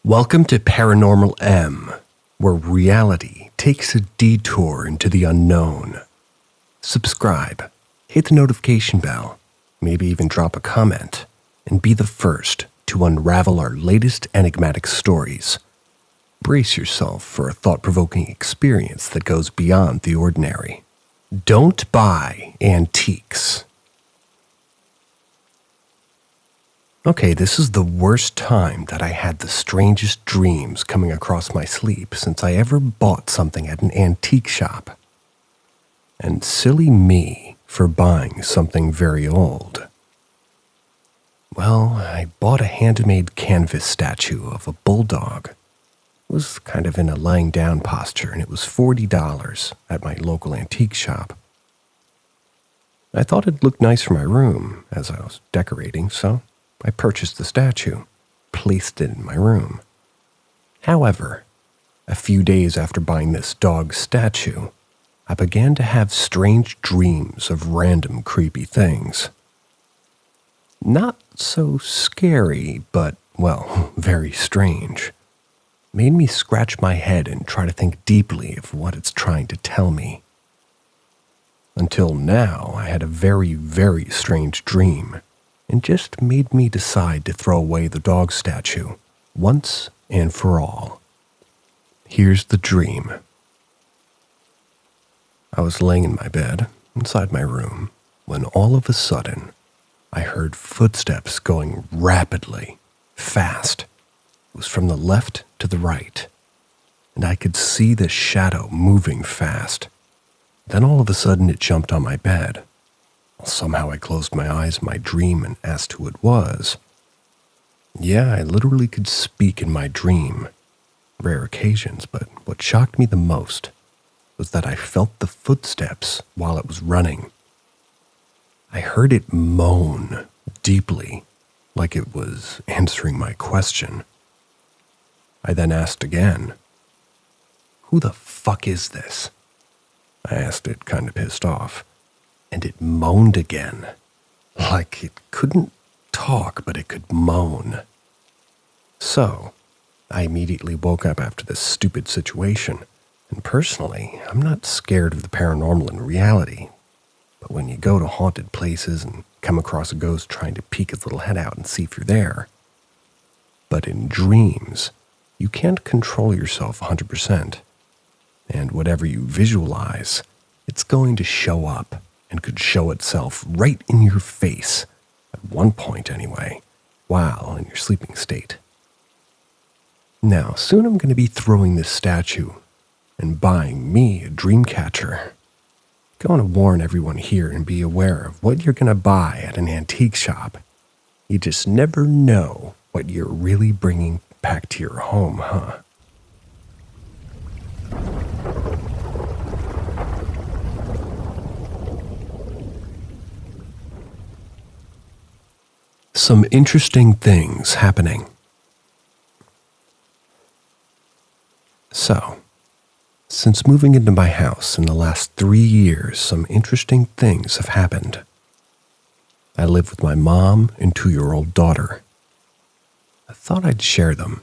Welcome to Paranormal M, where reality takes a detour into the unknown. Subscribe, hit the notification bell, maybe even drop a comment, and be the first to unravel our latest enigmatic stories. Brace yourself for a thought-provoking experience that goes beyond the ordinary. Don't buy antiques. Okay, this is the worst time that I had the strangest dreams coming across my sleep since I ever bought something at an antique shop. And silly me for buying something very old. Well, I bought a handmade canvas statue of a bulldog. It was kind of in a lying down posture, and it was $40 at my local antique shop. I thought it looked nice for my room as I was decorating, so I purchased the statue, placed it in my room. However, a few days after buying this dog statue, I began to have strange dreams of random creepy things. Not so scary, but, well, very strange. Made me scratch my head and try to think deeply of what it's trying to tell me. Until now, I had a very, very strange dream, and just made me decide to throw away the dog statue, once and for all. Here's the dream. I was laying in my bed, inside my room, when all of a sudden, I heard footsteps going rapidly, fast. It was from the left to the right, and I could see the shadow moving fast. Then all of a sudden it jumped on my bed. Well, somehow I closed my eyes in my dream and asked who it was. Yeah, I literally could speak in my dream. Rare occasions, but what shocked me the most was that I felt the footsteps while it was running. I heard it moan deeply, like it was answering my question. I then asked again, "Who the fuck is this?" I asked it kind of pissed off, and it moaned again, like it couldn't talk, but it could moan. So, I immediately woke up after this stupid situation, and personally, I'm not scared of the paranormal in reality, but when you go to haunted places and come across a ghost trying to peek its little head out and see if you're there. But in dreams, you can't control yourself 100%. And whatever you visualize, it's going to show up and could show itself right in your face, at one point anyway, while in your sleeping state. Now, soon I'm going to be throwing this statue and buying me a dream catcher. I want to warn everyone here and be aware of what you're going to buy at an antique shop. You just never know what you're really bringing back to your home, huh? Some interesting things happening. So, since moving into my house in the last 3 years, some interesting things have happened. I live with my mom and 2-year-old daughter. I thought I'd share them.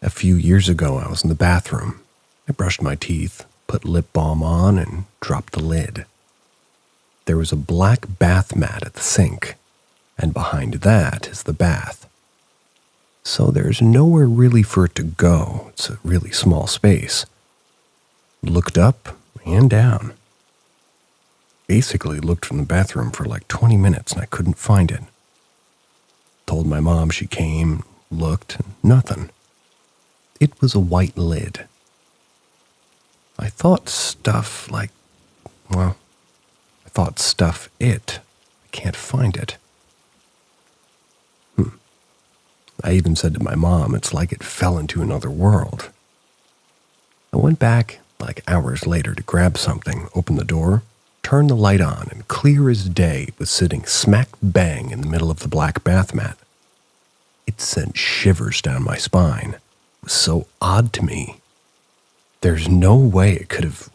A few years ago, I was in the bathroom. I brushed my teeth, put lip balm on, and dropped the lid. There was a black bath mat at the sink, and behind that is the bath. So there's nowhere really for it to go. It's a really small space. Looked up and down. Basically looked from the bathroom for like 20 minutes and I couldn't find it. Told my mom, she came, looked, nothing. It was a white lid. I thought stuff it. I can't find it. I even said to my mom, it's like it fell into another world. I went back like hours later to grab something, opened the door, turned the light on, and clear as day it was sitting smack bang in the middle of the black bath mat. It sent shivers down my spine. It was so odd to me. There's no way it could have,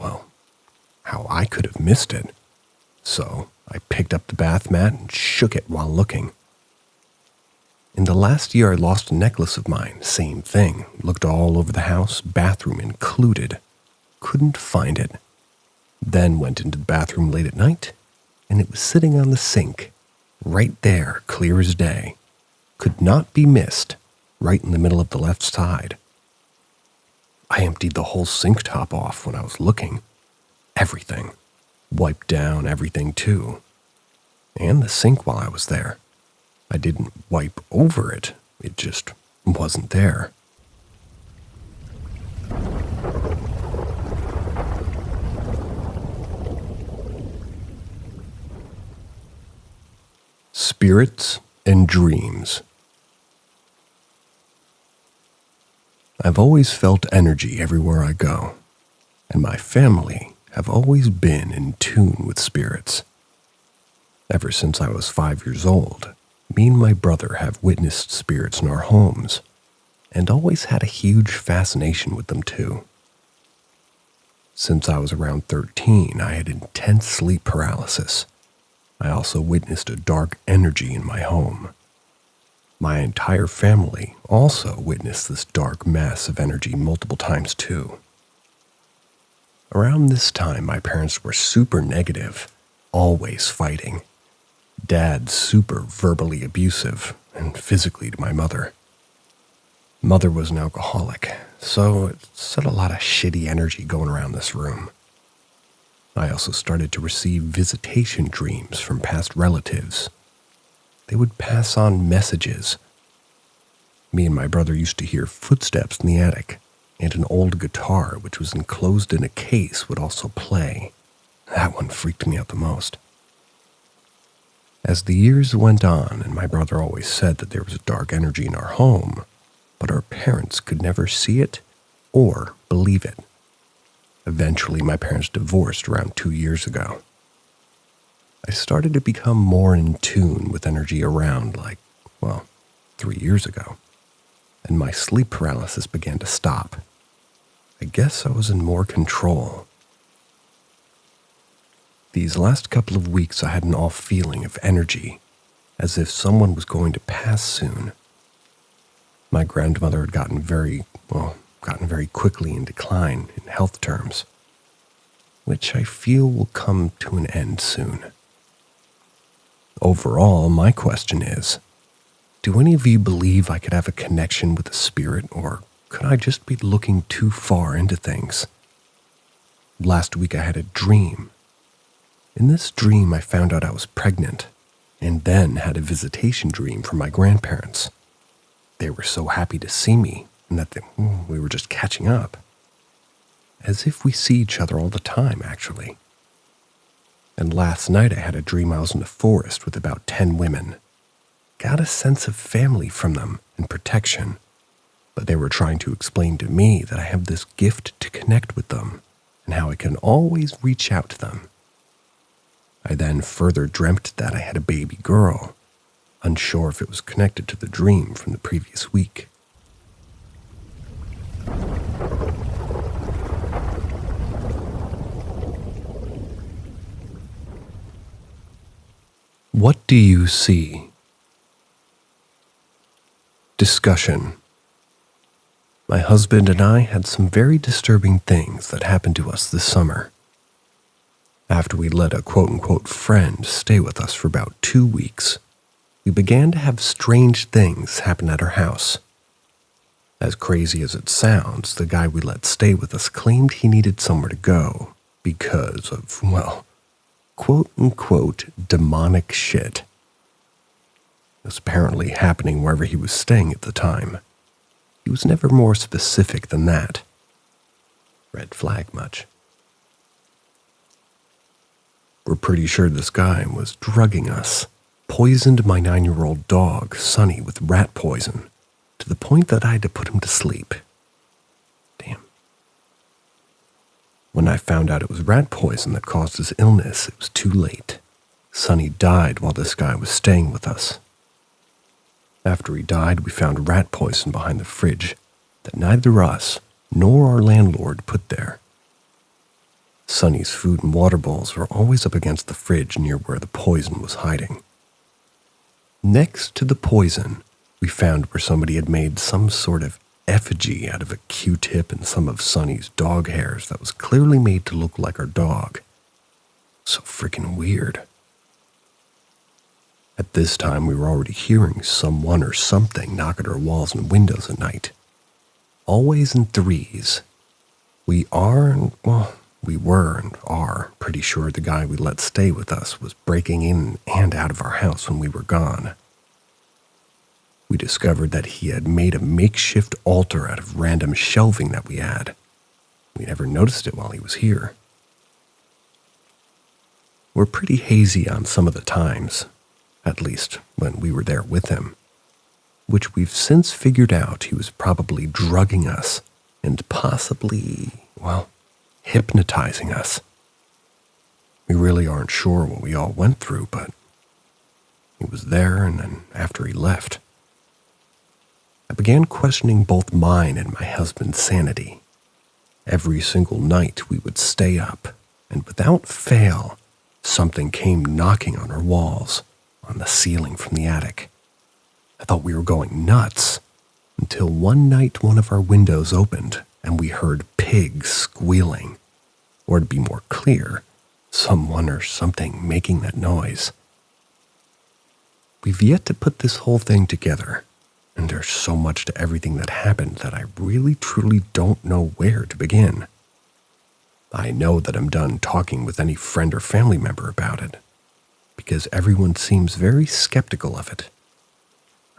how I could have missed it. So I picked up the bath mat and shook it while looking. In the last year, I lost a necklace of mine. Same thing. Looked all over the house, bathroom included. Couldn't find it. Then went into the bathroom late at night, and it was sitting on the sink. Right there, clear as day. Could not be missed. Right in the middle of the left side. I emptied the whole sink top off when I was looking. Everything. Wiped down everything too. And the sink while I was there. I didn't wipe over it. It just wasn't there. Spirits and dreams. I've always felt energy everywhere I go, and my family have always been in tune with spirits. Ever since I was 5 years old, me and my brother have witnessed spirits in our homes, and always had a huge fascination with them too. Since I was around 13, I had intense sleep paralysis. I also witnessed a dark energy in my home. My entire family also witnessed this dark mass of energy multiple times too. Around this time, my parents were super negative, always fighting. Dad super verbally abusive, and physically to my mother. Mother was an alcoholic, so it set a lot of shitty energy going around this room. I also started to receive visitation dreams from past relatives. They would pass on messages. Me and my brother used to hear footsteps in the attic, and an old guitar which was enclosed in a case would also play. That one freaked me out the most. As the years went on, and my brother always said that there was a dark energy in our home, but our parents could never see it or believe it. Eventually, my parents divorced around 2 years ago. I started to become more in tune with energy around 3 years ago, and my sleep paralysis began to stop. I guess I was in more control. These last couple of weeks I had an off feeling of energy, as if someone was going to pass soon. My grandmother had gotten very quickly in decline in health terms, which I feel will come to an end soon. Overall, my question is, do any of you believe I could have a connection with a spirit, or could I just be looking too far into things? Last week I had a dream. In this dream, I found out I was pregnant, and then had a visitation dream from my grandparents. They were so happy to see me, and that we were just catching up. As if we see each other all the time, actually. And last night I had a dream I was in a forest with about 10 women. Got a sense of family from them and protection, but they were trying to explain to me that I have this gift to connect with them, and how I can always reach out to them. I then further dreamt that I had a baby girl, unsure if it was connected to the dream from the previous week. What do you see? Discussion. My husband and I had some very disturbing things that happened to us this summer. After we let a quote-unquote friend stay with us for about 2 weeks, we began to have strange things happen at our house. As crazy as it sounds, the guy we let stay with us claimed he needed somewhere to go because of, quote-unquote demonic shit. It was apparently happening wherever he was staying at the time. He was never more specific than that. Red flag much. We're pretty sure this guy was drugging us, poisoned my 9-year-old dog, Sonny, with rat poison, to the point that I had to put him to sleep. Damn. When I found out it was rat poison that caused his illness, it was too late. Sonny died while this guy was staying with us. After he died, we found rat poison behind the fridge that neither us nor our landlord put there. Sonny's food and water bowls were always up against the fridge near where the poison was hiding. Next to the poison, we found where somebody had made some sort of effigy out of a Q-tip and some of Sunny's dog hairs that was clearly made to look like our dog. So freaking weird. At this time, we were already hearing someone or something knock at our walls and windows at night. Always in threes. We were and are pretty sure the guy we let stay with us was breaking in and out of our house when we were gone. We discovered that he had made a makeshift altar out of random shelving that we had. We never noticed it while he was here. We're pretty hazy on some of the times, at least when we were there with him, which we've since figured out he was probably drugging us and possibly, hypnotizing us. We really aren't sure what we all went through, but he was there, and then after he left, I began questioning both mine and my husband's sanity. Every single night we would stay up, and without fail, something came knocking on our walls, on the ceiling from the attic. I thought we were going nuts, until one night one of our windows opened and we heard pigs squealing, or to be more clear, someone or something making that noise. We've yet to put this whole thing together, and there's so much to everything that happened that I really truly don't know where to begin. I know that I'm done talking with any friend or family member about it, because everyone seems very skeptical of it.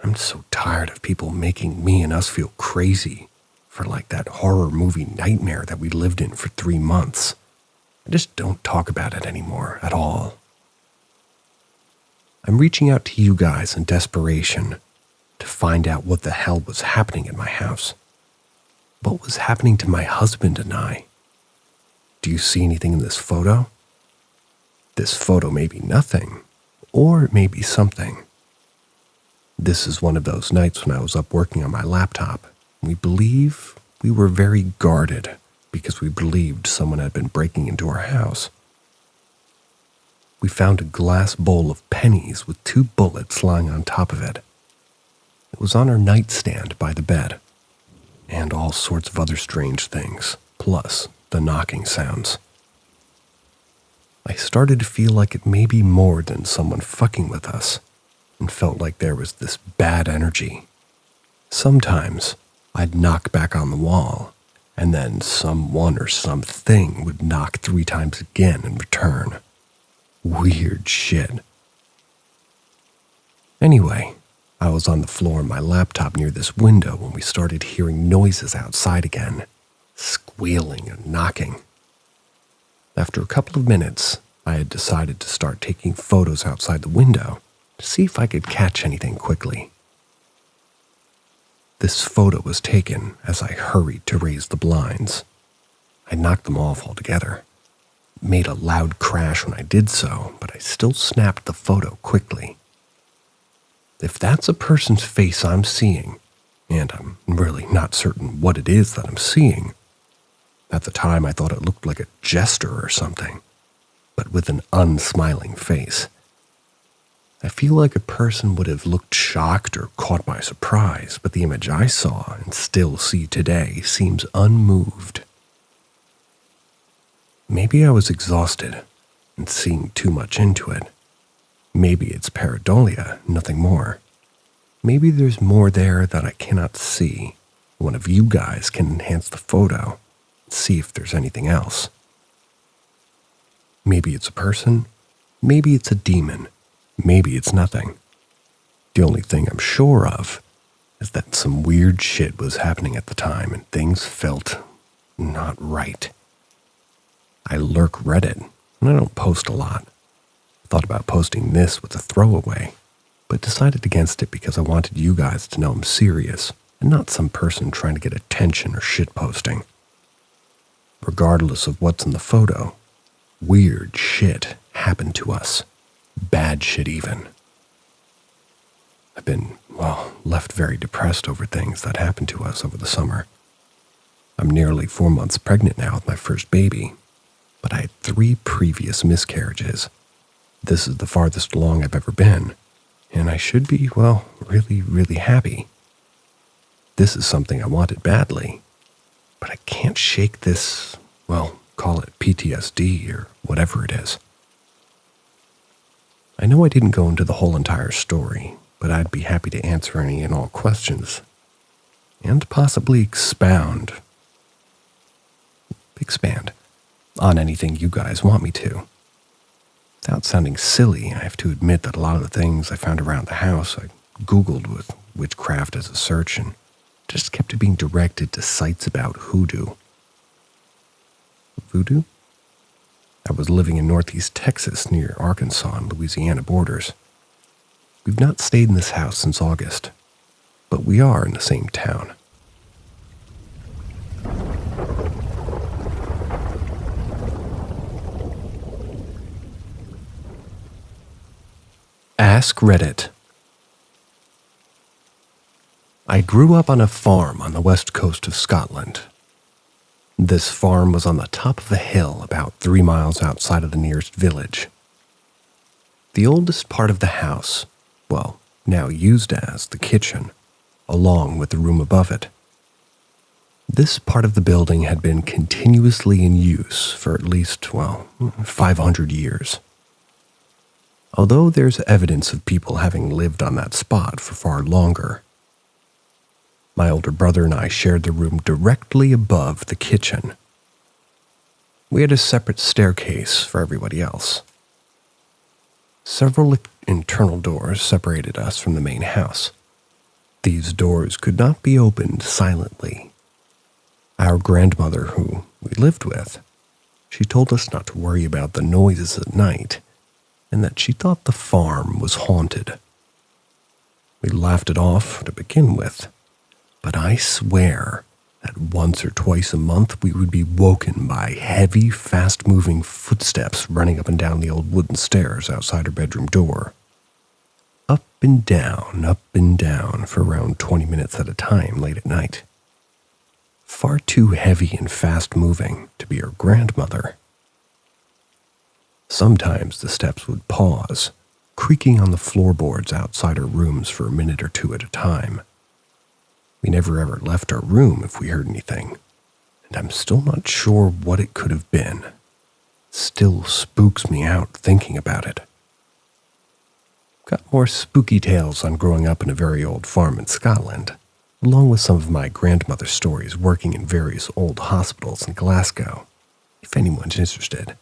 I'm so tired of people making me and us feel crazy for like that horror movie nightmare that we lived in for 3 months. I just don't talk about it anymore at all. I'm reaching out to you guys in desperation to find out what the hell was happening in my house. What was happening to my husband and I? Do you see anything in this photo? This photo may be nothing, or it may be something. This is one of those nights when I was up working on my laptop. We believe we were very guarded because we believed someone had been breaking into our house. We found a glass bowl of pennies with 2 bullets lying on top of it. It was on our nightstand by the bed, and all sorts of other strange things, plus the knocking sounds. I started to feel like it may be more than someone fucking with us, and felt like there was this bad energy. Sometimes I'd knock back on the wall, and then someone or something would knock 3 times again in return. Weird shit. Anyway, I was on the floor of my laptop near this window when we started hearing noises outside again, squealing and knocking. After a couple of minutes, I had decided to start taking photos outside the window to see if I could catch anything quickly. This photo was taken as I hurried to raise the blinds. I knocked them off altogether. It made a loud crash when I did so, but I still snapped the photo quickly. If that's a person's face I'm seeing, and I'm really not certain what it is that I'm seeing, at the time I thought it looked like a jester or something, but with an unsmiling face. I feel like a person would have looked shocked or caught by surprise, but the image I saw and still see today seems unmoved. Maybe I was exhausted and seeing too much into it. Maybe it's pareidolia, nothing more. Maybe there's more there that I cannot see. One of you guys can enhance the photo and see if there's anything else. Maybe it's a person. Maybe it's a demon. Maybe it's nothing. The only thing I'm sure of is that some weird shit was happening at the time and things felt not right. I lurk Reddit, and I don't post a lot. I thought about posting this with a throwaway, but decided against it because I wanted you guys to know I'm serious and not some person trying to get attention or shitposting. Regardless of what's in the photo, weird shit happened to us. Bad shit even. I've been, left very depressed over things that happened to us over the summer. I'm nearly 4 months pregnant now with my first baby, but I had 3 previous miscarriages. This is the farthest along I've ever been, and I should be, well, really, really happy. This is something I wanted badly, but I can't shake this, well, call it PTSD or whatever it is. I know I didn't go into the whole entire story, but I'd be happy to answer any and all questions, and possibly expand on anything you guys want me to. Without sounding silly, I have to admit that a lot of the things I found around the house I Googled with witchcraft as a search and just kept being directed to sites about hoodoo. Voodoo? I was living in northeast Texas near Arkansas and Louisiana borders. We've not stayed in this house since August, but we are in the same town. Ask Reddit. I grew up on a farm on the west coast of Scotland. This farm was on the top of a hill about 3 miles outside of the nearest village. The oldest part of the house, well, now used as the kitchen, along with the room above it. This part of the building had been continuously in use for at least, 500 years. Although there's evidence of people having lived on that spot for far longer. My older brother and I shared the room directly above the kitchen. We had a separate staircase for everybody else. Several internal doors separated us from the main house. These doors could not be opened silently. Our grandmother, who we lived with, she told us not to worry about the noises at night, and that she thought the farm was haunted. We laughed it off to begin with, but I swear that once or twice a month we would be woken by heavy, fast-moving footsteps running up and down the old wooden stairs outside her bedroom door. Up and down for around 20 minutes at a time late at night. Far too heavy and fast-moving to be her grandmother. Sometimes the steps would pause, creaking on the floorboards outside our rooms for a minute or two at a time. We never ever left our room if we heard anything, and I'm still not sure what it could have been. Still spooks me out thinking about it. Got more spooky tales on growing up in a very old farm in Scotland, along with some of my grandmother's stories working in various old hospitals in Glasgow, if anyone's interested.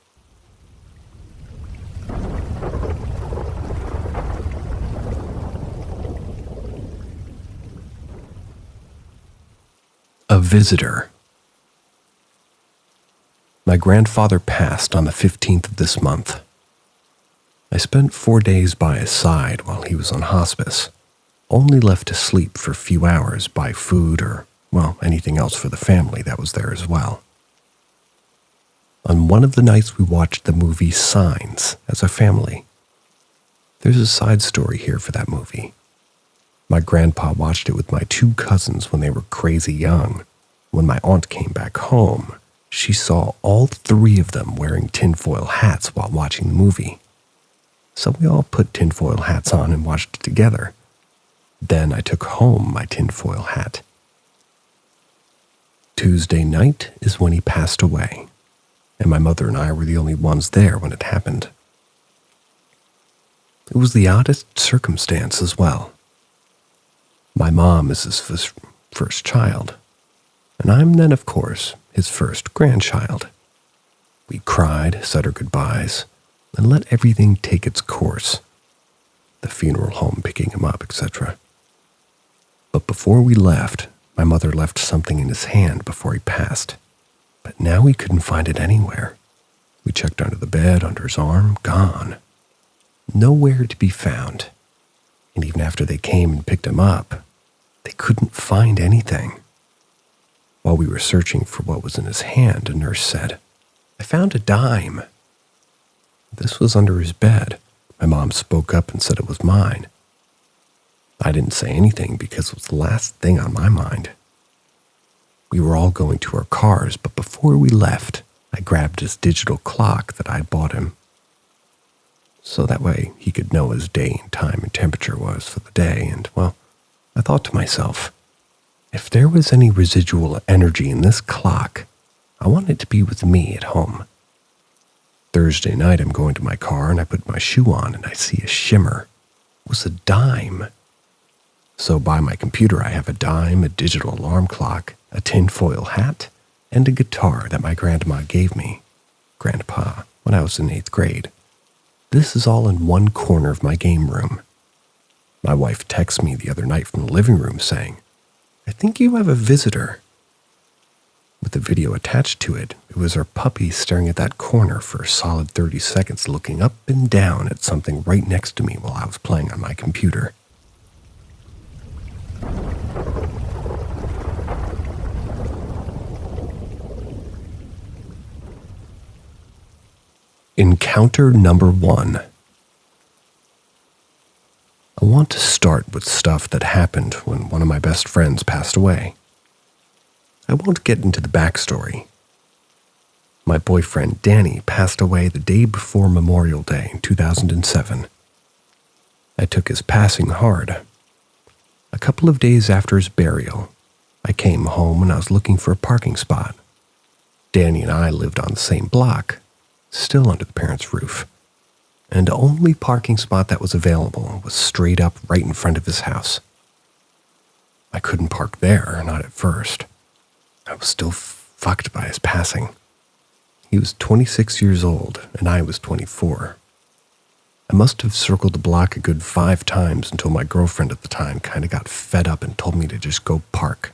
A visitor. My grandfather passed on the 15th of this month. I spent 4 days by his side while he was on hospice, only left to sleep for a few hours, buy food or, anything else for the family that was there as well. On one of the nights we watched the movie Signs as a family. There's a side story here for that movie. My grandpa watched it with my 2 cousins when they were crazy young. When my aunt came back home, she saw all 3 of them wearing tinfoil hats while watching the movie. So we all put tinfoil hats on and watched it together. Then I took home my tinfoil hat. Tuesday night is when he passed away, and my mother and I were the only ones there when it happened. It was the oddest circumstance as well. My mom is his first child, and I'm then, of course, his first grandchild. We cried, said our goodbyes, and let everything take its course. The funeral home picking him up, etc. But before we left, my mother left something in his hand before he passed. But now we couldn't find it anywhere. We checked under the bed, under his arm, gone. Nowhere to be found. And even after they came and picked him up, they couldn't find anything. While we were searching for what was in his hand, a nurse said, "I found a dime." This was under his bed. My mom spoke up and said it was mine. I didn't say anything because it was the last thing on my mind. We were all going to our cars, but before we left, I grabbed his digital clock that I bought him. so that way he could know his day and time and temperature was for the day. And, well, I thought to myself, if there was any residual energy in this clock, I want it to be with me at home. Thursday night, I'm going to my car and I put my shoe on and I see a shimmer. It was a dime. So by my computer, I have a dime, a digital alarm clock, a tinfoil hat, and a guitar that my grandma gave me, grandpa, when I was in 8th grade. This is all in one corner of my game room. My wife texted me the other night from the living room saying, "I think you have a visitor." With the video attached to it, it was our puppy staring at that corner for a solid 30 seconds, looking up and down at something right next to me while I was playing on my computer. Encounter number 1. I want to start with stuff that happened when one of my best friends passed away. I won't get into the backstory. My boyfriend, Danny, passed away the day before Memorial Day in 2007. I took his passing hard. A couple of days after his burial, I came home and I was looking for a parking spot. Danny and I lived on the same block, still under the parents' roof, and the only parking spot that was available was straight up right in front of his house. I couldn't park there, not at first. I was still fucked by his passing. He was 26 years old, and I was 24. I must have circled the block a good 5 times until my girlfriend at the time kind of got fed up and told me to just go park.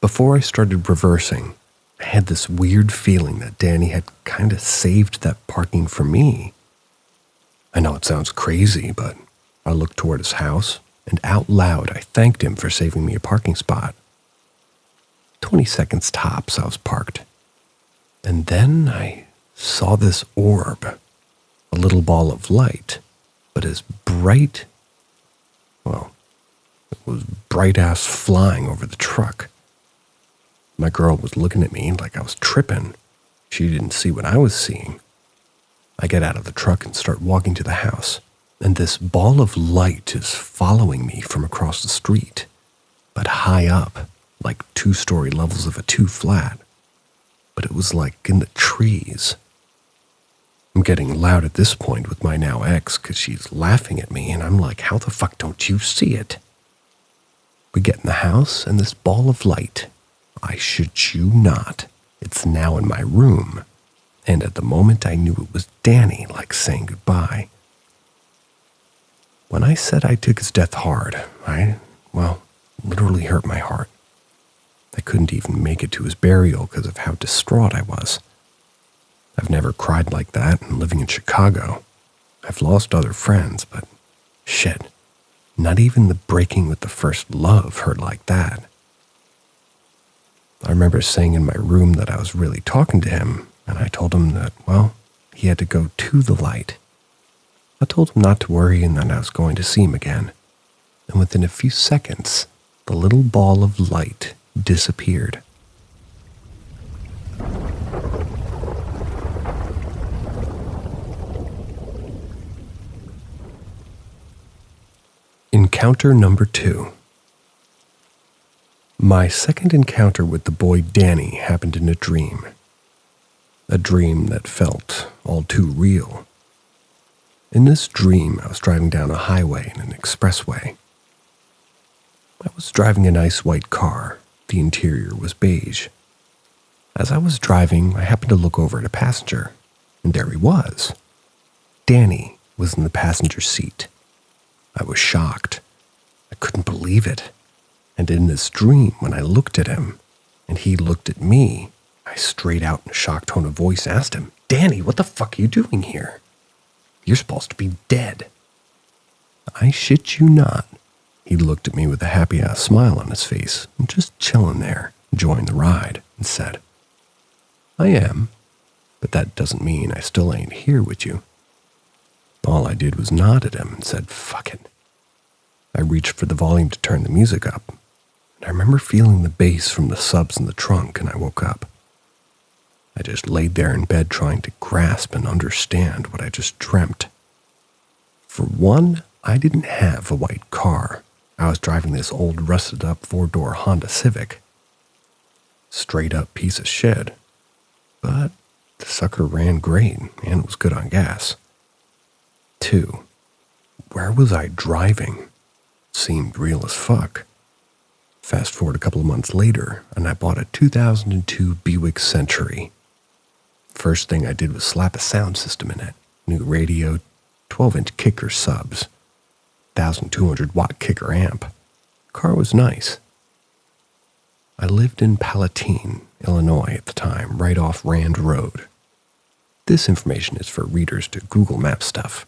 Before I started reversing, I had this weird feeling that Danny had kind of saved that parking for me. I know it sounds crazy, but I looked toward his house, and out loud I thanked him for saving me a parking spot. 20 seconds tops, I was parked. And then I saw this orb, a little ball of light, but as bright, well, it was bright-ass flying over the truck. My girl was looking at me like I was tripping. She didn't see what I was seeing. I get out of the truck and start walking to the house, and this ball of light is following me from across the street, but high up, like 2-story levels of a 2 flat. But it was like in the trees. I'm getting loud at this point with my now ex because she's laughing at me, and I'm like, how the fuck don't you see it? We get in the house, and this ball of light, I shit you not, it's now in my room. And at the moment I knew it was Danny, like saying goodbye. When I said I took his death hard, literally hurt my heart. I couldn't even make it to his burial because of how distraught I was. I've never cried like that, and living in Chicago, I've lost other friends, but shit, not even the breaking with the first love hurt like that. I remember saying in my room that I was really talking to him, and I told him that, he had to go to the light. I told him not to worry and that I was going to see him again. And within a few seconds, the little ball of light disappeared. Encounter number 2. My second encounter with the boy Danny happened in a dream. A dream that felt all too real. In this dream, I was driving down a highway in an expressway. I was driving a nice white car. The interior was beige. As I was driving, I happened to look over at a passenger, and there he was. Danny was in the passenger seat. I was shocked. I couldn't believe it. And in this dream, when I looked at him, and he looked at me, I straight out in a shocked tone of voice asked him, "Danny, what the fuck are you doing here? You're supposed to be dead." I shit you not. He looked at me with a happy-ass smile on his face, and just chilling there, enjoying the ride, and said, "I am, but that doesn't mean I still ain't here with you." All I did was nod at him and said, "Fuck it." I reached for the volume to turn the music up, and I remember feeling the bass from the subs in the trunk, and I woke up. I just laid there in bed trying to grasp and understand what I just dreamt. For one, I didn't have a white car. I was driving this old rusted-up 4-door Honda Civic. Straight-up piece of shit. But the sucker ran great and was good on gas. 2, where was I driving? Seemed real as fuck. Fast forward a couple of months later, and I bought a 2002 Buick Century. First thing I did was slap a sound system in it. New radio, 12-inch kicker subs, 1,200-watt kicker amp. Car was nice. I lived in Palatine, Illinois at the time, right off Rand Road. This information is for readers to Google Map stuff.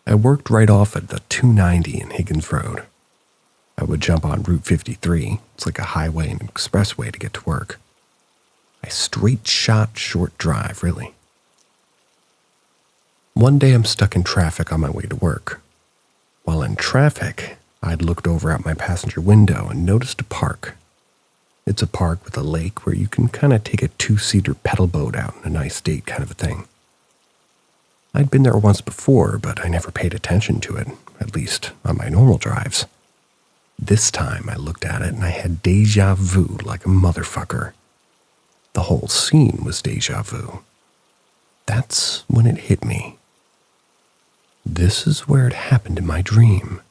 I worked right off at the 290 in Higgins Road. I would jump on Route 53. It's like a highway and expressway to get to work. A straight shot short drive, really. One day I'm stuck in traffic on my way to work. While in traffic, I'd looked over out my passenger window and noticed a park. It's a park with a lake where you can kind of take a 2-seater pedal boat out in a nice date kind of a thing. I'd been there once before, but I never paid attention to it, at least on my normal drives. This time I looked at it and I had deja vu like a motherfucker. The whole scene was deja vu. That's when it hit me. This is where it happened in my dream.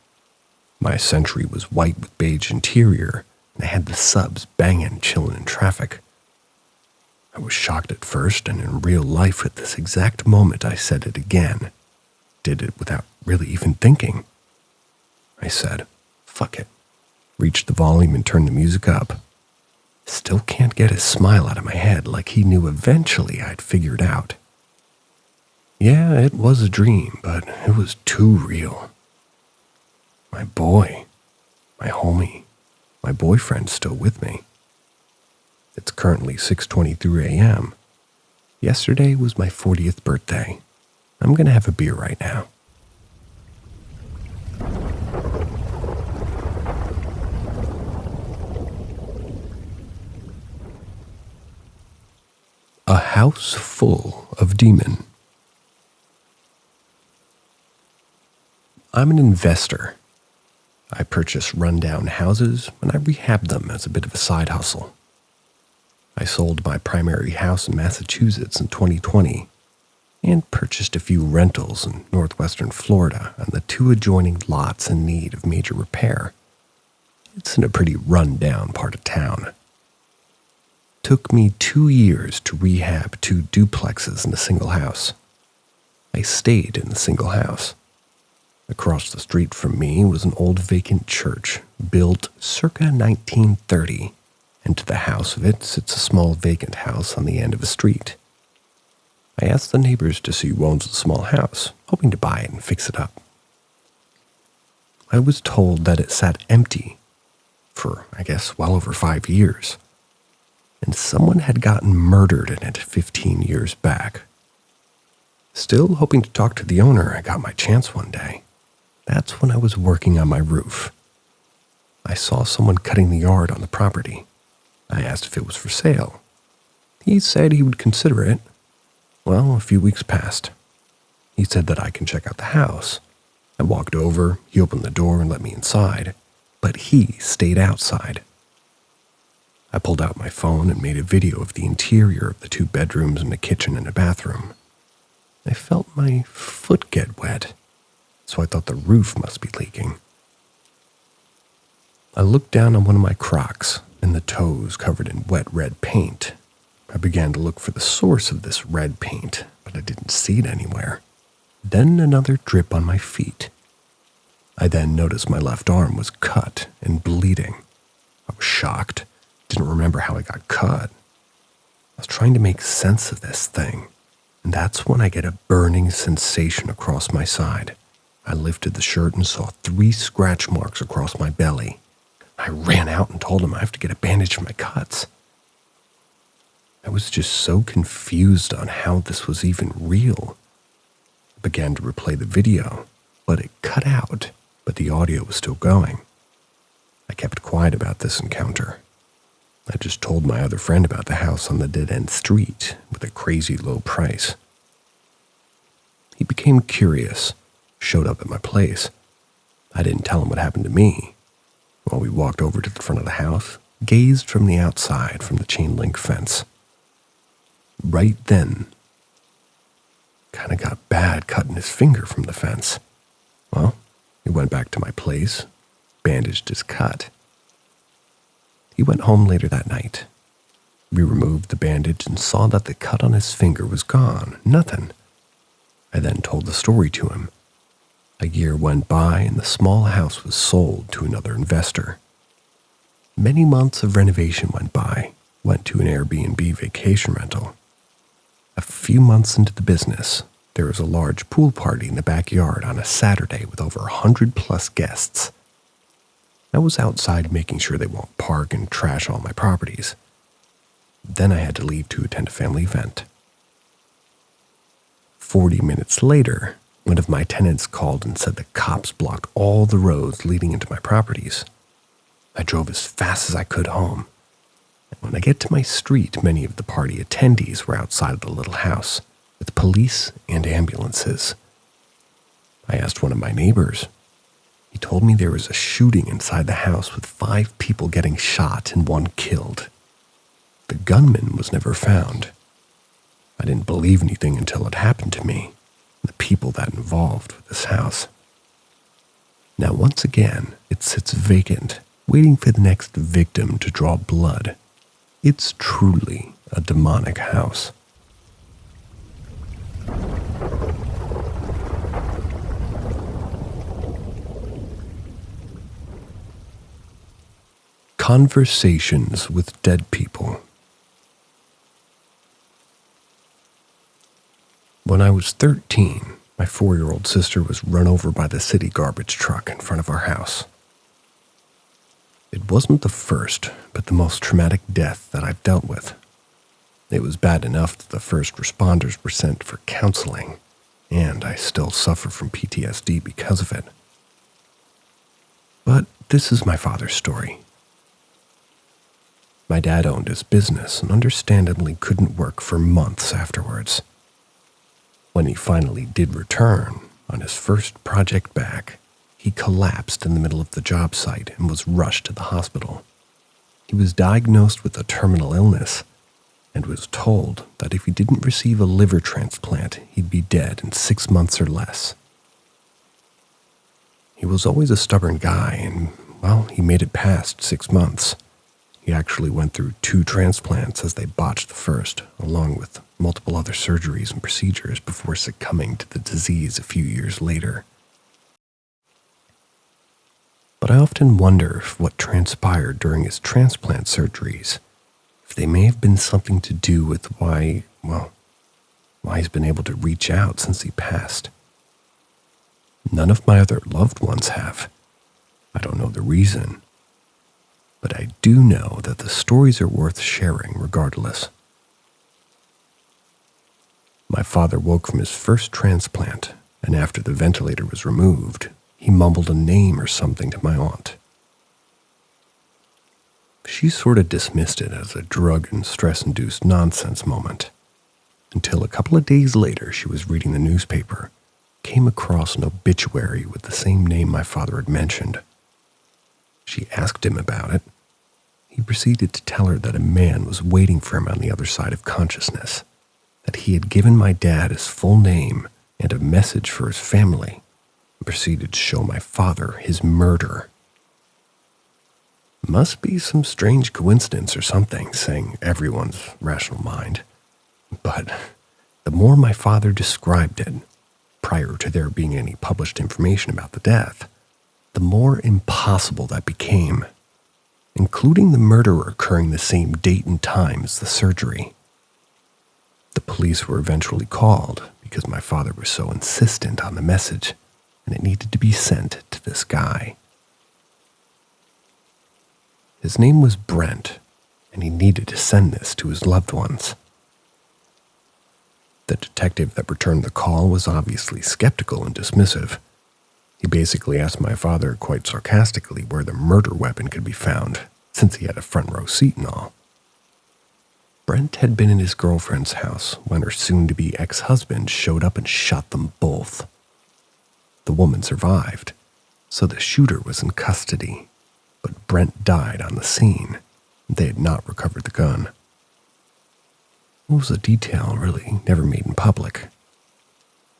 My Century was white with beige interior, and I had the subs banging, chilling in traffic. I was shocked at first, and in real life at this exact moment I said it again. Did it without really even thinking. I said, fuck it. Reached the volume and turned the music up. Still can't get his smile out of my head like he knew eventually I'd figured out. Yeah, it was a dream, but it was too real. My boy, my homie, my boyfriend's still with me. It's currently 6:23 a.m. Yesterday was my 40th birthday. I'm gonna have a beer right now. A house full of demon. I'm an investor. I purchase rundown houses and I rehab them as a bit of a side hustle. I sold my primary house in Massachusetts in 2020 and purchased a few rentals in northwestern Florida and the 2 adjoining lots in need of major repair. It's in a pretty run-down part of town. Took me 2 years to rehab 2 duplexes in a single house. I stayed in the single house. Across the street from me was an old vacant church built circa 1930, and to the house of it sits a small vacant house on the end of a street. I asked the neighbors to see who owns the small house, hoping to buy it and fix it up. I was told that it sat empty for, I guess, well over 5 years, and someone had gotten murdered in it 15 years back. Still hoping to talk to the owner, I got my chance one day. That's when I was working on my roof. I saw someone cutting the yard on the property. I asked if it was for sale. He said he would consider it. Well, a few weeks passed. He said that I can check out the house. I walked over, he opened the door and let me inside, but he stayed outside. I pulled out my phone and made a video of the interior of the 2 bedrooms and a kitchen and a bathroom. I felt my foot get wet, so I thought the roof must be leaking. I looked down on one of my Crocs, and the toes covered in wet red paint. I began to look for the source of this red paint, but I didn't see it anywhere. Then another drip on my feet. I then noticed my left arm was cut and bleeding. I was shocked, didn't remember how I got cut. I was trying to make sense of this thing, and that's when I get a burning sensation across my side. I lifted the shirt and saw 3 scratch marks across my belly. I ran out and told him I have to get a bandage for my cuts. I was just so confused on how this was even real. I began to replay the video, but it cut out, but the audio was still going. I kept quiet about this encounter. I just told my other friend about the house on the dead-end street with a crazy low price. He became curious, showed up at my place. I didn't tell him what happened to me. While we walked over to the front of the house, gazed from the outside from the chain-link fence. Right then, kind of got bad cutting his finger from the fence. Well, he went back to my place, bandaged his cut. He went home later that night. We removed the bandage and saw that the cut on his finger was gone, nothing. I then told the story to him. A year went by and the small house was sold to another investor. Many months of renovation went to an Airbnb vacation rental. A few months into the business, there was a large pool party in the backyard on a Saturday with over 100+ guests. I was outside making sure they won't park and trash all my properties. Then I had to leave to attend a family event. 40 minutes later, one of my tenants called and said the cops blocked all the roads leading into my properties. I drove as fast as I could home. And when I get to my street, many of the party attendees were outside of the little house, with police and ambulances. I asked one of my neighbors. He told me there was a shooting inside the house with 5 people getting shot and 1 killed. The gunman was never found. I didn't believe anything until it happened to me, and the people that involved with this house. Now once again, it sits vacant, waiting for the next victim to draw blood. It's truly a demonic house. Conversations with dead people. When I was 13, my 4-year-old sister was run over by the city garbage truck in front of our house. It wasn't the first, but the most traumatic death that I've dealt with. It was bad enough that the first responders were sent for counseling, and I still suffer from PTSD because of it. But this is my father's story. My dad owned his business and understandably couldn't work for months afterwards. When he finally did return, on his first project back, he collapsed in the middle of the job site and was rushed to the hospital. He was diagnosed with a terminal illness and was told that if he didn't receive a liver transplant, he'd be dead in 6 months or less. He was always a stubborn guy and, well, he made it past 6 months. He actually went through 2 transplants as they botched the first, along with multiple other surgeries and procedures before succumbing to the disease a few years later. But I often wonder if what transpired during his transplant surgeries, if they may have been something to do with why he's been able to reach out since he passed. None of my other loved ones have. I don't know the reason. But I do know that the stories are worth sharing regardless. My father woke from his first transplant, and after the ventilator was removed, he mumbled a name or something to my aunt. She sort of dismissed it as a drug and stress-induced nonsense moment, until a couple of days later she was reading the newspaper, came across an obituary with the same name my father had mentioned. She asked him about it. He proceeded to tell her that a man was waiting for him on the other side of consciousness, that he had given my dad his full name and a message for his family, and proceeded to show my father his murder. Must be some strange coincidence or something, saying everyone's rational mind. But the more my father described it, prior to there being any published information about the death, the more impossible that became, including the murder occurring the same date and time as the surgery. The police were eventually called because my father was so insistent on the message, and it needed to be sent to this guy. His name was Brent, and he needed to send this to his loved ones. The detective that returned the call was obviously skeptical and dismissive. He basically asked my father quite sarcastically where the murder weapon could be found, since he had a front row seat and all. Brent had been in his girlfriend's house when her soon-to-be ex-husband showed up and shot them both. The woman survived, so the shooter was in custody, but Brent died on the scene. They had not recovered the gun. It was a detail really never made in public.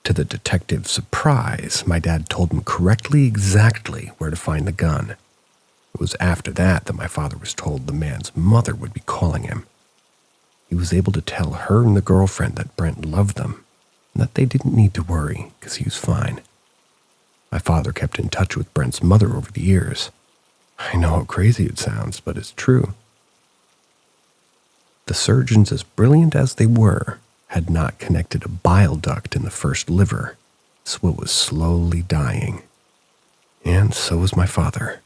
To the detective's surprise, my dad told him correctly exactly where to find the gun. It was after that my father was told the man's mother would be calling him. He was able to tell her and the girlfriend that Brent loved them, and that they didn't need to worry because he was fine. My father kept in touch with Brent's mother over the years. I know how crazy it sounds, but it's true. The surgeons, as brilliant as they were, had not connected a bile duct in the first liver, so it was slowly dying. And so was my father.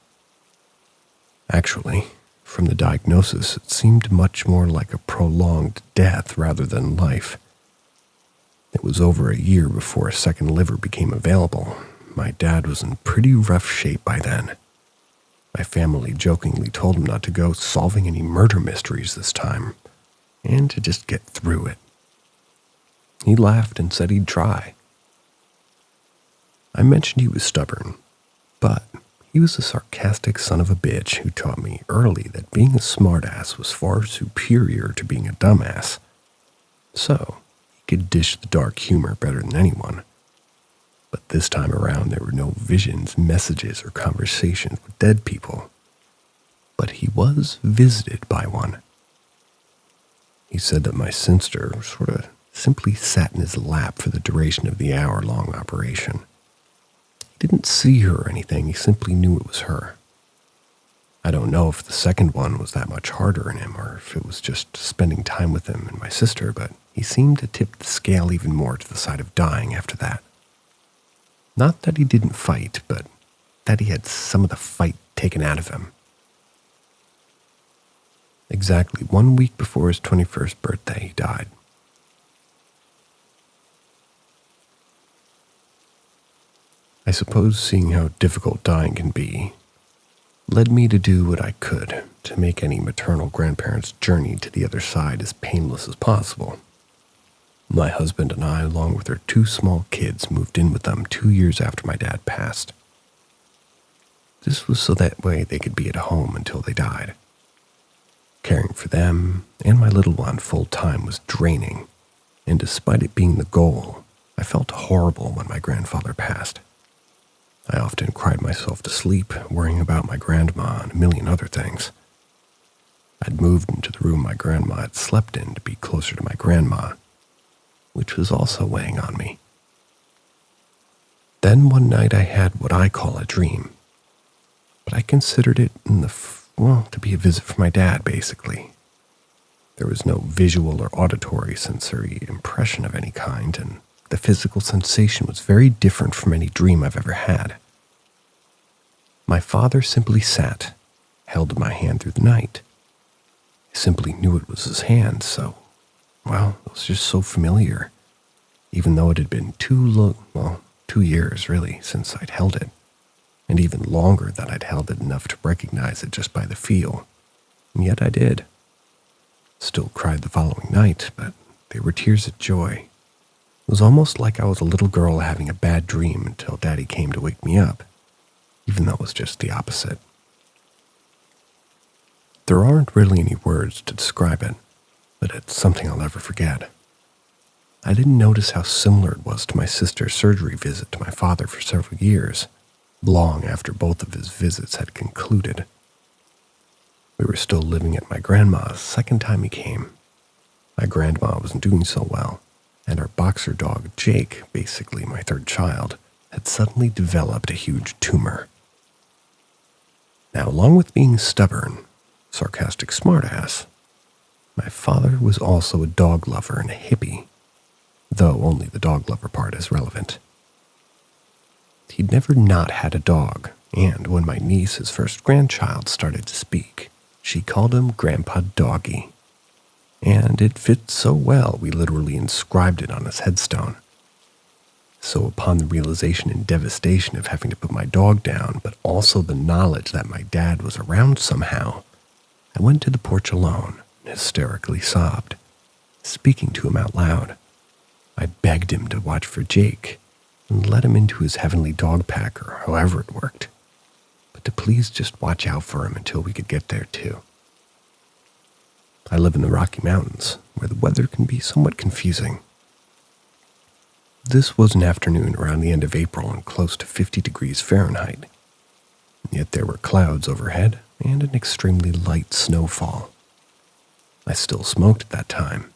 Actually, from the diagnosis, it seemed much more like a prolonged death rather than life. It was over a year before a second liver became available. My dad was in pretty rough shape by then. My family jokingly told him not to go solving any murder mysteries this time, and to just get through it. He laughed and said he'd try. I mentioned he was stubborn, but he was a sarcastic son of a bitch who taught me early that being a smartass was far superior to being a dumbass. So, he could dish the dark humor better than anyone. But this time around, there were no visions, messages, or conversations with dead people. But he was visited by one. He said that my sister sort of simply sat in his lap for the duration of the hour-long operation. He didn't see her or anything, he simply knew it was her. I don't know if the second one was that much harder on him or if it was just spending time with him and my sister, but he seemed to tip the scale even more to the side of dying after that. Not that he didn't fight, but that he had some of the fight taken out of him. Exactly 1 week before his 21st birthday, he died. I suppose seeing how difficult dying can be led me to do what I could to make any maternal grandparent's journey to the other side as painless as possible. My husband and I, along with our 2 small kids, moved in with them 2 years after my dad passed. This was so that way they could be at home until they died. Caring for them and my little one full-time was draining, and despite it being the goal, I felt horrible when my grandfather passed. I often cried myself to sleep, worrying about my grandma and a million other things. I'd moved into the room my grandma had slept in to be closer to my grandma, which was also weighing on me. Then one night I had what I call a dream, but I considered it to be a visit from my dad, basically. There was no visual or auditory sensory impression of any kind, and the physical sensation was very different from any dream I've ever had. My father simply sat, held my hand through the night. I simply knew it was his hand, so, it was just so familiar, even though it had been 2 years, really, since I'd held it, and even longer that I'd held it enough to recognize it just by the feel, and yet I did. Still cried the following night, but they were tears of joy. It was almost like I was a little girl having a bad dream until Daddy came to wake me up, even though it was just the opposite. There aren't really any words to describe it, but it's something I'll never forget. I didn't notice how similar it was to my sister's surgery visit to my father for several years, long after both of his visits had concluded. We were still living at my grandma's second time he came. My grandma wasn't doing so well, and our boxer dog, Jake, basically my third child, had suddenly developed a huge tumor. Now, along with being stubborn, sarcastic smartass, my father was also a dog lover and a hippie, though only the dog lover part is relevant. He'd never not had a dog, and when my niece, his first grandchild, started to speak, she called him Grandpa Doggy. And it fit so well we literally inscribed it on his headstone. So upon the realization and devastation of having to put my dog down, but also the knowledge that my dad was around somehow, I went to the porch alone and hysterically sobbed, speaking to him out loud. I begged him to watch for Jake and let him into his heavenly dog pack or however it worked, but to please just watch out for him until we could get there too. I live in the Rocky Mountains, where the weather can be somewhat confusing. This was an afternoon around the end of April and close to 50 degrees Fahrenheit. Yet there were clouds overhead and an extremely light snowfall. I still smoked at that time,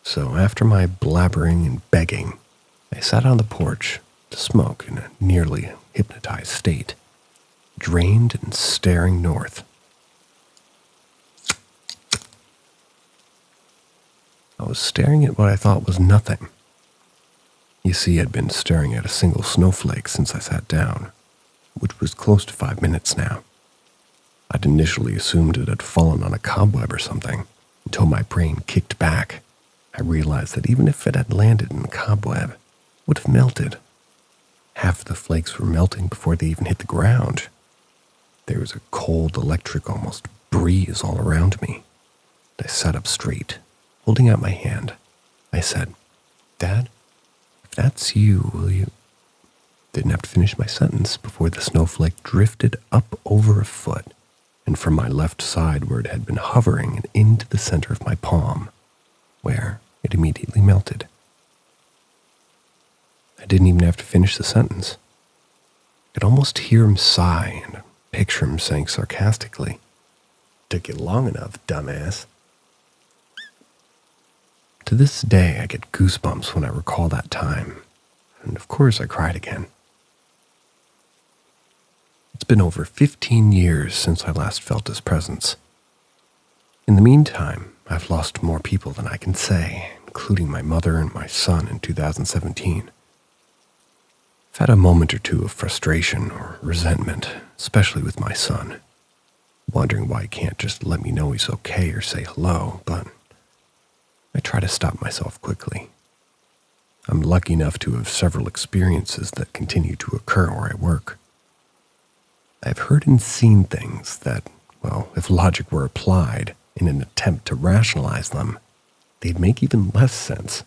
so after my blabbering and begging, I sat on the porch to smoke in a nearly hypnotized state, drained and staring north. I was staring at what I thought was nothing. You see, I'd been staring at a single snowflake since I sat down, which was close to 5 minutes now. I'd initially assumed it had fallen on a cobweb or something, until my brain kicked back. I realized that even if it had landed in the cobweb, it would have melted. Half the flakes were melting before they even hit the ground. There was a cold, electric, almost breeze all around me. I sat up straight, holding out my hand. I said, "Dad, if that's you, will you—" Didn't have to finish my sentence before the snowflake drifted up over a foot, and from my left side where it had been hovering and into the center of my palm, where it immediately melted. I didn't even have to finish the sentence. I could almost hear him sigh and picture him saying sarcastically, "Took you long enough, dumbass." To this day, I get goosebumps when I recall that time, and of course I cried again. It's been over 15 years since I last felt his presence. In the meantime, I've lost more people than I can say, including my mother and my son in 2017. I've had a moment or two of frustration or resentment, especially with my son, wondering why he can't just let me know he's okay or say hello, but I try to stop myself quickly. I'm lucky enough to have several experiences that continue to occur where I work. I've heard and seen things that, well, if logic were applied in an attempt to rationalize them, they'd make even less sense.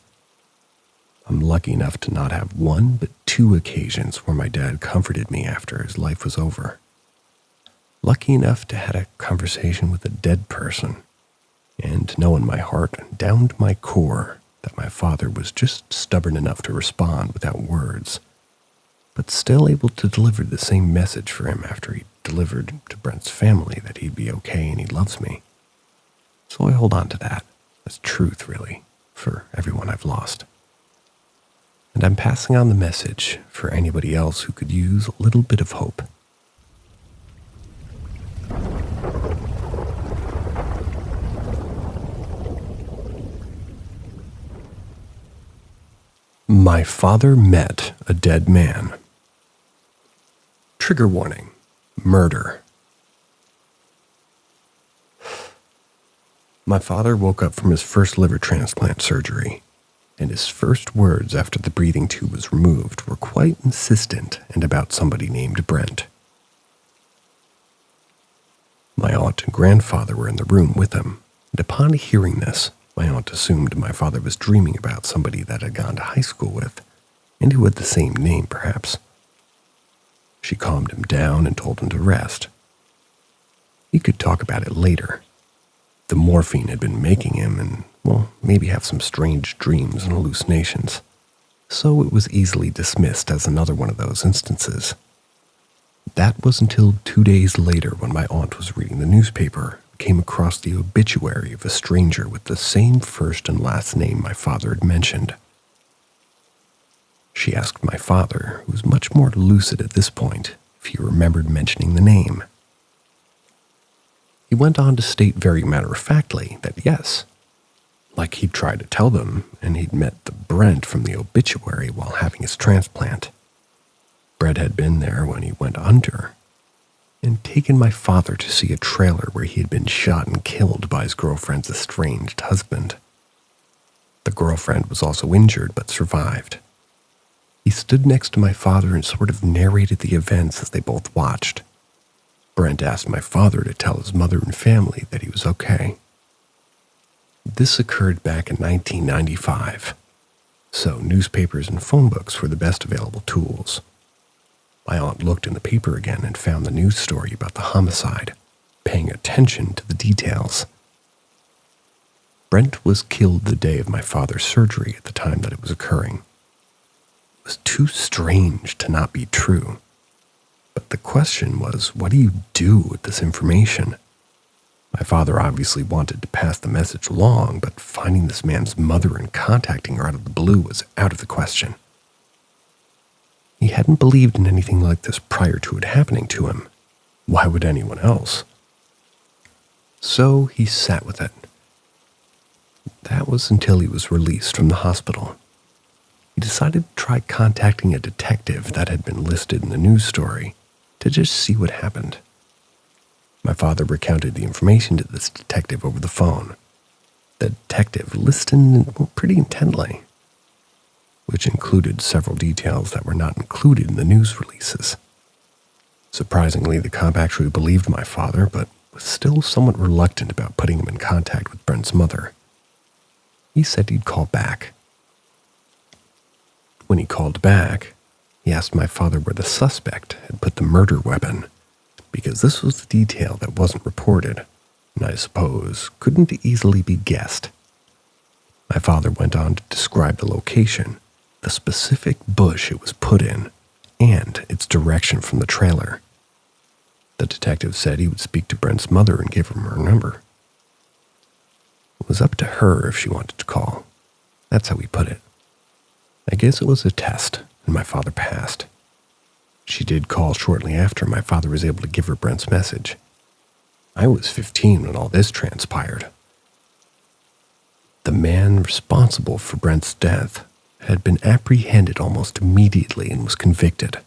I'm lucky enough to not have one but 2 occasions where my dad comforted me after his life was over. Lucky enough to have a conversation with a dead person, and to know in my heart, down to my core, that my father was just stubborn enough to respond without words, but still able to deliver the same message for him after he delivered to Brent's family that he'd be okay and he loves me. So I hold on to that as truth, really, for everyone I've lost. And I'm passing on the message for anybody else who could use a little bit of hope. My father met a dead man. Trigger warning: murder. My father woke up from his first liver transplant surgery, and his first words after the breathing tube was removed were quite insistent and about somebody named Brent. My aunt and grandfather were in the room with him, and upon hearing this, my aunt assumed my father was dreaming about somebody that had gone to high school with, and who had the same name, perhaps. She calmed him down and told him to rest. He could talk about it later. The morphine had been making him and, well, maybe have some strange dreams and hallucinations, so it was easily dismissed as another one of those instances. That was until 2 days later when my aunt was reading the newspaper, came across the obituary of a stranger with the same first and last name my father had mentioned. She asked my father, who was much more lucid at this point, if he remembered mentioning the name. He went on to state very matter-of-factly that yes, like he'd tried to tell them, and he'd met the Brent from the obituary while having his transplant. Brent had been there when he went under, and taken my father to see a trailer where he had been shot and killed by his girlfriend's estranged husband. The girlfriend was also injured but survived. He stood next to my father and sort of narrated the events as they both watched. Brent asked my father to tell his mother and family that he was okay. This occurred back in 1995, so newspapers and phone books were the best available tools. My aunt looked in the paper again and found the news story about the homicide, paying attention to the details. Brent was killed the day of my father's surgery at the time that it was occurring. It was too strange to not be true. But the question was, what do you do with this information? My father obviously wanted to pass the message along, but finding this man's mother and contacting her out of the blue was out of the question. He hadn't believed in anything like this prior to it happening to him. Why would anyone else? So he sat with it. That was until he was released from the hospital. He decided to try contacting a detective that had been listed in the news story to just see what happened. My father recounted the information to this detective over the phone. The detective listened pretty intently, which included several details that were not included in the news releases. Surprisingly, the cop actually believed my father, but was still somewhat reluctant about putting him in contact with Brent's mother. He said he'd call back. When he called back, he asked my father where the suspect had put the murder weapon, because this was the detail that wasn't reported, and I suppose couldn't easily be guessed. My father went on to describe the location, the specific bush it was put in, and its direction from the trailer. The detective said he would speak to Brent's mother and give him her number. It was up to her if she wanted to call. That's how he put it. I guess it was a test, and my father passed. She did call shortly after my father was able to give her Brent's message. I was 15 when all this transpired. The man responsible for Brent's death had been apprehended almost immediately and was convicted.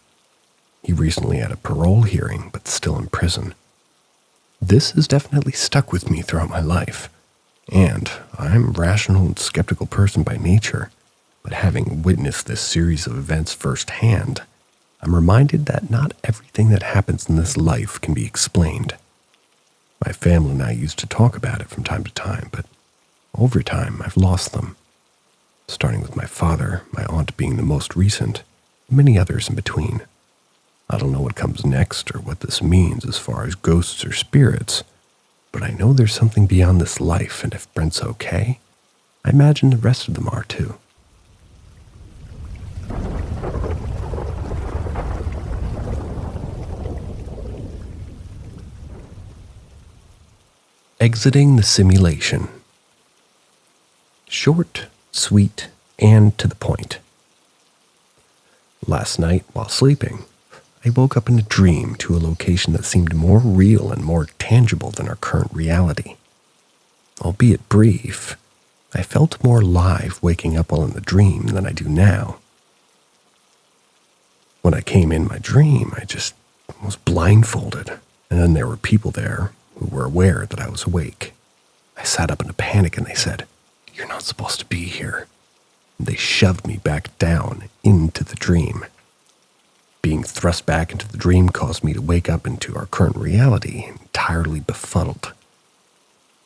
He recently had a parole hearing, but still in prison. This has definitely stuck with me throughout my life, and I'm a rational and skeptical person by nature, but having witnessed this series of events firsthand, I'm reminded that not everything that happens in this life can be explained. My family and I used to talk about it from time to time, but over time I've lost them. Starting with my father, my aunt being the most recent, and many others in between. I don't know what comes next or what this means as far as ghosts or spirits, but I know there's something beyond this life, and if Brent's okay, I imagine the rest of them are too. Exiting the simulation. Short, sweet, and to the point. Last night, while sleeping, I woke up in a dream to a location that seemed more real and more tangible than our current reality. Albeit brief, I felt more alive waking up while in the dream than I do now. When I came in my dream, I just was blindfolded, and then there were people there who were aware that I was awake. I sat up in a panic and they said, "You're not supposed to be here." And they shoved me back down into the dream. Being thrust back into the dream caused me to wake up into our current reality entirely befuddled.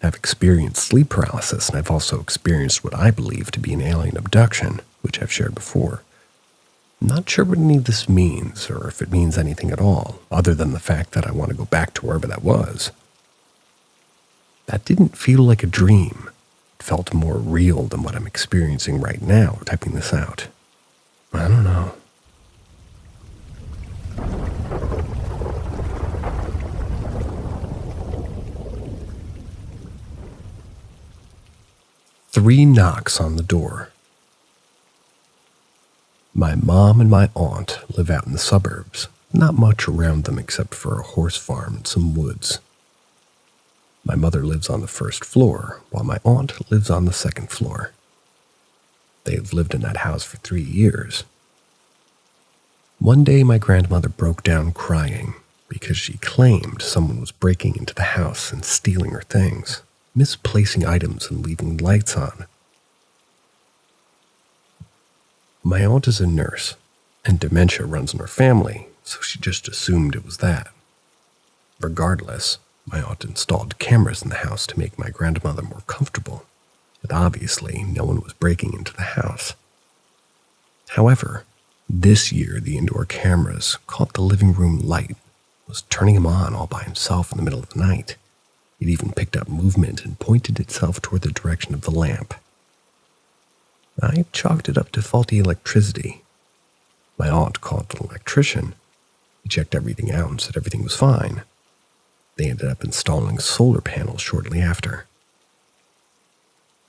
I've experienced sleep paralysis, and I've also experienced what I believe to be an alien abduction, which I've shared before. I'm not sure what any of this means, or if it means anything at all, other than the fact that I want to go back to wherever that was. That didn't feel like a dream. It felt more real than what I'm experiencing right now, typing this out. I don't know. Three knocks on the door. My mom and my aunt live out in the suburbs, not much around them except for a horse farm and some woods. My mother lives on the first floor, while my aunt lives on the second floor. They've lived in that house for 3 years. One day my grandmother broke down crying because she claimed someone was breaking into the house and stealing her things, misplacing items and leaving lights on. My aunt is a nurse, and dementia runs in her family, so she just assumed it was that. Regardless, my aunt installed cameras in the house to make my grandmother more comfortable, but obviously no one was breaking into the house. However, this year the indoor cameras caught the living room light was turning him on all by himself in the middle of the night. It even picked up movement and pointed itself toward the direction of the lamp. I chalked it up to faulty electricity. My aunt called an electrician. He checked everything out and said everything was fine. They ended up installing solar panels shortly after.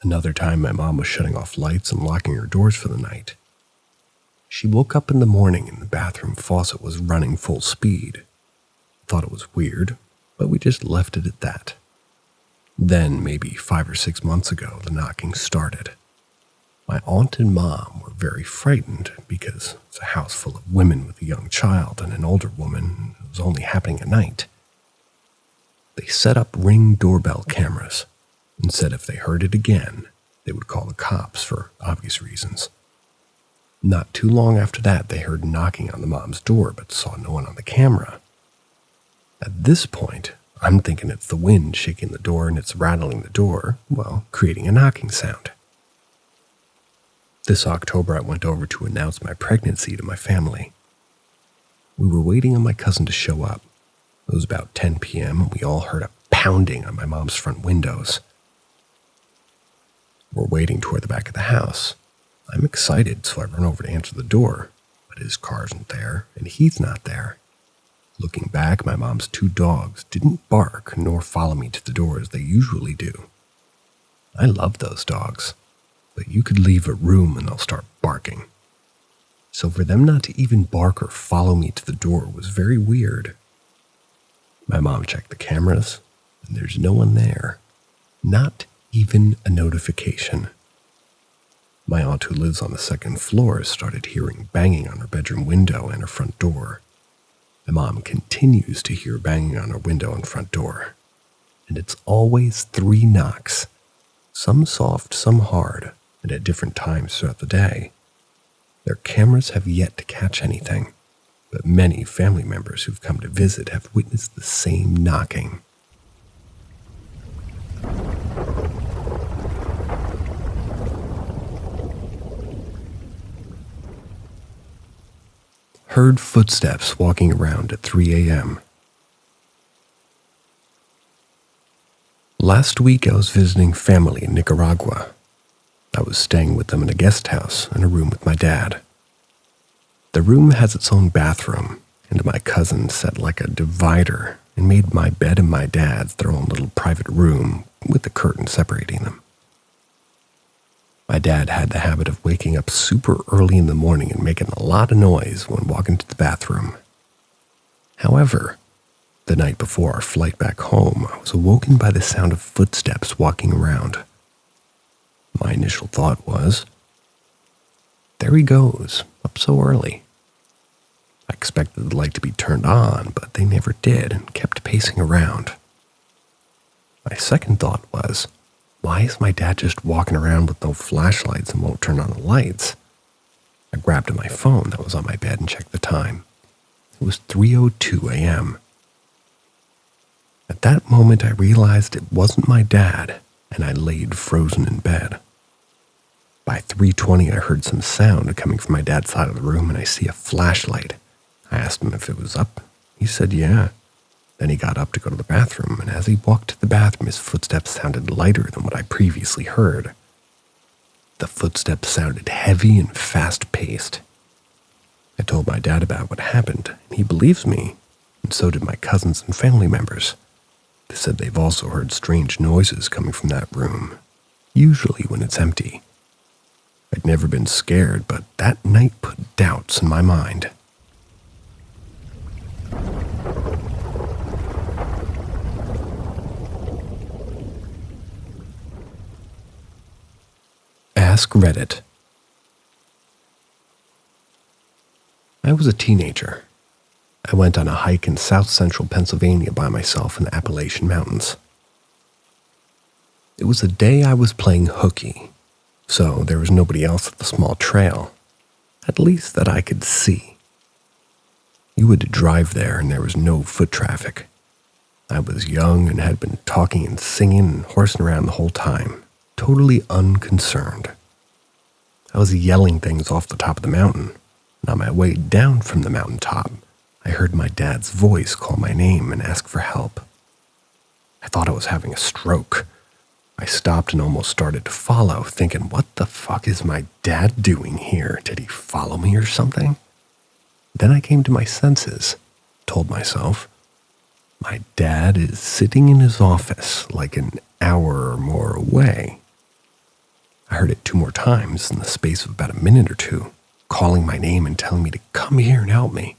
Another time, my mom was shutting off lights and locking her doors for the night. She woke up in the morning and the bathroom faucet was running full speed. Thought it was weird, but we just left it at that. Then, maybe 5 or 6 months ago, the knocking started. My aunt and mom were very frightened because it's a house full of women with a young child and an older woman. It was only happening at night. They set up Ring doorbell cameras and said if they heard it again, they would call the cops for obvious reasons. Not too long after that, they heard knocking on the mom's door but saw no one on the camera. At this point, I'm thinking it's the wind shaking the door and it's rattling the door, well, creating a knocking sound. This October, I went over to announce my pregnancy to my family. We were waiting on my cousin to show up. It was about 10 p.m. and we all heard a pounding on my mom's front windows. We're waiting toward the back of the house. I'm excited, so I run over to answer the door, but his car isn't there and he's not there. Looking back, my mom's 2 dogs didn't bark nor follow me to the door as they usually do. I love those dogs, but you could leave a room and they'll start barking. So for them not to even bark or follow me to the door was very weird. My mom checked the cameras, and there's no one there. Not even a notification. My aunt, who lives on the 2nd floor, started hearing banging on her bedroom window and her front door. My mom continues to hear banging on her window and front door. And it's always 3 knocks. Some soft, some hard, and at different times throughout the day. Their cameras have yet to catch anything, but many family members who've come to visit have witnessed the same knocking. Heard footsteps walking around at 3 a.m. Last week I was visiting family in Nicaragua. I was staying with them in a guest house in a room with my dad. The room has its own bathroom, and my cousin set like a divider and made my bed and my dad's their own little private room with the curtain separating them. My dad had the habit of waking up super early in the morning and making a lot of noise when walking to the bathroom. However, the night before our flight back home, I was awoken by the sound of footsteps walking around. My initial thought was, there he goes, up so early. I expected the light to be turned on, but they never did and kept pacing around. My second thought was, why is my dad just walking around with no flashlights and won't turn on the lights? I grabbed my phone that was on my bed and checked the time. It was 3:02 a.m. At that moment, I realized it wasn't my dad, and I laid frozen in bed. By 3:20, I heard some sound coming from my dad's side of the room, and I see a flashlight. I asked him if it was up. He said, yeah. Then he got up to go to the bathroom, and as he walked to the bathroom, his footsteps sounded lighter than what I previously heard. The footsteps sounded heavy and fast-paced. I told my dad about what happened, and he believes me, and so did my cousins and family members. They said they've also heard strange noises coming from that room, usually when it's empty. I'd never been scared, but that night put doubts in my mind. Ask Reddit. I was a teenager. I went on a hike in south-central Pennsylvania by myself in the Appalachian Mountains. It was a day I was playing hooky, so there was nobody else at the small trail, at least that I could see. You had to drive there and there was no foot traffic. I was young and had been talking and singing and horsing around the whole time. totally unconcerned. I was yelling things off the top of the mountain, and on my way down from the mountaintop, I heard my dad's voice call my name and ask for help. I thought I was having a stroke. I stopped and almost started to follow, thinking, what the fuck is my dad doing here? Did he follow me or something? Then I came to my senses, told myself, my dad is sitting in his office like an hour or more away. I heard it 2 more times in the space of about a minute or two, calling my name and telling me to come here and help me.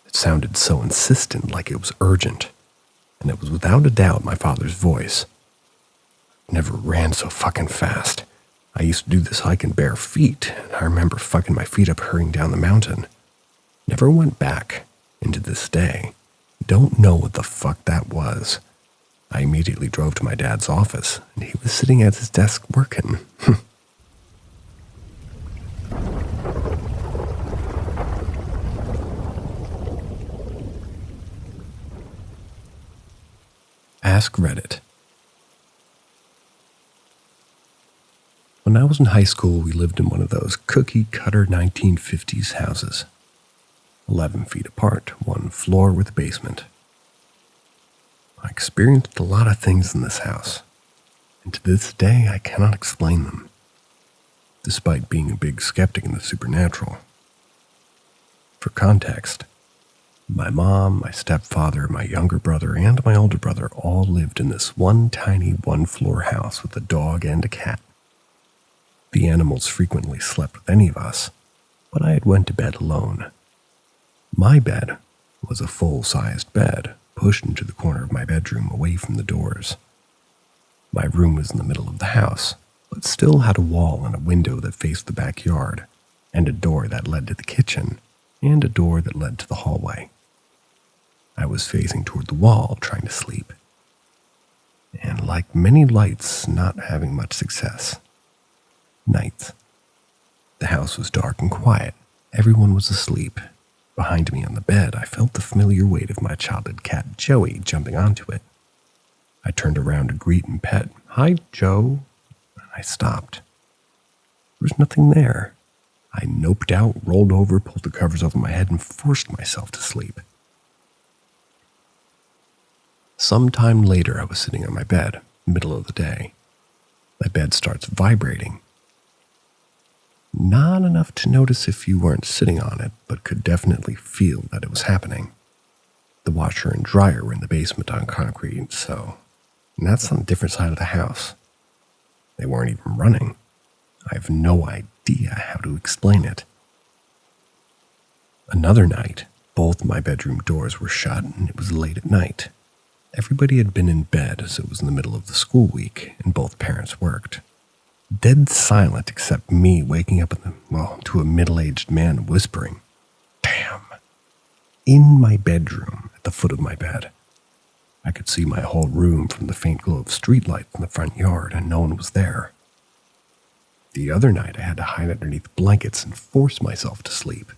It sounded so insistent, like it was urgent, and it was without a doubt my father's voice. I never ran so fucking fast. I used to do this hike in bare feet, and I remember fucking my feet up hurrying down the mountain. Never went back, and to this day, don't know what the fuck that was. I immediately drove to my dad's office, and he was sitting at his desk working. Ask Reddit. When I was in high school, we lived in one of those cookie-cutter 1950s houses. 11 feet apart, 1 floor with a basement. I experienced a lot of things in this house, and to this day I cannot explain them, despite being a big skeptic in the supernatural. For context, my mom, my stepfather, my younger brother, and my older brother all lived in this one tiny 1-floor house with a dog and a cat. The animals frequently slept with any of us, but I had went to bed alone. My bed was a full-sized bed pushed into the corner of my bedroom away from the doors. My room was in the middle of the house, but still had a wall and a window that faced the backyard, and a door that led to the kitchen, and a door that led to the hallway. I was facing toward the wall, trying to sleep, and like many lights, not having much success. Nights. The house was dark and quiet. Everyone was asleep. Behind me on the bed, I felt the familiar weight of my childhood cat, Joey, jumping onto it. I turned around to greet and pet. "Hi, Joe." And I stopped. There was nothing there. I noped out, rolled over, pulled the covers over my head, and forced myself to sleep. Sometime later, I was sitting on my bed, middle of the day. My bed starts vibrating. Not enough to notice if you weren't sitting on it, but could definitely feel that it was happening. The washer and dryer were in the basement on concrete, and that's on a different side of the house. They weren't even running. I have no idea how to explain it. Another night, both my bedroom doors were shut, and it was late at night. Everybody had been in bed as it was in the middle of the school week, and both parents worked. Dead silent except me waking up to a middle-aged man whispering, "Damn," in my bedroom at the foot of my bed. I could see my whole room from the faint glow of streetlights in the front yard, and no one was there. The other night I had to hide underneath blankets and force myself to sleep.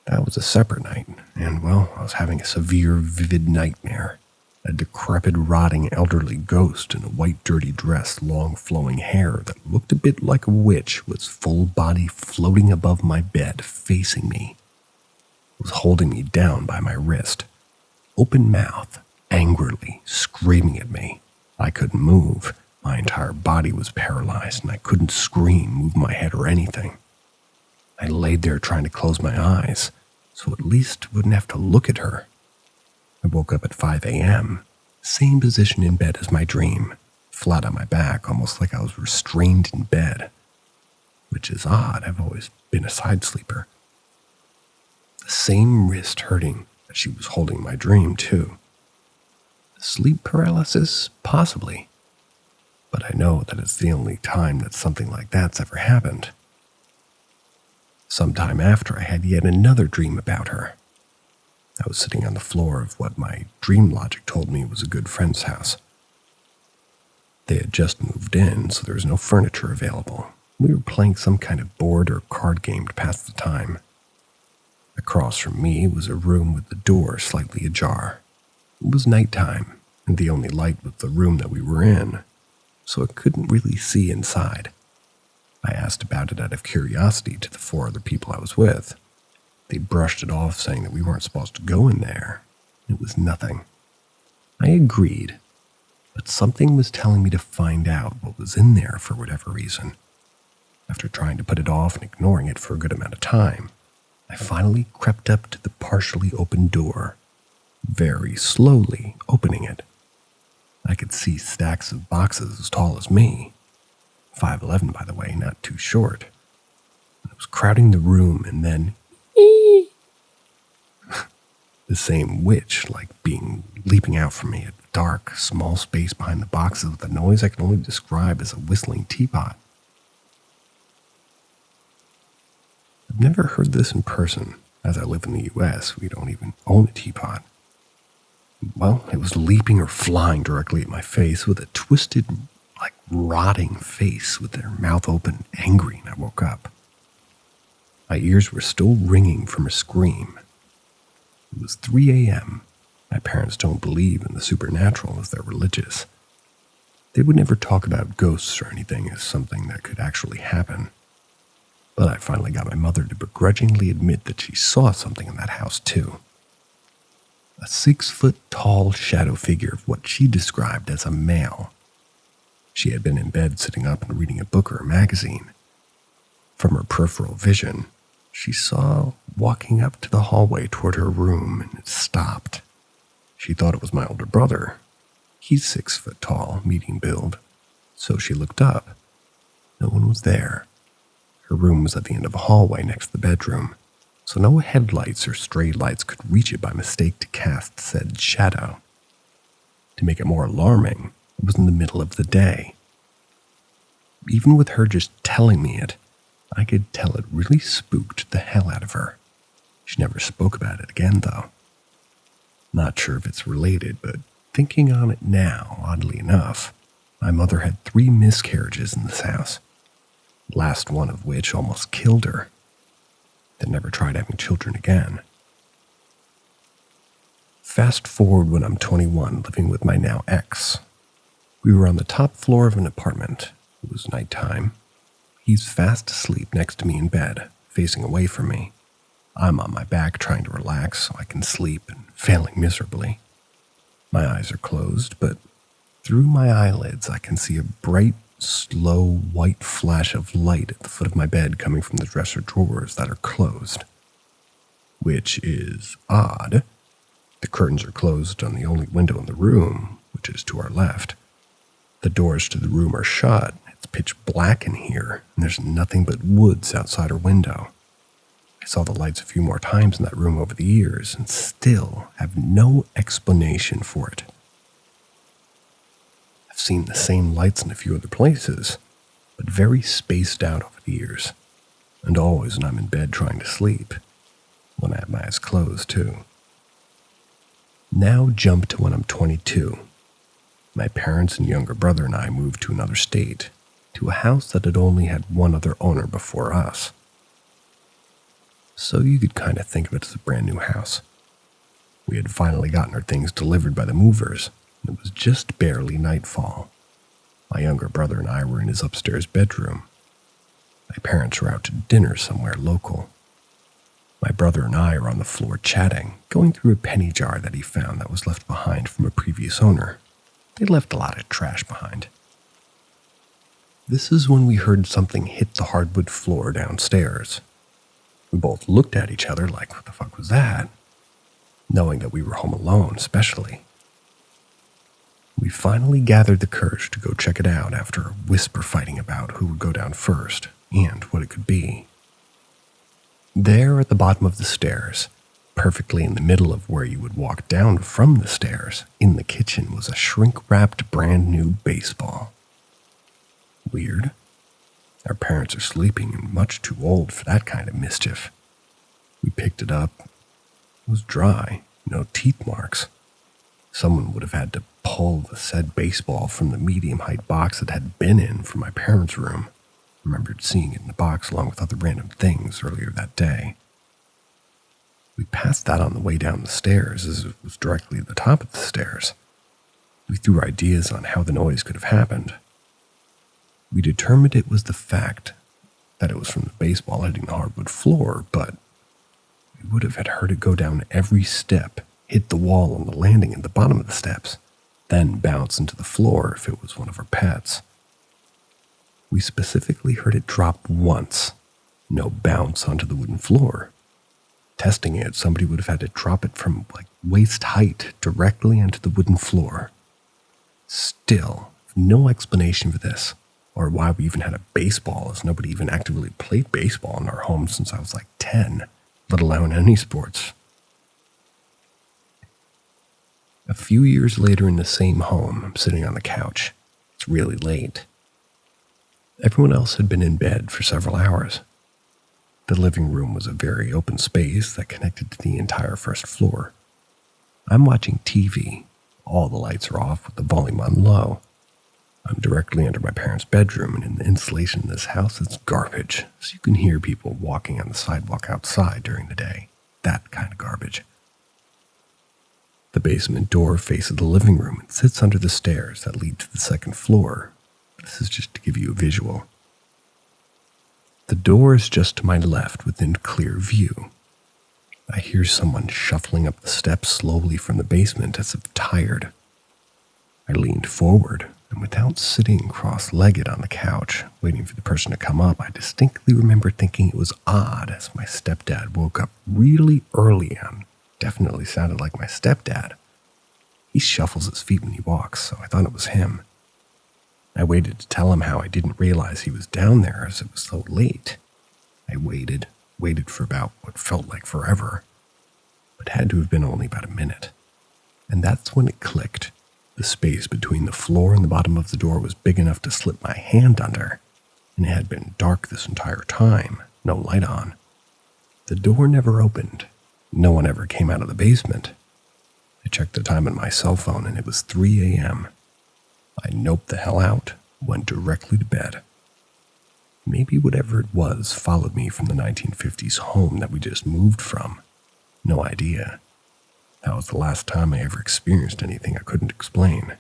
That was a separate night, and I was having a severe, vivid nightmare. A decrepit, rotting, elderly ghost in a white, dirty dress, long, flowing hair that looked a bit like a witch, was full body floating above my bed, facing me. It was holding me down by my wrist, open mouth, angrily, screaming at me. I couldn't move. My entire body was paralyzed, and I couldn't scream, move my head, or anything. I laid there trying to close my eyes, so at least I wouldn't have to look at her. I woke up at 5 a.m., same position in bed as my dream, flat on my back, almost like I was restrained in bed, which is odd. I've always been a side sleeper. The same wrist hurting that she was holding my dream, too. Sleep paralysis? Possibly. But I know that it's the only time that something like that's ever happened. Sometime after, I had yet another dream about her. I was sitting on the floor of what my dream logic told me was a good friend's house. They had just moved in, so there was no furniture available. We were playing some kind of board or card game to pass the time. Across from me was a room with the door slightly ajar. It was nighttime, and the only light was the room that we were in. so I couldn't really see inside. I asked about it out of curiosity to the 4 other people I was with. They brushed it off, saying that we weren't supposed to go in there. It was nothing. I agreed, but something was telling me to find out what was in there for whatever reason. After trying to put it off and ignoring it for a good amount of time, I finally crept up to the partially open door, very slowly opening it. I could see stacks of boxes as tall as me, 5'11", by the way, not too short. I was crowding the room, and then the same witch, leaping out from me, a dark, small space behind the boxes with a noise I can only describe as a whistling teapot. I've never heard this in person. As I live in the US, we don't even own a teapot. Well, it was leaping or flying directly at my face with a twisted, rotting face with their mouth open, angry, and I woke up. My ears were still ringing from a scream. It was 3 a.m. My parents don't believe in the supernatural as they're religious. They would never talk about ghosts or anything as something that could actually happen. But I finally got my mother to begrudgingly admit that she saw something in that house too. A 6-foot-tall shadow figure of what she described as a male. She had been in bed sitting up and reading a book or a magazine. From her peripheral vision, she saw walking up to the hallway toward her room, and it stopped. She thought it was my older brother. He's 6 foot tall, medium build. So she looked up. No one was there. Her room was at the end of a hallway next to the bedroom, so no headlights or stray lights could reach it by mistake to cast said shadow. To make it more alarming, it was in the middle of the day. Even with her just telling me it, I could tell it really spooked the hell out of her. She never spoke about it again, though. Not sure if it's related, but thinking on it now, oddly enough, my mother had 3 miscarriages in this house, last one of which almost killed her. They never tried having children again. Fast forward when I'm 21, living with my now ex. We were on the top floor of an apartment. It was nighttime. He's fast asleep next to me in bed, facing away from me. I'm on my back trying to relax so I can sleep and failing miserably. My eyes are closed, but through my eyelids I can see a bright, slow white flash of light at the foot of my bed coming from the dresser drawers that are closed. Which is odd. The curtains are closed on the only window in the room, which is to our left. The doors to the room are shut. It's pitch black in here, and there's nothing but woods outside our window. I saw the lights a few more times in that room over the years and still have no explanation for it. I've seen the same lights in a few other places, but very spaced out over the years, and always when I'm in bed trying to sleep, when I have my eyes closed too. Now jump to when I'm 22. My parents and younger brother and I moved to another state, to a house that had only had one other owner before us. So you could kind of think of it as a brand new house. We had finally gotten our things delivered by the movers, and it was just barely nightfall. My younger brother and I were in his upstairs bedroom. My parents were out to dinner somewhere local. My brother and I are on the floor chatting, going through a penny jar that he found that was left behind from a previous owner. They left a lot of trash behind. This is when we heard something hit the hardwood floor downstairs. We both looked at each other like, what the fuck was that? Knowing that we were home alone, especially. We finally gathered the courage to go check it out after a whisper fighting about who would go down first and what it could be. There at the bottom of the stairs, perfectly in the middle of where you would walk down from the stairs, in the kitchen was a shrink-wrapped brand new baseball. Weird. Our parents are sleeping and much too old for that kind of mischief. We picked it up. It was dry, no teeth marks. Someone would have had to pull the said baseball from the medium-height box it had been in from my parents' room. I remembered seeing it in the box along with other random things earlier that day. We passed that on the way down the stairs as it was directly at the top of the stairs. We threw ideas on how the noise could have happened. We determined it was the fact that it was from the baseball hitting the hardwood floor, but we would have had heard it go down every step, hit the wall on the landing at the bottom of the steps, then bounce into the floor if it was one of our pets. We specifically heard it drop once, no bounce onto the wooden floor. Testing it, somebody would have had to drop it from waist height directly onto the wooden floor. Still, no explanation for this, or why we even had a baseball, as nobody even actively played baseball in our home since I was 10, let alone any sports. A few years later in the same home, I'm sitting on the couch. It's really late. Everyone else had been in bed for several hours. The living room was a very open space that connected to the entire first floor. I'm watching TV. All the lights are off with the volume on low. I'm directly under my parents' bedroom, and in the insulation in this house, it's garbage, so you can hear people walking on the sidewalk outside during the day. That kind of garbage. The basement door faces the living room and sits under the stairs that lead to the second floor. This is just to give you a visual. The door is just to my left within clear view. I hear someone shuffling up the steps slowly from the basement as if tired. I leaned forward, and without sitting cross-legged on the couch, waiting for the person to come up, I distinctly remember thinking it was odd as my stepdad woke up really early on. Definitely sounded like my stepdad. He shuffles his feet when he walks, so I thought it was him. I waited to tell him how I didn't realize he was down there as it was so late. I waited for about what felt like forever, but had to have been only about a minute. And that's when it clicked. The space between the floor and the bottom of the door was big enough to slip my hand under, and it had been dark this entire time, no light on. The door never opened. No one ever came out of the basement. I checked the time on my cell phone, and it was 3 a.m. I noped the hell out, went directly to bed. Maybe whatever it was followed me from the 1950s home that we just moved from. No idea. That was the last time I ever experienced anything I couldn't explain.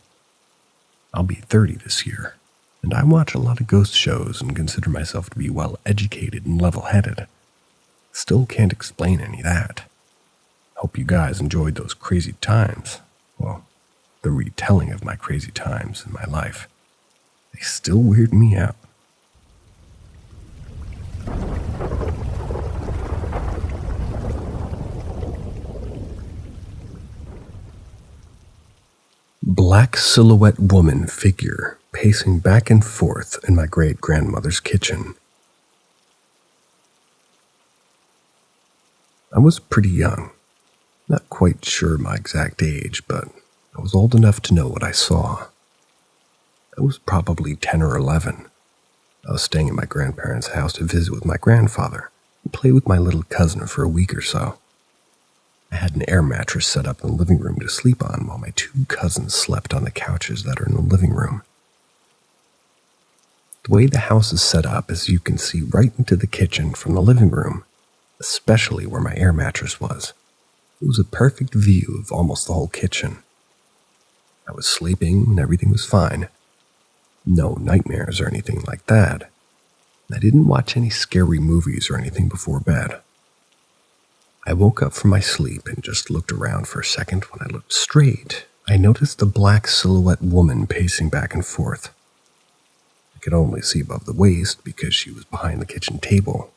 I'll be 30 this year, and I watch a lot of ghost shows and consider myself to be well-educated and level-headed. Still can't explain any of that. Hope you guys enjoyed those crazy times. Well, the retelling of my crazy times in my life. They still weird me out. Black silhouette woman figure pacing back and forth in my great-grandmother's kitchen. I was pretty young, not quite sure my exact age, but I was old enough to know what I saw. I was probably 10 or 11. I was staying at my grandparents' house to visit with my grandfather and play with my little cousin for a week or so. I had an air mattress set up in the living room to sleep on while my two cousins slept on the couches that are in the living room. The way the house is set up is you can see right into the kitchen from the living room, especially where my air mattress was. It was a perfect view of almost the whole kitchen. I was sleeping and everything was fine. No nightmares or anything like that. I didn't watch any scary movies or anything before bed. I woke up from my sleep and just looked around for a second. When I looked straight, I noticed a black silhouette woman pacing back and forth. I could only see above the waist because she was behind the kitchen table.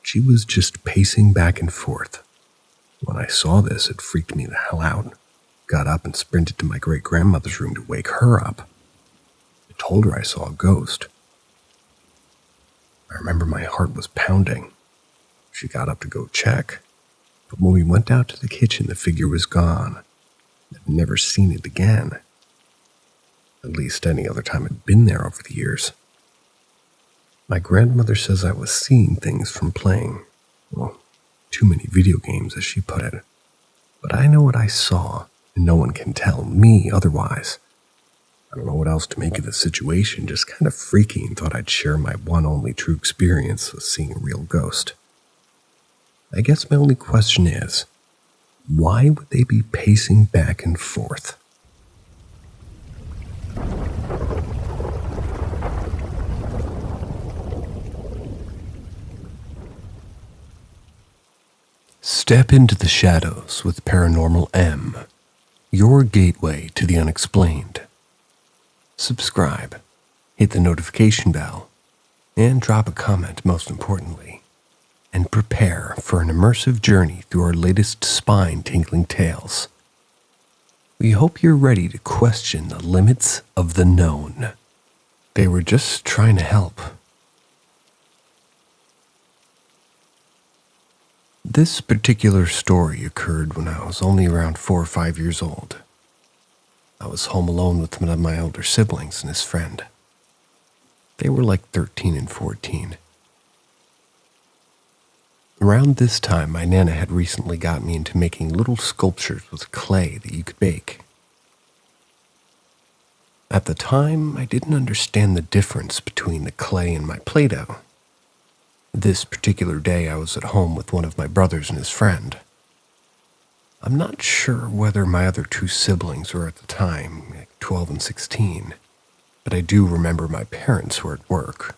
She was just pacing back and forth. When I saw this, it freaked me the hell out. Got up and sprinted to my great-grandmother's room to wake her up. I told her I saw a ghost. I remember my heart was pounding. She got up to go check, but when we went out to the kitchen, the figure was gone. I've never seen it again. At least any other time I'd been there over the years. My grandmother says I was seeing things from playing, well, too many video games as she put it. But I know what I saw, and no one can tell me otherwise. I don't know what else to make of the situation, just kind of freaky, and thought I'd share my one only true experience of seeing a real ghost. I guess my only question is, why would they be pacing back and forth? Step into the shadows with Paranormal M, your gateway to the unexplained. Subscribe, hit the notification bell, and drop a comment most importantly, and prepare for an immersive journey through our latest spine-tingling tales. We hope you're ready to question the limits of the known. They were just trying to help. This particular story occurred when I was only around 4 or 5 years old. I was home alone with one of my older siblings and his friend. They were like 13 and 14. Around this time, my Nana had recently got me into making little sculptures with clay that you could bake. At the time, I didn't understand the difference between the clay and my Play-Doh. This particular day, I was at home with one of my brothers and his friend. I'm not sure whether my other two siblings were at the time, like 12 and 16, but I do remember my parents were at work.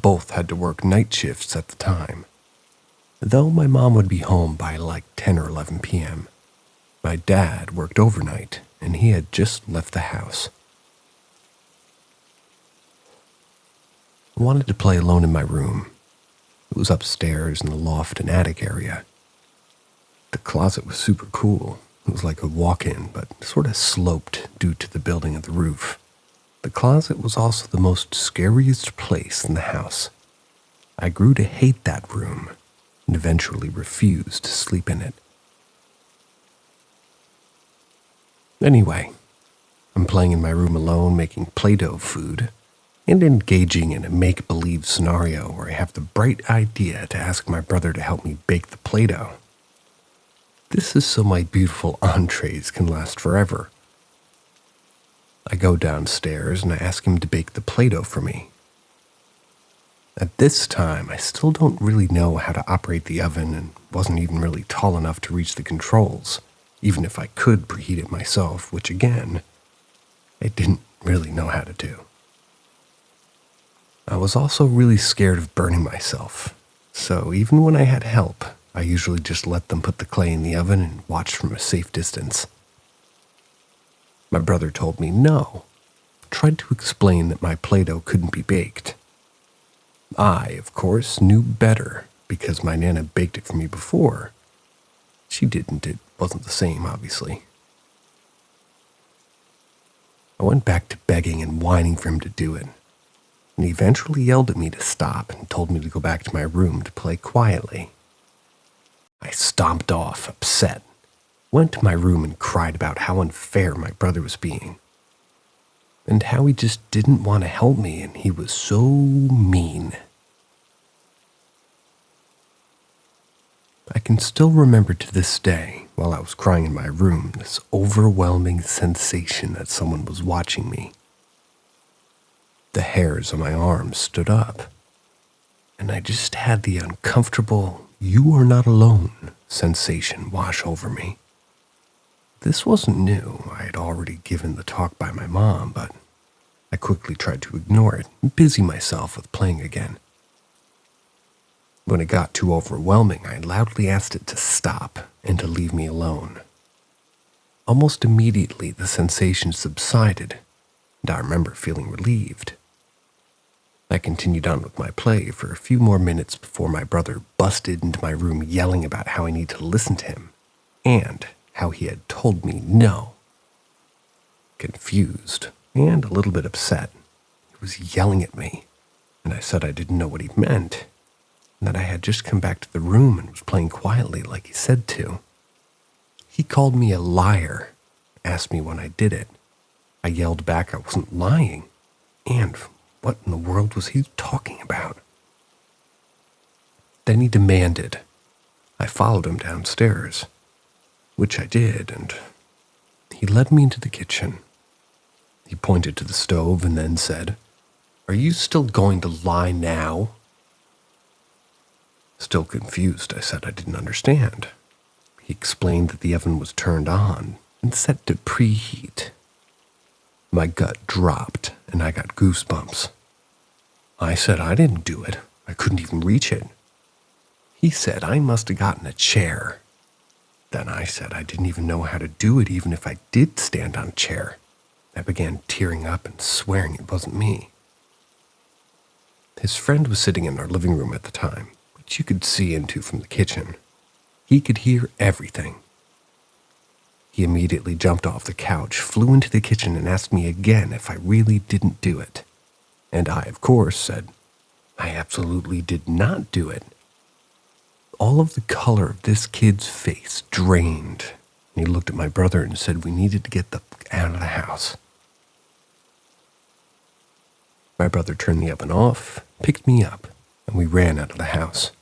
Both had to work night shifts at the time. Though my mom would be home by like 10 or 11 p.m., my dad worked overnight and he had just left the house. I wanted to play alone in my room. It was upstairs in the loft and attic area. The closet was super cool. It was like a walk-in, but sort of sloped due to the building of the roof. The closet was also the most scariest place in the house. I grew to hate that room and eventually refused to sleep in it. Anyway, I'm playing in my room alone, making Play-Doh food, and engaging in a make-believe scenario where I have the bright idea to ask my brother to help me bake the Play-Doh. This is so my beautiful entrees can last forever. I go downstairs and I ask him to bake the Play-Doh for me. At this time, I still don't really know how to operate the oven and wasn't even really tall enough to reach the controls, even if I could preheat it myself, which again, I didn't really know how to do. I was also really scared of burning myself, so even when I had help, I usually just let them put the clay in the oven and watch from a safe distance. My brother told me no, tried to explain that my Play-Doh couldn't be baked. I, of course, knew better because my Nana baked it for me before. She didn't, it wasn't the same, obviously. I went back to begging and whining for him to do it. And he eventually yelled at me to stop and told me to go back to my room to play quietly. I stomped off, upset, went to my room and cried about how unfair my brother was being, and how he just didn't want to help me and he was so mean. I can still remember to this day, while I was crying in my room, this overwhelming sensation that someone was watching me. The hairs on my arms stood up, and I just had the uncomfortable, "you are not alone" sensation wash over me. This wasn't new. I had already given the talk by my mom, but I quickly tried to ignore it and busy myself with playing again. When it got too overwhelming, I loudly asked it to stop and to leave me alone. Almost immediately, the sensation subsided, and I remember feeling relieved. I continued on with my play for a few more minutes before my brother busted into my room yelling about how I need to listen to him and how he had told me no. Confused and a little bit upset, he was yelling at me, and I said I didn't know what he meant, and that I had just come back to the room and was playing quietly like he said to. He called me a liar, asked me when I did it. I yelled back I wasn't lying, and what in the world was he talking about? Then he demanded I followed him downstairs, which I did, and he led me into the kitchen. He pointed to the stove and then said, "Are you still going to lie now?" Still confused, I said I didn't understand. He explained that the oven was turned on and set to preheat. My gut dropped and I got goosebumps. I said I didn't do it. I couldn't even reach it. He said I must have gotten a chair. Then I said I didn't even know how to do it even if I did stand on a chair. I began tearing up and swearing it wasn't me. His friend was sitting in our living room at the time, which you could see into from the kitchen. He could hear everything. He immediately jumped off the couch, flew into the kitchen, and asked me again if I really didn't do it. And I, of course, said, I absolutely did not do it. All of the color of this kid's face drained, and he looked at my brother and said we needed to get the fuck out of the house. My brother turned the oven off, picked me up, and we ran out of the house.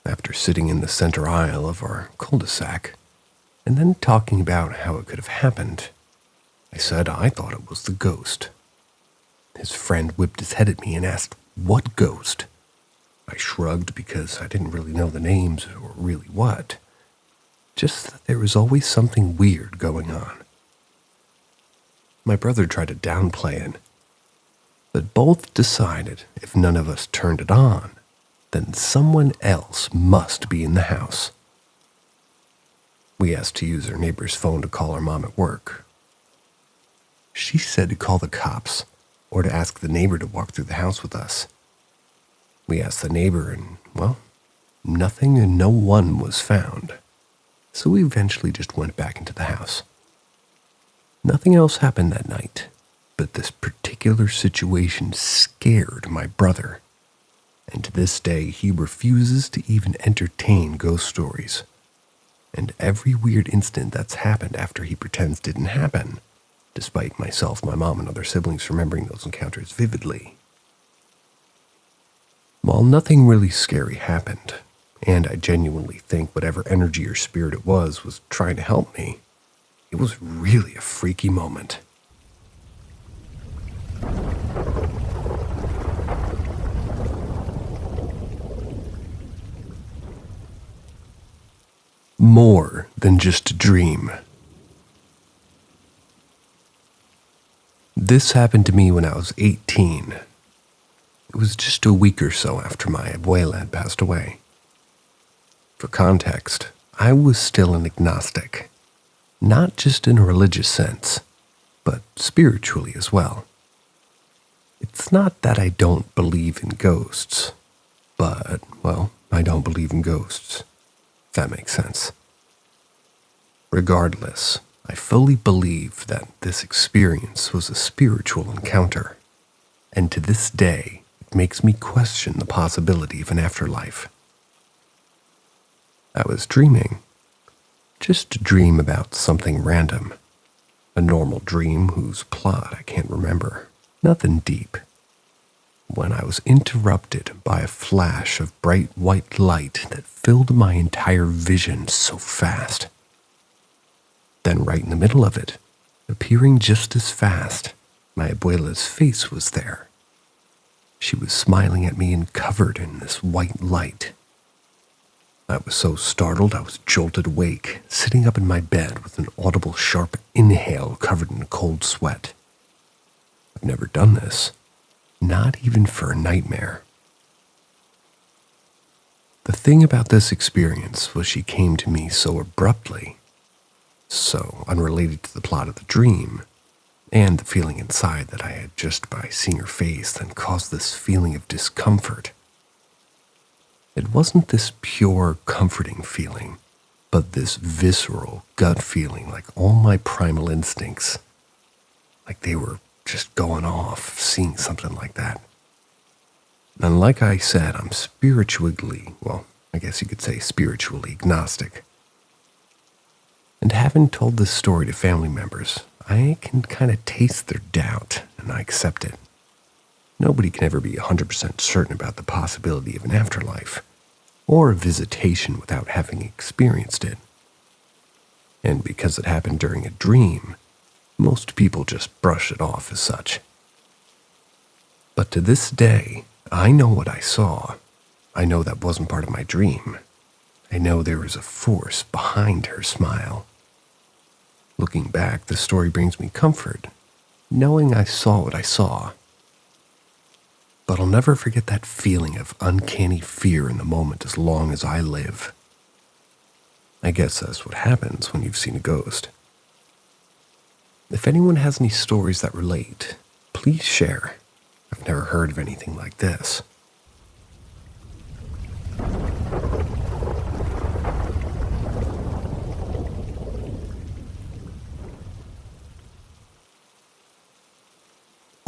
After sitting in the center aisle of our cul-de-sac, and then talking about how it could have happened, I said I thought it was the ghost. His friend whipped his head at me and asked, what ghost? I shrugged because I didn't really know the names or really what. Just that there was always something weird going on. My brother tried to downplay it, but both decided if none of us turned it on, then someone else must be in the house. We asked to use our neighbor's phone to call our mom at work. She said to call the cops or to ask the neighbor to walk through the house with us. We asked the neighbor and, well, nothing and no one was found. So we eventually just went back into the house. Nothing else happened that night, but this particular situation scared my brother. And to this day, he refuses to even entertain ghost stories. And every weird incident that's happened after he pretends didn't happen, despite myself, my mom, and other siblings remembering those encounters vividly. While nothing really scary happened, and I genuinely think whatever energy or spirit it was trying to help me, it was really a freaky moment. More than just a dream. This happened to me when I was 18. It was just a week or so after my abuela had passed away. For context, I was still an agnostic, not just in a religious sense, but spiritually as well. It's not that I don't believe in ghosts, but, well, I don't believe in ghosts. If that makes sense. Regardless, I fully believe that this experience was a spiritual encounter, and to this day, it makes me question the possibility of an afterlife. I was dreaming. Just a dream about something random. A normal dream whose plot I can't remember. Nothing deep. When I was interrupted by a flash of bright white light that filled my entire vision so fast. Then right in the middle of it, appearing just as fast, my abuela's face was there. She was smiling at me and covered in this white light. I was so startled I was jolted awake, sitting up in my bed with an audible sharp inhale covered in cold sweat. I've never done this, not even for a nightmare. The thing about this experience was she came to me so abruptly, so unrelated to the plot of the dream, and the feeling inside that I had just by seeing her face then caused this feeling of discomfort. It wasn't this pure, comforting feeling, but this visceral gut feeling like all my primal instincts, like they were just going off, seeing something like that. And like I said, I'm spiritually, well, I guess you could say spiritually agnostic. And having told this story to family members, I can kind of taste their doubt, and I accept it. Nobody can ever be 100% certain about the possibility of an afterlife, or a visitation without having experienced it. And because it happened during a dream, most people just brush it off as such. But to this day, I know what I saw. I know that wasn't part of my dream. I know there was a force behind her smile. Looking back, the story brings me comfort, knowing I saw what I saw. but I'll never forget that feeling of uncanny fear in the moment as long as I live. I guess that's what happens when you've seen a ghost. If anyone has any stories that relate, please share. I've never heard of anything like this.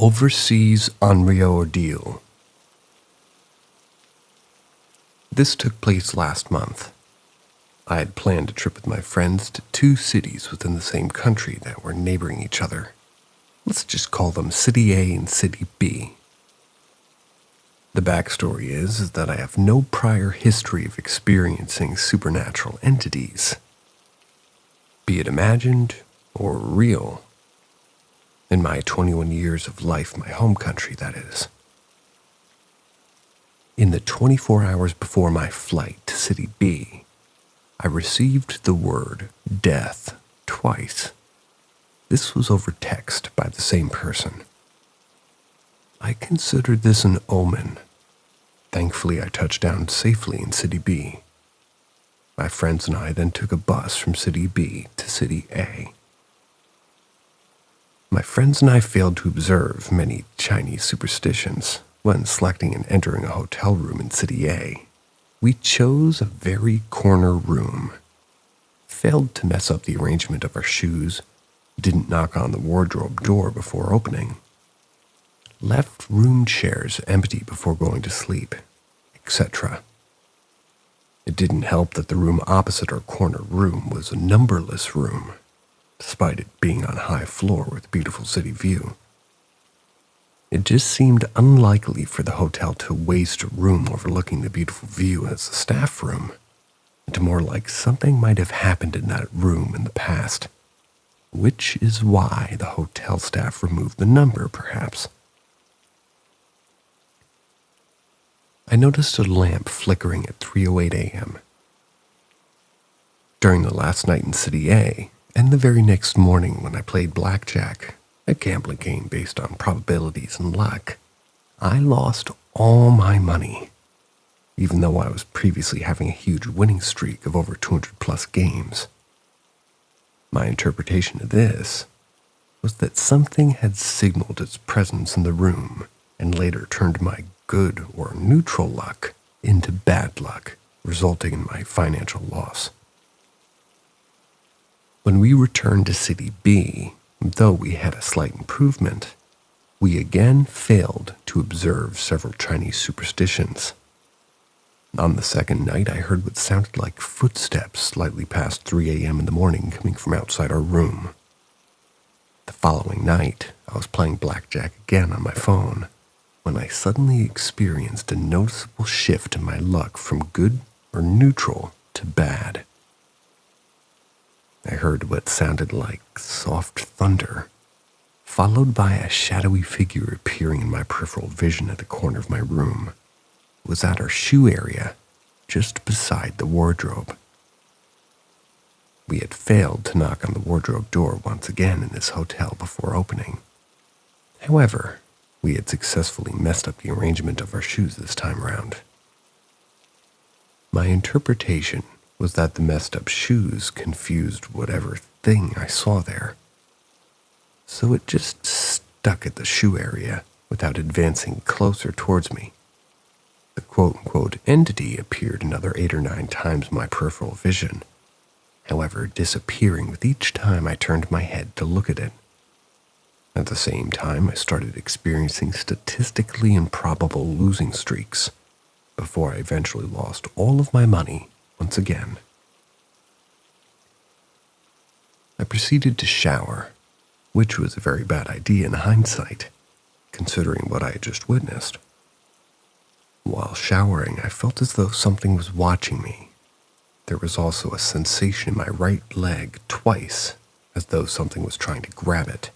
Overseas Unreal Ordeal. This took place last month. I had planned a trip with my friends to 2 cities within the same country that were neighboring each other. Let's just call them City A and City B. The backstory is that I have no prior history of experiencing supernatural entities, be it imagined or real. In my 21 years of life, my home country, that is. In the 24 hours before my flight to City B, I received the word death twice. This was over text by the same person. I considered this an omen. Thankfully, I touched down safely in City B. My friends and I then took a bus from City B to City A. My friends and I failed to observe many Chinese superstitions when selecting and entering a hotel room in City A. We chose a very corner room, failed to mess up the arrangement of our shoes, didn't knock on the wardrobe door before opening, left room chairs empty before going to sleep, etc. It didn't help that the room opposite our corner room was a numberless room, despite it being on a high floor with a beautiful city view. It just seemed unlikely for the hotel to waste a room overlooking the beautiful view as a staff room, and more like something might have happened in that room in the past, which is why the hotel staff removed the number, perhaps. I noticed a lamp flickering at 3:08 a.m. During the last night in City A, and the very next morning when I played blackjack, a gambling game based on probabilities and luck, I lost all my money, even though I was previously having a huge winning streak of over 200 plus games. My interpretation of this was that something had signaled its presence in the room and later turned my good or neutral luck into bad luck, resulting in my financial loss. When we returned to City B, though we had a slight improvement, we again failed to observe several Chinese superstitions. On the second night, I heard what sounded like footsteps slightly past 3 a.m. in the morning coming from outside our room. The following night, I was playing blackjack again on my phone when I suddenly experienced a noticeable shift in my luck from good or neutral to bad. I heard what sounded like soft thunder, followed by a shadowy figure appearing in my peripheral vision at the corner of my room. It was at our shoe area, just beside the wardrobe. We had failed to knock on the wardrobe door once again in this hotel before opening. However, we had successfully messed up the arrangement of our shoes this time around. My interpretation was that the messed up shoes confused whatever thing I saw there. So it just stuck at the shoe area without advancing closer towards me. The quote-unquote entity appeared another 8 or 9 times in my peripheral vision, however disappearing with each time I turned my head to look at it. At the same time, I started experiencing statistically improbable losing streaks before I eventually lost all of my money once again. I proceeded to shower, which was a very bad idea in hindsight, considering what I had just witnessed. While showering, I felt as though something was watching me. There was also a sensation in my right leg twice, as though something was trying to grab it.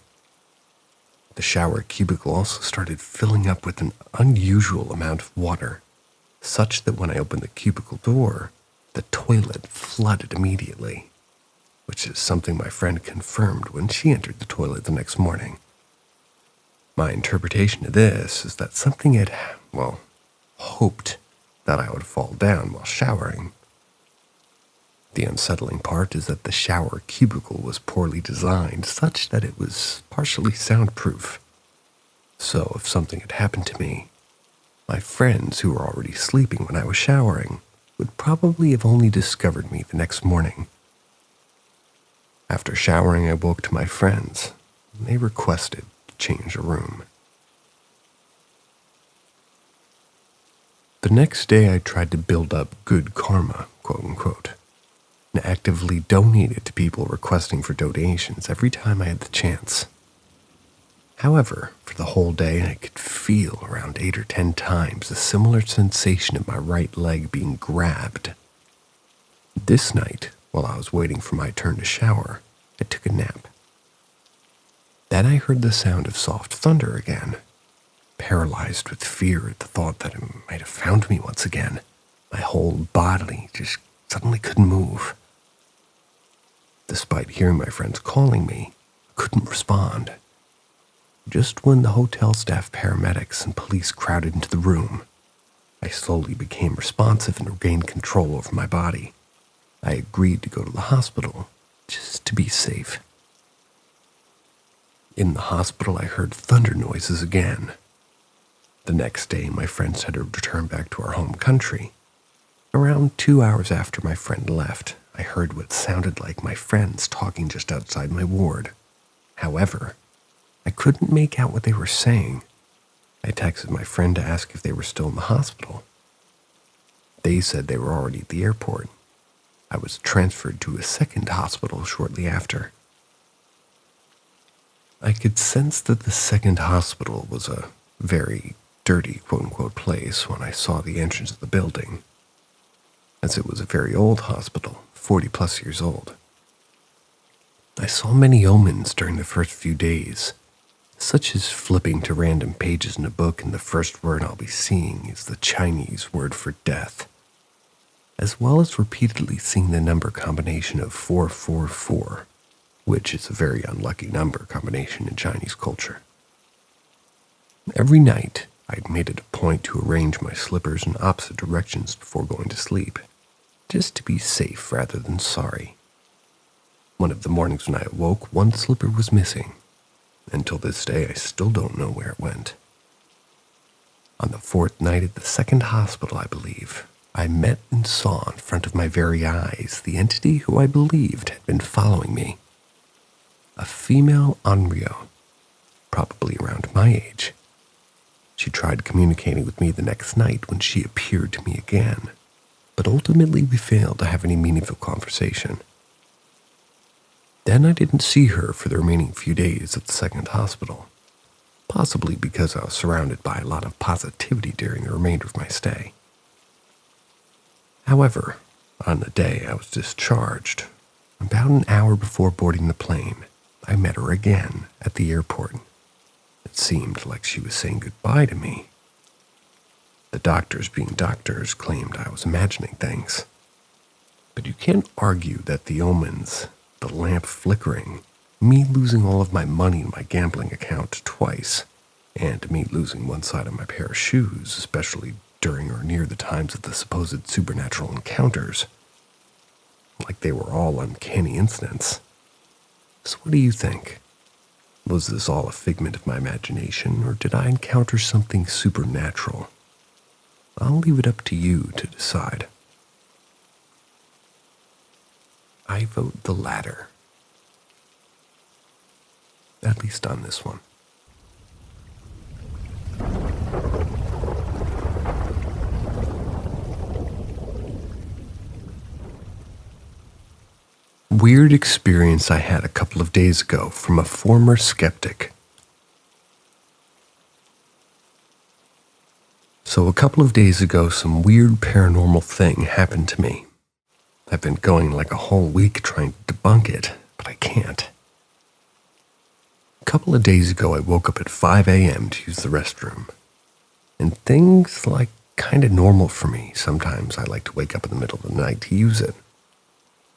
The shower cubicle also started filling up with an unusual amount of water, such that when I opened the cubicle door, the toilet flooded immediately, which is something my friend confirmed when she entered the toilet the next morning. My interpretation of this is that something had, hoped that I would fall down while showering. The unsettling part is that the shower cubicle was poorly designed such that it was partially soundproof. So if something had happened to me, my friends who were already sleeping when I was showering would probably have only discovered me the next morning. After showering, I woke to my friends, and they requested to change a room. The next day, I tried to build up good karma, quote unquote, and actively donated to people requesting for donations every time I had the chance. However, for the whole day, I could feel around 8 or 10 times a similar sensation of my right leg being grabbed. This night, while I was waiting for my turn to shower, I took a nap. Then I heard the sound of soft thunder again. Paralyzed with fear at the thought that it might have found me once again, my whole body just suddenly couldn't move. Despite hearing my friends calling me, I couldn't respond. Just when the hotel staff, paramedics, and police crowded into the room, I slowly became responsive and regained control over my body. I agreed to go to the hospital, just to be safe. In the hospital, I heard thunder noises again. The next day, my friends had to return back to our home country. Around 2 hours after my friend left, I heard what sounded like my friends talking just outside my ward. However, I couldn't make out what they were saying. I texted my friend to ask if they were still in the hospital. They said they were already at the airport. I was transferred to a second hospital shortly after. I could sense that the second hospital was a very dirty, quote-unquote, place when I saw the entrance of the building, as it was a very old hospital, 40-plus years old. I saw many omens during the first few days, such as flipping to random pages in a book and the first word I'll be seeing is the Chinese word for death, as well as repeatedly seeing the number combination of 444, which is a very unlucky number combination in Chinese culture. Every night, I'd made it a point to arrange my slippers in opposite directions before going to sleep, just to be safe rather than sorry. One of the mornings when I awoke, one slipper was missing. Until this day, I still don't know where it went. On the fourth night at the second hospital, I believe, I met and saw in front of my very eyes the entity who I believed had been following me. A female Onryo, probably around my age. She tried communicating with me the next night when she appeared to me again, but ultimately we failed to have any meaningful conversation. Then I didn't see her for the remaining few days at the second hospital, possibly because I was surrounded by a lot of positivity during the remainder of my stay. However, on the day I was discharged, about an hour before boarding the plane, I met her again at the airport. It seemed like she was saying goodbye to me. The doctors, being doctors, claimed I was imagining things. But you can't argue that the omens, the lamp flickering, me losing all of my money in my gambling account twice, and me losing one side of my pair of shoes, especially during or near the times of the supposed supernatural encounters, like they were all uncanny incidents. So what do you think? Was this all a figment of my imagination, or did I encounter something supernatural? I'll leave it up to you to decide. I vote the latter. At least on this one. Weird experience I had a couple of days ago from a former skeptic. So a couple of days ago, some weird paranormal thing happened to me. I've been going like a whole week trying to debunk it, but I can't. A couple of days ago, I woke up at 5 a.m. to use the restroom. And things like kind of normal for me. Sometimes I like to wake up in the middle of the night to use it.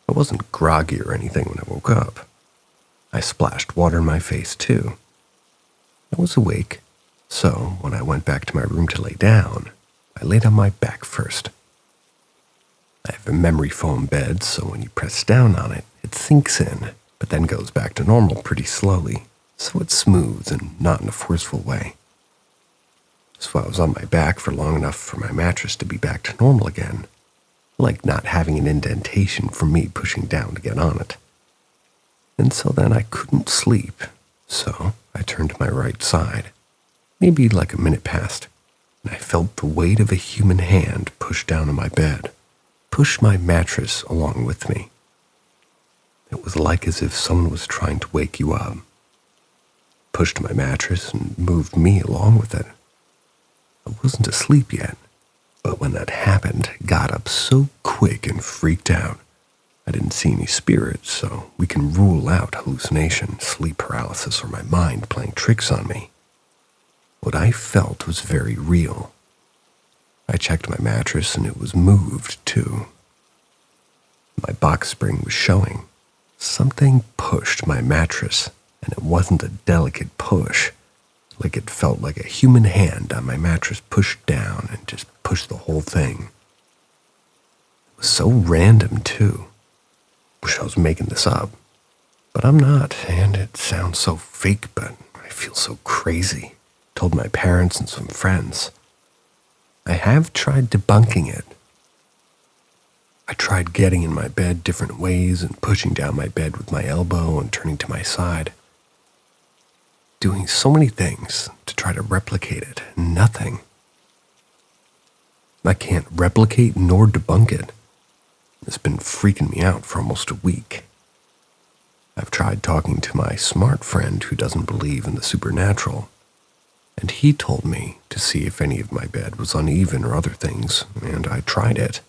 I wasn't groggy or anything when I woke up. I splashed water in my face too. I was awake, so when I went back to my room to lay down, I laid on my back first. I have a memory foam bed, so when you press down on it, it sinks in, but then goes back to normal pretty slowly, so it's smooth and not in a forceful way. So I was on my back for long enough for my mattress to be back to normal again, like not having an indentation from me pushing down to get on it. And so then I couldn't sleep, so I turned to my right side. Maybe like a minute passed, and I felt the weight of a human hand push down on my bed, push my mattress along with me. It was like as if someone was trying to wake you up. Pushed my mattress and moved me along with it. I wasn't asleep yet, but when that happened, I got up so quick and freaked out. I didn't see any spirits, so we can rule out hallucination, sleep paralysis, or my mind playing tricks on me. What I felt was very real. I checked my mattress and it was moved too. My box spring was showing. Something pushed my mattress, and it wasn't a delicate push. Like it felt like a human hand on my mattress pushed down and just pushed the whole thing. It was so random too. Wish I was making this up. But I'm not, and it sounds so fake, but I feel so crazy. Told my parents and some friends. I have tried debunking it. I tried getting in my bed different ways and pushing down my bed with my elbow and turning to my side. Doing so many things to try to replicate it, and nothing. I can't replicate nor debunk it. It's been freaking me out for almost a week. I've tried talking to my smart friend who doesn't believe in the supernatural, and he told me to see if any of my bed was uneven or other things, and I tried it,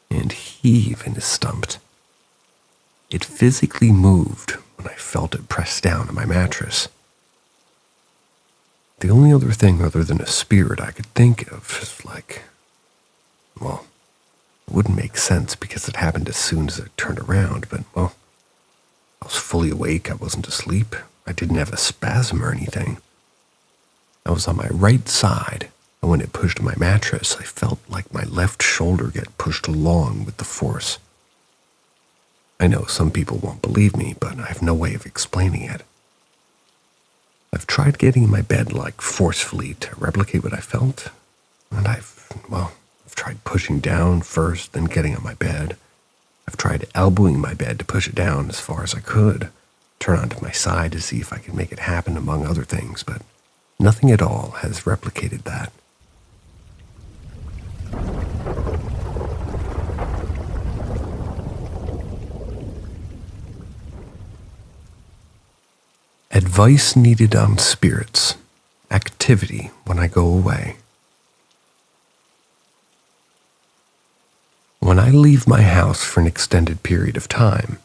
and he even is stumped. It physically moved when I felt it press down on my mattress. The only other thing other than a spirit I could think of is like, well, it wouldn't make sense because it happened as soon as I turned around, but, well, I was fully awake, I wasn't asleep, I didn't have a spasm or anything. I was on my right side, and when it pushed my mattress, I felt like my left shoulder get pushed along with the force. I know some people won't believe me, but I have no way of explaining it. I've tried getting in my bed like forcefully to replicate what I felt, and I've tried pushing down first, then getting on my bed. I've tried elbowing my bed to push it down as far as I could, turn onto my side to see if I could make it happen among other things, but nothing at all has replicated that. Advice needed on spirits. Activity when I go away. When I leave my house for an extended period of time,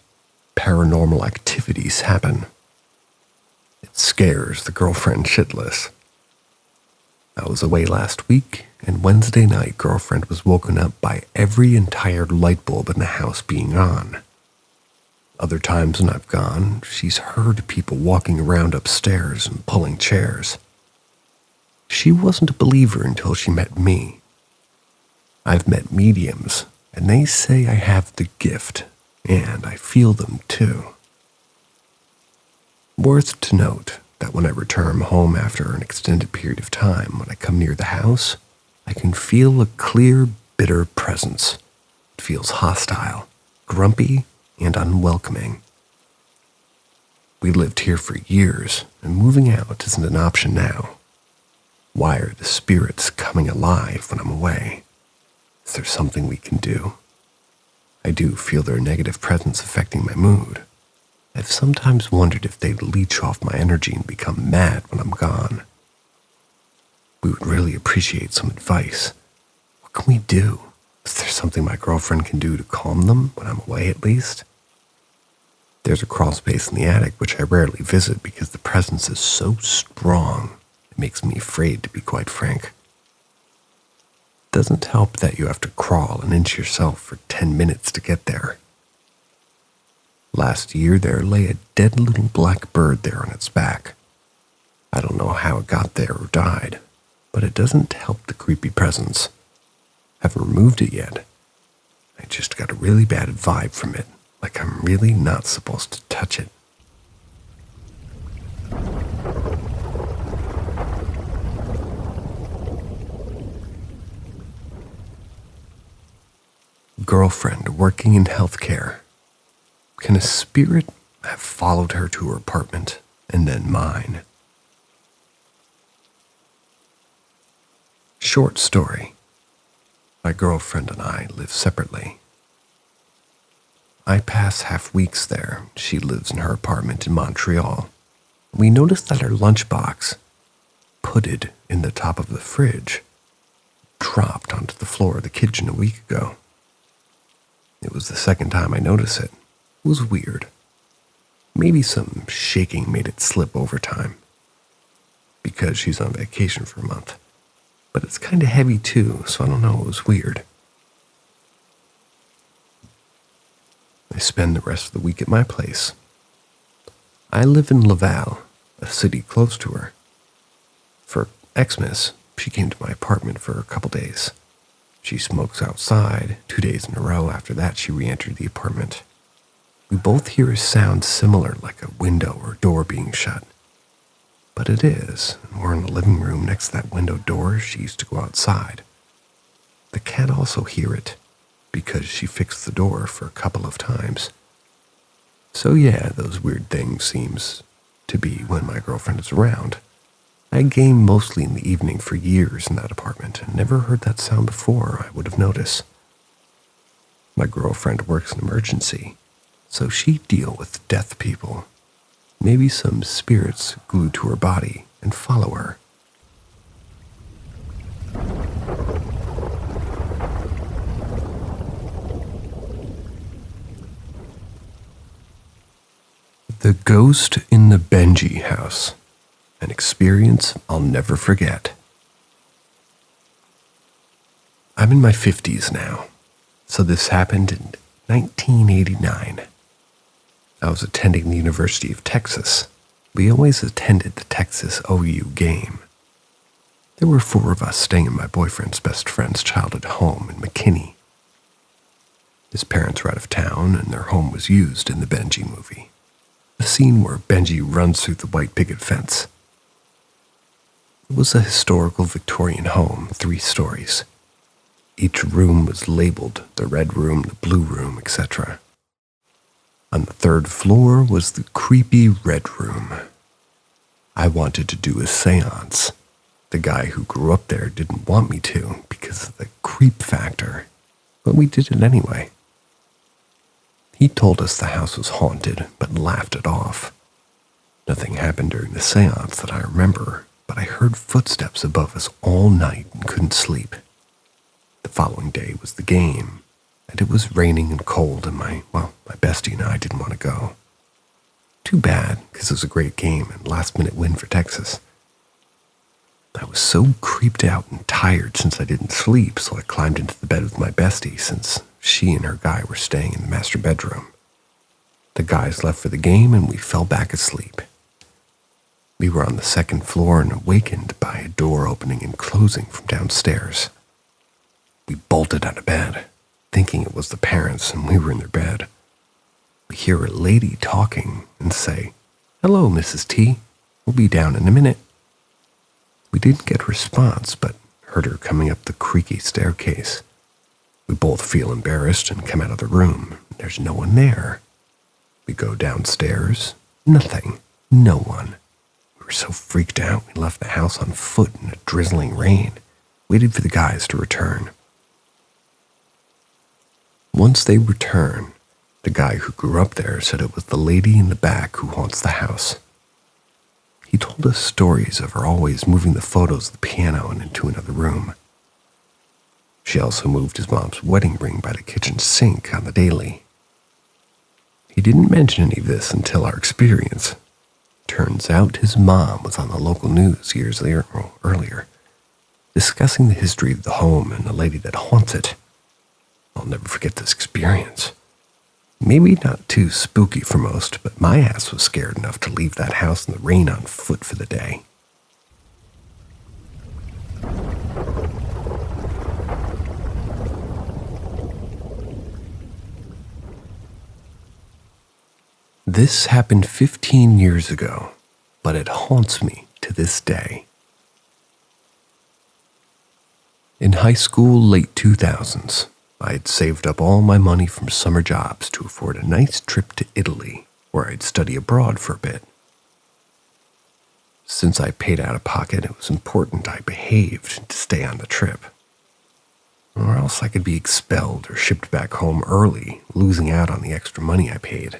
paranormal activities happen. It scares the girlfriend shitless. I was away last week, and Wednesday night girlfriend was woken up by every entire light bulb in the house being on. Other times when I've gone, she's heard people walking around upstairs and pulling chairs. She wasn't a believer until she met me. I've met mediums, and they say I have the gift, and I feel them too. Worth to note that when I return home after an extended period of time, when I come near the house, I can feel a clear, bitter presence. It feels hostile, grumpy, and unwelcoming. We lived here for years, and moving out isn't an option now. Why are the spirits coming alive when I'm away? Is there something we can do? I do feel their negative presence affecting my mood. I've sometimes wondered if they'd leech off my energy and become mad when I'm gone. We would really appreciate some advice. What can we do? Is there something my girlfriend can do to calm them when I'm away at least? There's a crawl space in the attic which I rarely visit because the presence is so strong. It makes me afraid, to be quite frank. It doesn't help that you have to crawl an inch yourself for 10 minutes to get there. Last year there lay a dead little black bird there on its back. I don't know how it got there or died, but it doesn't help the creepy presence. Haven't removed it yet. I just got a really bad vibe from it, like I'm really not supposed to touch it. Girlfriend working in healthcare. Can a spirit have followed her to her apartment and then mine? Short story. My girlfriend and I live separately. I pass half weeks there. She lives in her apartment in Montreal. We noticed that her lunchbox, putted in the top of the fridge, dropped onto the floor of the kitchen a week ago. It was the second time I noticed it. It was weird. Maybe some shaking made it slip over time, because she's on vacation for a month. But it's kind of heavy too, so I don't know, it was weird. I spend the rest of the week at my place. I live in Laval, a city close to her. For Xmas, she came to my apartment for a couple days. She smokes outside 2 days in a row. After that, she re-entered the apartment. We both hear a sound similar, like a window or door being shut. But it is, and we're in the living room next to that window door. She used to go outside. The cat also hear it, because she fixed the door for a couple of times. So yeah, those weird things seems to be when my girlfriend is around. I game mostly in the evening for years in that apartment and never heard that sound before I would have noticed. My girlfriend works in emergency, so she deal with death people. Maybe some spirits glued to her body and follow her. The Ghost in the Benji House. An experience I'll never forget. I'm in my 50s now, so this happened in 1989. I was attending the University of Texas. We always attended the Texas OU game. There were 4 of us staying in my boyfriend's best friend's childhood home in McKinney. His parents were out of town, and their home was used in the Benji movie. The scene where Benji runs through the white picket fence. It was a historical Victorian home, 3 stories. Each room was labeled, the red room, the blue room, etc. On the 3rd floor was the creepy red room. I wanted to do a seance. The guy who grew up there didn't want me to because of the creep factor, but we did it anyway. He told us the house was haunted, but laughed it off. Nothing happened during the seance that I remember, but I heard footsteps above us all night and couldn't sleep. The following day was the game, and it was raining and cold, and my bestie and I didn't want to go. Too bad, because it was a great game and last-minute win for Texas. I was so creeped out and tired since I didn't sleep, so I climbed into the bed with my bestie since she and her guy were staying in the master bedroom. The guys left for the game, and we fell back asleep. We were on the 2nd floor and awakened by a door opening and closing from downstairs. We bolted out of bed, thinking it was the parents, and we were in their bed. We hear a lady talking and say, "Hello, Mrs. T. We'll be down in a minute." We didn't get a response, but heard her coming up the creaky staircase. We both feel embarrassed and come out of the room. There's no one there. We go downstairs. Nothing. No one. We were so freaked out, we left the house on foot in a drizzling rain, waited for the guys to return. Once they return, the guy who grew up there said it was the lady in the back who haunts the house. He told us stories of her always moving the photos of the piano and into another room. She also moved his mom's wedding ring by the kitchen sink on the daily. He didn't mention any of this until our experience. Turns out his mom was on the local news years earlier, discussing the history of the home and the lady that haunts it. I'll never forget this experience. Maybe not too spooky for most, but my ass was scared enough to leave that house in the rain on foot for the day. This happened 15 years ago, but it haunts me to this day. In high school, late 2000s, I had saved up all my money from summer jobs to afford a nice trip to Italy, where I'd study abroad for a bit. Since I paid out of pocket, it was important I behaved to stay on the trip, or else I could be expelled or shipped back home early, losing out on the extra money I paid.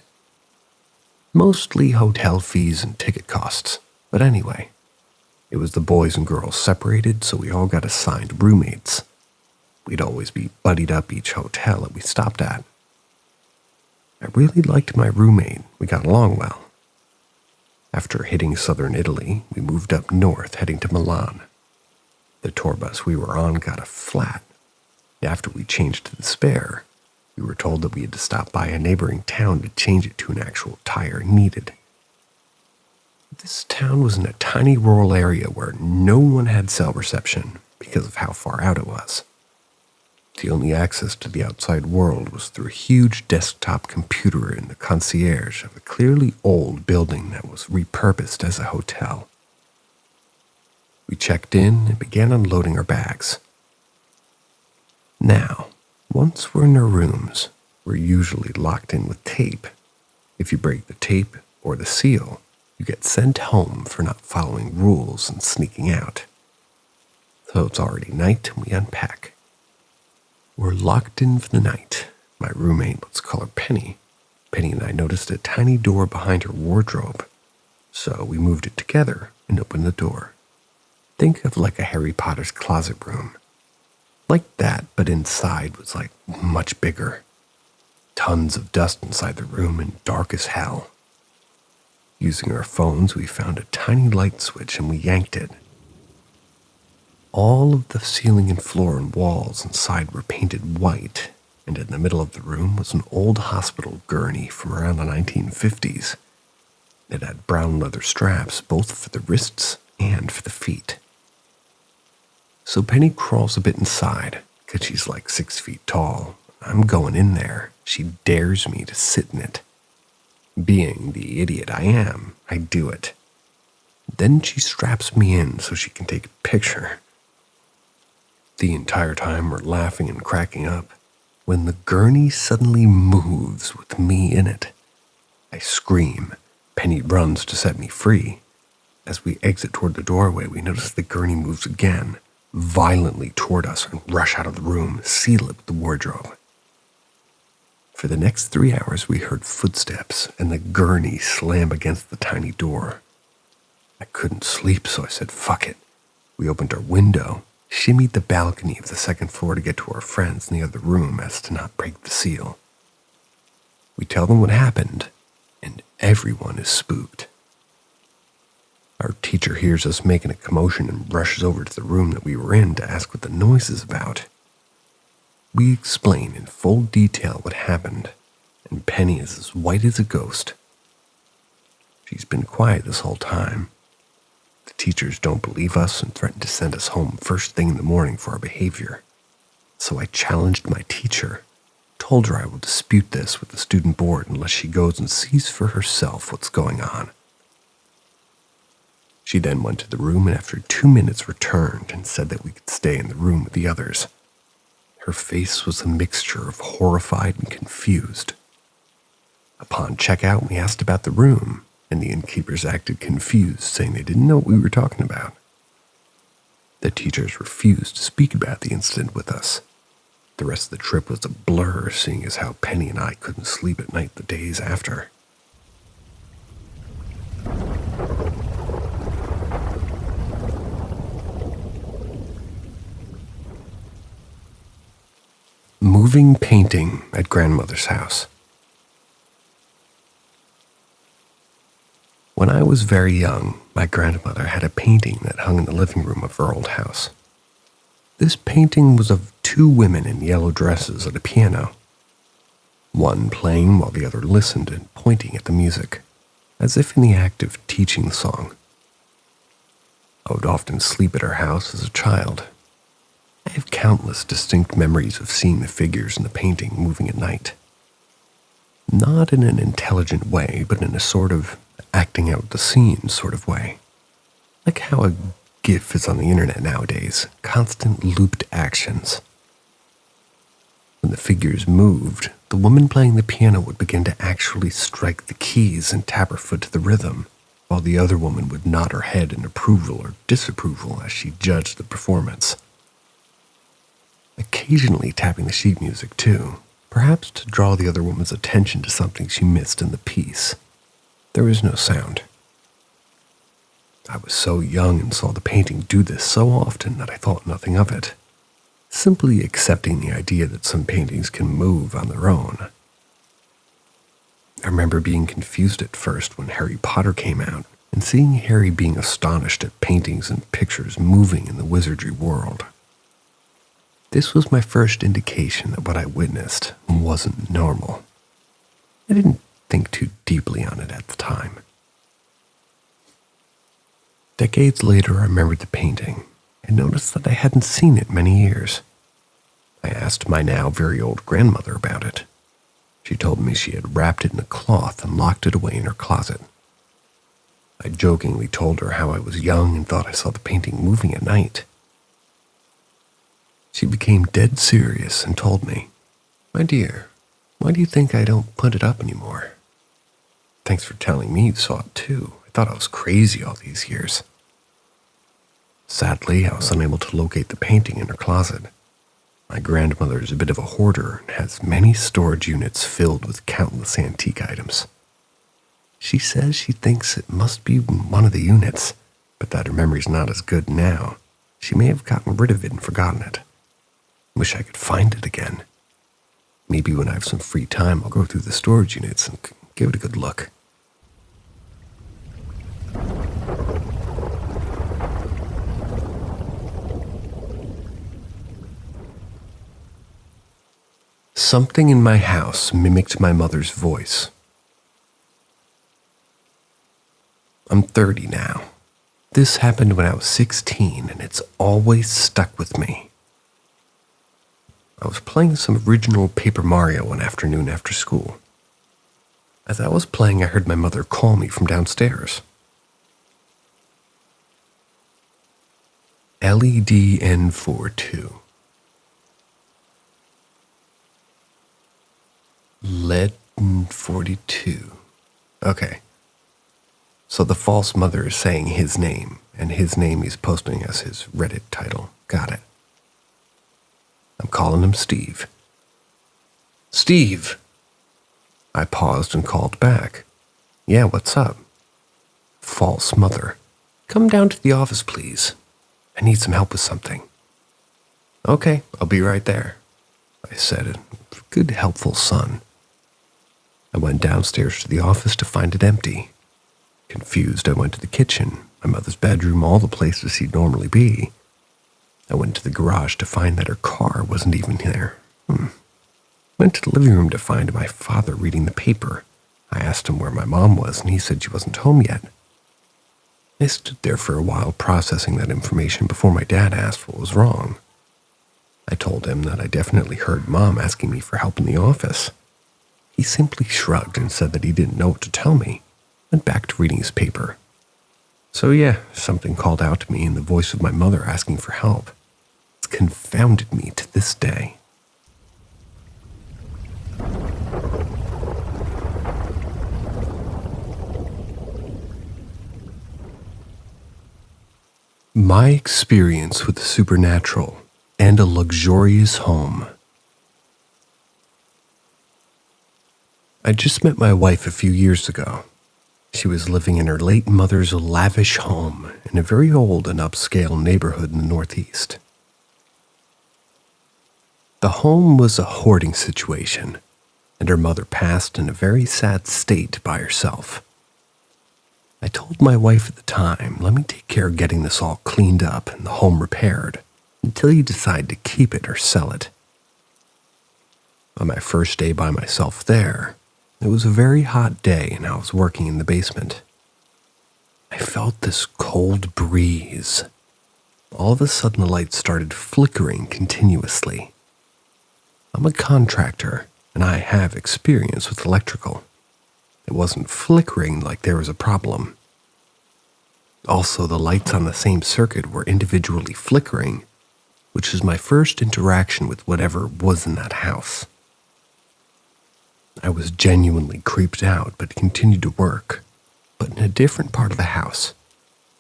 Mostly hotel fees and ticket costs, but anyway, it was the boys and girls separated, so we all got assigned roommates. We'd always be buddied up each hotel that we stopped at. I really liked my roommate. We got along well. After hitting southern Italy, we moved up north, heading to Milan. The tour bus we were on got a flat. After we changed to the spare, we were told that we had to stop by a neighboring town to change it to an actual tire needed. This town was in a tiny rural area where no one had cell reception because of how far out it was. The only access to the outside world was through a huge desktop computer in the concierge of a clearly old building that was repurposed as a hotel. We checked in and began unloading our bags. Now, once we're in our rooms, we're usually locked in with tape. If you break the tape or the seal, you get sent home for not following rules and sneaking out. So it's already night and we unpack. We're locked in for the night. My roommate, let's call her Penny. Penny and I noticed a tiny door behind her wardrobe, so we moved it together and opened the door. Think of like a Harry Potter's closet room. Like that, but inside was like much bigger. Tons of dust inside the room and dark as hell. Using our phones, we found a tiny light switch and we yanked it. All of the ceiling and floor and walls inside were painted white, and in the middle of the room was an old hospital gurney from around the 1950s. It had brown leather straps both for the wrists and for the feet. So Penny crawls a bit inside, because she's like 6 feet tall. I'm going in there. She dares me to sit in it. Being the idiot I am, I do it. Then she straps me in so she can take a picture. The entire time we're laughing and cracking up, when the gurney suddenly moves with me in it. I scream. Penny runs to set me free. As we exit toward the doorway, we notice the gurney moves again, violently toward us, and rush out of the room, seal it with the wardrobe. For the next 3 hours, we heard footsteps and the gurney slam against the tiny door. I couldn't sleep, so I said, fuck it. We opened our window, shimmied the balcony of the second floor to get to our friends in the other room as to not break the seal. We tell them what happened, and everyone is spooked. Our teacher hears us making a commotion and rushes over to the room that we were in to ask what the noise is about. We explain in full detail what happened, and Penny is as white as a ghost. She's been quiet this whole time. The teachers don't believe us and threaten to send us home first thing in the morning for our behavior. So I challenged my teacher, told her I will dispute this with the student board unless she goes and sees for herself what's going on. She then went to the room and after 2 minutes returned and said that we could stay in the room with the others. Her face was a mixture of horrified and confused. Upon checkout, we asked about the room, and the innkeepers acted confused, saying they didn't know what we were talking about. The teachers refused to speak about the incident with us. The rest of the trip was a blur, seeing as how Penny and I couldn't sleep at night the days after. Moving painting at grandmother's house. When I was very young, my grandmother had a painting that hung in the living room of her old house. This painting was of 2 women in yellow dresses at a piano, one playing while the other listened and pointing at the music, as if in the act of teaching the song. I would often sleep at her house as a child. I have countless distinct memories of seeing the figures in the painting moving at night. Not in an intelligent way, but in a sort of acting out the scene sort of way. Like how a GIF is on the internet nowadays, constant looped actions. When the figures moved, the woman playing the piano would begin to actually strike the keys and tap her foot to the rhythm, while the other woman would nod her head in approval or disapproval as she judged the performance. Occasionally tapping the sheet music too, perhaps to draw the other woman's attention to something she missed in the piece. There was no sound. I was so young and saw the painting do this so often that I thought nothing of it, simply accepting the idea that some paintings can move on their own. I remember being confused at first when Harry Potter came out and seeing Harry being astonished at paintings and pictures moving in the wizardry world. This was my first indication that what I witnessed wasn't normal. I didn't think too deeply on it at the time. Decades later, I remembered the painting and noticed that I hadn't seen it many years. I asked my now very old grandmother about it. She told me she had wrapped it in a cloth and locked it away in her closet. I jokingly told her how I was young and thought I saw the painting moving at night. She became dead serious and told me, "My dear, why do you think I don't put it up anymore? Thanks for telling me you saw it too. I thought I was crazy all these years." Sadly, I was unable to locate the painting in her closet. My grandmother is a bit of a hoarder and has many storage units filled with countless antique items. She says she thinks it must be one of the units, but that her memory's not as good now. She may have gotten rid of it and forgotten it. Wish I could find it again. Maybe when I have some free time, I'll go through the storage units and give it a good look. Something in my house mimicked my mother's voice. I'm 30 now. This happened when I was 16, and it's always stuck with me. I was playing some original Paper Mario one afternoon after school. As I was playing, I heard my mother call me from downstairs. LEDN42. LED42. Okay. So the false mother is saying his name, and his name he's posting as his Reddit title. Got it. I'm calling him Steve. Steve! I paused and called back. Yeah, what's up? False mother. Come down to the office, please. I need some help with something. Okay, I'll be right there, I said, good, helpful son. I went downstairs to the office to find it empty. Confused, I went to the kitchen, my mother's bedroom, all the places she'd normally be. I went to the garage to find that her car wasn't even there. Went to the living room to find my father reading the paper. I asked him where my mom was, and he said she wasn't home yet. I stood there for a while processing that information before my dad asked what was wrong. I told him that I definitely heard Mom asking me for help in the office. He simply shrugged and said that he didn't know what to tell me, went back to reading his paper. So yeah, something called out to me in the voice of my mother asking for help. It's confounded me to this day. My experience with the supernatural and a luxurious home. I just met my wife a few years ago. She was living in her late mother's lavish home in a very old and upscale neighborhood in the Northeast. The home was a hoarding situation, and her mother passed in a very sad state by herself. I told my wife at the time, let me take care of getting this all cleaned up and the home repaired until you decide to keep it or sell it. On my first day by myself there, it was a very hot day and I was working in the basement. I felt this cold breeze. All of a sudden, the light started flickering continuously. I'm a contractor, and I have experience with electrical. It wasn't flickering like there was a problem. Also, the lights on the same circuit were individually flickering, which is my first interaction with whatever was in that house. I was genuinely creeped out, but continued to work, but in a different part of the house.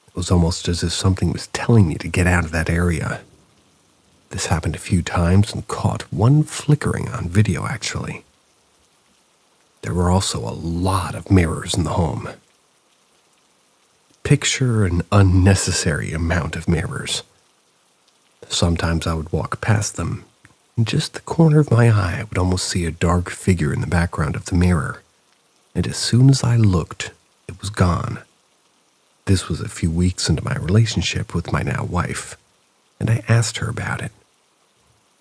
It was almost as if something was telling me to get out of that area. This happened a few times and caught one flickering on video, actually. There were also a lot of mirrors in the home. Picture an unnecessary amount of mirrors. Sometimes I would walk past them. In just the corner of my eye, I would almost see a dark figure in the background of the mirror. And as soon as I looked, it was gone. This was a few weeks into my relationship with my now wife, and I asked her about it.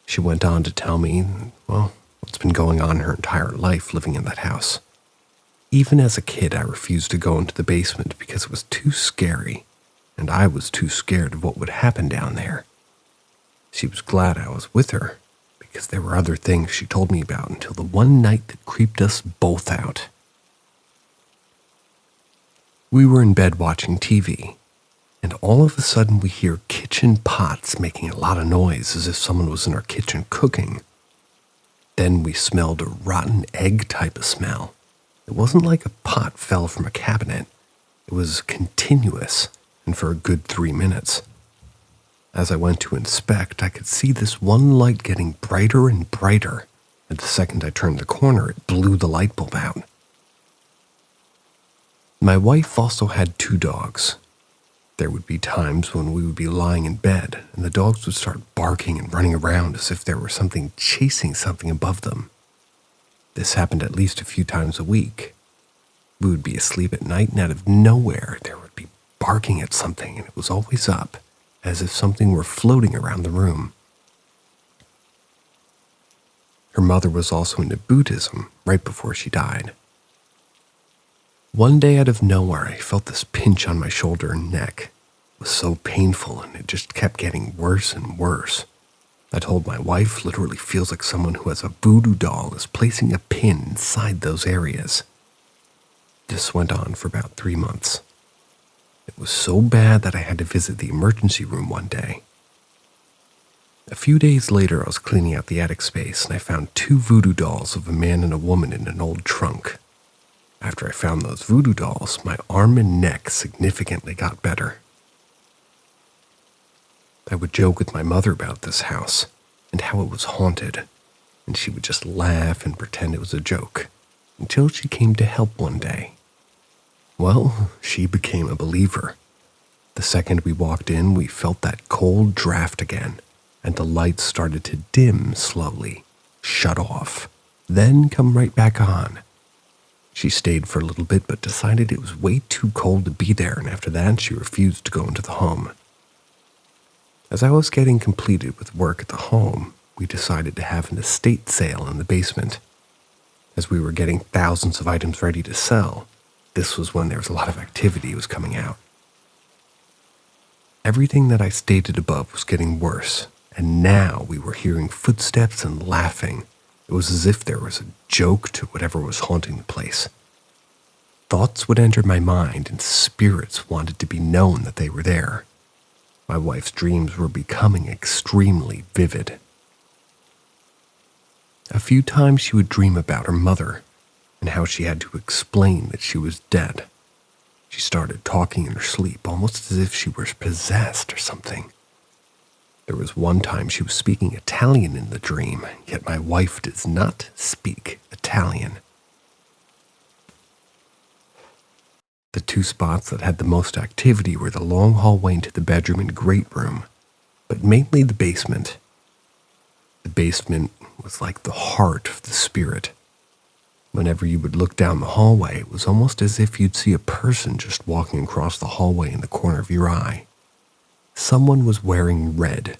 She went on to tell me, well, what's been going on her entire life living in that house. Even as a kid, I refused to go into the basement because it was too scary, and I was too scared of what would happen down there. She was glad I was with her, because there were other things she told me about until the one night that creeped us both out. We were in bed watching TV, and all of a sudden we hear kitchen pots making a lot of noise as if someone was in our kitchen cooking. Then we smelled a rotten egg type of smell. It wasn't like a pot fell from a cabinet. It was continuous, and for a good 3 minutes. As I went to inspect, I could see this one light getting brighter and brighter, and the second I turned the corner, it blew the light bulb out. My wife also had 2 dogs. There would be times when we would be lying in bed, and the dogs would start barking and running around as if there were something chasing something above them. This happened at least a few times a week. We would be asleep at night, and out of nowhere, there would be barking at something, and it was always up, as if something were floating around the room. Her mother was also into Buddhism right before she died. One day out of nowhere, I felt this pinch on my shoulder and neck. It was so painful, and it just kept getting worse and worse. I told my wife, literally feels like someone who has a voodoo doll is placing a pin inside those areas. This went on for about 3 months. It was so bad that I had to visit the emergency room one day. A few days later, I was cleaning out the attic space, and I found 2 voodoo dolls of a man and a woman in an old trunk. After I found those voodoo dolls, my arm and neck significantly got better. I would joke with my mother about this house and how it was haunted, and she would just laugh and pretend it was a joke, until she came to help one day. Well, she became a believer. The second we walked in, we felt that cold draft again, and the lights started to dim slowly, shut off, then come right back on. She stayed for a little bit, but decided it was way too cold to be there, and after that, she refused to go into the home. As I was getting completed with work at the home, we decided to have an estate sale in the basement. As we were getting thousands of items ready to sell, this was when there was a lot of activity was coming out. Everything that I stated above was getting worse, and now we were hearing footsteps and laughing. It was as if there was a joke to whatever was haunting the place. Thoughts would enter my mind, and spirits wanted to be known that they were there. My wife's dreams were becoming extremely vivid. A few times she would dream about her mother, and how she had to explain that she was dead. She started talking in her sleep, almost as if she were possessed or something. There was one time she was speaking Italian in the dream, yet my wife does not speak Italian. The 2 spots that had the most activity were the long hallway into the bedroom and great room, but mainly the basement. The basement was like the heart of the spirit. Whenever you would look down the hallway, it was almost as if you'd see a person just walking across the hallway in the corner of your eye. Someone was wearing red.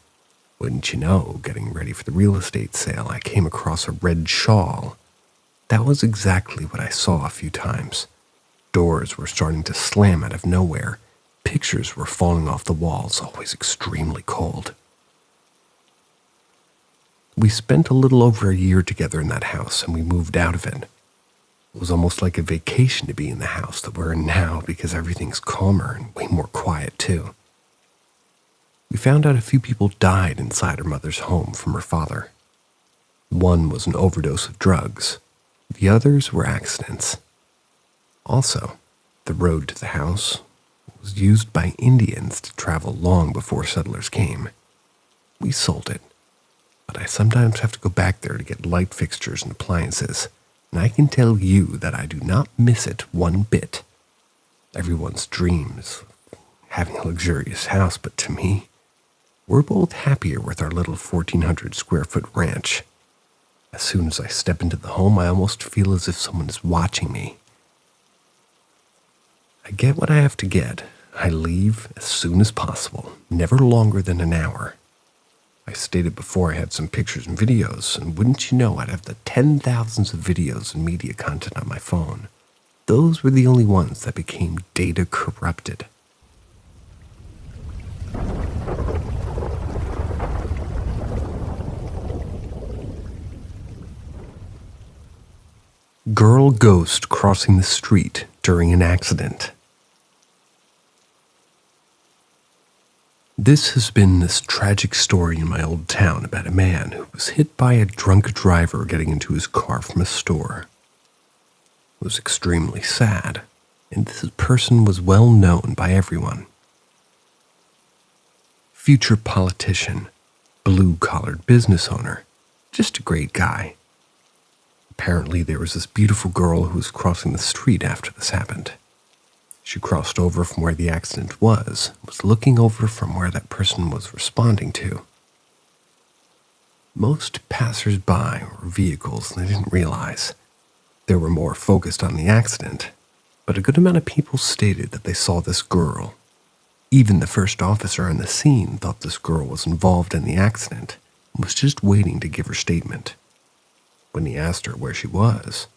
Wouldn't you know, getting ready for the real estate sale, I came across a red shawl. That was exactly what I saw a few times. Doors were starting to slam out of nowhere, Pictures were falling off the walls, always extremely cold. We spent a little over a year together in that house, and we moved out of it. It was almost like a vacation to be in the house that we're in now because everything's calmer and way more quiet, too. We found out a few people died inside her mother's home from her father. One was an overdose of drugs. The others were accidents. Also, the road to the house was used by Indians to travel long before settlers came. We sold it, but I sometimes have to go back there to get light fixtures and appliances, and I can tell you that I do not miss it one bit. Everyone's dreams of having a luxurious house, but to me, we're both happier with our little 1,400 square foot ranch. As soon as I step into the home, I almost feel as if someone is watching me. I get what I have to get. I leave as soon as possible, never longer than an hour. I stated before I had some pictures and videos, and wouldn't you know, I'd have the 10,000s of videos and media content on my phone. Those were the only ones that became data corrupted. Girl ghost crossing the street during an accident. This has been this tragic story in my old town about a man who was hit by a drunk driver getting into his car from a store. It was extremely sad, and this person was well known by everyone. Future politician, blue-collared business owner, just a great guy. Apparently there was this beautiful girl who was crossing the street after this happened. She crossed over from where the accident was looking over from where that person was responding to. Most passers-by were vehicles, and they didn't realize. They were more focused on the accident, but a good amount of people stated that they saw this girl. Even the first officer on the scene thought this girl was involved in the accident and was just waiting to give her statement. When he asked her where she was,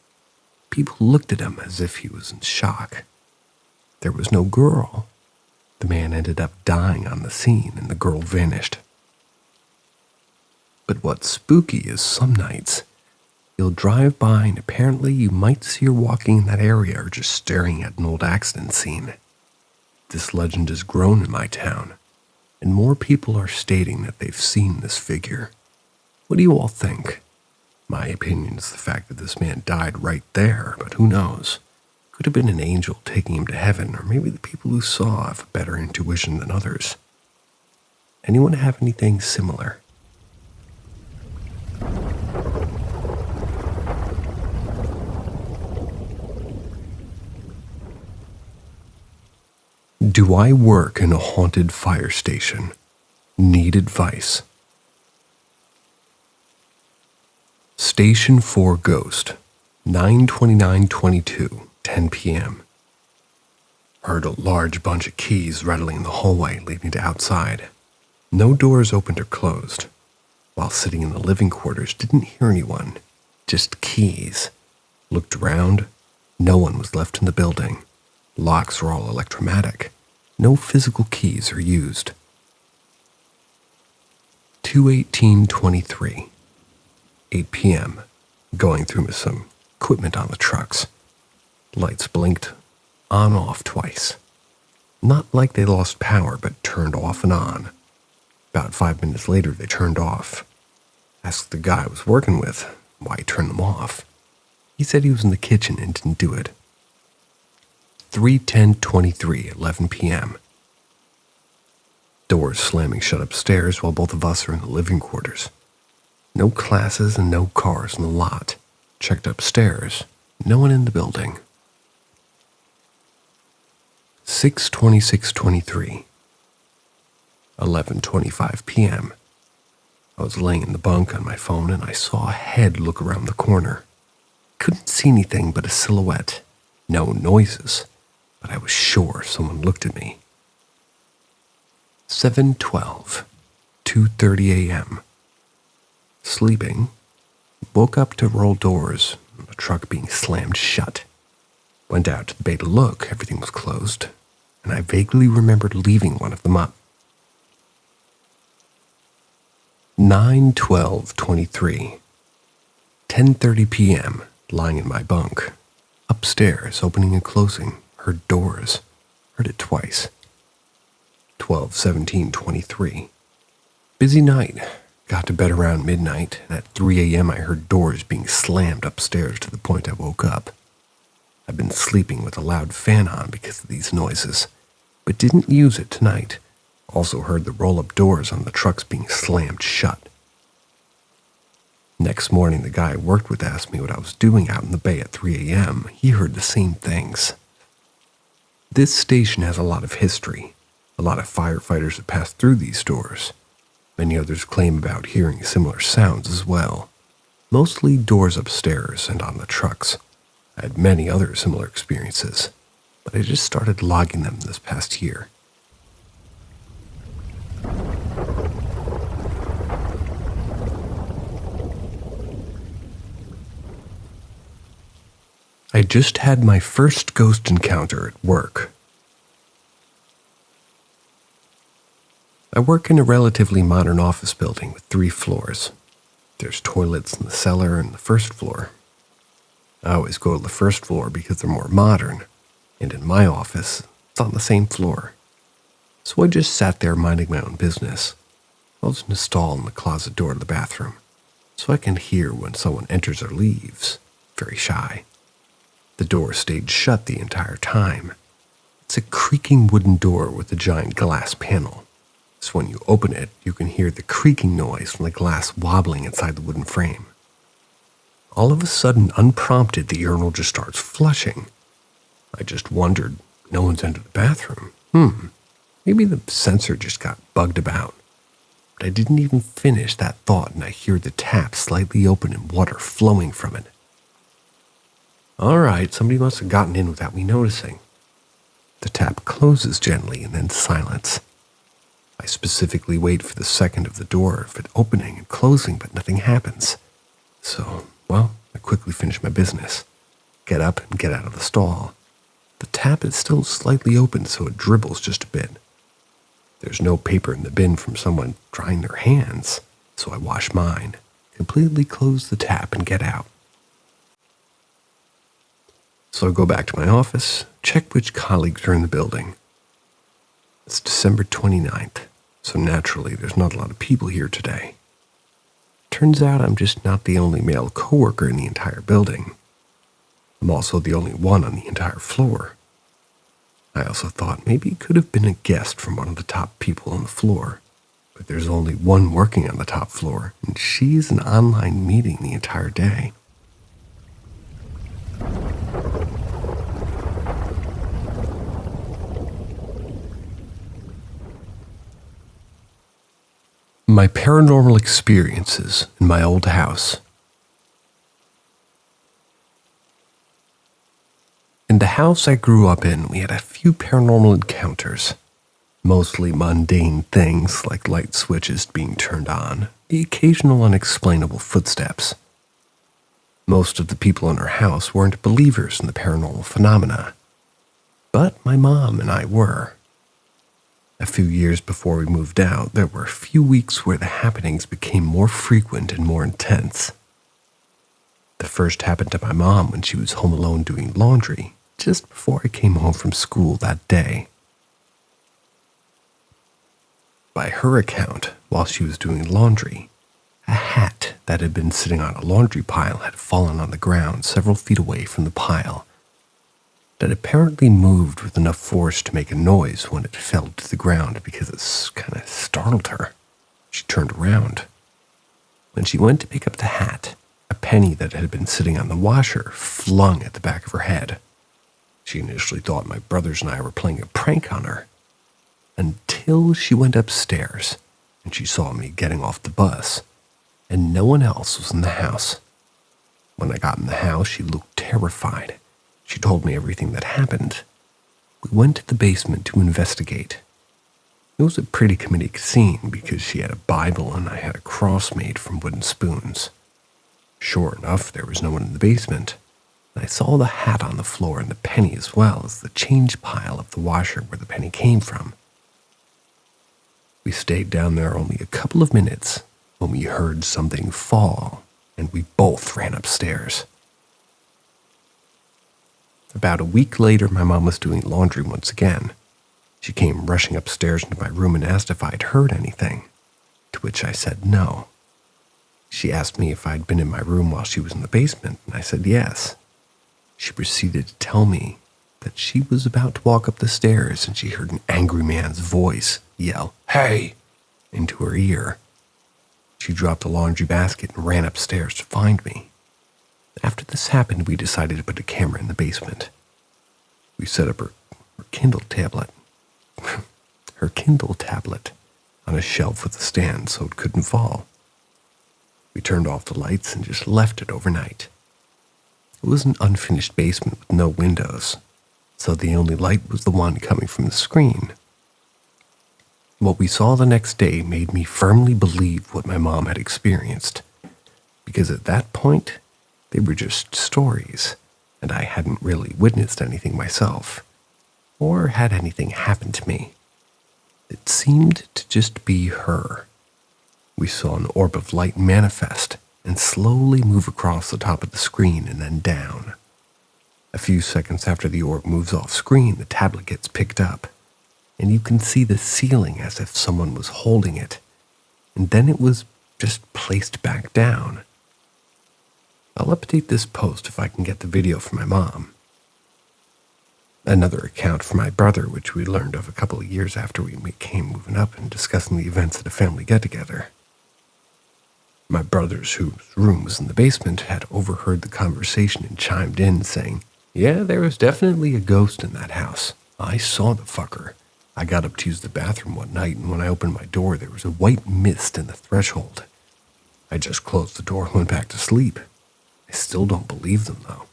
people looked at him as if he was in shock. There was no girl. The man ended up dying on the scene, and the girl vanished. But what's spooky is some nights, you'll drive by and apparently you might see her walking in that area or just staring at an old accident scene. This legend has grown in my town, and more people are stating that they've seen this figure. What do you all think? My opinion is the fact that this man died right there, but who knows? Could have been an angel taking him to heaven, or maybe the people who saw have a better intuition than others. Anyone have anything similar? Do I work in a haunted fire station? Need advice. Station 4 Ghost, 9/29/22, 10 p.m. Heard a large bunch of keys rattling in the hallway leading to outside. No doors opened or closed. While sitting in the living quarters, didn't hear anyone, just keys. Looked around, no one was left in the building. Locks were all electromatic. No physical keys are used. 2/18/23, 8 p.m. Going through some equipment on the trucks. Lights blinked on-off twice. Not like they lost power, but turned off and on. About 5 minutes later, they turned off. Asked the guy I was working with why he turned them off. He said he was in the kitchen and didn't do it. 3/10/23, 11 p.m. Doors slamming shut upstairs while both of us are in the living quarters. No classes and no cars in the lot. Checked upstairs. No one in the building. 6/26/23, 11:25 p.m. I was laying in the bunk on my phone and I saw a head look around the corner. Couldn't see anything but a silhouette. No noises, but I was sure someone looked at me. 7:12, 2:30 a.m. Sleeping. Woke up to roll doors, the truck being slammed shut. Went out to the bay to look, everything was closed, and I vaguely remembered leaving one of them up. 9/12/23. 10:30 p.m., lying in my bunk. Upstairs, opening and closing, heard doors. Heard it twice. 12/17/23. Busy night. Got to bed around midnight, and at 3 a.m. I heard doors being slammed upstairs to the point I woke up. I've been sleeping with a loud fan on because of these noises, but didn't use it tonight. Also heard the roll-up doors on the trucks being slammed shut. Next morning, the guy I worked with asked me what I was doing out in the bay at 3 a.m. He heard the same things. This station has a lot of history. A lot of firefighters have passed through these doors. Many others claim about hearing similar sounds as well. Mostly doors upstairs and on the trucks. I had many other similar experiences, but I just started logging them this past year. I just had my first ghost encounter at work. I work in a relatively modern office building with 3 floors. There's toilets in the cellar and the first floor. I always go to the first floor because they're more modern, and in my office, it's on the same floor. So I just sat there minding my own business. I was installing the closet door to the bathroom, so I can hear when someone enters or leaves. Very shy. The door stayed shut the entire time. It's a creaking wooden door with a giant glass panel. So when you open it, you can hear the creaking noise from the glass wobbling inside the wooden frame. All of a sudden, unprompted, the urinal just starts flushing. I just wondered, no one's entered the bathroom. Maybe the sensor just got bugged about. But I didn't even finish that thought, and I hear the tap slightly open and water flowing from it. All right, somebody must have gotten in without me noticing. The tap closes gently and then silence. I specifically wait for the second of the door of it opening and closing, but nothing happens. So, I quickly finish my business. Get up and get out of the stall. The tap is still slightly open, so it dribbles just a bit. There's no paper in the bin from someone drying their hands, so I wash mine, completely close the tap, and get out. So I go back to my office, check which colleagues are in the building. It's December 29th, so naturally there's not a lot of people here today. Turns out I'm just not the only male coworker in the entire building. I'm also the only one on the entire floor. I also thought maybe it could have been a guest from one of the top people on the floor, but there's only one working on the top floor, and she's in online meeting the entire day. My paranormal experiences in my old house. In the house I grew up in, we had a few paranormal encounters. Mostly mundane things like light switches being turned on, the occasional unexplainable footsteps. Most of the people in our house weren't believers in the paranormal phenomena, but my mom and I were. A few years before we moved out, there were a few weeks where the happenings became more frequent and more intense. The first happened to my mom when she was home alone doing laundry, just before I came home from school that day. By her account, while she was doing laundry, a hat that had been sitting on a laundry pile had fallen on the ground several feet away from the pile. That apparently moved with enough force to make a noise when it fell to the ground because it kind of startled her. She turned around. When she went to pick up the hat, a penny that had been sitting on the washer flung at the back of her head. She initially thought my brothers and I were playing a prank on her, until she went upstairs and she saw me getting off the bus, and no one else was in the house. When I got in the house, she looked terrified. She told me everything that happened. We went to the basement to investigate. It was a pretty comedic scene because she had a Bible and I had a cross made from wooden spoons. Sure enough, there was no one in the basement. and I saw the hat on the floor and the penny as well as the change pile of the washer where the penny came from. We stayed down there only a couple of minutes when we heard something fall, and we both ran upstairs. About a week later, my mom was doing laundry once again. She came rushing upstairs into my room and asked if I'd heard anything, to which I said no. She asked me if I'd been in my room while she was in the basement, and I said yes. She proceeded to tell me that she was about to walk up the stairs and she heard an angry man's voice yell, "Hey!" into her ear. She dropped the laundry basket and ran upstairs to find me. After this happened, we decided to put a camera in the basement. We set up her Kindle tablet on a shelf with a stand so it couldn't fall. We turned off the lights and just left it overnight. It was an unfinished basement with no windows, so the only light was the one coming from the screen. What we saw the next day made me firmly believe what my mom had experienced, because at that point, they were just stories, and I hadn't really witnessed anything myself, or had anything happen to me. It seemed to just be her. We saw an orb of light manifest and slowly move across the top of the screen and then down. A few seconds after the orb moves off screen, the tablet gets picked up, and you can see the ceiling as if someone was holding it, and then it was just placed back down. I'll update this post if I can get the video from my mom. Another account from my brother, which we learned of a couple of years after we came moving up and discussing the events at a family get-together. My brother's, whose room was in the basement, had overheard the conversation and chimed in saying, "Yeah, there was definitely a ghost in that house. I saw the fucker. I got up to use the bathroom one night, and when I opened my door, there was a white mist in the threshold. I just closed the door and went back to sleep. I still don't believe them, though."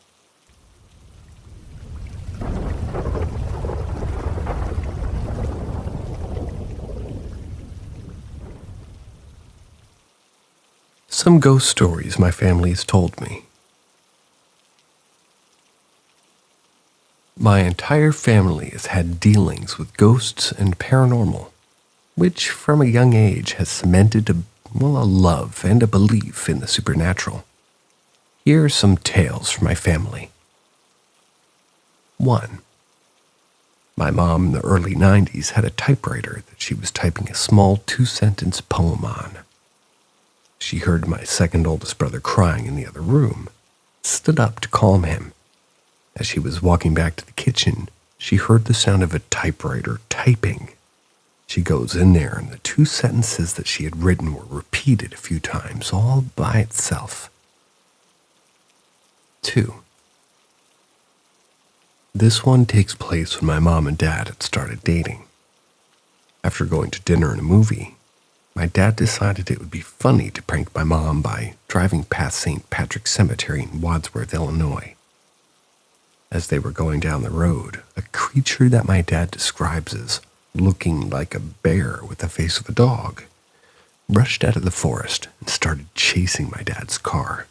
Some ghost stories my family has told me. My entire family has had dealings with ghosts and paranormal, which from a young age has cemented a love and a belief in the supernatural. Here are some tales from my family. 1. My mom in the early 90s had a typewriter that she was typing a small 2-sentence poem on. She heard my second oldest brother crying in the other room, stood up to calm him. As she was walking back to the kitchen, she heard the sound of a typewriter typing. She goes in there, and the 2 sentences that she had written were repeated a few times, all by itself. 2. This one takes place when my mom and dad had started dating. After going to dinner and a movie, my dad decided it would be funny to prank my mom by driving past St. Patrick's Cemetery in Wadsworth, Illinois. As they were going down the road, a creature that my dad describes as looking like a bear with the face of a dog rushed out of the forest and started chasing my dad's car.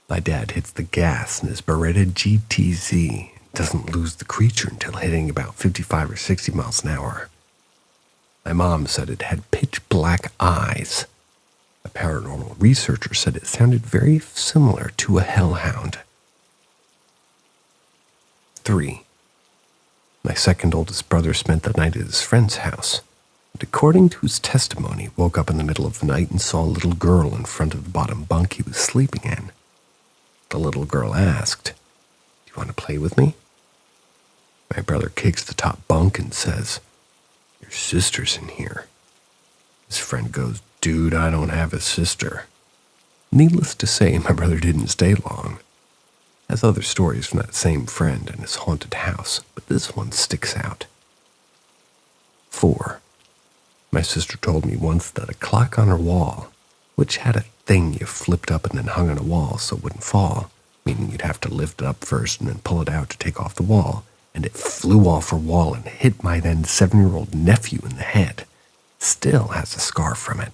My dad hits the gas in his Beretta GTZ and doesn't lose the creature until hitting about 55 or 60 miles an hour. My mom said it had pitch-black eyes. A paranormal researcher said it sounded very similar to a hellhound. 3. My second oldest brother spent the night at his friend's house, and according to his testimony, woke up in the middle of the night and saw a little girl in front of the bottom bunk he was sleeping in. The little girl asked, "Do you want to play with me?" My brother kicks the top bunk and says, "Your sister's in here." His friend goes, "Dude, I don't have a sister." Needless to say, my brother didn't stay long. Has other stories from that same friend and his haunted house, but this one sticks out. 4. My sister told me once that a clock on her wall, which had a thing you flipped up and then hung on a wall so it wouldn't fall, meaning you'd have to lift it up first and then pull it out to take off the wall, and it flew off her wall and hit my then 7-year-old nephew in the head. Still has a scar from it.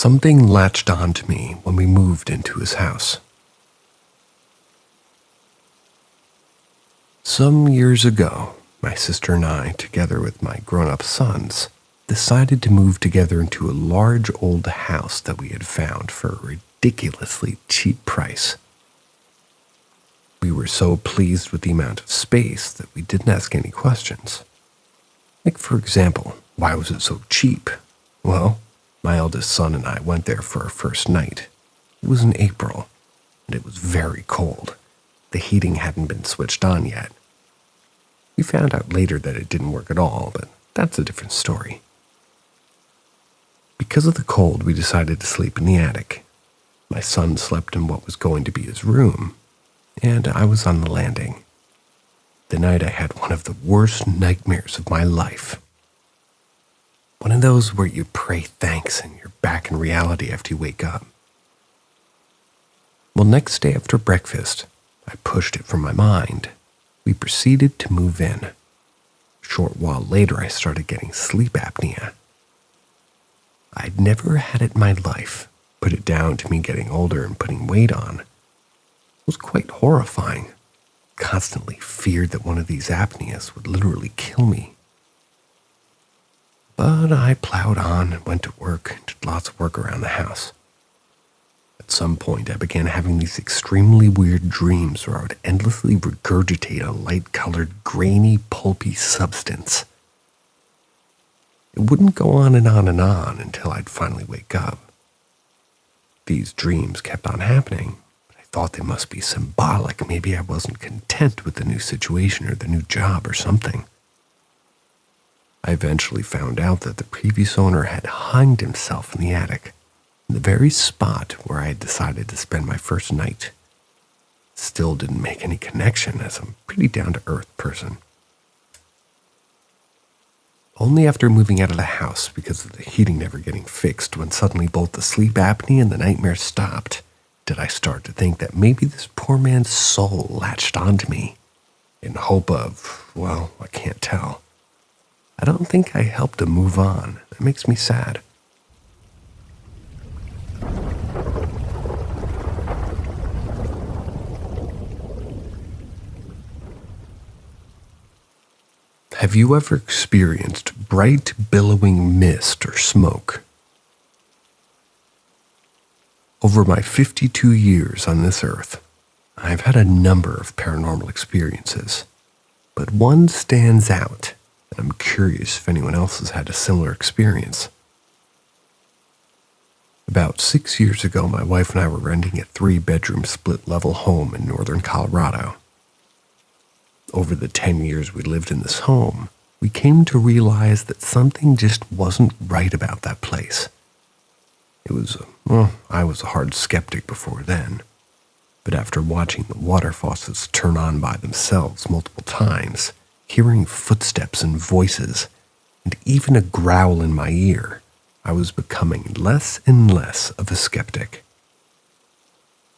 Something latched on to me when we moved into his house. Some years ago, my sister and I, together with my grown-up sons, decided to move together into a large old house that we had found for a ridiculously cheap price. We were so pleased with the amount of space that we didn't ask any questions. Like, for example, why was it so cheap? Well, my eldest son and I went there for our first night. It was in April, and it was very cold. The heating hadn't been switched on yet. We found out later that it didn't work at all, but that's a different story. Because of the cold, we decided to sleep in the attic. My son slept in what was going to be his room, and I was on the landing. The night I had one of the worst nightmares of my life. One of those where you pray thanks and you're back in reality after you wake up. Well, next day after breakfast, I pushed it from my mind. We proceeded to move in. A short while later, I started getting sleep apnea. I'd never had it in my life. Put it down to me getting older and putting weight on. It was quite horrifying. Constantly feared that one of these apneas would literally kill me. But I plowed on and went to work and did lots of work around the house. At some point, I began having these extremely weird dreams where I would endlessly regurgitate a light-colored, grainy, pulpy substance. It wouldn't go on and on and on until I'd finally wake up. These dreams kept on happening, but I thought they must be symbolic. Maybe I wasn't content with the new situation or the new job or something. I eventually found out that the previous owner had hanged himself in the attic, in the very spot where I had decided to spend my first night. Still didn't make any connection, as I'm a pretty down-to-earth person. Only after moving out of the house, because of the heating never getting fixed, when suddenly both the sleep apnea and the nightmare stopped, did I start to think that maybe this poor man's soul latched onto me, in hope of, well, I can't tell. I don't think I helped him move on. It makes me sad. Have you ever experienced bright, billowing mist or smoke? Over my 52 years on this earth, I've had a number of paranormal experiences, but one stands out, and I'm curious if anyone else has had a similar experience. About 6 years ago, my wife and I were renting a 3-bedroom split-level home in northern Colorado. Over the 10 years we lived in this home, we came to realize that something just wasn't right about that place. It was, I was a hard skeptic before then, but after watching the water faucets turn on by themselves multiple times, hearing footsteps and voices, and even a growl in my ear, I was becoming less and less of a skeptic.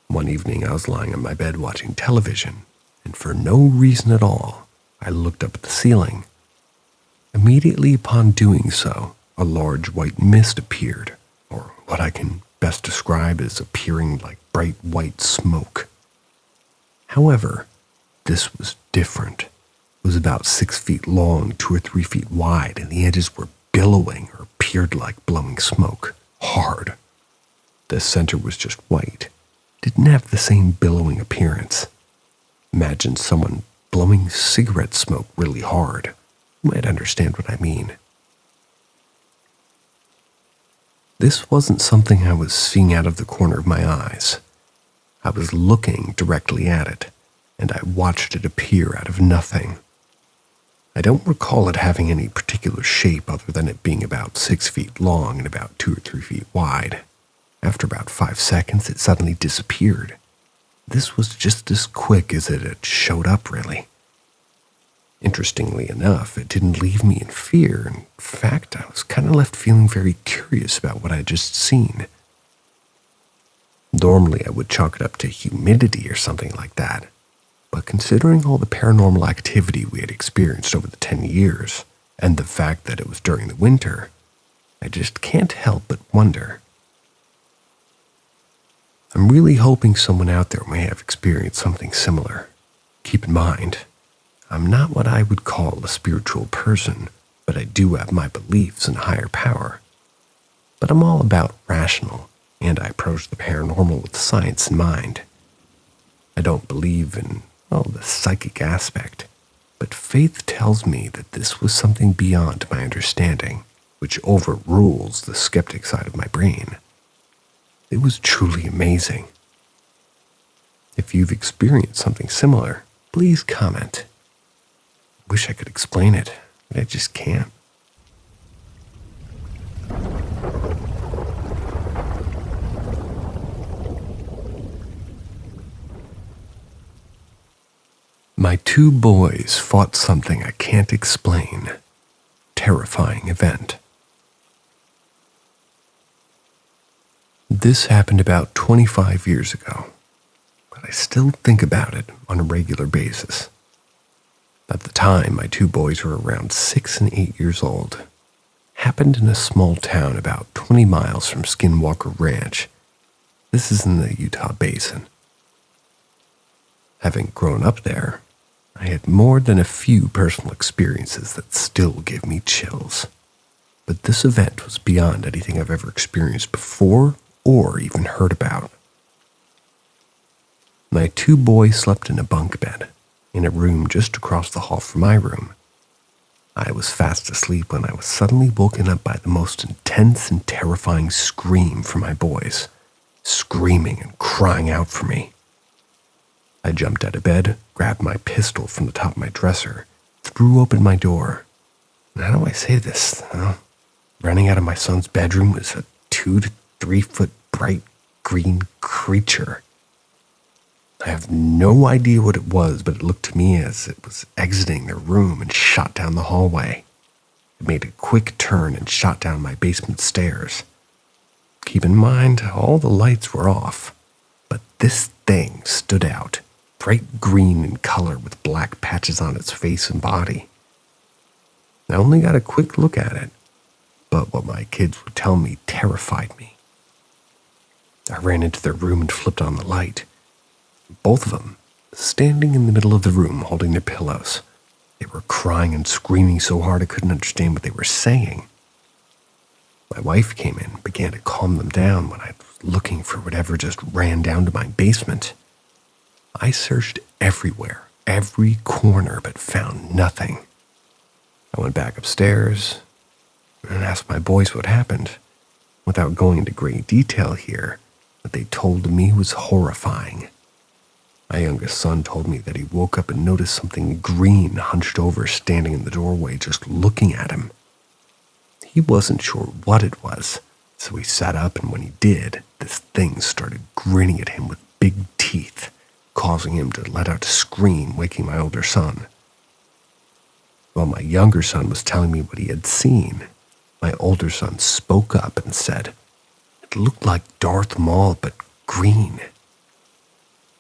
One evening I was lying on my bed watching television, and for no reason at all, I looked up at the ceiling. Immediately upon doing so, a large white mist appeared, or what I can best describe as appearing like bright white smoke. However, this was different. It was about 6 feet long, 2 or 3 feet wide, and the edges were billowing or appeared like blowing smoke, hard. The center was just white. Didn't have the same billowing appearance. Imagine someone blowing cigarette smoke really hard. You might understand what I mean. This wasn't something I was seeing out of the corner of my eyes. I was looking directly at it, and I watched it appear out of nothing. I don't recall it having any particular shape other than it being about 6 feet long and about 2 or 3 feet wide. After about 5 seconds, it suddenly disappeared. This was just as quick as it had showed up, really. Interestingly enough, it didn't leave me in fear. In fact, I was kind of left feeling very curious about what I had just seen. Normally, I would chalk it up to humidity or something like that. But considering all the paranormal activity we had experienced over the 10 years, and the fact that it was during the winter, I just can't help but wonder. I'm really hoping someone out there may have experienced something similar. Keep in mind, I'm not what I would call a spiritual person, but I do have my beliefs in higher power. But I'm all about rational, and I approach the paranormal with science in mind. I don't believe in, the psychic aspect, but faith tells me that this was something beyond my understanding, which overrules the skeptic side of my brain. It was truly amazing. If you've experienced something similar, please comment. Wish I could explain it, but I just can't. My two boys fought something I can't explain. Terrifying event. This happened about 25 years ago, but I still think about it on a regular basis. At the time, my two boys were around 6 and 8 years old. Happened in a small town about 20 miles from Skinwalker Ranch. This is in the Utah Basin. Having grown up there, I had more than a few personal experiences that still give me chills. But this event was beyond anything I've ever experienced before or even heard about. My two boys slept in a bunk bed, in a room just across the hall from my room. I was fast asleep when I was suddenly woken up by the most intense and terrifying scream from my boys, screaming and crying out for me. I jumped out of bed, grabbed my pistol from the top of my dresser, threw open my door. And how do I say this? Running out of my son's bedroom was a 2 to 3 foot bright green creature. I have no idea what it was, but it looked to me as it was exiting the room and shot down the hallway. It made a quick turn and shot down my basement stairs. Keep in mind, all the lights were off, but this thing stood out, bright green in color with black patches on its face and body. I only got a quick look at it, but what my kids would tell me terrified me. I ran into their room and flipped on the light. Both of them, standing in the middle of the room holding their pillows. They were crying and screaming so hard I couldn't understand what they were saying. My wife came in and began to calm them down when I was looking for whatever just ran down to my basement. I searched everywhere, every corner, but found nothing. I went back upstairs and asked my boys what happened. Without going into great detail here, what they told me was horrifying. My youngest son told me that he woke up and noticed something green hunched over standing in the doorway just looking at him. He wasn't sure what it was, so he sat up, and when he did, this thing started grinning at him with big teeth, causing him to let out a scream, waking my older son. While my younger son was telling me what he had seen, my older son spoke up and said, "It looked like Darth Maul, but green."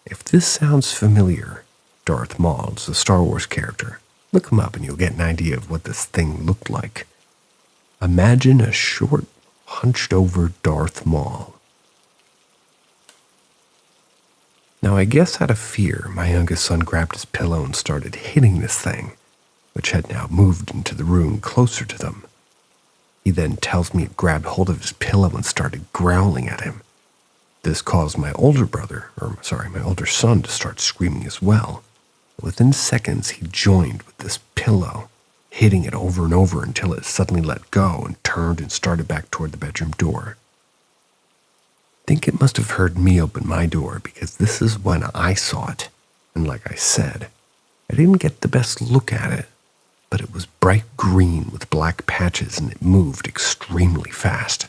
If this sounds familiar, Darth Maul is a Star Wars character. Look him up and you'll get an idea of what this thing looked like. Imagine a short, hunched-over Darth Maul. Now, I guess out of fear, my youngest son grabbed his pillow and started hitting this thing, which had now moved into the room closer to them. He then tells me it grabbed hold of his pillow and started growling at him. This caused my older son to start screaming as well. Within seconds, he joined with this pillow, hitting it over and over until it suddenly let go and turned and started back toward the bedroom door. I think it must have heard me open my door because this is when I saw it. And like I said, I didn't get the best look at it, but it was bright green with black patches and it moved extremely fast.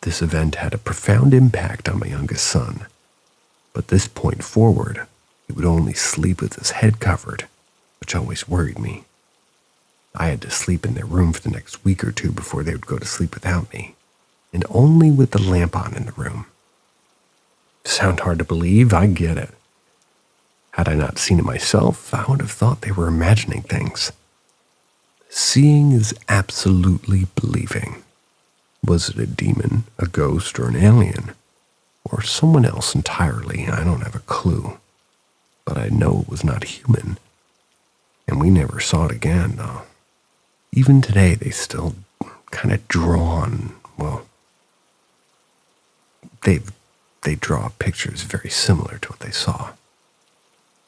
This event had a profound impact on my youngest son, but this point forward, he would only sleep with his head covered, which always worried me. I had to sleep in their room for the next week or two before they would go to sleep without me, and only with the lamp on in the room. Sound hard to believe? I get it. Had I not seen it myself, I would have thought they were imagining things. Seeing is absolutely believing. Was it a demon, a ghost, or an alien? or someone else entirely. I don't have a clue. But I know it was not human. And we never saw it again, though. Even today, they still kind of drawn, well, they draw pictures very similar to what they saw.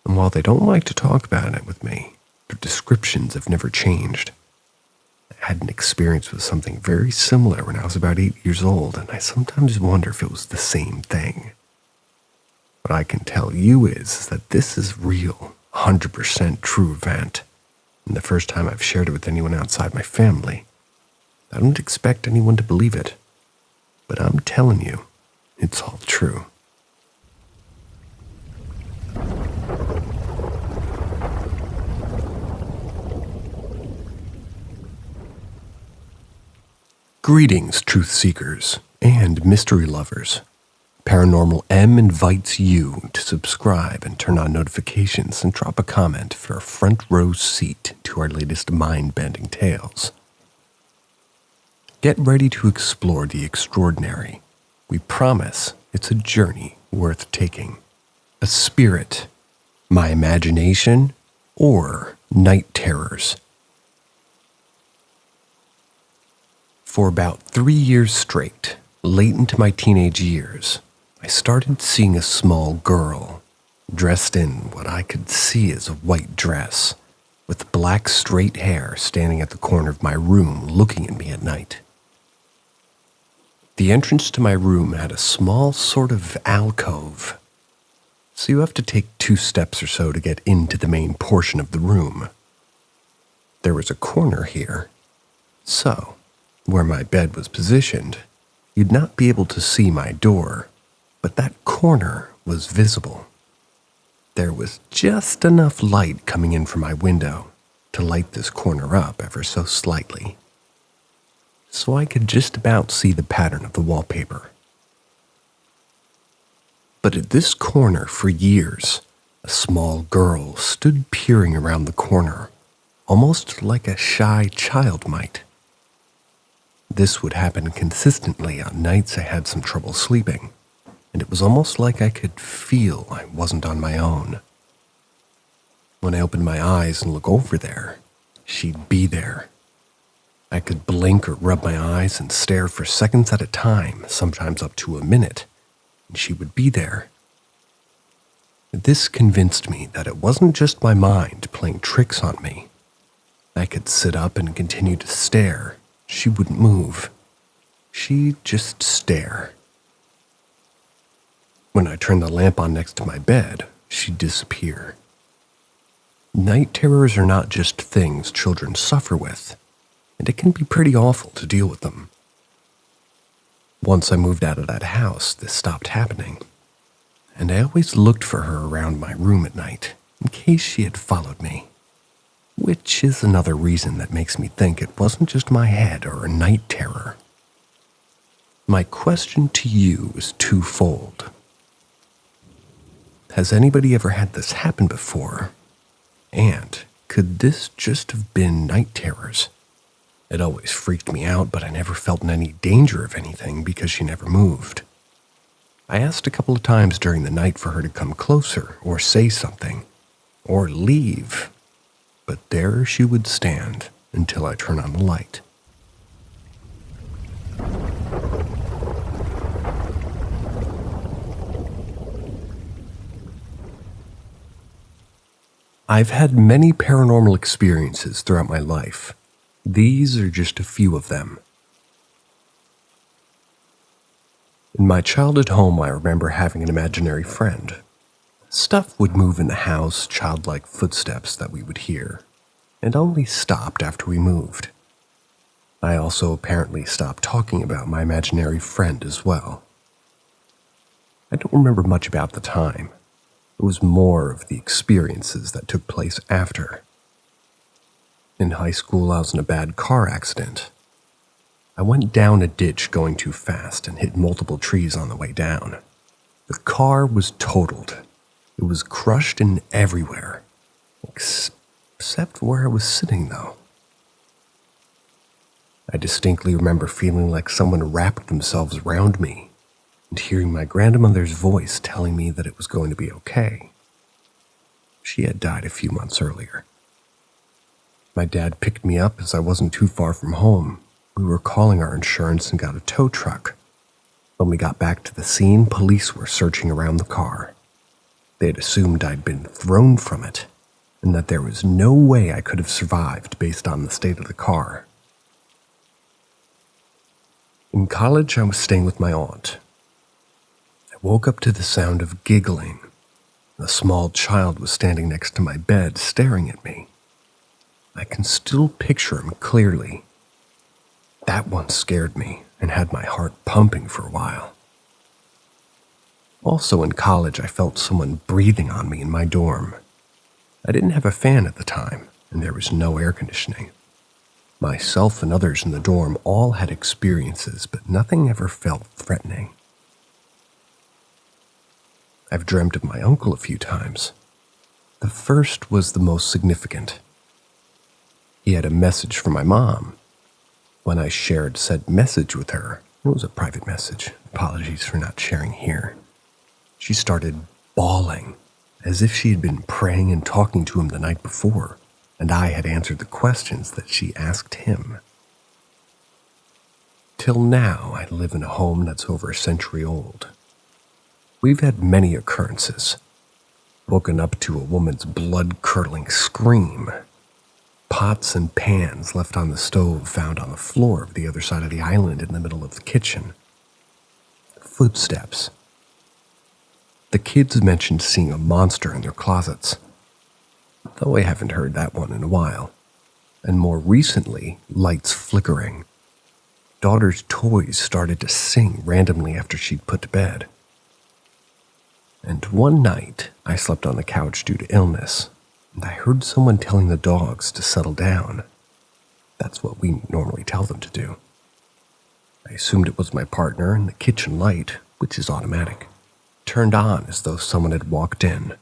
And while they don't like to talk about it with me, their descriptions have never changed. I had an experience with something very similar when I was about 8 years old, and I sometimes wonder if it was the same thing. What I can tell you is that this is real, 100% true event, and the first time I've shared it with anyone outside my family. I don't expect anyone to believe it, but I'm telling you, it's all true. Greetings, truth seekers and mystery lovers. Paranormal M invites you to subscribe and turn on notifications and drop a comment for a front row seat to our latest mind-bending tales. Get ready to explore the extraordinary. We promise it's a journey worth taking. A spirit, my imagination, or night terrors. For about 3 years straight, late into my teenage years, I started seeing a small girl, dressed in what I could see as a white dress, with black straight hair standing at the corner of my room looking at me at night. The entrance to my room had a small sort of alcove, so you have to take 2 steps or so to get into the main portion of the room. There was a corner here, so where my bed was positioned, you'd not be able to see my door, but that corner was visible. There was just enough light coming in from my window to light this corner up ever so slightly, so I could just about see the pattern of the wallpaper. But at this corner for years, a small girl stood peering around the corner, almost like a shy child might. This would happen consistently on nights I had some trouble sleeping, and it was almost like I could feel I wasn't on my own. When I opened my eyes and looked over there, she'd be there. I could blink or rub my eyes and stare for seconds at a time, sometimes up to a minute, and she would be there. This convinced me that it wasn't just my mind playing tricks on me. I could sit up and continue to stare. She wouldn't move. She'd just stare. When I turned the lamp on next to my bed, she'd disappear. Night terrors are not just things children suffer with, and it can be pretty awful to deal with them. Once I moved out of that house, this stopped happening, and I always looked for her around my room at night, in case she had followed me. Which is another reason that makes me think it wasn't just my head or a night terror. My question to you is twofold. Has anybody ever had this happen before? And could this just have been night terrors? It always freaked me out, but I never felt in any danger of anything because she never moved. I asked a couple of times during the night for her to come closer or say something or leave, but there she would stand until I turn on the light. I've had many paranormal experiences throughout my life. These are just a few of them. In my childhood home, I remember having an imaginary friend. Stuff would move in the house, childlike footsteps that we would hear, and only stopped after we moved. I also apparently stopped talking about my imaginary friend as well. I don't remember much about the time. It was more of the experiences that took place after. In high school, I was in a bad car accident. I went down a ditch going too fast and hit multiple trees on the way down. The car was totaled. It was crushed in everywhere, except where I was sitting, though. I distinctly remember feeling like someone wrapped themselves around me, and hearing my grandmother's voice telling me that it was going to be okay. She had died a few months earlier. My dad picked me up as I wasn't too far from home. We were calling our insurance and got a tow truck. When we got back to the scene, police were searching around the car. They had assumed I'd been thrown from it, and that there was no way I could have survived based on the state of the car. In college, I was staying with my aunt. I woke up to the sound of giggling. A small child was standing next to my bed, staring at me. I can still picture him clearly. That one scared me and had my heart pumping for a while. Also in college, I felt someone breathing on me in my dorm. I didn't have a fan at the time, and there was no air conditioning. Myself and others in the dorm all had experiences, but nothing ever felt threatening. I've dreamt of my uncle a few times. The first was the most significant. He had a message from my mom. When I shared said message with her, it was a private message. Apologies for not sharing here. She started bawling, as if she had been praying and talking to him the night before, and I had answered the questions that she asked him. Till now, I live in a home that's over a century old. We've had many occurrences. Woken up to a woman's blood-curdling scream. Pots and pans left on the stove found on the floor of the other side of the island in the middle of the kitchen. Footsteps. The kids mentioned seeing a monster in their closets, though I haven't heard that one in a while. And more recently, lights flickering. Daughter's toys started to sing randomly after she'd put to bed. And one night, I slept on the couch due to illness, and I heard someone telling the dogs to settle down. That's what we normally tell them to do. I assumed it was my partner, and the kitchen light, which is automatic, turned on as though someone had walked in.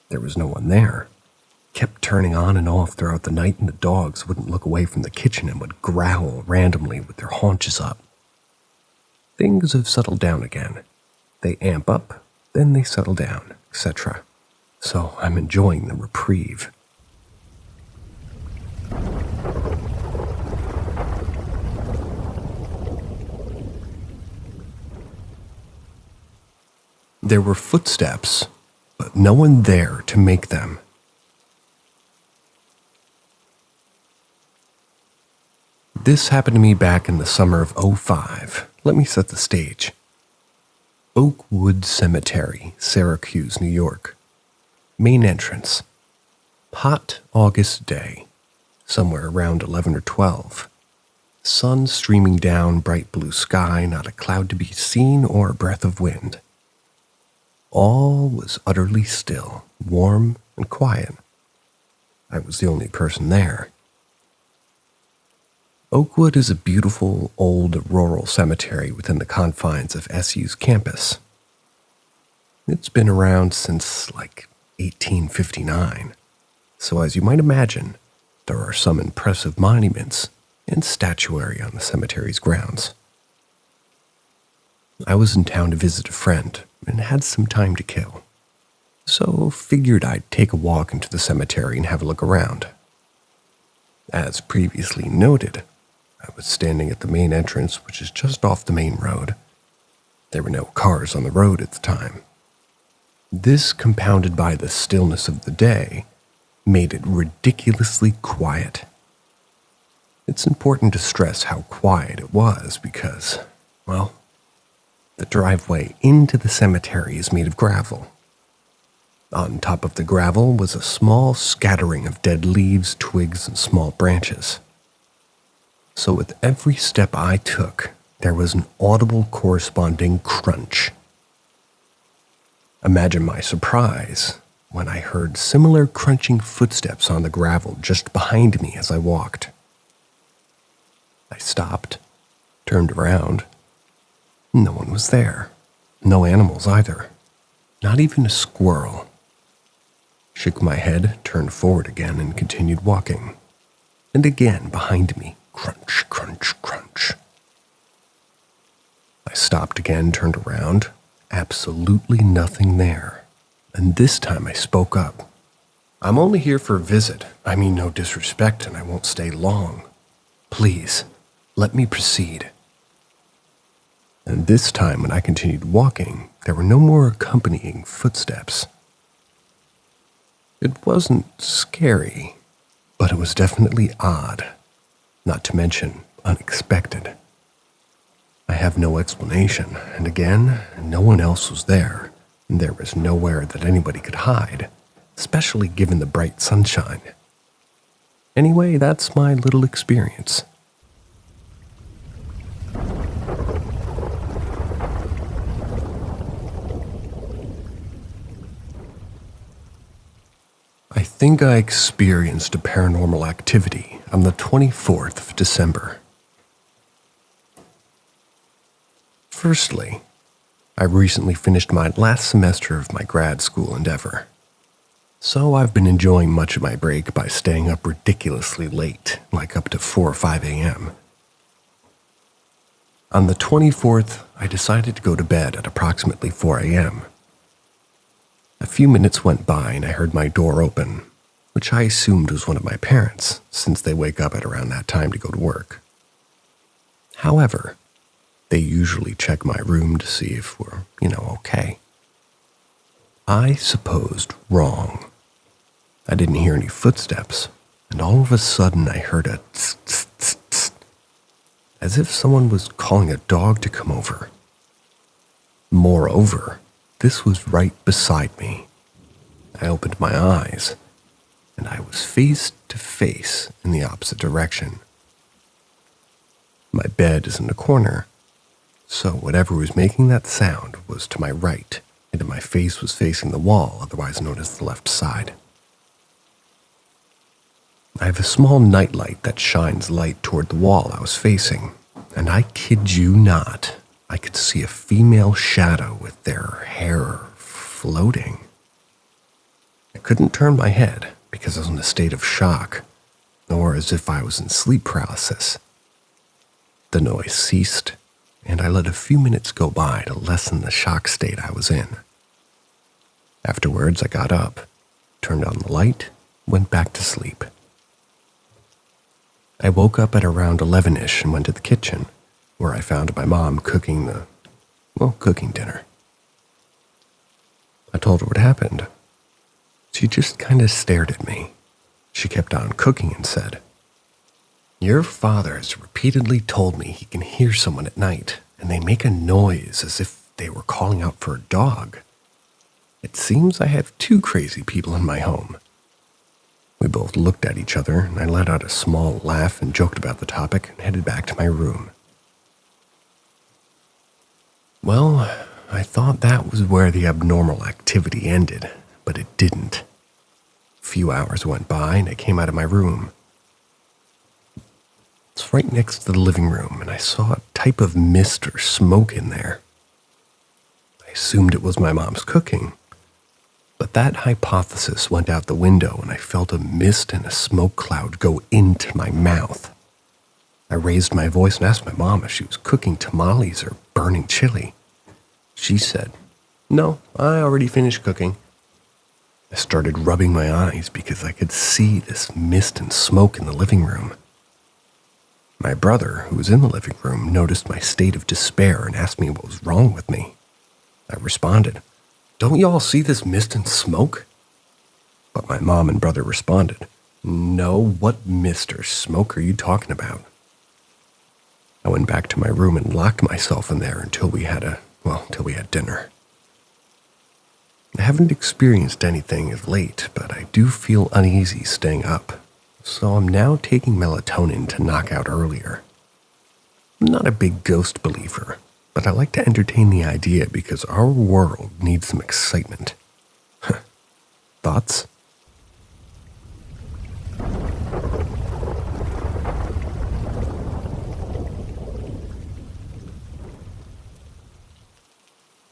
There was no one there. Kept turning on and off throughout the night, and the dogs wouldn't look away from the kitchen and would growl randomly with their haunches up. Things have settled down again. They amp up, then they settle down, etc. So I'm enjoying the reprieve. There were footsteps, but no one there to make them. This happened to me back in the summer of '05. Let me set the stage. Oakwood Cemetery, Syracuse, New York. Main entrance. Hot August day, somewhere around 11 or 12. Sun streaming down, bright blue sky, not a cloud to be seen or a breath of wind. All was utterly still, warm and quiet. I was the only person there. Oakwood is a beautiful, old rural cemetery within the confines of SU's campus. It's been around since, 1859, so as you might imagine, there are some impressive monuments and statuary on the cemetery's grounds. I was in town to visit a friend and had some time to kill, so figured I'd take a walk into the cemetery and have a look around. As previously noted, I was standing at the main entrance, which is just off the main road. There were no cars on the road at the time. This, compounded by the stillness of the day, made it ridiculously quiet. It's important to stress how quiet it was because, well, the driveway into the cemetery is made of gravel. On top of the gravel was a small scattering of dead leaves, twigs, and small branches. So with every step I took, there was an audible corresponding crunch. Imagine my surprise when I heard similar crunching footsteps on the gravel just behind me as I walked. I stopped, turned around. No one was there. No animals either. Not even a squirrel. Shook my head, turned forward again, and continued walking. And again behind me, crunch, crunch, crunch. I stopped again, turned around. Absolutely nothing there. And this time I spoke up. "I'm only here for a visit. I mean no disrespect, and I won't stay long. Please, let me proceed." And this time when I continued walking, there were no more accompanying footsteps. It wasn't scary, but it was definitely odd, not to mention unexpected. I have no explanation, and again, no one else was there, and there was nowhere that anybody could hide, especially given the bright sunshine. Anyway, that's my little experience. I think I experienced a paranormal activity on the 24th of December. Firstly, I recently finished my last semester of my grad school endeavor. So I've been enjoying much of my break by staying up ridiculously late, like up to 4 or 5 a.m. On the 24th, I decided to go to bed at approximately 4 a.m. A few minutes went by and I heard my door open, which I assumed was one of my parents, since they wake up at around that time to go to work. However, they usually check my room to see if we're, okay. I supposed wrong. I didn't hear any footsteps, and all of a sudden I heard a tss, tss, tss, tss, as if someone was calling a dog to come over. Moreover, this was right beside me. I opened my eyes, and I was face to face in the opposite direction. My bed is in the corner, so whatever was making that sound was to my right, and my face was facing the wall, otherwise known as the left side. I have a small nightlight that shines light toward the wall I was facing, and I kid you not, I could see a female shadow with their hair floating. I couldn't turn my head because I was in a state of shock, nor as if I was in sleep paralysis. The noise ceased, and I let a few minutes go by to lessen the shock state I was in. Afterwards, I got up, turned on the light, went back to sleep. I woke up at around 11-ish and went to the kitchen, where I found my mom cooking dinner. I told her what happened. She just kind of stared at me. She kept on cooking and said, "Your father has repeatedly told me he can hear someone at night, and they make a noise as if they were calling out for a dog. It seems I have 2 crazy people in my home." We both looked at each other, and I let out a small laugh and joked about the topic and headed back to my room. Well, I thought that was where the abnormal activity ended, but it didn't. A few hours went by, and I came out of my room. It's right next to the living room, and I saw a type of mist or smoke in there. I assumed it was my mom's cooking, but that hypothesis went out the window and I felt a mist and a smoke cloud go into my mouth. I raised my voice and asked my mom if she was cooking tamales or burning chili. She said, "No, I already finished cooking." I started rubbing my eyes because I could see this mist and smoke in the living room. My brother, who was in the living room, noticed my state of despair and asked me what was wrong with me. I responded, "Don't y'all see this mist and smoke?" But my mom and brother responded, "No, what mist or smoke are you talking about?" I went back to my room and locked myself in there until we had dinner. I haven't experienced anything of late, but I do feel uneasy staying up, so I'm now taking melatonin to knock out earlier. I'm not a big ghost believer, but I like to entertain the idea because our world needs some excitement. Thoughts?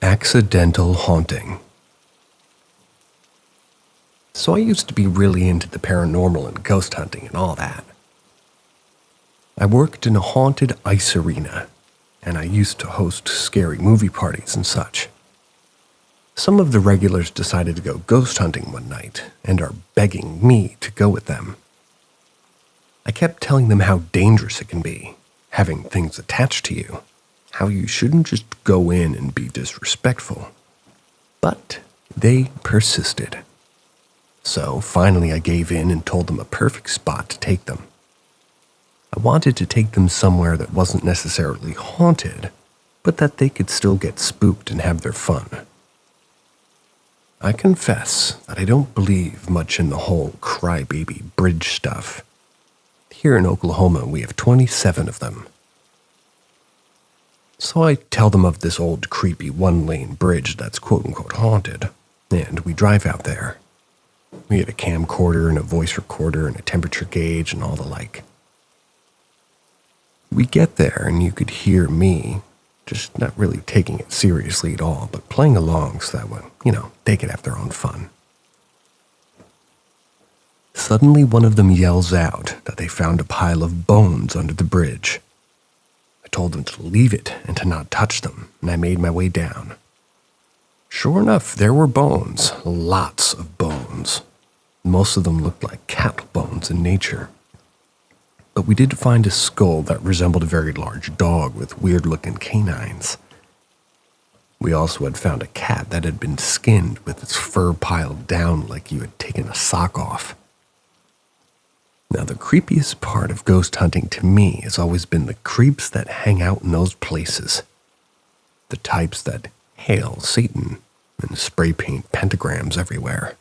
Accidental haunting. So I used to be really into the paranormal and ghost hunting and all that. I worked in a haunted ice arena, and I used to host scary movie parties and such. Some of the regulars decided to go ghost hunting one night and are begging me to go with them. I kept telling them how dangerous it can be, having things attached to you, how you shouldn't just go in and be disrespectful. But they persisted. So finally I gave in and told them a perfect spot to take them. I wanted to take them somewhere that wasn't necessarily haunted, but that they could still get spooked and have their fun. I confess that I don't believe much in the whole crybaby bridge stuff. Here in Oklahoma, we have 27 of them. So I tell them of this old creepy one-lane bridge that's quote-unquote haunted, and we drive out there. We had a camcorder and a voice recorder and a temperature gauge and all the like. We get there and you could hear me, just not really taking it seriously at all, but playing along so that, they could have their own fun. Suddenly one of them yells out that they found a pile of bones under the bridge. I told them to leave it and to not touch them, and I made my way down. Sure enough, there were bones, lots of bones. Most of them looked like cattle bones in nature. But we did find a skull that resembled a very large dog with weird-looking canines. We also had found a cat that had been skinned with its fur piled down like you had taken a sock off. Now, the creepiest part of ghost hunting to me has always been the creeps that hang out in those places. The types that hail Satan and spray paint pentagrams everywhere.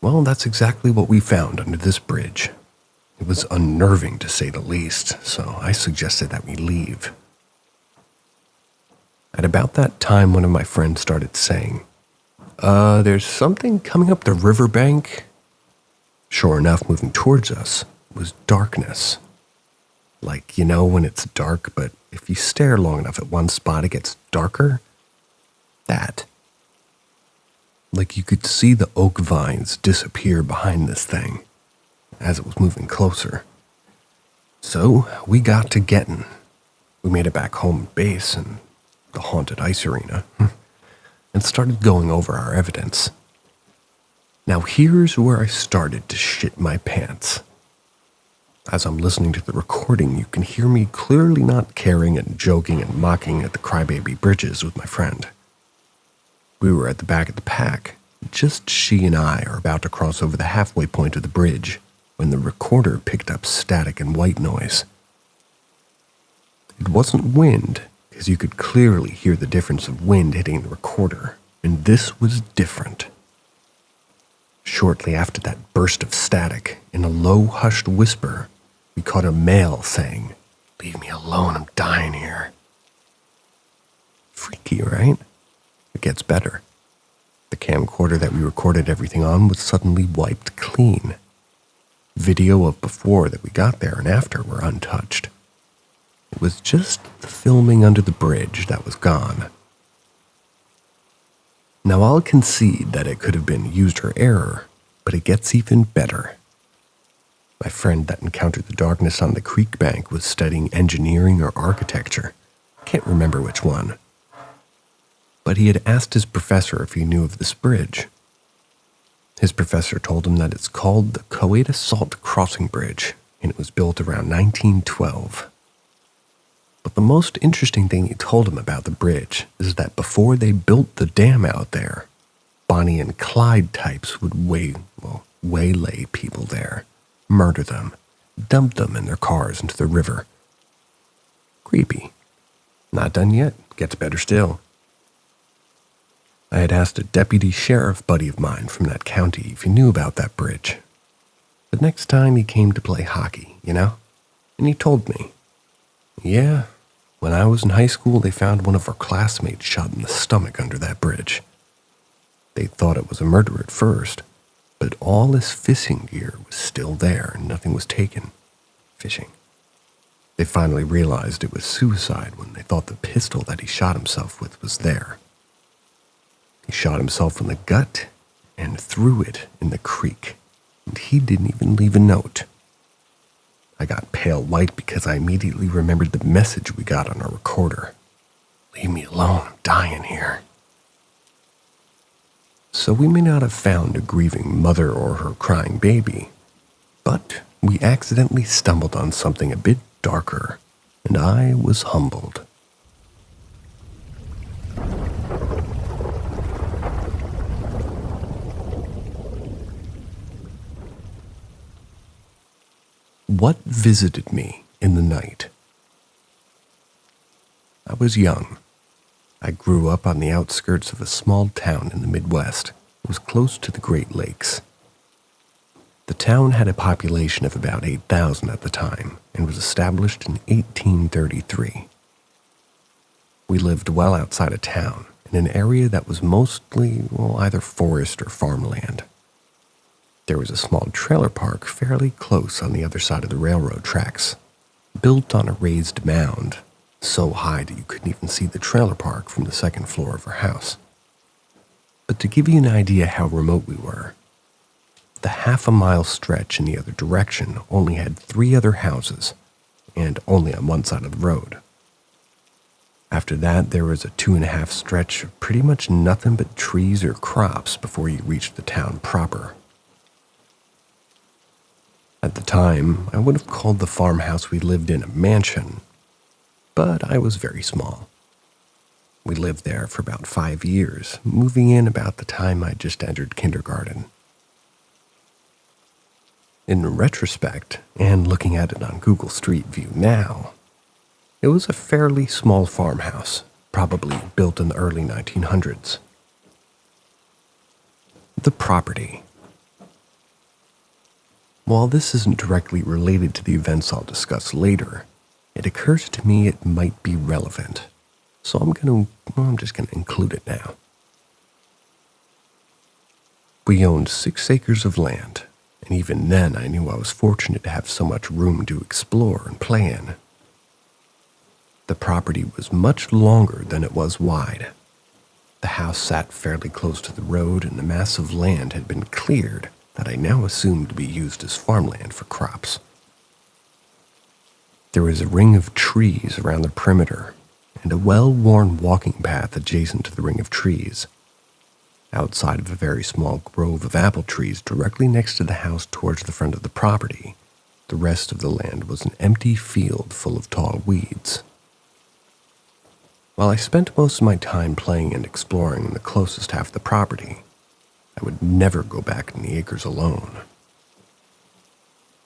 Well, that's exactly what we found under this bridge. It was unnerving to say the least, so I suggested that we leave. At about that time, one of my friends started saying, there's something coming up the riverbank. Sure enough, moving towards us was darkness. Like, when it's dark, but if you stare long enough at one spot, it gets darker? That. Like you could see the oak vines disappear behind this thing as it was moving closer. So we got to getting. We made it back home base and the haunted ice arena and started going over our evidence. Now here's where I started to shit my pants. As I'm listening to the recording, you can hear me clearly not caring and joking and mocking at the crybaby bridges with my friend. We were at the back of the pack. Just she and I are about to cross over the halfway point of the bridge when the recorder picked up static and white noise. It wasn't wind, because you could clearly hear the difference of wind hitting the recorder, and this was different. Shortly after that burst of static, in a low, hushed whisper, we caught a male saying, "Leave me alone, I'm dying here." Freaky, right? It gets better. The camcorder that we recorded everything on was suddenly wiped clean. Video of before that we got there and after were untouched. It was just the filming under the bridge that was gone. Now I'll concede that it could have been user error, but it gets even better. My friend that encountered the darkness on the creek bank was studying engineering or architecture. Can't remember which one. But he had asked his professor if he knew of this bridge. His professor told him that it's called the Coed Salt Crossing Bridge, and it was built around 1912. But the most interesting thing he told him about the bridge is that before they built the dam out there, Bonnie and Clyde types would waylay people there, murder them, dump them in their cars into the river. Creepy. Not done yet. Gets better still. I had asked a deputy sheriff buddy of mine from that county if he knew about that bridge. The next time he came to play hockey, and he told me, yeah, when I was in high school, they found one of our classmates shot in the stomach under that bridge. They thought it was a murder at first, but all his fishing gear was still there and nothing was taken. Fishing. They finally realized it was suicide when they thought the pistol that he shot himself with was there. He shot himself in the gut and threw it in the creek, and he didn't even leave a note. I got pale white because I immediately remembered the message we got on our recorder. "Leave me alone, I'm dying here." So we may not have found a grieving mother or her crying baby, but we accidentally stumbled on something a bit darker, and I was humbled. What visited me in the night? I was young. I grew up on the outskirts of a small town in the Midwest. It was close to the Great Lakes. The town had a population of about 8,000 at the time and was established in 1833. We lived well outside of town in an area that was mostly, either forest or farmland. There was a small trailer park fairly close on the other side of the railroad tracks, built on a raised mound, so high that you couldn't even see the trailer park from the second floor of our house. But to give you an idea how remote we were, the half-a-mile stretch in the other direction only had 3 other houses, and only on one side of the road. After that, there was a 2.5 stretch of pretty much nothing but trees or crops before you reached the town proper. At the time, I would have called the farmhouse we lived in a mansion, but I was very small. We lived there for about 5 years, moving in about the time I just entered kindergarten. In retrospect, and looking at it on Google Street View now, it was a fairly small farmhouse, probably built in the early 1900s. The property. While this isn't directly related to the events I'll discuss later, it occurs to me it might be relevant, so I'm just gonna include it now. We owned 6 acres of land, and even then I knew I was fortunate to have so much room to explore and play in. The property was much longer than it was wide. The house sat fairly close to the road, and the mass of land had been cleared that I now assumed to be used as farmland for crops. There was a ring of trees around the perimeter, and a well-worn walking path adjacent to the ring of trees. Outside of a very small grove of apple trees directly next to the house towards the front of the property, the rest of the land was an empty field full of tall weeds. While I spent most of my time playing and exploring in the closest half of the property, I would never go back in the acres alone.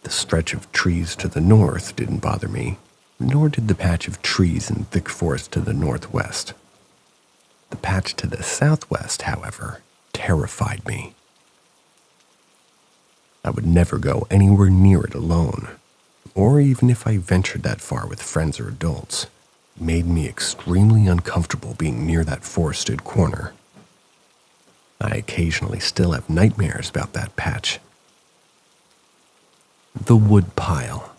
The stretch of trees to the north didn't bother me, nor did the patch of trees and thick forest to the northwest. The patch to the southwest, however, terrified me. I would never go anywhere near it alone, or even if I ventured that far with friends or adults. It made me extremely uncomfortable being near that forested corner. I occasionally still have nightmares about that patch. The wood pile.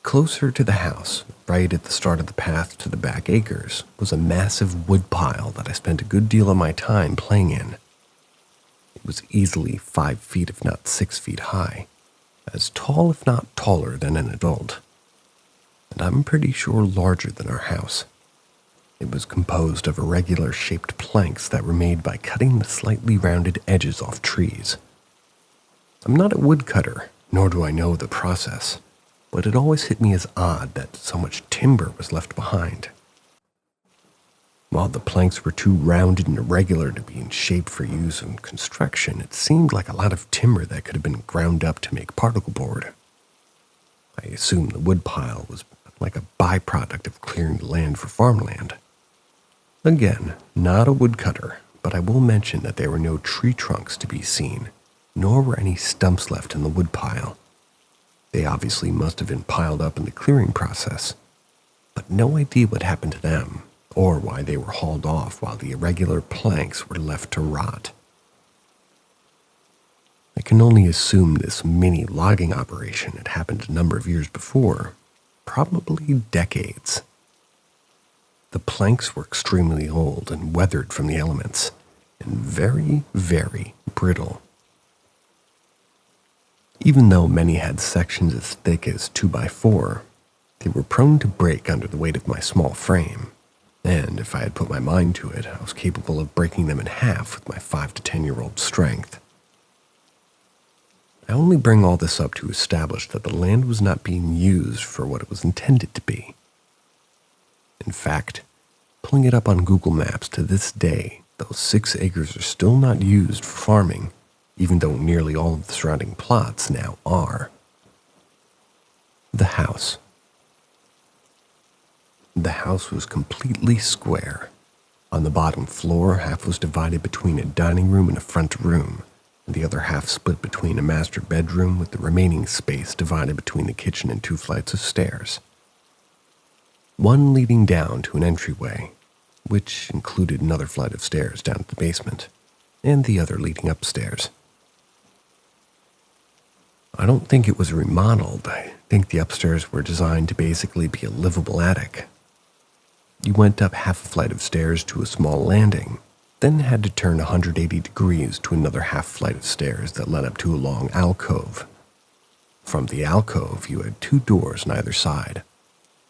Closer to the house, right at the start of the path to the back acres, was a massive wood pile that I spent a good deal of my time playing in. It was easily 5 feet if not 6 feet high, as tall if not taller than an adult, and I'm pretty sure larger than our house. It was composed of irregular shaped planks that were made by cutting the slightly rounded edges off trees. I'm not a woodcutter, nor do I know the process, but it always hit me as odd that so much timber was left behind. While the planks were too rounded and irregular to be in shape for use in construction, it seemed like a lot of timber that could have been ground up to make particle board. I assume the wood pile was like a byproduct of clearing the land for farmland. Again, not a woodcutter, but I will mention that there were no tree trunks to be seen, nor were any stumps left in the wood pile. They obviously must have been piled up in the clearing process, but no idea what happened to them, or why they were hauled off while the irregular planks were left to rot. I can only assume this mini logging operation had happened a number of years before, probably decades. The planks were extremely old and weathered from the elements, and very, very brittle. Even though many had sections as thick as 2x4, they were prone to break under the weight of my small frame, and if I had put my mind to it, I was capable of breaking them in half with my 5 to 10-year-old strength. I only bring all this up to establish that the land was not being used for what it was intended to be. In fact, pulling it up on Google Maps to this day, those 6 acres are still not used for farming, even though nearly all of the surrounding plots now are. The house. The house was completely square. On the bottom floor, half was divided between a dining room and a front room, and the other half split between a master bedroom with the remaining space divided between the kitchen and 2 flights of stairs. One leading down to an entryway, which included another flight of stairs down to the basement, and the other leading upstairs. I don't think it was remodeled. I think the upstairs were designed to basically be a livable attic. You went up half a flight of stairs to a small landing, then had to turn 180 degrees to another half flight of stairs that led up to a long alcove. From the alcove, you had 2 doors on either side,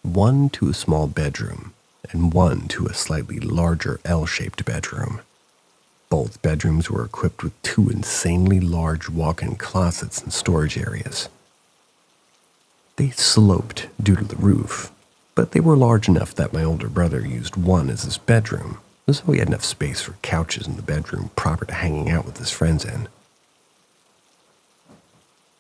one to a small bedroom and one to a slightly larger L-shaped bedroom. Both bedrooms were equipped with 2 insanely large walk-in closets and storage areas. They sloped due to the roof, but they were large enough that my older brother used one as his bedroom, so he had enough space for couches in the bedroom proper to hanging out with his friends in.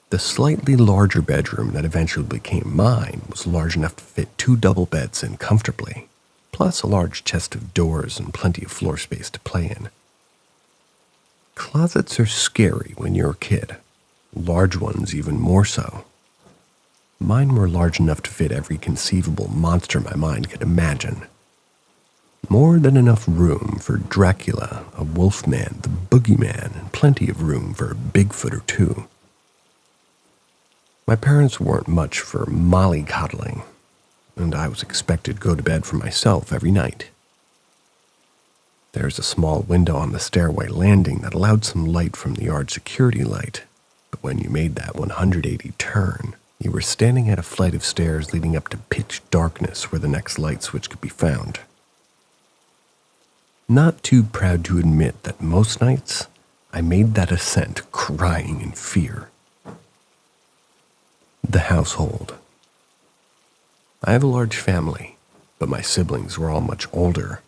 The slightly larger bedroom that eventually became mine was large enough to fit 2 double beds in comfortably, plus a large chest of drawers and plenty of floor space to play in. Closets are scary when you're a kid, large ones even more so. Mine were large enough to fit every conceivable monster my mind could imagine. More than enough room for Dracula, a wolfman, the boogeyman, and plenty of room for a Bigfoot or 2. My parents weren't much for mollycoddling, and I was expected to go to bed for myself every night. There's a small window on the stairway landing that allowed some light from the yard security light, but when you made that 180 turn, you were standing at a flight of stairs leading up to pitch darkness where the next light switch could be found. Not too proud to admit that most nights, I made that ascent crying in fear. The household. I have a large family, but my siblings were all much older,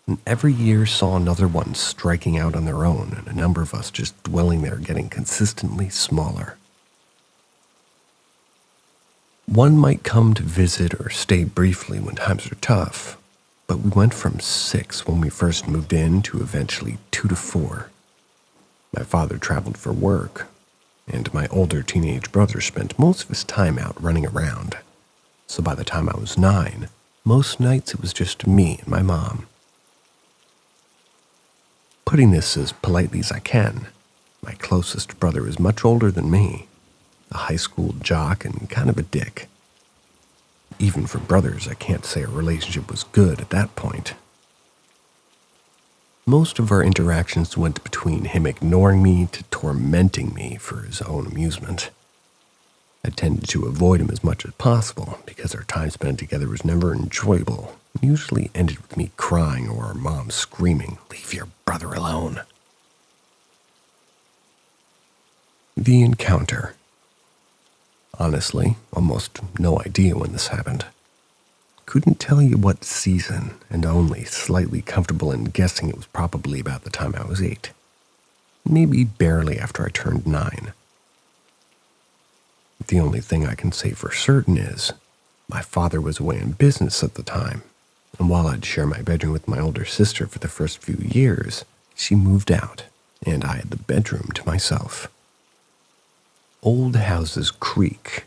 and every year saw another one striking out on their own, and a number of us just dwelling there getting consistently smaller. One might come to visit or stay briefly when times are tough, but we went from 6 when we first moved in to eventually 2 to 4. My father traveled for work, and my older teenage brother spent most of his time out running around. So by the time I was 9, most nights it was just me and my mom. Putting this as politely as I can, my closest brother is much older than me, a high school jock and kind of a dick. Even for brothers, I can't say our relationship was good at that point. Most of our interactions went between him ignoring me to tormenting me for his own amusement. I tended to avoid him as much as possible because our time spent together was never enjoyable and usually ended with me crying or our mom screaming, "Leave your brother alone." The encounter. Honestly, almost no idea when this happened. Couldn't tell you what season, and only slightly comfortable in guessing it was probably about the time I was 8. Maybe barely after I turned 9. The only thing I can say for certain is, my father was away in business at the time, and while I'd share my bedroom with my older sister for the first few years, she moved out, and I had the bedroom to myself. Old houses creak.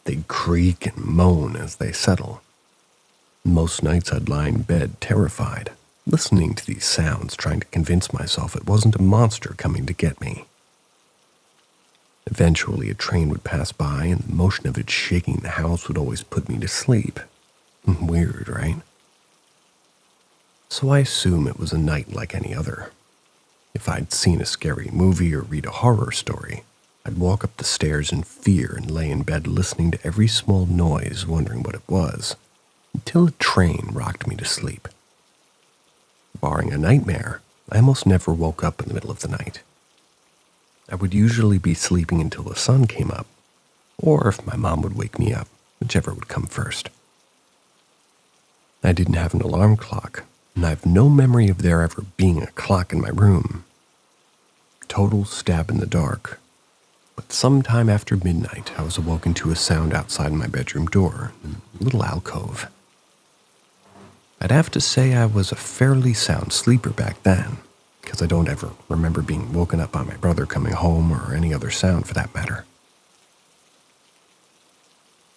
They creak and moan as they settle. Most nights I'd lie in bed terrified, listening to these sounds, trying to convince myself it wasn't a monster coming to get me. Eventually a train would pass by and the motion of it shaking the house would always put me to sleep. Weird, right? So I assume it was a night like any other. If I'd seen a scary movie or read a horror story, I'd walk up the stairs in fear and lay in bed listening to every small noise, wondering what it was, until a train rocked me to sleep. Barring a nightmare, I almost never woke up in the middle of the night. I would usually be sleeping until the sun came up, or if my mom would wake me up, whichever would come first. I didn't have an alarm clock, and I have no memory of there ever being a clock in my room. Total stab in the dark. But sometime after midnight, I was awoken to a sound outside my bedroom door, in a little alcove. I'd have to say I was a fairly sound sleeper back then, because I don't ever remember being woken up by my brother coming home or any other sound for that matter.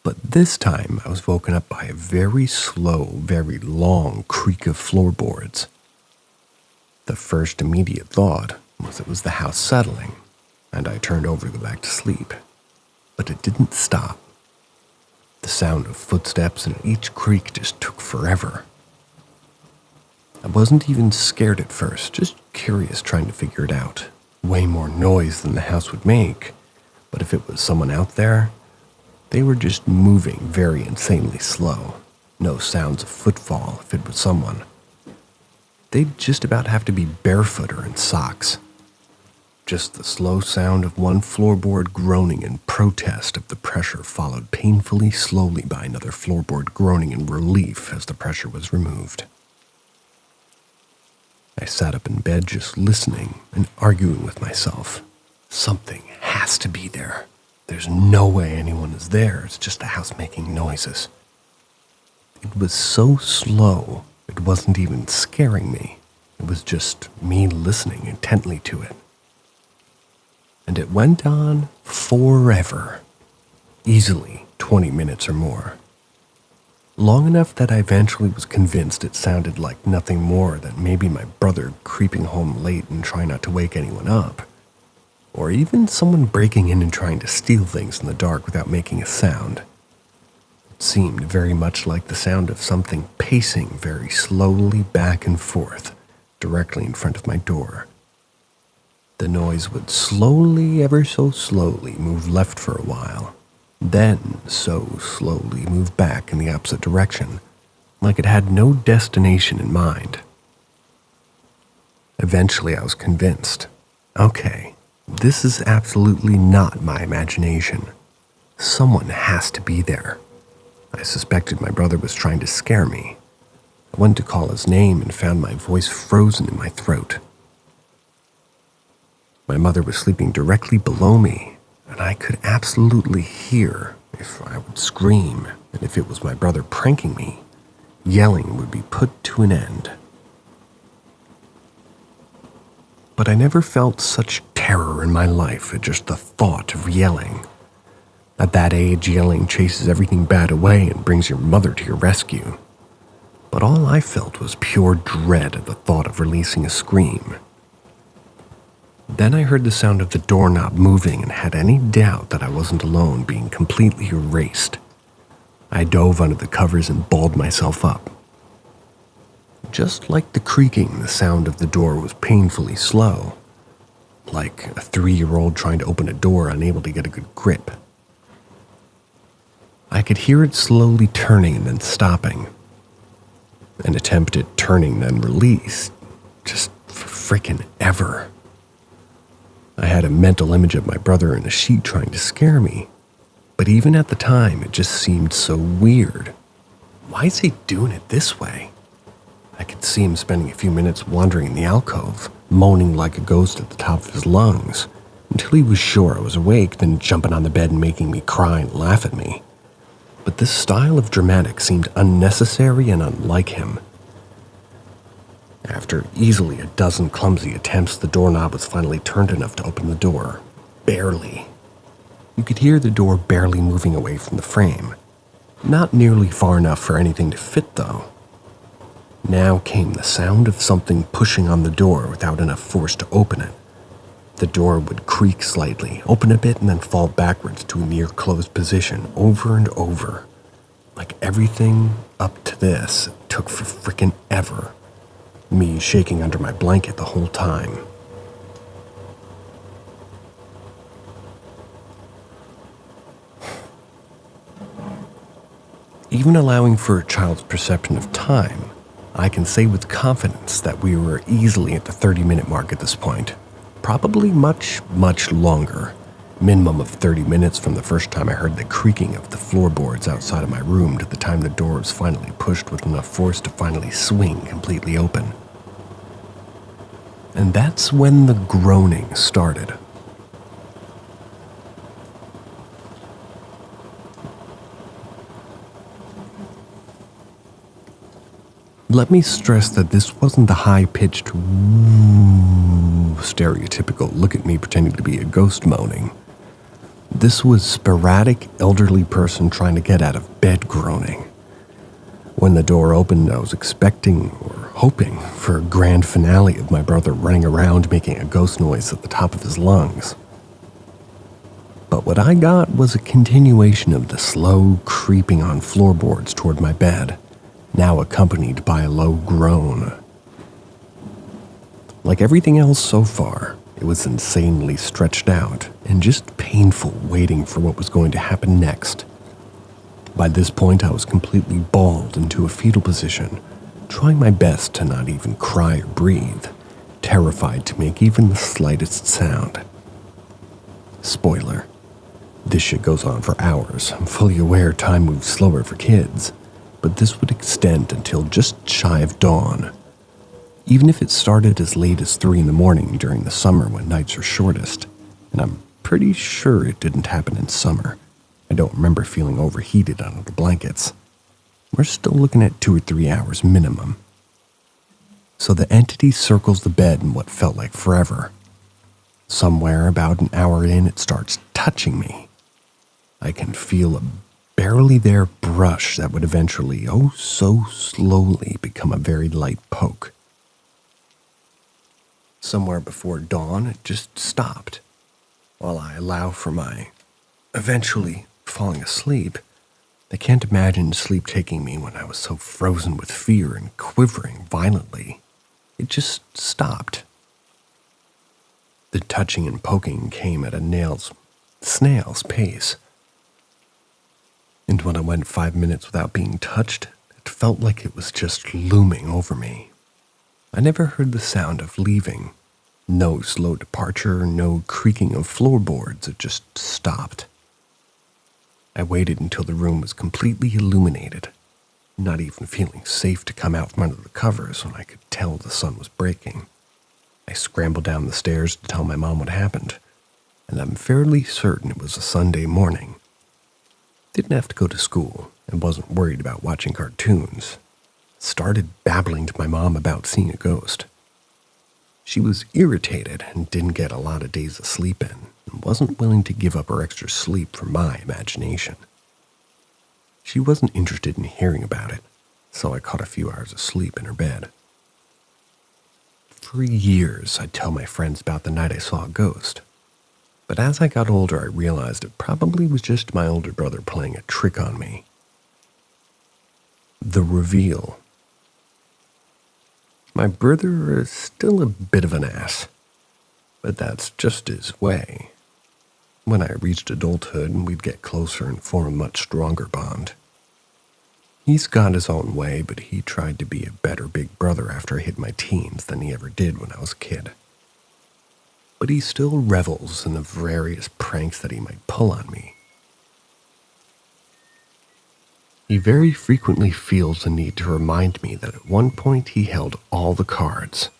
But this time, I was woken up by a very slow, very long creak of floorboards. The first immediate thought was it was the house settling, and I turned over to go back to sleep. But it didn't stop. The sound of footsteps and each creak just took forever. I wasn't even scared at first, just curious trying to figure it out. Way more noise than the house would make, but if it was someone out there, they were just moving very insanely slow. No sounds of footfall if it was someone. They'd just about have to be barefoot or in socks. Just the slow sound of one floorboard groaning in protest of the pressure, followed painfully slowly by another floorboard groaning in relief as the pressure was removed. I sat up in bed just listening and arguing with myself. Something has to be there. There's no way anyone is there. It's just the house making noises. It was so slow, it wasn't even scaring me. It was just me listening intently to it. And it went on forever. Easily 20 minutes or more. Long enough that I eventually was convinced it sounded like nothing more than maybe my brother creeping home late and trying not to wake anyone up. Or even someone breaking in and trying to steal things in the dark without making a sound. It seemed very much like the sound of something pacing very slowly back and forth, directly in front of my door. The noise would slowly, ever so slowly, move left for a while, then so slowly move back in the opposite direction, like it had no destination in mind. Eventually I was convinced, okay, this is absolutely not my imagination. Someone has to be there. I suspected my brother was trying to scare me. I went to call his name and found my voice frozen in my throat. My mother was sleeping directly below me, and I could absolutely hear if I would scream, and if it was my brother pranking me, yelling would be put to an end. But I never felt such terror in my life at just the thought of yelling. At that age, yelling chases everything bad away and brings your mother to your rescue. But all I felt was pure dread at the thought of releasing a scream. Then I heard the sound of the doorknob moving and had any doubt that I wasn't alone being completely erased. I dove under the covers and balled myself up. Just like the creaking, the sound of the door was painfully slow, like a 3-year-old trying to open a door unable to get a good grip. I could hear it slowly turning and then stopping. An attempt at turning then released, just for frickin' ever. I had a mental image of my brother in a sheet trying to scare me, but even at the time it just seemed so weird. Why is he doing it this way? I could see him spending a few minutes wandering in the alcove, moaning like a ghost at the top of his lungs, until he was sure I was awake, then jumping on the bed and making me cry and laugh at me. But this style of dramatic seemed unnecessary and unlike him. After easily a dozen clumsy attempts, the doorknob was finally turned enough to open the door. Barely. You could hear the door barely moving away from the frame. Not nearly far enough for anything to fit, though. Now came the sound of something pushing on the door without enough force to open it. The door would creak slightly, open a bit, and then fall backwards to a near-closed position over and over. Like everything up to this took for frickin' ever. Me shaking under my blanket the whole time. Even allowing for a child's perception of time, I can say with confidence that we were easily at the 30-minute mark at this point. Probably much, much longer. Minimum of 30 minutes from the first time I heard the creaking of the floorboards outside of my room to the time the door was finally pushed with enough force to finally swing completely open. And that's when the groaning started. Let me stress that this wasn't the high-pitched stereotypical look at me pretending to be a ghost moaning. This was sporadic elderly person trying to get out of bed groaning. When the door opened, I was expecting or hoping for a grand finale of my brother running around making a ghost noise at the top of his lungs. But what I got was a continuation of the slow creeping on floorboards toward my bed, now accompanied by a low groan. Like everything else so far, it was insanely stretched out and just painful waiting for what was going to happen next. By this point, I was completely balled into a fetal position, trying my best to not even cry or breathe, terrified to make even the slightest sound. Spoiler, this shit goes on for hours. I'm fully aware time moves slower for kids, but this would extend until just shy of dawn. Even if it started as late as 3 a.m. during the summer when nights are shortest, and I'm pretty sure it didn't happen in summer. I don't remember feeling overheated under the blankets. We're still looking at 2 or 3 hours minimum. So the entity circles the bed in what felt like forever. Somewhere about an hour in, it starts touching me. I can feel a barely there brush that would eventually, oh so slowly, become a very light poke. Somewhere before dawn, it just stopped, while I allow for my eventually falling asleep. I can't imagine sleep taking me when I was so frozen with fear and quivering violently. It just stopped. The touching and poking came at a snail's pace. And when I went 5 minutes without being touched, it felt like it was just looming over me. I never heard the sound of leaving. No slow departure, no creaking of floorboards. It just stopped. I waited until the room was completely illuminated, not even feeling safe to come out from under the covers when I could tell the sun was breaking. I scrambled down the stairs to tell my mom what happened, and I'm fairly certain it was a Sunday morning. Didn't have to go to school and wasn't worried about watching cartoons. Started babbling to my mom about seeing a ghost. She was irritated and didn't get a lot of days of sleep in, and wasn't willing to give up her extra sleep for my imagination. She wasn't interested in hearing about it, so I caught a few hours of sleep in her bed. For years, I'd tell my friends about the night I saw a ghost. But as I got older, I realized it probably was just my older brother playing a trick on me. The reveal. My brother is still a bit of an ass, but that's just his way. When I reached adulthood, we'd get closer and form a much stronger bond. He's got his own way, but he tried to be a better big brother after I hit my teens than he ever did when I was a kid. But he still revels in the various pranks that he might pull on me. He very frequently feels the need to remind me that at one point he held all the cards.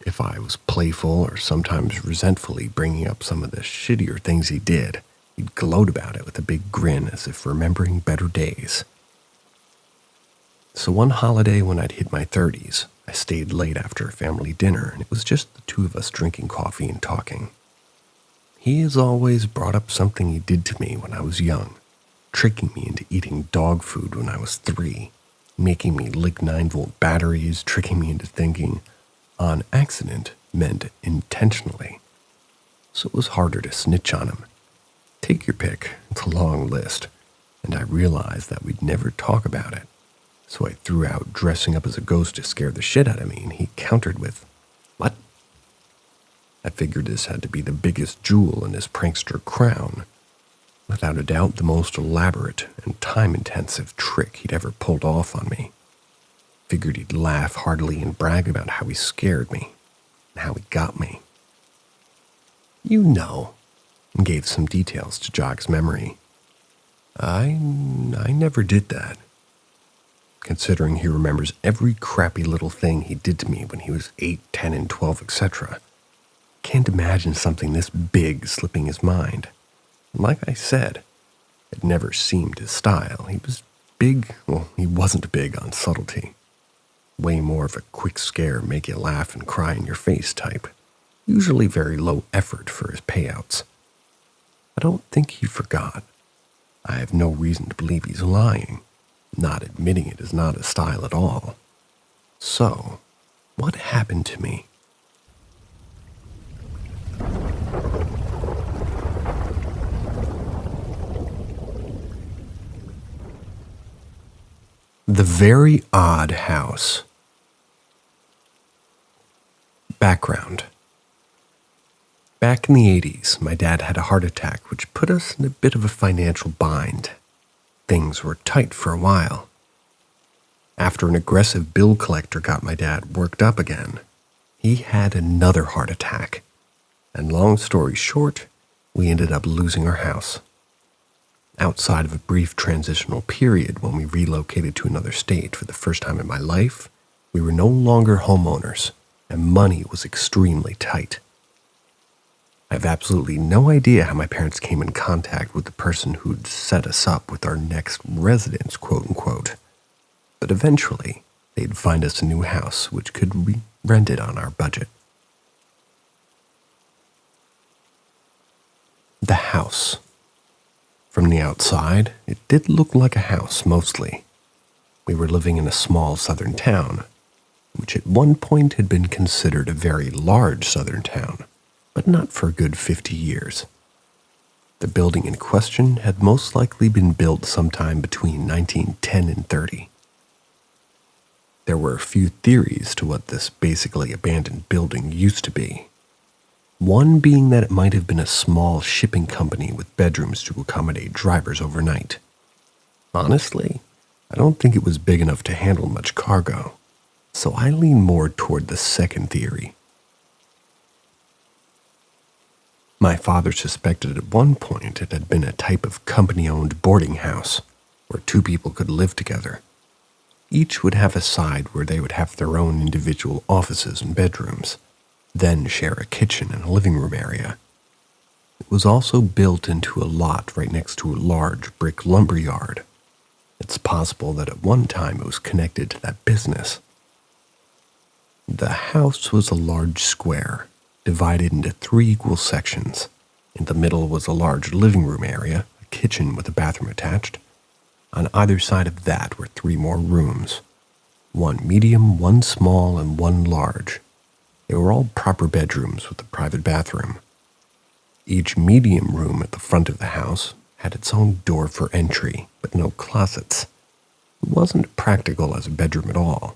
If I was playful or sometimes resentfully bringing up some of the shittier things he did, he'd gloat about it with a big grin as if remembering better days. So one holiday when I'd hit my 30s, I stayed late after a family dinner, and it was just the two of us drinking coffee and talking. He has always brought up something he did to me when I was young, tricking me into eating dog food when I was 3, making me lick 9-volt batteries, tricking me into thinking on accident meant intentionally. So it was harder to snitch on him. Take your pick, it's a long list, and I realized that we'd never talk about it. So I threw out dressing up as a ghost to scare the shit out of me, and he countered with, "What?" I figured this had to be the biggest jewel in his prankster crown. Without a doubt, the most elaborate and time-intensive trick he'd ever pulled off on me. Figured he'd laugh heartily and brag about how he scared me and how he got me. You know, and gave some details to jog his memory. I never did that. Considering he remembers every crappy little thing he did to me when he was 8, 10, and 12, etc. Can't imagine something this big slipping his mind. And like I said, it never seemed his style. He was big, well, he wasn't big on subtlety. Way more of a quick scare, make you laugh and cry in your face type. Usually very low effort for his payouts. I don't think he forgot. I have no reason to believe he's lying. Not admitting it is not his style at all. So, what happened to me? The Very Odd House. Background. Back in the 80s, my dad had a heart attack which put us in a bit of a financial bind. Things were tight for a while. After an aggressive bill collector got my dad worked up again, he had another heart attack. And long story short, we ended up losing our house. Outside of a brief transitional period when we relocated to another state for the first time in my life, we were no longer homeowners, and money was extremely tight. I have absolutely no idea how my parents came in contact with the person who'd set us up with our next residence, quote-unquote. But eventually, they'd find us a new house which could be rented on our budget. The house. From the outside, it did look like a house mostly. We were living in a small southern town, which at one point had been considered a very large southern town, but not for a good 50 years. The building in question had most likely been built sometime between 1910 and 30. There were a few theories to what this basically abandoned building used to be. One being that it might have been a small shipping company with bedrooms to accommodate drivers overnight. Honestly, I don't think it was big enough to handle much cargo, so I lean more toward the second theory. My father suspected at one point it had been a type of company-owned boarding house where two people could live together. Each would have a side where they would have their own individual offices and bedrooms, then share a kitchen and a living room area. It was also built into a lot right next to a large brick lumber yard. It's possible that at one time it was connected to that business. The house was a large square, divided into 3 equal sections. In the middle was a large living room area, a kitchen with a bathroom attached. On either side of that were 3 more rooms. 1 medium, 1 small, and 1 large. They were all proper bedrooms with a private bathroom. Each medium room at the front of the house had its own door for entry, but no closets. It wasn't practical as a bedroom at all.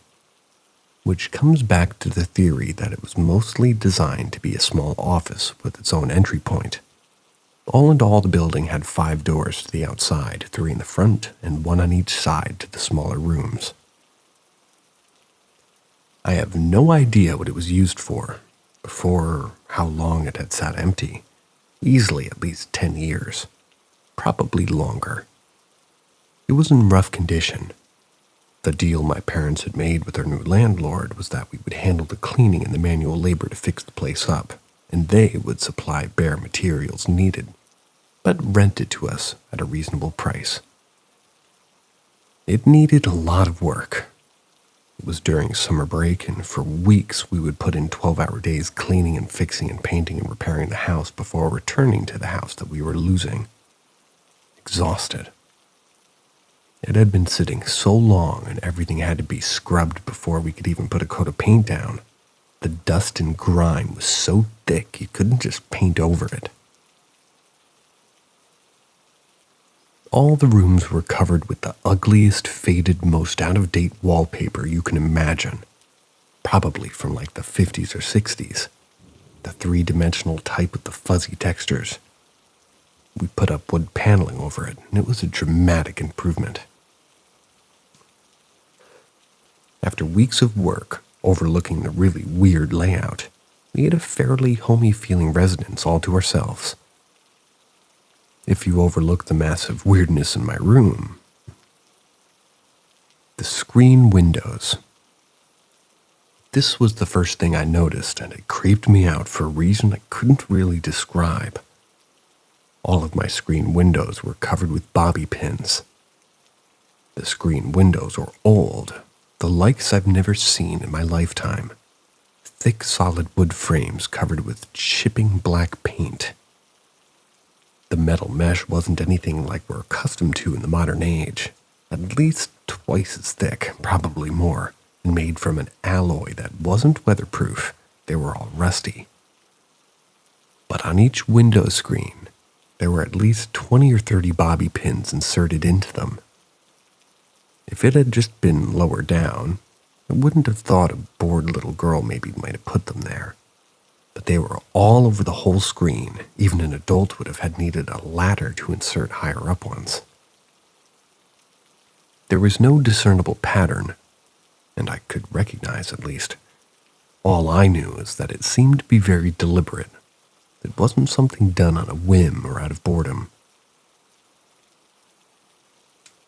Which comes back to the theory that it was mostly designed to be a small office with its own entry point. All in all, the building had 5 doors to the outside, 3 in the front, and 1 on each side to the smaller rooms. I have no idea what it was used for how long it had sat empty. Easily at least 10 years. Probably longer. It was in rough condition. The deal my parents had made with their new landlord was that we would handle the cleaning and the manual labor to fix the place up, and they would supply bare materials needed, but rent it to us at a reasonable price. It needed a lot of work. It was during summer break, and for weeks we would put in 12-hour days cleaning and fixing and painting and repairing the house before returning to the house that we were losing. Exhausted. It had been sitting so long and everything had to be scrubbed before we could even put a coat of paint down. The dust and grime was so thick you couldn't just paint over it. All the rooms were covered with the ugliest, faded, most out-of-date wallpaper you can imagine. Probably from like the 50s or 60s. The 3-dimensional type with the fuzzy textures. We put up wood paneling over it, and it was a dramatic improvement. After weeks of work overlooking the really weird layout, we had a fairly homey-feeling residence all to ourselves. If you overlook the massive weirdness in my room, the screen windows. This was the first thing I noticed, and it creeped me out for a reason I couldn't really describe. All of my screen windows were covered with bobby pins. The screen windows were old, the likes I've never seen in my lifetime. Thick, solid wood frames covered with chipping black paint. The metal mesh wasn't anything like we're accustomed to in the modern age. At least twice as thick, probably more, and made from an alloy that wasn't weatherproof. They were all rusty. But on each window screen, there were at least 20 or 30 bobby pins inserted into them. If it had just been lower down, I wouldn't have thought a bored little girl maybe might have put them there. But they were all over the whole screen. Even an adult would have had needed a ladder to insert higher up ones. There was no discernible pattern, and I could recognize at least. All I knew is that it seemed to be very deliberate. It wasn't something done on a whim or out of boredom.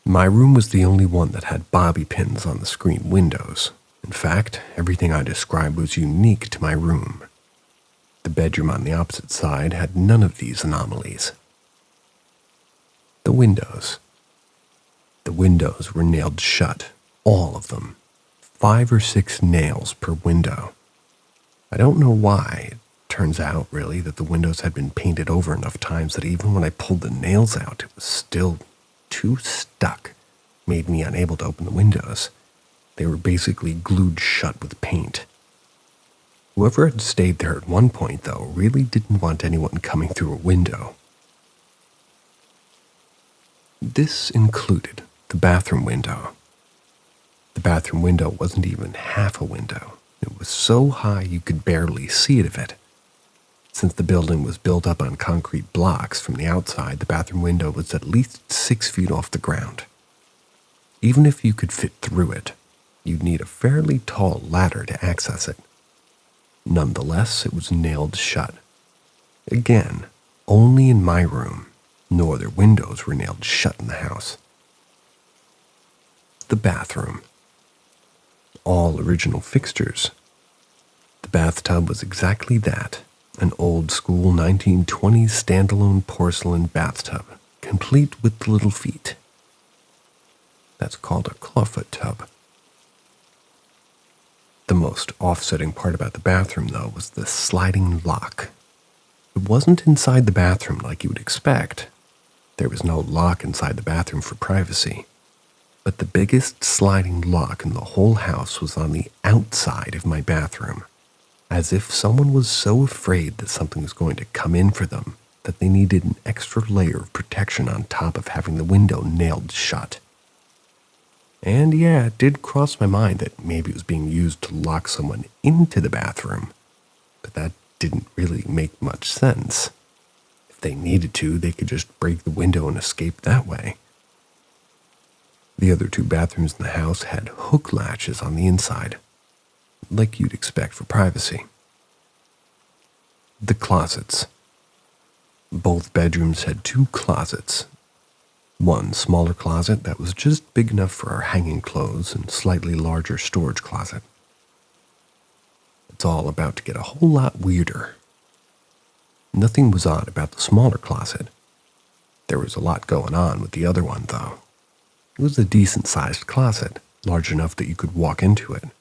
My room was the only one that had bobby pins on the screen windows. In fact, everything I described was unique to my room. The bedroom on the opposite side had none of these anomalies. The windows. The windows were nailed shut, all of them. 5 or 6 nails per window. I don't know why. It turns out, really, that the windows had been painted over enough times that even when I pulled the nails out, it was still too stuck. Made me unable to open the windows. They were basically glued shut with paint. Whoever had stayed there at one point, though, really didn't want anyone coming through a window. This included the bathroom window. The bathroom window wasn't even half a window. It was so high you could barely see it of it. Since the building was built up on concrete blocks from the outside, the bathroom window was at least 6 feet off the ground. Even if you could fit through it, you'd need a fairly tall ladder to access it. Nonetheless, it was nailed shut. Again, only in my room. No other windows were nailed shut in the house. The bathroom. All original fixtures. The bathtub was exactly that, an old-school 1920s standalone porcelain bathtub, complete with little feet. That's called a clawfoot tub. The most offsetting part about the bathroom, though, was the sliding lock. It wasn't inside the bathroom like you would expect. There was no lock inside the bathroom for privacy. But the biggest sliding lock in the whole house was on the outside of my bathroom, as if someone was so afraid that something was going to come in for them that they needed an extra layer of protection on top of having the window nailed shut. And yeah, it did cross my mind that maybe it was being used to lock someone into the bathroom, but that didn't really make much sense. If they needed to, they could just break the window and escape that way. The other 2 bathrooms in the house had hook latches on the inside, like you'd expect for privacy. The closets. Both bedrooms had 2 closets. One smaller closet that was just big enough for our hanging clothes and slightly larger storage closet. It's all about to get a whole lot weirder. Nothing was odd about the smaller closet. There was a lot going on with the other one, though. It was a decent-sized closet, large enough that you could walk into it. It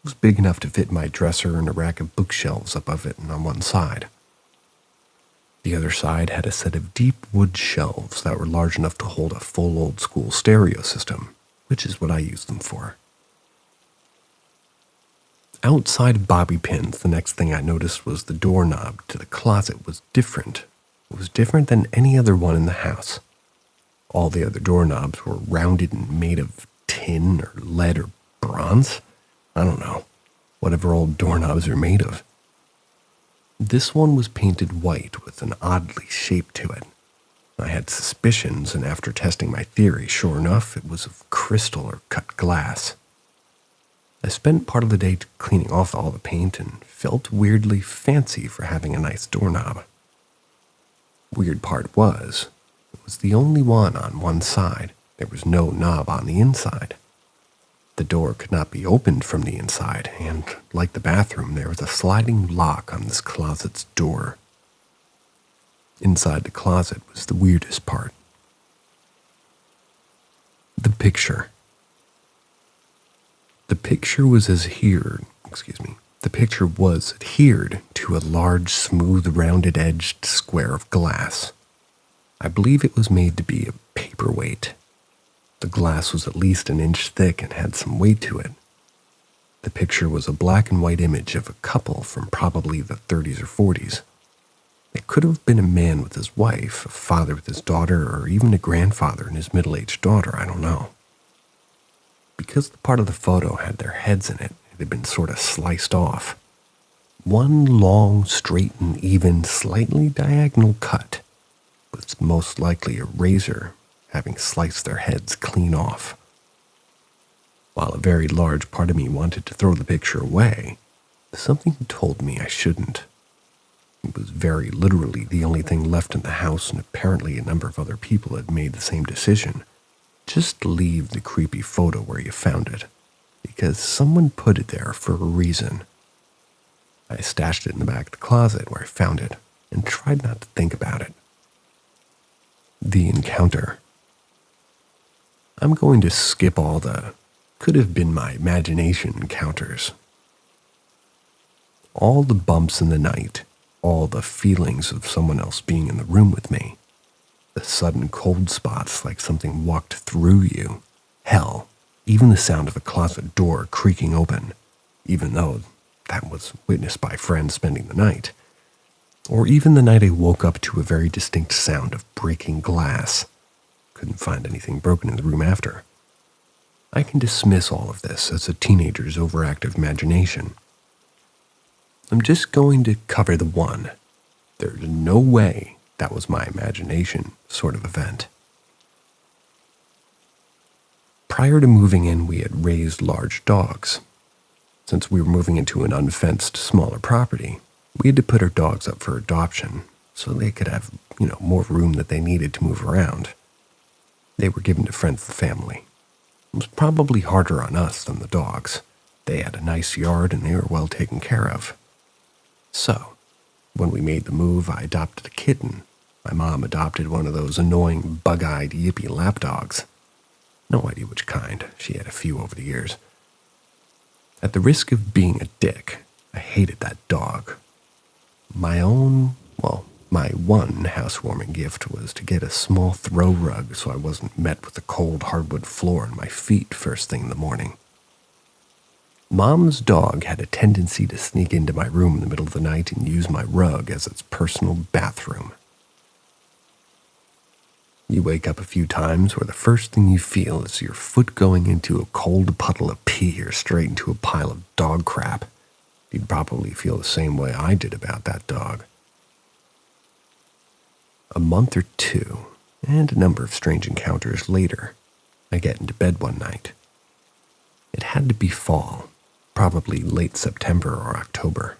was big enough to fit my dresser and a rack of bookshelves above it and on one side. The other side had a set of deep wood shelves that were large enough to hold a full old-school stereo system, which is what I used them for. Outside of bobby pins, the next thing I noticed was the doorknob to the closet was different. It was different than any other one in the house. All the other doorknobs were rounded and made of tin or lead or bronze. I don't know. Whatever old doorknobs are made of. This one was painted white with an oddly shape to it. I had suspicions, and after testing my theory, sure enough, it was of crystal or cut glass. I spent part of the day cleaning off all the paint and felt weirdly fancy for having a nice doorknob. Weird part was, it was the only one on one side. There was no knob on the inside. The door could not be opened from the inside, and like the bathroom, there was a sliding lock on this closet's door. Inside the closet was the weirdest part. The picture. The picture was adhered to a large, smooth, rounded-edged square of glass. I believe it was made to be a paperweight. The glass was at least an inch thick and had some weight to it. The picture was a black and white image of a couple from probably the 30s or 40s. It could have been a man with his wife, a father with his daughter, or even a grandfather and his middle-aged daughter, I don't know. Because the part of the photo had their heads in it, it had been sort of sliced off. One long, straight and even, slightly diagonal cut, with most likely a razor having sliced their heads clean off. While a very large part of me wanted to throw the picture away, something told me I shouldn't. It was very literally the only thing left in the house, and apparently a number of other people had made the same decision. Just leave the creepy photo where you found it, because someone put it there for a reason. I stashed it in the back of the closet where I found it, and tried not to think about it. The encounter. I'm going to skip all the could have been my imagination encounters. All the bumps in the night, all the feelings of someone else being in the room with me, the sudden cold spots like something walked through you, hell, even the sound of a closet door creaking open, even though that was witnessed by friends spending the night, or even the night I woke up to a very distinct sound of breaking glass. Couldn't find anything broken in the room after. I can dismiss all of this as a teenager's overactive imagination. I'm just going to cover the one. There's no way that was my imagination sort of event. Prior to moving in, we had raised large dogs. Since we were moving into an unfenced, smaller property, we had to put our dogs up for adoption so they could have, more room that they needed to move around. They were given to friends of the family. It was probably harder on us than the dogs. They had a nice yard and they were well taken care of. So, when we made the move, I adopted a kitten. My mom adopted one of those annoying, bug-eyed, yippy lapdogs. No idea which kind. She had a few over the years. At the risk of being a dick, I hated that dog. My one housewarming gift was to get a small throw rug so I wasn't met with the cold hardwood floor on my feet first thing in the morning. Mom's dog had a tendency to sneak into my room in the middle of the night and use my rug as its personal bathroom. You wake up a few times where the first thing you feel is your foot going into a cold puddle of pee or straight into a pile of dog crap. You'd probably feel the same way I did about that dog. A month or two, and a number of strange encounters later, I get into bed one night. It had to be fall, probably late September or October.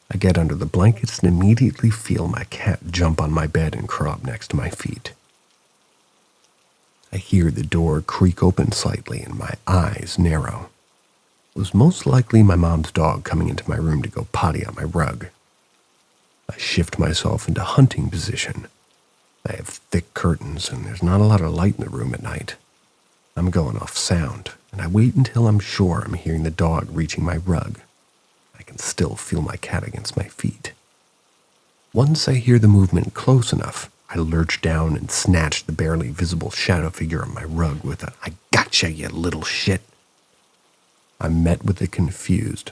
I get under the blankets and immediately feel my cat jump on my bed and curl up next to my feet. I hear the door creak open slightly and my eyes narrow. It was most likely my mom's dog coming into my room to go potty on my rug. I shift myself into hunting position. I have thick curtains and there's not a lot of light in the room at night. I'm going off sound, and I wait until I'm sure I'm hearing the dog reaching my rug. I can still feel my cat against my feet. Once I hear the movement close enough, I lurch down and snatch the barely visible shadow figure on my rug with a "I gotcha, you little shit." I'm met with a confused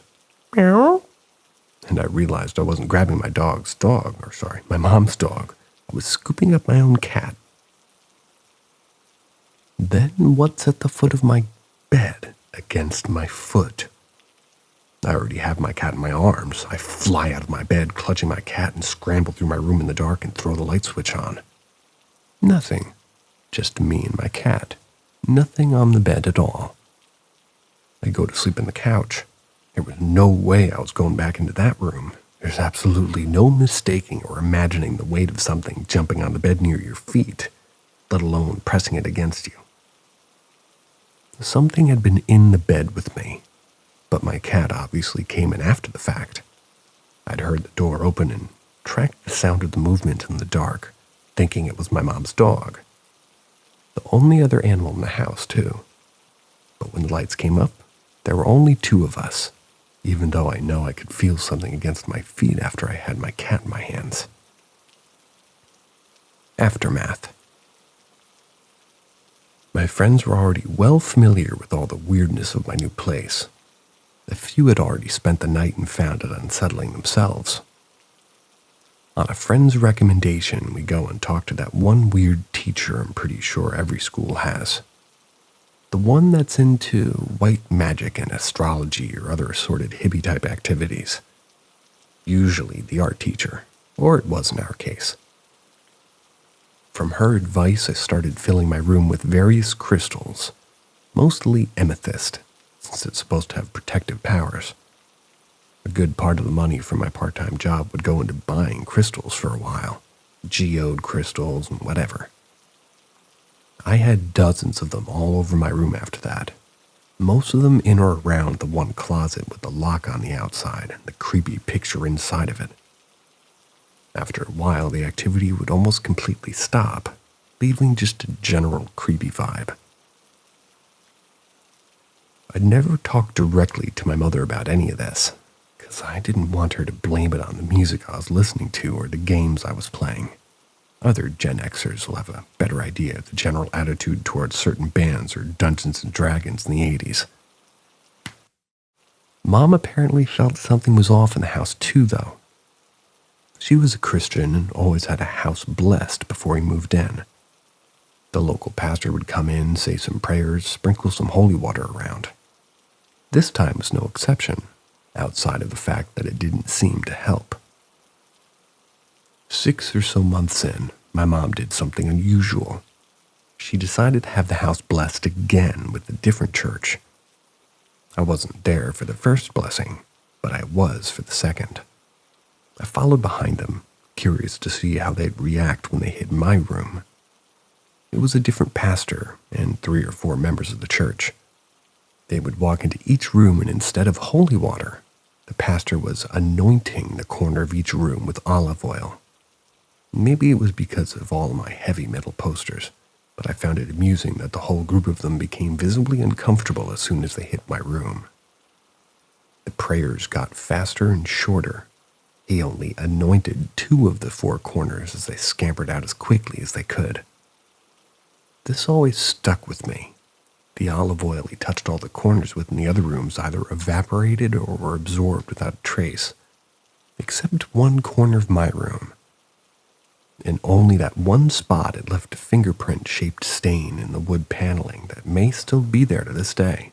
meow, and I realized I wasn't grabbing my mom's dog. I was scooping up my own cat. Then what's at the foot of my bed against my foot? I already have my cat in my arms. I fly out of my bed, clutching my cat, and scramble through my room in the dark and throw the light switch on. Nothing. Just me and my cat. Nothing on the bed at all. I go to sleep on the couch. There was no way I was going back into that room. There's absolutely no mistaking or imagining the weight of something jumping on the bed near your feet, let alone pressing it against you. Something had been in the bed with me, but my cat obviously came in after the fact. I'd heard the door open and tracked the sound of the movement in the dark, thinking it was my mom's dog. The only other animal in the house, too. But when the lights came up, there were only two of us, even though I know I could feel something against my feet after I had my cat in my hands. Aftermath. My friends were already well familiar with all the weirdness of my new place. A few had already spent the night and found it unsettling themselves. On a friend's recommendation, we go and talk to that one weird teacher I'm pretty sure every school has. The one that's into white magic and astrology or other assorted hippie-type activities. Usually the art teacher, or it was in our case. From her advice, I started filling my room with various crystals, mostly amethyst, since it's supposed to have protective powers. A good part of the money from my part-time job would go into buying crystals for a while, geode crystals and whatever. I had dozens of them all over my room after that, most of them in or around the one closet with the lock on the outside and the creepy picture inside of it. After a while, the activity would almost completely stop, leaving just a general creepy vibe. I'd never talked directly to my mother about any of this, because I didn't want her to blame it on the music I was listening to or the games I was playing. Other Gen Xers will have a better idea of the general attitude towards certain bands or Dungeons and Dragons in the 80s. Mom apparently felt something was off in the house too, though. She was a Christian and always had a house blessed before he moved in. The local pastor would come in, say some prayers, sprinkle some holy water around. This time was no exception, outside of the fact that it didn't seem to help. 6 or so months in, my mom did something unusual. She decided to have the house blessed again with a different church. I wasn't there for the first blessing, but I was for the second. I followed behind them, curious to see how they'd react when they hit my room. It was a different pastor and 3 or 4 members of the church. They would walk into each room and instead of holy water, the pastor was anointing the corner of each room with olive oil. Maybe it was because of all my heavy metal posters, but I found it amusing that the whole group of them became visibly uncomfortable as soon as they hit my room. The prayers got faster and shorter. He only anointed 2 of the 4 corners as they scampered out as quickly as they could. This always stuck with me. The olive oil he touched all the corners with in the other rooms either evaporated or were absorbed without a trace, except one corner of my room. In only that one spot it left a fingerprint-shaped stain in the wood paneling that may still be there to this day.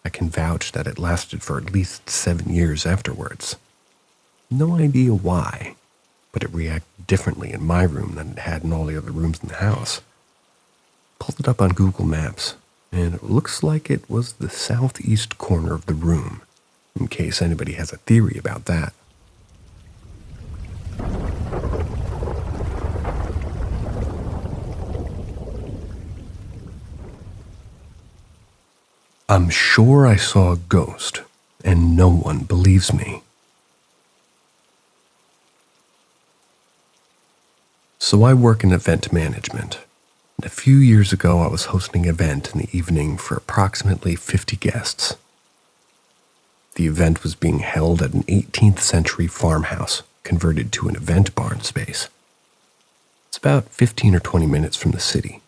I can vouch that it lasted for at least 7 years afterwards. No idea why, but it reacted differently in my room than it had in all the other rooms in the house. Pulled it up on Google Maps, and it looks like it was the southeast corner of the room, in case anybody has a theory about that. I'm sure I saw a ghost, and no one believes me. So I work in event management. And a few years ago, I was hosting an event in the evening for approximately 50 guests. The event was being held at an 18th century farmhouse converted to an event barn space. It's about 15 or 20 minutes from the city,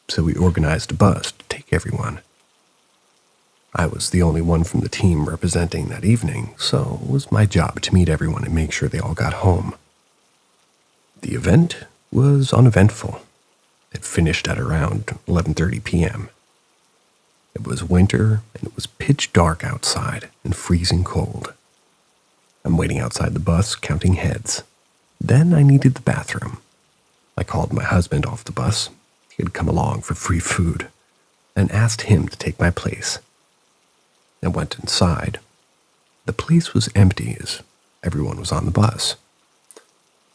so we organized a bus to take everyone. I was the only one from the team representing that evening, so it was my job to meet everyone and make sure they all got home. The event was uneventful. It finished at around 11:30 p.m. It was winter, and it was pitch dark outside and freezing cold. I'm waiting outside the bus, counting heads. Then I needed the bathroom. I called my husband off the bus. He had come along for free food, and asked him to take my place. I went inside. The place was empty as everyone was on the bus.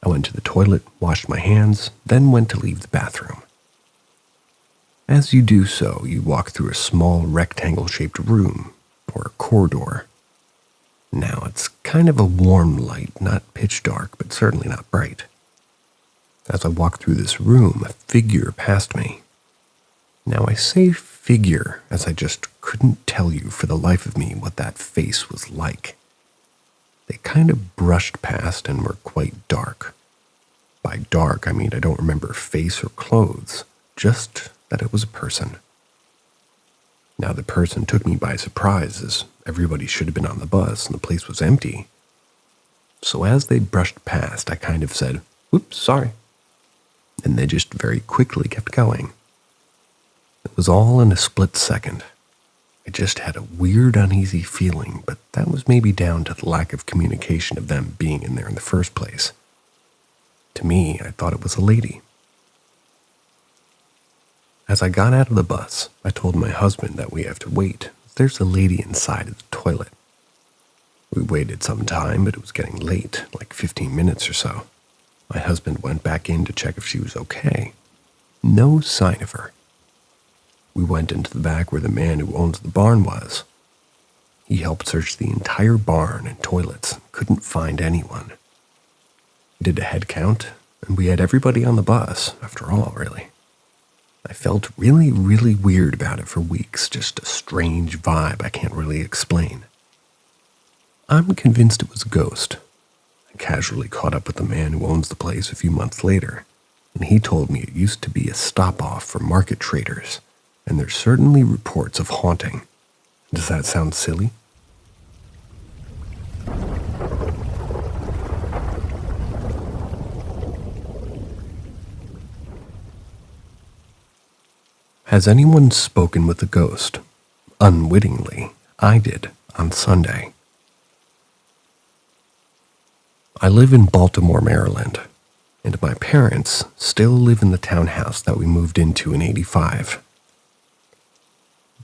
I went to the toilet, washed my hands, then went to leave the bathroom. As you do so, you walk through a small rectangle-shaped room, or a corridor. Now, it's kind of a warm light, not pitch dark, but certainly not bright. As I walked through this room, a figure passed me. Now, I say figure as I just couldn't tell you for the life of me what that face was like. They kind of brushed past and were quite dark. By dark, I mean I don't remember face or clothes, just that it was a person. Now, the person took me by surprise as everybody should have been on the bus and the place was empty. So as they brushed past, I kind of said, "Oops, sorry." And they just very quickly kept going. It was all in a split second. I just had a weird, uneasy feeling, but that was maybe down to the lack of communication of them being in there in the first place. To me, I thought it was a lady. As I got out of the bus, I told my husband that we have to wait. There's a lady inside of the toilet. We waited some time, but it was getting late, like 15 minutes or so. My husband went back in to check if she was okay. No sign of her. We went into the back where the man who owns the barn was. He helped search the entire barn and toilets, couldn't find anyone. We did a head count, and we had everybody on the bus, after all, really. I felt really, really weird about it for weeks, just a strange vibe I can't really explain. I'm convinced it was a ghost. I casually caught up with the man who owns the place a few months later, and he told me it used to be a stop-off for market traders, and there's certainly reports of haunting. Does that sound silly? Has anyone spoken with a ghost? Unwittingly, I did on Sunday. I live in Baltimore, Maryland, and my parents still live in the townhouse that we moved into in '85.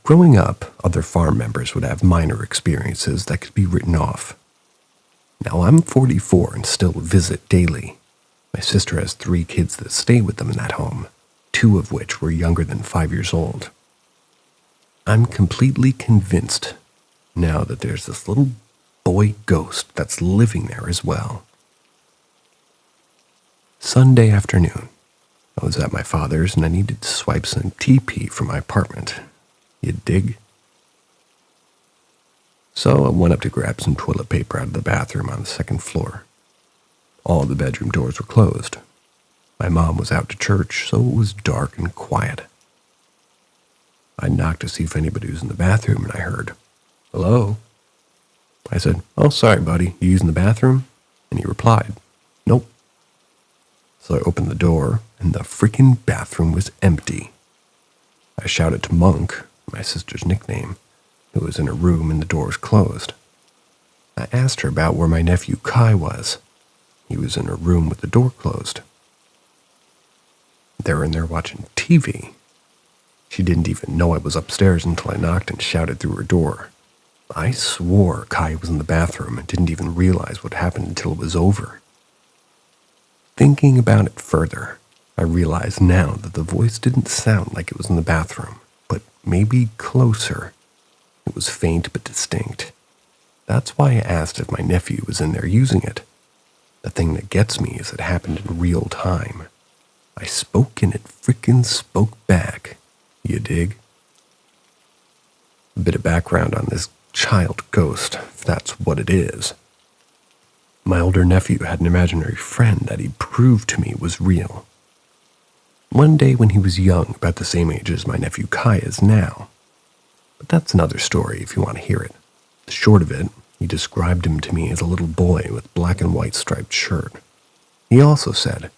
Growing up, other farm members would have minor experiences that could be written off. Now, I'm 44 and still visit daily. My sister has 3 kids that stay with them in that home, 2 of which were younger than 5 years old. I'm completely convinced now that there's this little boy ghost that's living there as well. Sunday afternoon, I was at my father's and I needed to swipe some TP from my apartment. You dig? So I went up to grab some toilet paper out of the bathroom on the second floor. All the bedroom doors were closed. My mom was out to church, so it was dark and quiet. I knocked to see if anybody was in the bathroom, and I heard, "Hello?" I said, "Oh, sorry, buddy, you using the bathroom?" And he replied, "Nope." So I opened the door, and the freaking bathroom was empty. I shouted to Monk, my sister's nickname, who was in her room and the door was closed. I asked her about where my nephew Kai was. He was in her room with the door closed. They were in there watching TV. She didn't even know I was upstairs until I knocked and shouted through her door. I swore Kai was in the bathroom and didn't even realize what happened until it was over. Thinking about it further, I realize now that the voice didn't sound like it was in the bathroom, but maybe closer. It was faint but distinct. That's why I asked if my nephew was in there using it. The thing that gets me is it happened in real time. I spoke and it frickin' spoke back. You dig? A bit of background on this child ghost, if that's what it is. My older nephew had an imaginary friend that he proved to me was real. One day when he was young, about the same age as my nephew Kai is now. But that's another story if you want to hear it. The short of it, he described him to me as a little boy with black and white striped shirt. He also said,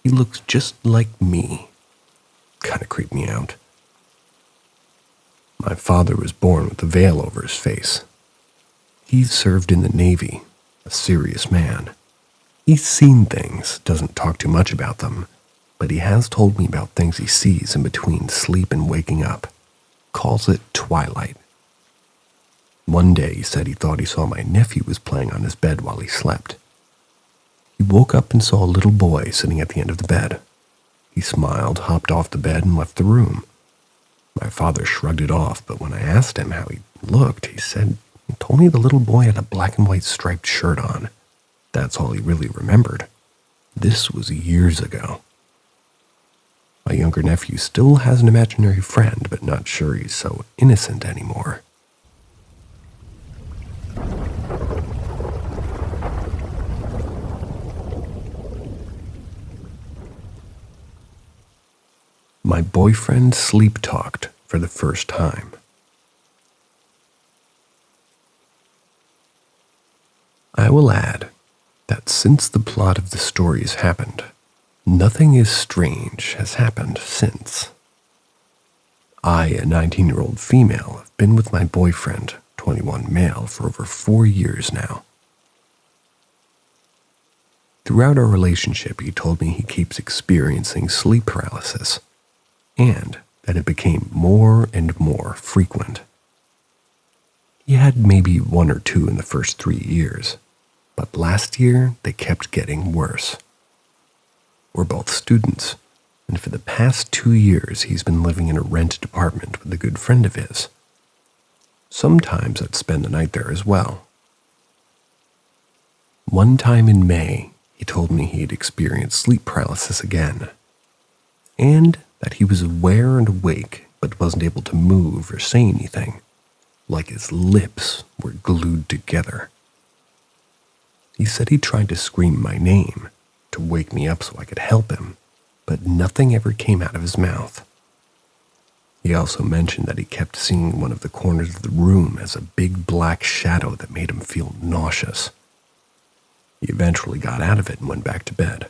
"He looks just like me." Kinda creeped me out. My father was born with a veil over his face. He served in the Navy, a serious man. He's seen things, doesn't talk too much about them, but he has told me about things he sees in between sleep and waking up. Calls it twilight. One day he said he thought he saw my nephew was playing on his bed while he slept. He woke up and saw a little boy sitting at the end of the bed. He smiled, hopped off the bed, and left the room. My father shrugged it off, but when I asked him how he looked, he told me the little boy had a black and white striped shirt on. That's all he really remembered. This was years ago. My younger nephew still has an imaginary friend, but not sure he's so innocent anymore. My boyfriend sleep-talked for the first time. I will add that since the plot of the story has happened, nothing as strange has happened since. I, a 19-year-old female, have been with my boyfriend, 21 male, for over 4 years now. Throughout our relationship, he told me he keeps experiencing sleep paralysis, and that it became more and more frequent. He had maybe 1 or 2 in the first 3 years, but last year they kept getting worse. We're both students, and for the past 2 years he's been living in a rented apartment with a good friend of his. Sometimes I'd spend the night there as well. One time in May, he told me he had experienced sleep paralysis again, and that he was aware and awake but wasn't able to move or say anything, like his lips were glued together. He said he tried to scream my name to wake me up so I could help him, but nothing ever came out of his mouth. He also mentioned that he kept seeing one of the corners of the room as a big black shadow that made him feel nauseous. He eventually got out of it and went back to bed.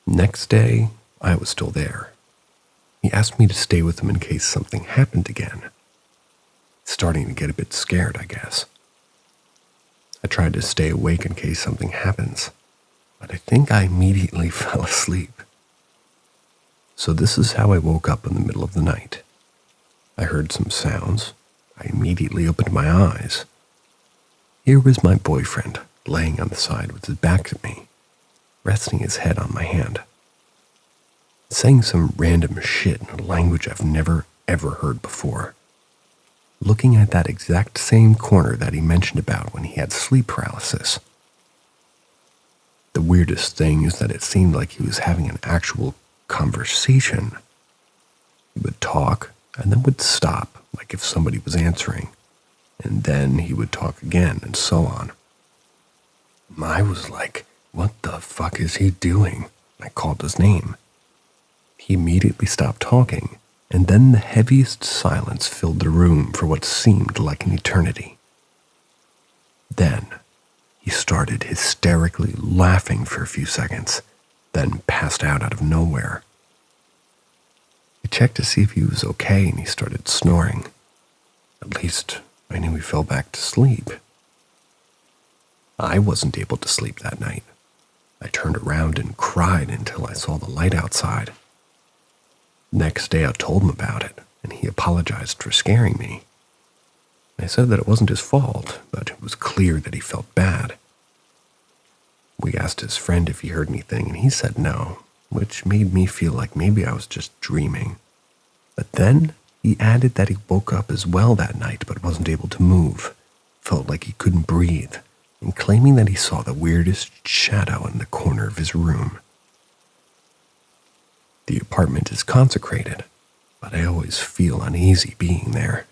Next day, I was still there. He asked me to stay with him in case something happened again. Starting to get a bit scared, I guess. I tried to stay awake in case something happens, but I think I immediately fell asleep. So this is how I woke up in the middle of the night. I heard some sounds. I immediately opened my eyes. Here was my boyfriend, laying on the side with his back to me, resting his head on my hand, saying some random shit in a language I've never ever heard before, looking at that exact same corner that he mentioned about when he had sleep paralysis. The weirdest thing is that it seemed like he was having an actual conversation. He would talk and then would stop, like if somebody was answering, and then he would talk again and so on. I was like, what the fuck is he doing? I called his name. He immediately stopped talking, and then the heaviest silence filled the room for what seemed like an eternity. Then, he started hysterically laughing for a few seconds, then passed out of nowhere. I checked to see if he was okay, and he started snoring. At least, I knew he fell back to sleep. I wasn't able to sleep that night. I turned around and cried until I saw the light outside. Next day I told him about it, and he apologized for scaring me. I said that it wasn't his fault, but it was clear that he felt bad. We asked his friend if he heard anything, and he said no, which made me feel like maybe I was just dreaming. But then he added that he woke up as well that night but wasn't able to move, felt like he couldn't breathe, and claiming that he saw the weirdest shadow in the corner of his room. The apartment is consecrated, but I always feel uneasy being there.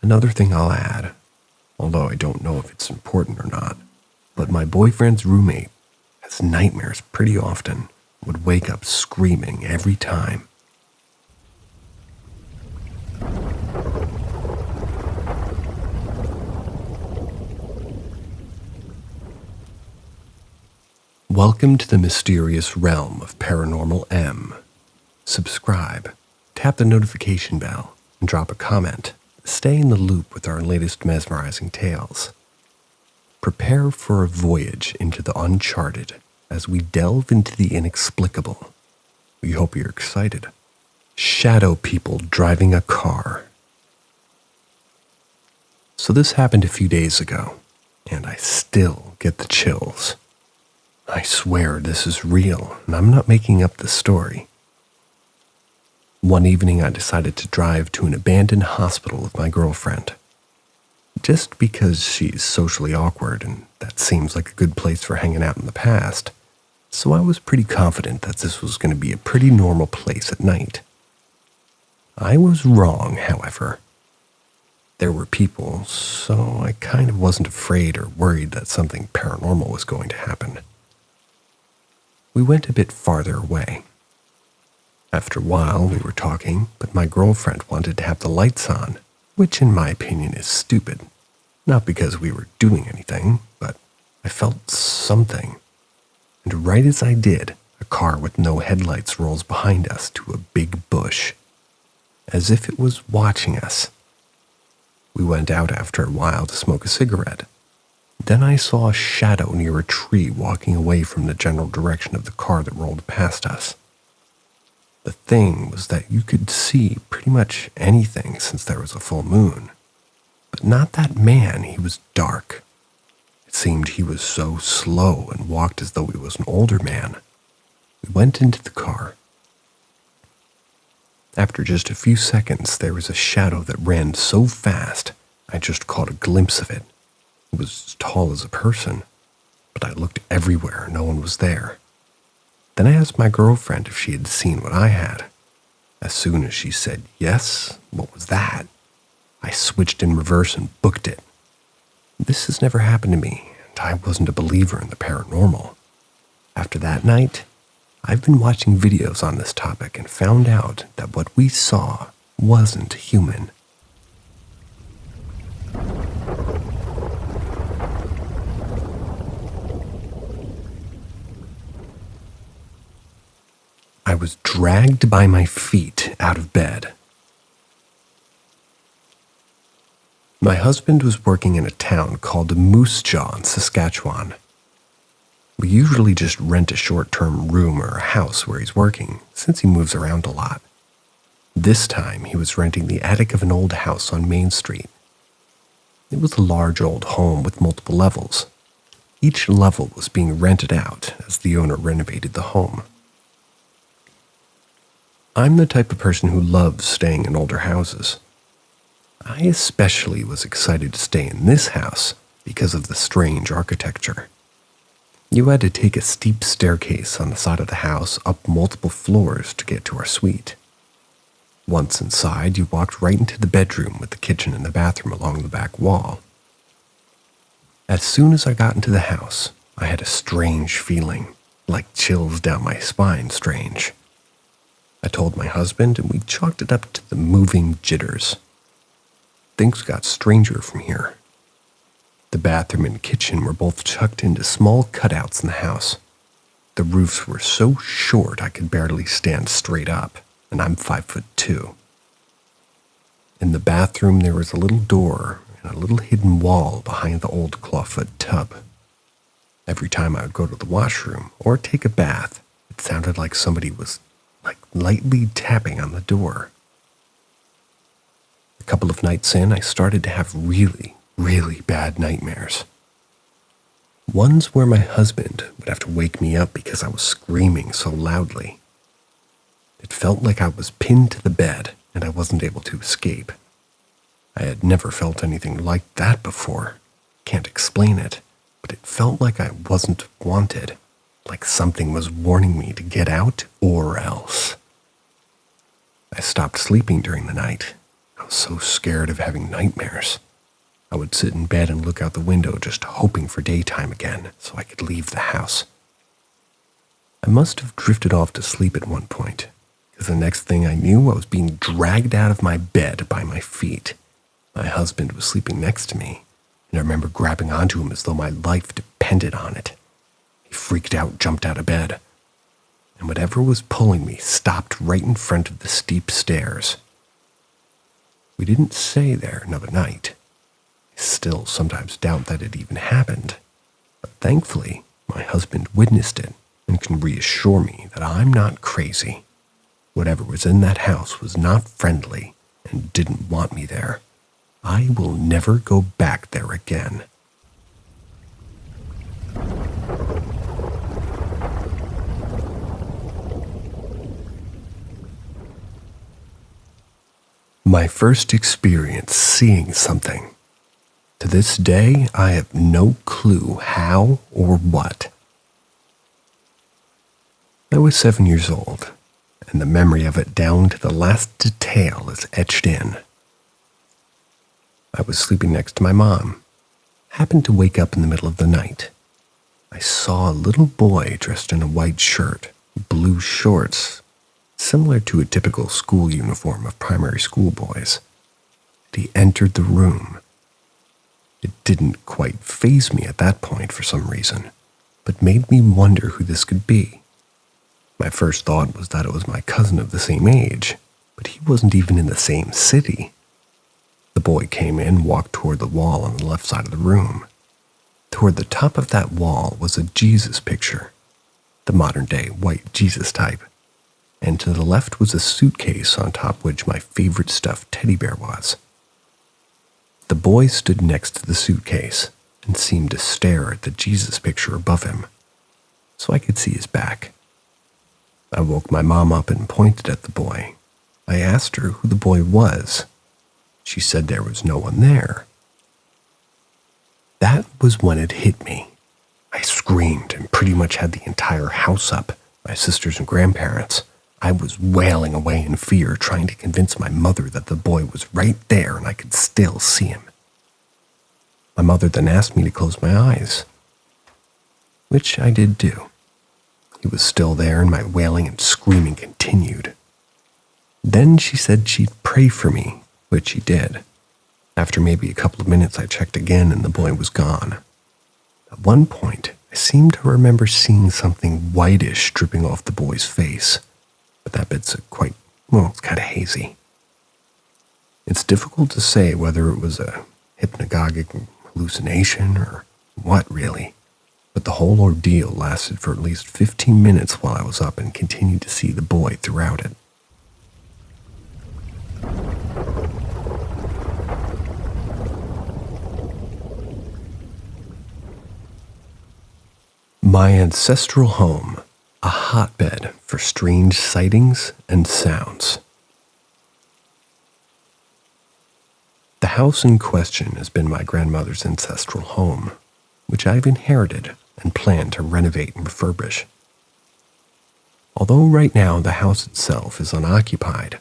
Another thing I'll add, although I don't know if it's important or not, but my boyfriend's roommate has nightmares pretty often, would wake up screaming every time. Welcome to the mysterious realm of Paranormal M. Subscribe, tap the notification bell, and drop a comment. Stay in the loop with our latest mesmerizing tales. Prepare for a voyage into the uncharted as we delve into the inexplicable. We hope you're excited. Shadow people driving a car. So this happened a few days ago, and I still get the chills. I swear this is real, and I'm not making up this story. One evening I decided to drive to an abandoned hospital with my girlfriend. Just because she's socially awkward, and that seems like a good place for hanging out in the past, so I was pretty confident that this was going to be a pretty normal place at night. I was wrong, however. There were people, so I kind of wasn't afraid or worried that something paranormal was going to happen. We went a bit farther away. After a while, we were talking, but my girlfriend wanted to have the lights on, which in my opinion is stupid. Not because we were doing anything, but I felt something. And right as I did, a car with no headlights rolls behind us to a big bush, as if it was watching us. We went out after a while to smoke a cigarette. Then I saw a shadow near a tree walking away from the general direction of the car that rolled past us. The thing was that you could see pretty much anything since there was a full moon. But not that man, he was dark. It seemed he was so slow and walked as though he was an older man. We went into the car. After just a few seconds, there was a shadow that ran so fast, I just caught a glimpse of it. It was as tall as a person, but I looked everywhere, no one was there. Then I asked my girlfriend if she had seen what I had. As soon as she said yes, what was that? I switched in reverse and booked it. This has never happened to me, and I wasn't a believer in the paranormal. After that night, I've been watching videos on this topic and found out that what we saw wasn't human. I was dragged by my feet out of bed. My husband was working in a town called Moose Jaw in Saskatchewan. We usually just rent a short-term room or a house where he's working, since he moves around a lot. This time, he was renting the attic of an old house on Main Street. It was a large old home with multiple levels. Each level was being rented out as the owner renovated the home. I'm the type of person who loves staying in older houses. I especially was excited to stay in this house because of the strange architecture. You had to take a steep staircase on the side of the house up multiple floors to get to our suite. Once inside, you walked right into the bedroom with the kitchen and the bathroom along the back wall. As soon as I got into the house, I had a strange feeling, like chills down my spine strange. I told my husband, and we chalked it up to the moving jitters. Things got stranger from here. The bathroom and kitchen were both tucked into small cutouts in the house. The roofs were so short I could barely stand straight up, and I'm 5'2". In the bathroom there was a little door and a little hidden wall behind the old clawfoot tub. Every time I would go to the washroom or take a bath, it sounded like somebody was lightly tapping on the door. A couple of nights in, I started to have really, really bad nightmares. Ones where my husband would have to wake me up because I was screaming so loudly. It felt like I was pinned to the bed and I wasn't able to escape. I had never felt anything like that before. Can't explain it, but it felt like I wasn't wanted. Like something was warning me to get out or else. I stopped sleeping during the night. I was so scared of having nightmares. I would sit in bed and look out the window just hoping for daytime again so I could leave the house. I must have drifted off to sleep at one point, because the next thing I knew I was being dragged out of my bed by my feet. My husband was sleeping next to me, and I remember grabbing onto him as though my life depended on it. He freaked out, jumped out of bed, and whatever was pulling me stopped right in front of the steep stairs. We didn't stay there another night. I still sometimes doubt that it even happened, but thankfully, my husband witnessed it and can reassure me that I'm not crazy. Whatever was in that house was not friendly and didn't want me there. I will never go back there again. My first experience seeing something. To this day, I have no clue how or what. I was 7 years old, and the memory of it down to the last detail is etched in. I was sleeping next to my mom. Happened to wake up in the middle of the night. I saw a little boy dressed in a white shirt, blue shorts, similar to a typical school uniform of primary school boys. He entered the room. It didn't quite faze me at that point for some reason, but made me wonder who this could be. My first thought was that it was my cousin of the same age, but he wasn't even in the same city. The boy came in, walked toward the wall on the left side of the room. Toward the top of that wall was a Jesus picture, the modern-day white Jesus type, and to the left was a suitcase on top which my favorite stuffed teddy bear was. The boy stood next to the suitcase and seemed to stare at the Jesus picture above him, so I could see his back. I woke my mom up and pointed at the boy. I asked her who the boy was. She said there was no one there. That was when it hit me. I screamed and pretty much had the entire house up, my sisters and grandparents. I was wailing away in fear, trying to convince my mother that the boy was right there and I could still see him. My mother then asked me to close my eyes, which I did do. He was still there and my wailing and screaming continued. Then she said she'd pray for me, which she did. After maybe a couple of minutes, I checked again and the boy was gone. At one point, I seemed to remember seeing something whitish dripping off the boy's face, but that bit's it's kind of hazy. It's difficult to say whether it was a hypnagogic hallucination or what really, but the whole ordeal lasted for at least 15 minutes while I was up and continued to see the boy throughout it. My ancestral home, a hotbed for strange sightings and sounds. The house in question has been my grandmother's ancestral home, which I've inherited and plan to renovate and refurbish. Although right now the house itself is unoccupied,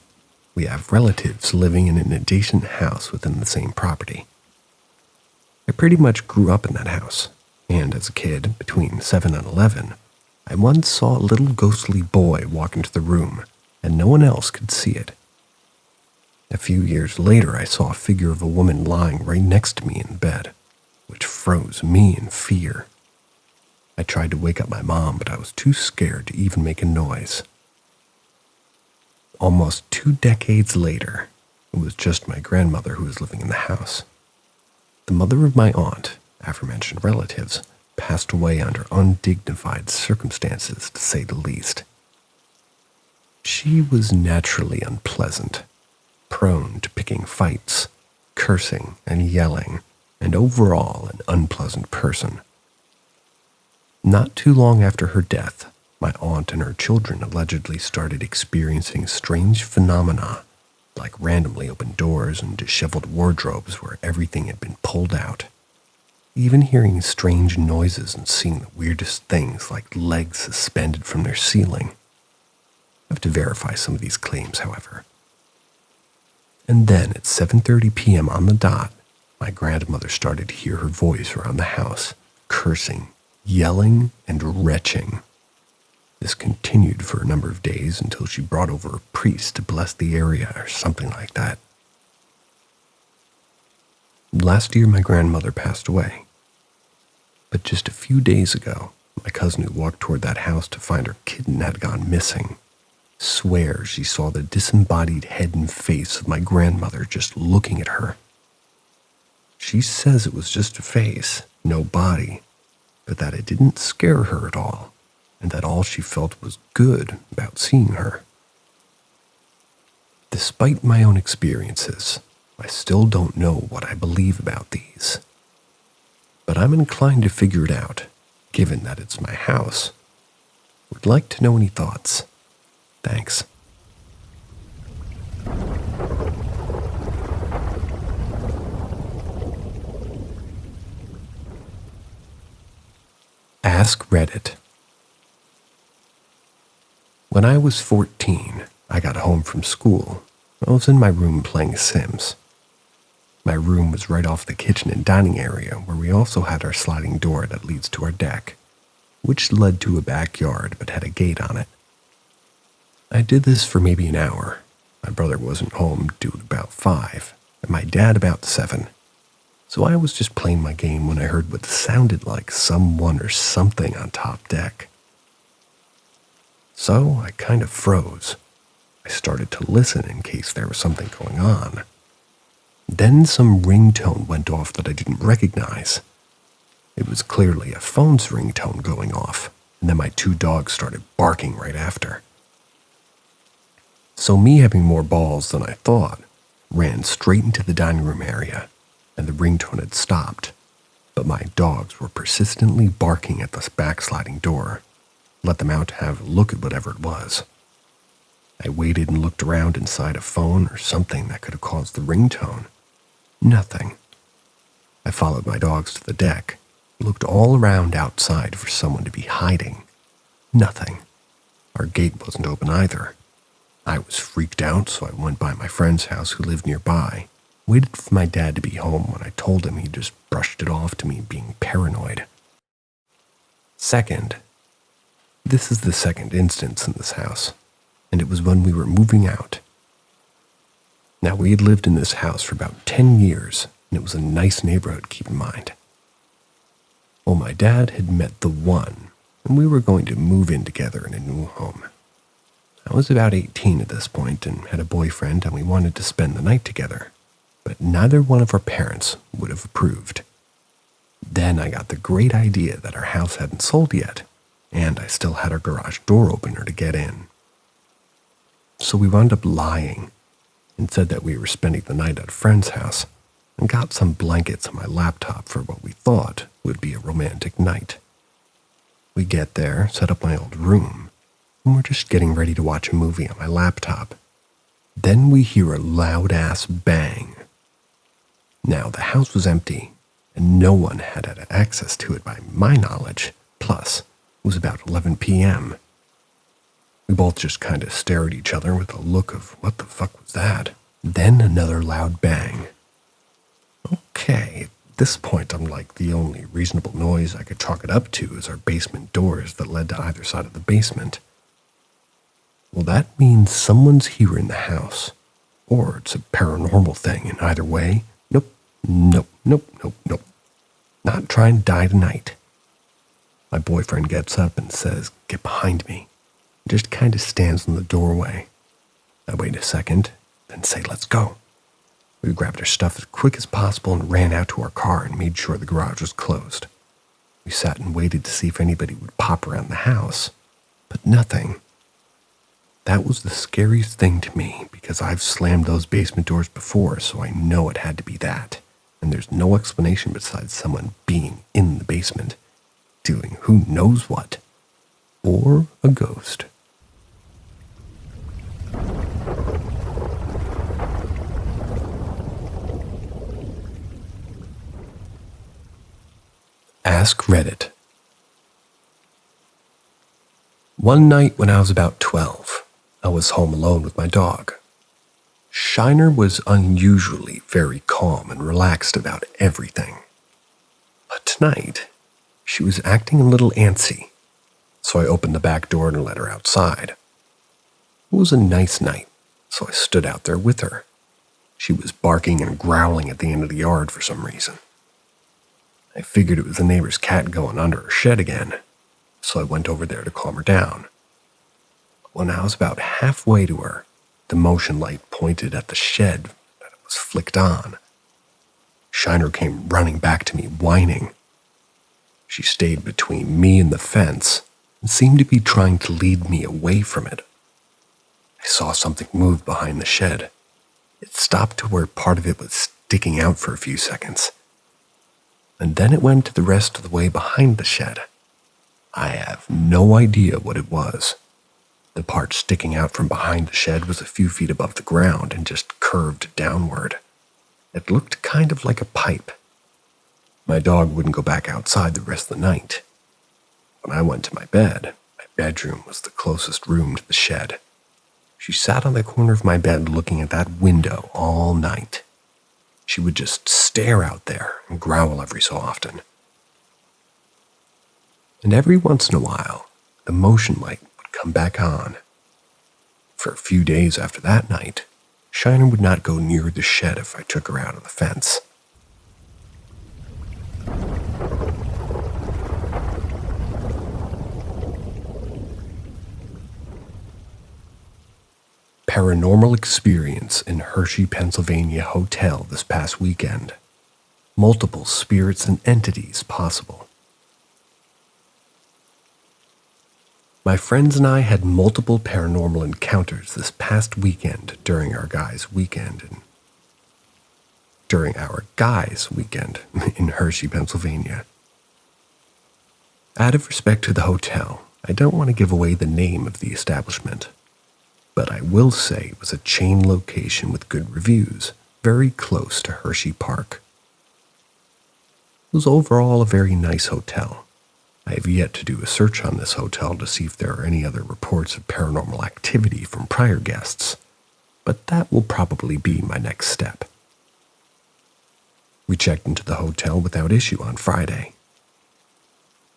we have relatives living in an adjacent house within the same property. I pretty much grew up in that house, and as a kid, between 7 and 11, I once saw a little ghostly boy walk into the room, and no one else could see it. A few years later, I saw a figure of a woman lying right next to me in bed, which froze me in fear. I tried to wake up my mom, but I was too scared to even make a noise. Almost 2 decades later, it was just my grandmother who was living in the house. The mother of my aunt, aforementioned relatives, passed away under undignified circumstances, to say the least. She was naturally unpleasant, prone to picking fights, cursing and yelling, and overall an unpleasant person. Not too long after her death, my aunt and her children allegedly started experiencing strange phenomena, like randomly opened doors and disheveled wardrobes where everything had been pulled out. Even hearing strange noises and seeing the weirdest things like legs suspended from their ceiling. I have to verify some of these claims, however. And then at 7:30 p.m. on the dot, my grandmother started to hear her voice around the house, cursing, yelling, and retching. This continued for a number of days until she brought over a priest to bless the area or something like that. Last year, my grandmother passed away. But just a few days ago, my cousin who walked toward that house to find her kitten had gone missing swears she saw the disembodied head and face of my grandmother just looking at her. She says it was just a face, no body, but that it didn't scare her at all, and that all she felt was good about seeing her. Despite my own experiences, I still don't know what I believe about these. But I'm inclined to figure it out, given that it's my house. Would like to know any thoughts. Thanks. Ask Reddit. When I was 14, I got home from school. I was in my room playing Sims. My room was right off the kitchen and dining area, where we also had our sliding door that leads to our deck, which led to a backyard but had a gate on it. I did this for maybe an hour. My brother wasn't home due to about 5, and my dad about 7. So I was just playing my game when I heard what sounded like someone or something on top deck. So I kind of froze. I started to listen in case there was something going on. Then some ringtone went off that I didn't recognize. It was clearly a phone's ringtone going off, and then my 2 dogs started barking right after. So me having more balls than I thought, ran straight into the dining room area, and the ringtone had stopped, but my dogs were persistently barking at the backsliding door. Let them out to have a look at whatever it was. I waited and looked around inside a phone or something that could have caused the ringtone. Nothing. I followed my dogs to the deck, looked all around outside for someone to be hiding. Nothing. Our gate wasn't open either. I was freaked out, so I went by my friend's house who lived nearby, waited for my dad to be home when I told him he just brushed it off to me being paranoid. Second, this is the second instance in this house, and it was when we were moving out. Now, we had lived in this house for about 10 years, and it was a nice neighborhood, keep in mind. Well, my dad had met the one, and we were going to move in together in a new home. I was about 18 at this point and had a boyfriend, and we wanted to spend the night together, but neither one of our parents would have approved. Then I got the great idea that our house hadn't sold yet, and I still had our garage door opener to get in. So we wound up lying and said that we were spending the night at a friend's house and got some blankets on my laptop for what we thought would be a romantic night. We get there, set up my old room, and we're just getting ready to watch a movie on my laptop. Then we hear a loud-ass bang. Now, the house was empty, and no one had access to it by my knowledge. Plus, it was about 11 p.m. We both just kind of stare at each other with a look of, what the fuck was that? Then another loud bang. Okay, at this point I'm like, the only reasonable noise I could chalk it up to is our basement doors that led to either side of the basement. Well, that means someone's here in the house, or it's a paranormal thing, and either way, nope. Not trying to die tonight. My boyfriend gets up and says, "Get behind me." Just kind of stands in the doorway. I wait a second, then say, "Let's go." We grabbed our stuff as quick as possible and ran out to our car and made sure the garage was closed. We sat and waited to see if anybody would pop around the house, but nothing. That was the scariest thing to me because I've slammed those basement doors before, so I know it had to be that. And there's no explanation besides someone being in the basement, doing who knows what. Or a ghost. Ask Reddit. One night when I was about 12, I was home alone with my dog. Shiner was unusually very calm and relaxed about everything. But tonight, she was acting a little antsy, so I opened the back door and let her outside. It was a nice night, so I stood out there with her. She was barking and growling at the end of the yard for some reason. I figured it was the neighbor's cat going under her shed again, so I went over there to calm her down. When I was about halfway to her, the motion light pointed at the shed that it was flicked on. Shiner came running back to me, whining. She stayed between me and the fence, and seemed to be trying to lead me away from it. I saw something move behind the shed. It stopped to where part of it was sticking out for a few seconds, and then it went the rest of the way behind the shed. I have no idea what it was. The part sticking out from behind the shed was a few feet above the ground and just curved downward. It looked kind of like a pipe. My dog wouldn't go back outside the rest of the night. When I went to my bed, my bedroom was the closest room to the shed. She sat on the corner of my bed looking at that window all night. She would just stare out there and growl every so often. And every once in a while, the motion light would come back on. For a few days after that night, Shiner would not go near the shed if I took her out of the fence. Paranormal experience in Hershey, Pennsylvania hotel this past weekend. Multiple spirits and entities possible. My friends and I had multiple paranormal encounters this past weekend during our guys' weekend in Hershey, Pennsylvania. Out of respect to the hotel, I don't want to give away the name of the establishment, but I will say it was a chain location with good reviews, very close to Hershey Park. It was overall a very nice hotel. I have yet to do a search on this hotel to see if there are any other reports of paranormal activity from prior guests, but that will probably be my next step. We checked into the hotel without issue on Friday.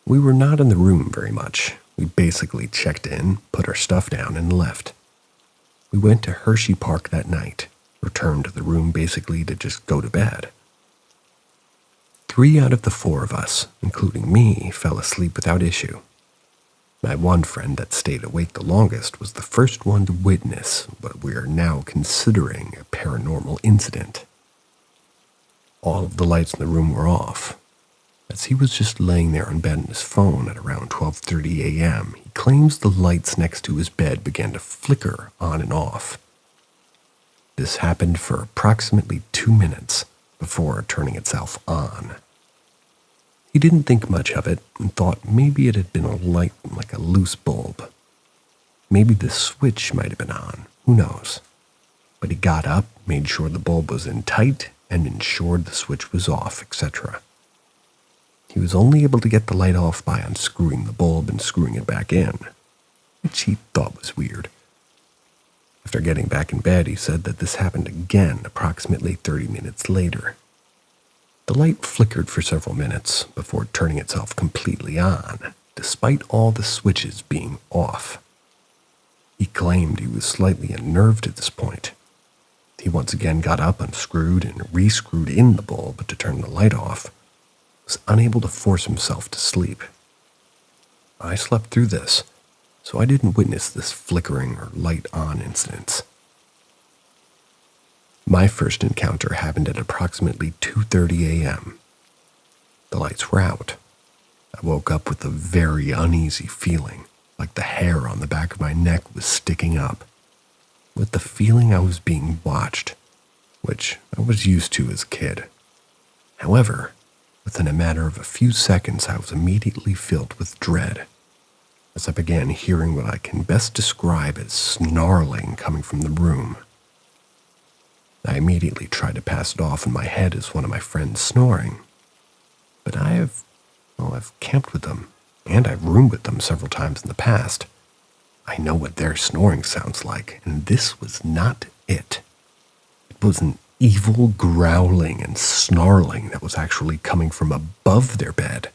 We were not in the room very much. We basically checked in, put our stuff down, and left. We went to Hershey Park that night, returned to the room basically to just go to bed. 3 out of the 4 of us, including me, fell asleep without issue. My one friend that stayed awake the longest was the first one to witness what we are now considering a paranormal incident. All of the lights in the room were off. As he was just laying there in bed on his phone at around 12:30 a.m., he claims the lights next to his bed began to flicker on and off. This happened for approximately 2 minutes before turning itself on. He didn't think much of it and thought maybe it had been a light like a loose bulb. Maybe the switch might have been on, who knows. But he got up, made sure the bulb was in tight, and ensured the switch was off, etc. He was only able to get the light off by unscrewing the bulb and screwing it back in, which he thought was weird. After getting back in bed, he said that this happened again approximately 30 minutes later. The light flickered for several minutes before turning itself completely on, despite all the switches being off. He claimed he was slightly unnerved at this point. He once again got up, unscrewed, and re-screwed in the bulb to turn the light off. Was unable to force himself to sleep. I slept through this, so I didn't witness this flickering or light-on incidents. My first encounter happened at approximately 2:30 a.m. The lights were out. I woke up with a very uneasy feeling, like the hair on the back of my neck was sticking up, with the feeling I was being watched, which I was used to as a kid. However, within a matter of a few seconds, I was immediately filled with dread, as I began hearing what I can best describe as snarling coming from the room. I immediately tried to pass it off in my head as one of my friends snoring, but I've camped with them, and I've roomed with them several times in the past. I know what their snoring sounds like, and this was not it. It was an evil growling and snarling that was actually coming from above their bed.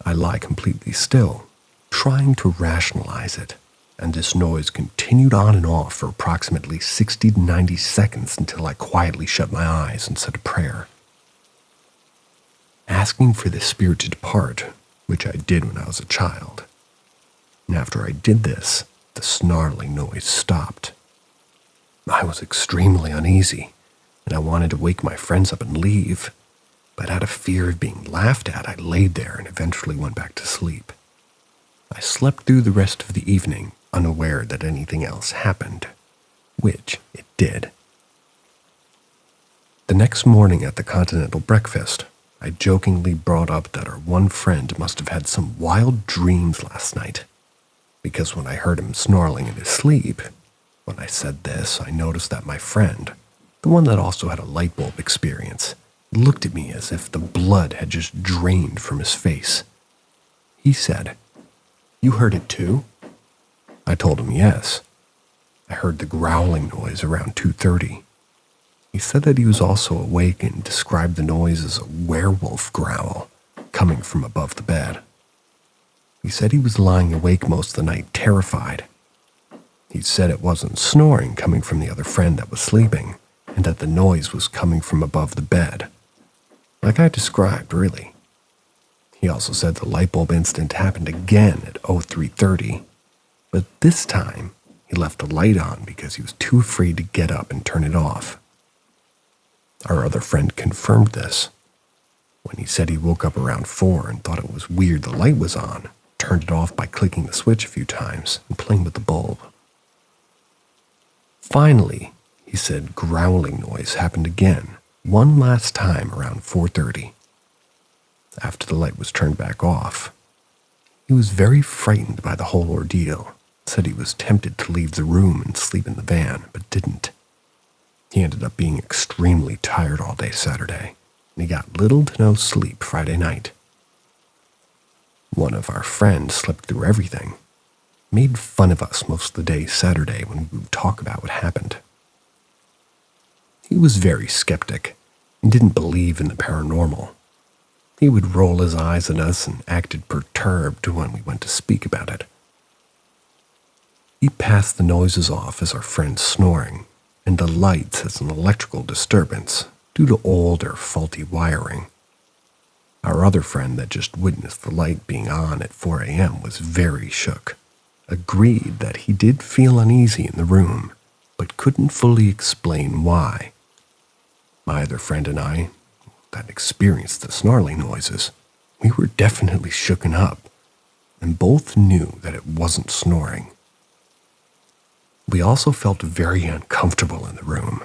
I lie completely still, trying to rationalize it, and this noise continued on and off for approximately 60 to 90 seconds until I quietly shut my eyes and said a prayer, asking for the spirit to depart, which I did when I was a child. And after I did this, the snarling noise stopped. I was extremely uneasy, and I wanted to wake my friends up and leave, but out of fear of being laughed at, I laid there and eventually went back to sleep. I slept through the rest of the evening, unaware that anything else happened, which it did. The next morning at the continental breakfast, I jokingly brought up that our one friend must have had some wild dreams last night, because when I heard him snarling in his sleep, when I said this, I noticed that my friend, the one that also had a light bulb experience, looked at me as if the blood had just drained from his face. He said, "You heard it too?" I told him yes. I heard the growling noise around 2:30. He said that he was also awake and described the noise as a werewolf growl coming from above the bed. He said he was lying awake most of the night, terrified. He said it wasn't snoring coming from the other friend that was sleeping, and that the noise was coming from above the bed. Like I described, really. He also said the light bulb incident happened again at 03:30, but this time he left the light on because he was too afraid to get up and turn it off. Our other friend confirmed this when he said he woke up around 4 and thought it was weird the light was on, turned it off by clicking the switch a few times and playing with the bulb. Finally, he said growling noise happened again, one last time around 4:30. After the light was turned back off, he was very frightened by the whole ordeal, said he was tempted to leave the room and sleep in the van, but didn't. He ended up being extremely tired all day Saturday, and he got little to no sleep Friday night. One of our friends slept through everything, made fun of us most of the day Saturday when we would talk about what happened. He was very skeptic and didn't believe in the paranormal. He would roll his eyes at us and acted perturbed when we went to speak about it. He passed the noises off as our friend's snoring, and the lights as an electrical disturbance due to old or faulty wiring. Our other friend that just witnessed the light being on at 4 a.m. was very shook, agreed that he did feel uneasy in the room, but couldn't fully explain why. My other friend and I, that experienced the snarling noises, we were definitely shooken up, and both knew that it wasn't snoring. We also felt very uncomfortable in the room.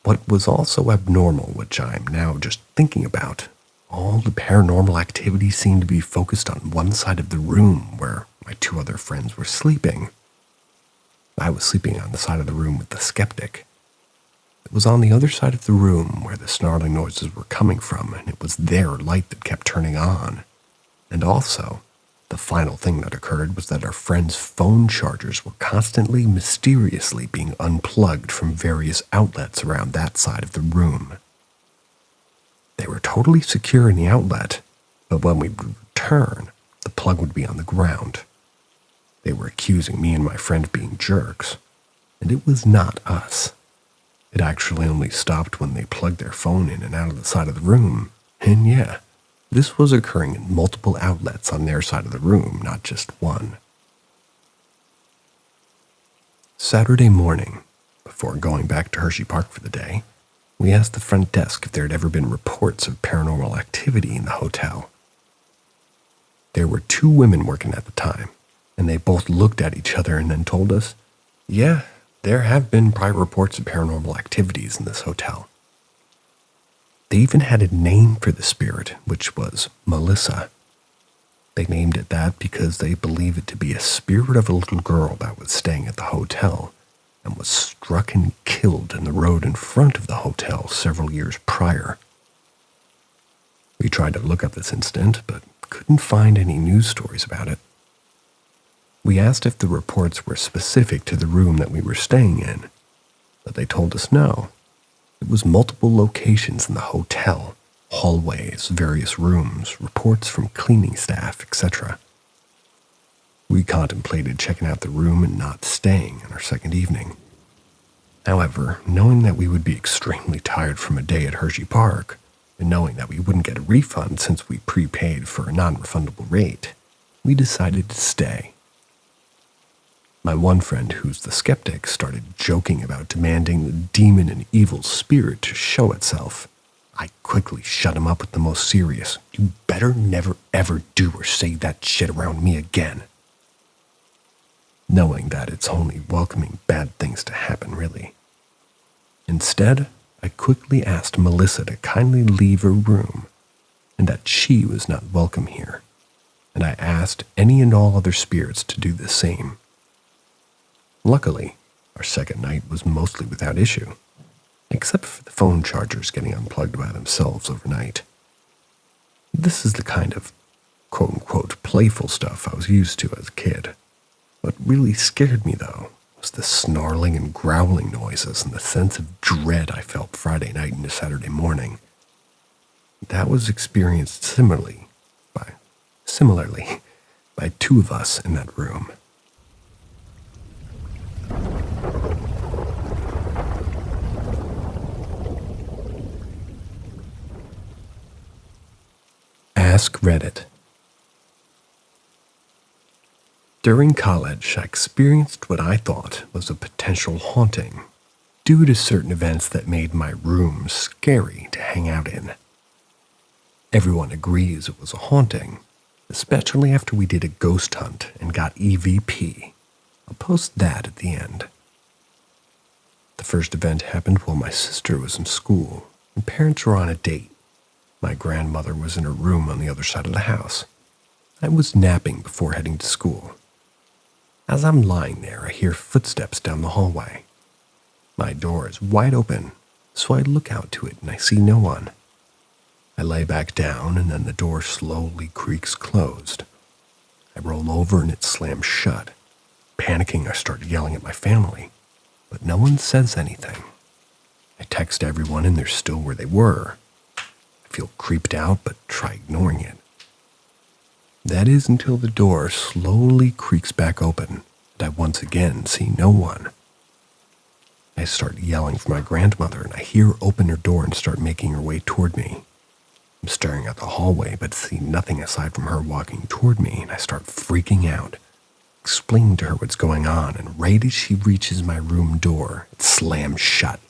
What was also abnormal, which I'm now just thinking about, all the paranormal activity seemed to be focused on one side of the room where my two other friends were sleeping. I was sleeping on the side of the room with the skeptic. It was on the other side of the room where the snarling noises were coming from, and it was their light that kept turning on. And also, the final thing that occurred was that our friends' phone chargers were constantly, mysteriously being unplugged from various outlets around that side of the room. They were totally secure in the outlet, but when we would return, the plug would be on the ground. They were accusing me and my friend of being jerks, and it was not us. It actually only stopped when they plugged their phone in and out of the side of the room, and yeah, this was occurring in multiple outlets on their side of the room, not just one. Saturday morning, before going back to Hershey Park for the day, we asked the front desk if there had ever been reports of paranormal activity in the hotel. There were 2 women working at the time, and they both looked at each other and then told us, "Yeah, there have been prior reports of paranormal activities in this hotel." They even had a name for the spirit, which was Melissa. They named it that because they believe it to be a spirit of a little girl that was staying at the hotel and was struck and killed in the road in front of the hotel several years prior. We tried to look up this incident, but couldn't find any news stories about it. We asked if the reports were specific to the room that we were staying in, but they told us no. It was multiple locations in the hotel, hallways, various rooms, reports from cleaning staff, etc. We contemplated checking out the room and not staying on our second evening. However, knowing that we would be extremely tired from a day at Hershey Park, and knowing that we wouldn't get a refund since we prepaid for a non-refundable rate, we decided to stay. My one friend, who's the skeptic, started joking about demanding the demon and evil spirit to show itself. I quickly shut him up with the most serious, "You better never ever do or say that shit around me again." Knowing that it's only welcoming bad things to happen, really. Instead, I quickly asked Melissa to kindly leave her room, and that she was not welcome here, and I asked any and all other spirits to do the same. Luckily, our second night was mostly without issue, except for the phone chargers getting unplugged by themselves overnight. This is the kind of quote-unquote playful stuff I was used to as a kid. What really scared me, though, was the snarling and growling noises and the sense of dread I felt Friday night into Saturday morning. That was experienced similarly by two of us in that room. Ask Reddit. During college, I experienced what I thought was a potential haunting due to certain events that made my room scary to hang out in. Everyone agrees it was a haunting, especially after we did a ghost hunt and got EVP. I'll post that at the end. The first event happened while my sister was in school and parents were on a date. My grandmother was in her room on the other side of the house. I was napping before heading to school. As I'm lying there, I hear footsteps down the hallway. My door is wide open, so I look out to it and I see no one. I lay back down and then the door slowly creaks closed. I roll over and it slams shut. Panicking, I start yelling at my family, but no one says anything. I text everyone and they're still where they were. I feel creeped out, but try ignoring it. That is until the door slowly creaks back open, and I once again see no one. I start yelling for my grandmother, and I hear her open her door and start making her way toward me. I'm staring at the hallway, but see nothing aside from her walking toward me, and I start freaking out, explaining to her what's going on, and right as she reaches my room door, it slams shut.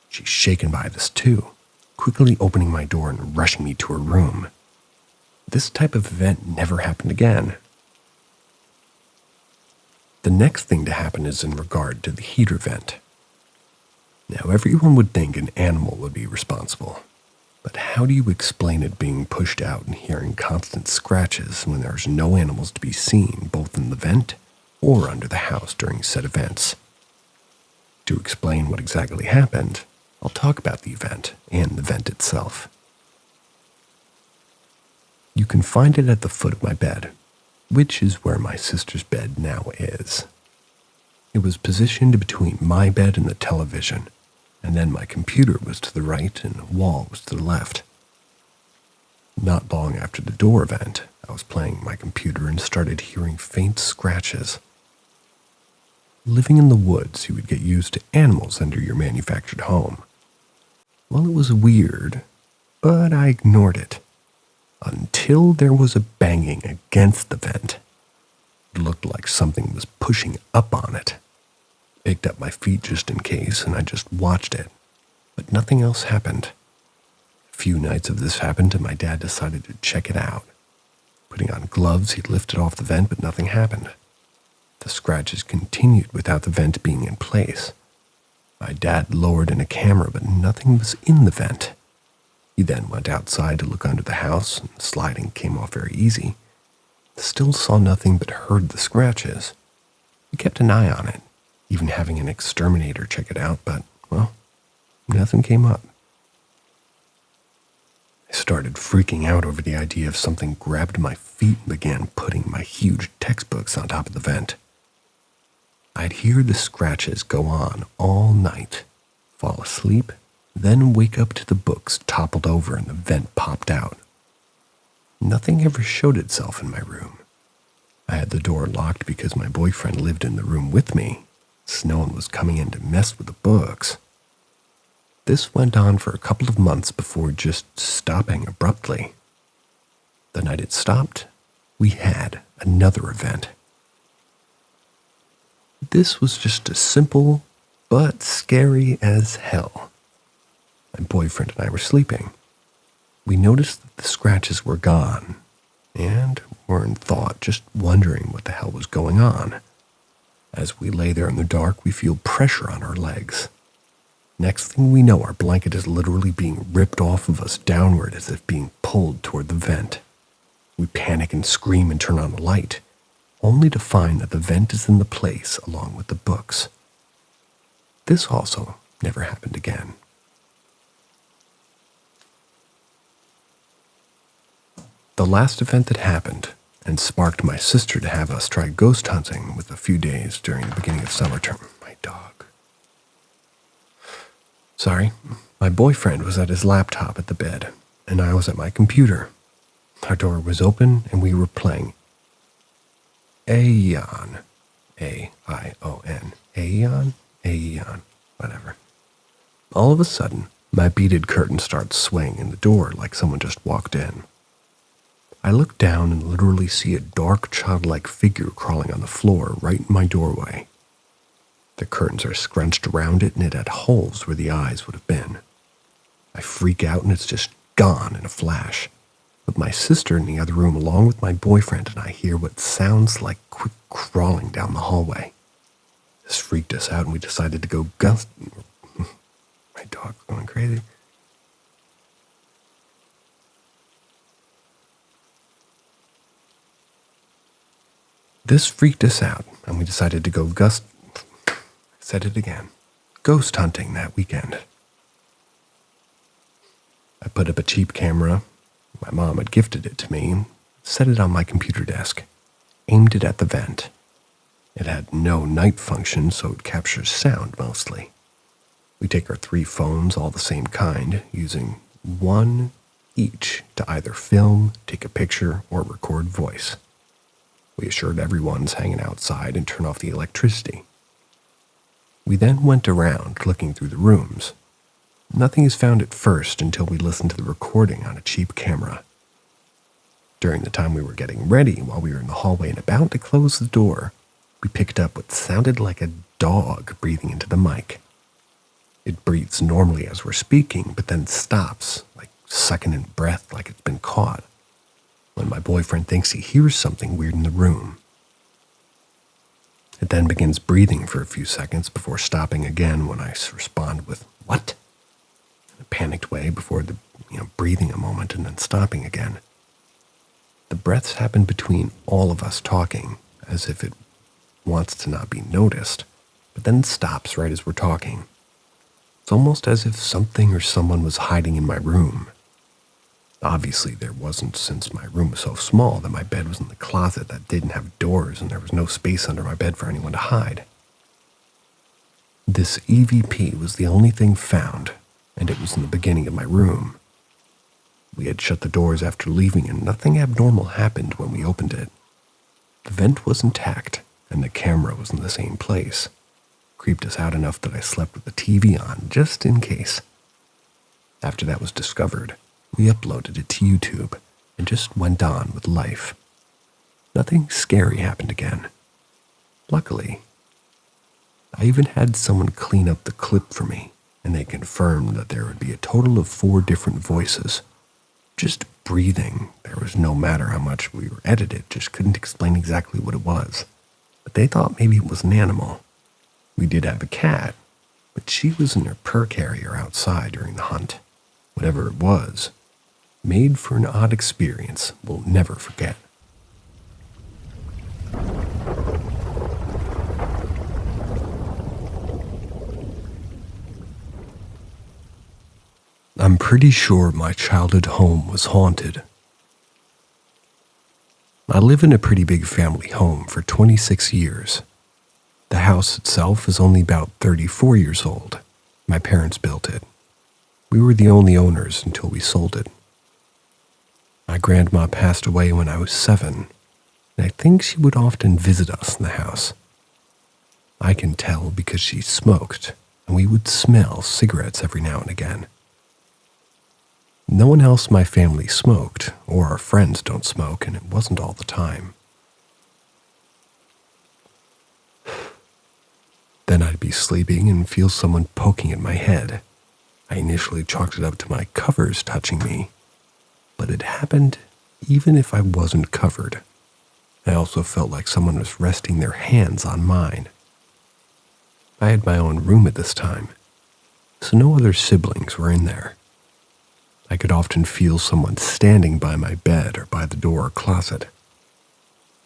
She's shaken by this too, quickly opening my door and rushing me to her room. This type of event never happened again. The next thing to happen is in regard to the heater vent. Now, everyone would think an animal would be responsible, but how do you explain it being pushed out and hearing constant scratches when there's no animals to be seen both in the vent or under the house during said events? To explain what exactly happened, I'll talk about the event and the vent itself. You can find it at the foot of my bed, which is where my sister's bed now is. It was positioned between my bed and the television, and then my computer was to the right and the wall was to the left. Not long after the door event, I was playing my computer and started hearing faint scratches. Living in the woods, you would get used to animals under your manufactured home. Well, it was weird, but I ignored it. Until there was a banging against the vent. It looked like something was pushing up on it. Picked up my feet just in case, and I just watched it. But nothing else happened. A few nights of this happened, and my dad decided to check it out. Putting on gloves, he lifted off the vent, but nothing happened. The scratches continued without the vent being in place. My dad lowered in a camera, but nothing was in the vent. He then went outside to look under the house, and sliding came off very easy. Still saw nothing but heard the scratches. He kept an eye on it, even having an exterminator check it out, but, well, nothing came up. I started freaking out over the idea of something grabbed my feet and began putting my huge textbooks on top of the vent. I'd hear the scratches go on all night, fall asleep, then wake up to the books toppled over and the vent popped out. Nothing ever showed itself in my room. I had the door locked because my boyfriend lived in the room with me, so no one was coming in to mess with the books. This went on for a couple of months before just stopping abruptly. The night it stopped, we had another event. This was just as simple, but scary as hell. My boyfriend and I were sleeping. We noticed that the scratches were gone, and were in thought, just wondering what the hell was going on. As we lay there in the dark, we feel pressure on our legs. Next thing we know, our blanket is literally being ripped off of us downward as if being pulled toward the vent. We panic and scream and turn on the light, only to find that the vent is in the place along with the books. This also never happened again. The last event that happened and sparked my sister to have us try ghost hunting with a few days during the beginning of summer term. My dog. Sorry, my boyfriend was at his laptop at the bed, and I was at my computer. Our door was open, and we were playing Aeon. A-I-O-N. Aeon? Aeon. Whatever. All of a sudden, my beaded curtain starts swaying in the door like someone just walked in. I look down and literally see a dark, childlike figure crawling on the floor right in my doorway. The curtains are scrunched around it, and it had holes where the eyes would have been. I freak out, and it's just gone in a flash. With my sister in the other room along with my boyfriend, and I hear what sounds like quick crawling down the hallway. This freaked us out, and we decided to go My dog's going crazy. This freaked us out, and we decided to go ghost hunting that weekend. I put up a cheap camera. My mom had gifted it to me, set it on my computer desk, aimed it at the vent. It had no night function, so it captures sound mostly. We take our 3 phones, all the same kind, using one each to either film, take a picture, or record voice. We assured everyone's hanging outside and turn off the electricity. We then went around looking through the rooms. Nothing is found at first until we listen to the recording on a cheap camera. During the time we were getting ready, while we were in the hallway and about to close the door, we picked up what sounded like a dog breathing into the mic. It breathes normally as we're speaking, but then stops, like sucking in breath like it's been caught, when my boyfriend thinks he hears something weird in the room. It then begins breathing for a few seconds before stopping again when I respond with, "What?" in a panicked way before breathing a moment and then stopping again. The breaths happen between all of us talking, as if it wants to not be noticed, but then stops right as we're talking. It's almost as if something or someone was hiding in my room. Obviously, there wasn't, since my room was so small that my bed was in the closet that didn't have doors and there was no space under my bed for anyone to hide. This EVP was the only thing found, and it was in the beginning of my room. We had shut the doors after leaving, and nothing abnormal happened when we opened it. The vent was intact, and the camera was in the same place. Creeped us out enough that I slept with the TV on, just in case. After that was discovered, we uploaded it to YouTube and just went on with life. Nothing scary happened again. Luckily, I even had someone clean up the clip for me, and they confirmed that there would be a total of 4 different voices. Just breathing. There was no matter how much we were edited, just couldn't explain exactly what it was. But they thought maybe it was an animal. We did have a cat, but she was in her purr carrier outside during the hunt. Whatever it was, made for an odd experience we'll never forget. I'm pretty sure my childhood home was haunted. I live in a pretty big family home for 26 years. The house itself is only about 34 years old. My parents built it. We were the only owners until we sold it. My grandma passed away when I was 7, and I think she would often visit us in the house. I can tell because she smoked, and we would smell cigarettes every now and again. No one else in my family smoked, or our friends don't smoke, and it wasn't all the time. Then I'd be sleeping and feel someone poking at my head. I initially chalked it up to my covers touching me, but it happened even if I wasn't covered. I also felt like someone was resting their hands on mine. I had my own room at this time, so no other siblings were in there. I could often feel someone standing by my bed or by the door or closet.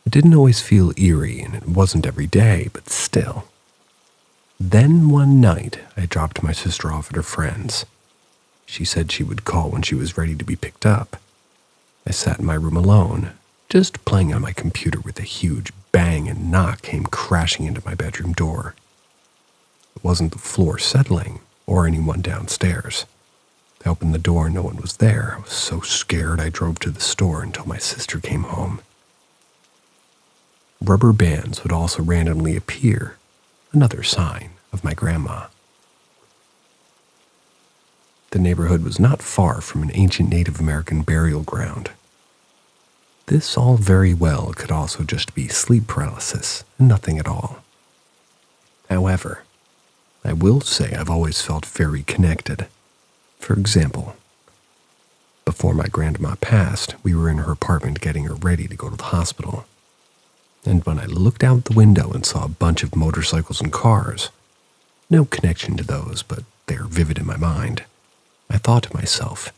It didn't always feel eerie, and it wasn't every day, but still. Then one night, I dropped my sister off at her friend's. She said she would call when she was ready to be picked up. I sat in my room alone, just playing on my computer with a huge bang and knock came crashing into my bedroom door. It wasn't the floor settling or anyone downstairs. I opened the door and no one was there. I was so scared I drove to the store until my sister came home. Rubber bands would also randomly appear, another sign of my grandma. The neighborhood was not far from an ancient Native American burial ground. This all very well could also just be sleep paralysis and nothing at all. However, I will say I've always felt very connected. For example, before my grandma passed, we were in her apartment getting her ready to go to the hospital. And when I looked out the window and saw a bunch of motorcycles and cars, no connection to those, but they are vivid in my mind, I thought to myself,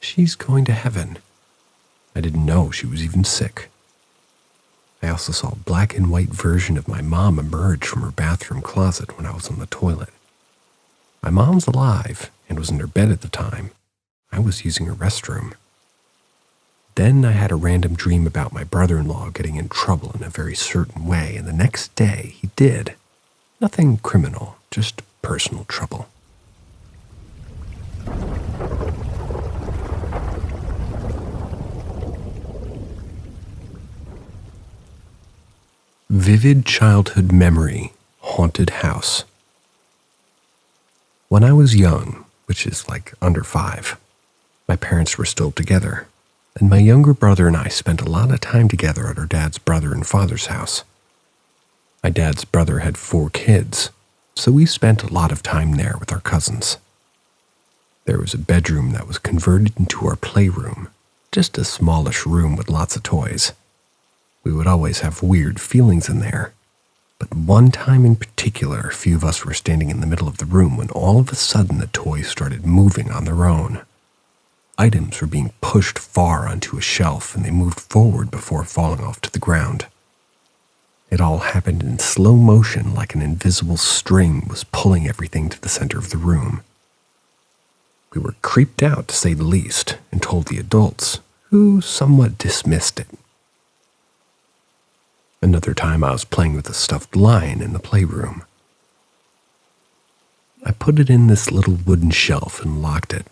she's going to heaven. I didn't know she was even sick. I also saw a black and white version of my mom emerge from her bathroom closet when I was on the toilet. My mom's alive and was in her bed at the time. I was using her restroom. Then I had a random dream about my brother-in-law getting in trouble in a very certain way, and the next day he did. Nothing criminal, just personal trouble. Vivid childhood memory, haunted house. When I was young, which is like under 5, my parents were still together, and my younger brother and I spent a lot of time together at our dad's brother and father's house. My dad's brother had 4 kids, so we spent a lot of time there with our cousins. There was a bedroom that was converted into our playroom, just a smallish room with lots of toys. We would always have weird feelings in there, but one time in particular, a few of us were standing in the middle of the room when all of a sudden the toys started moving on their own. Items were being pushed far onto a shelf and they moved forward before falling off to the ground. It all happened in slow motion, like an invisible string was pulling everything to the center of the room. We were creeped out, to say the least, and told the adults, who somewhat dismissed it. Another time I was playing with a stuffed lion in the playroom. I put it in this little wooden shelf and locked it.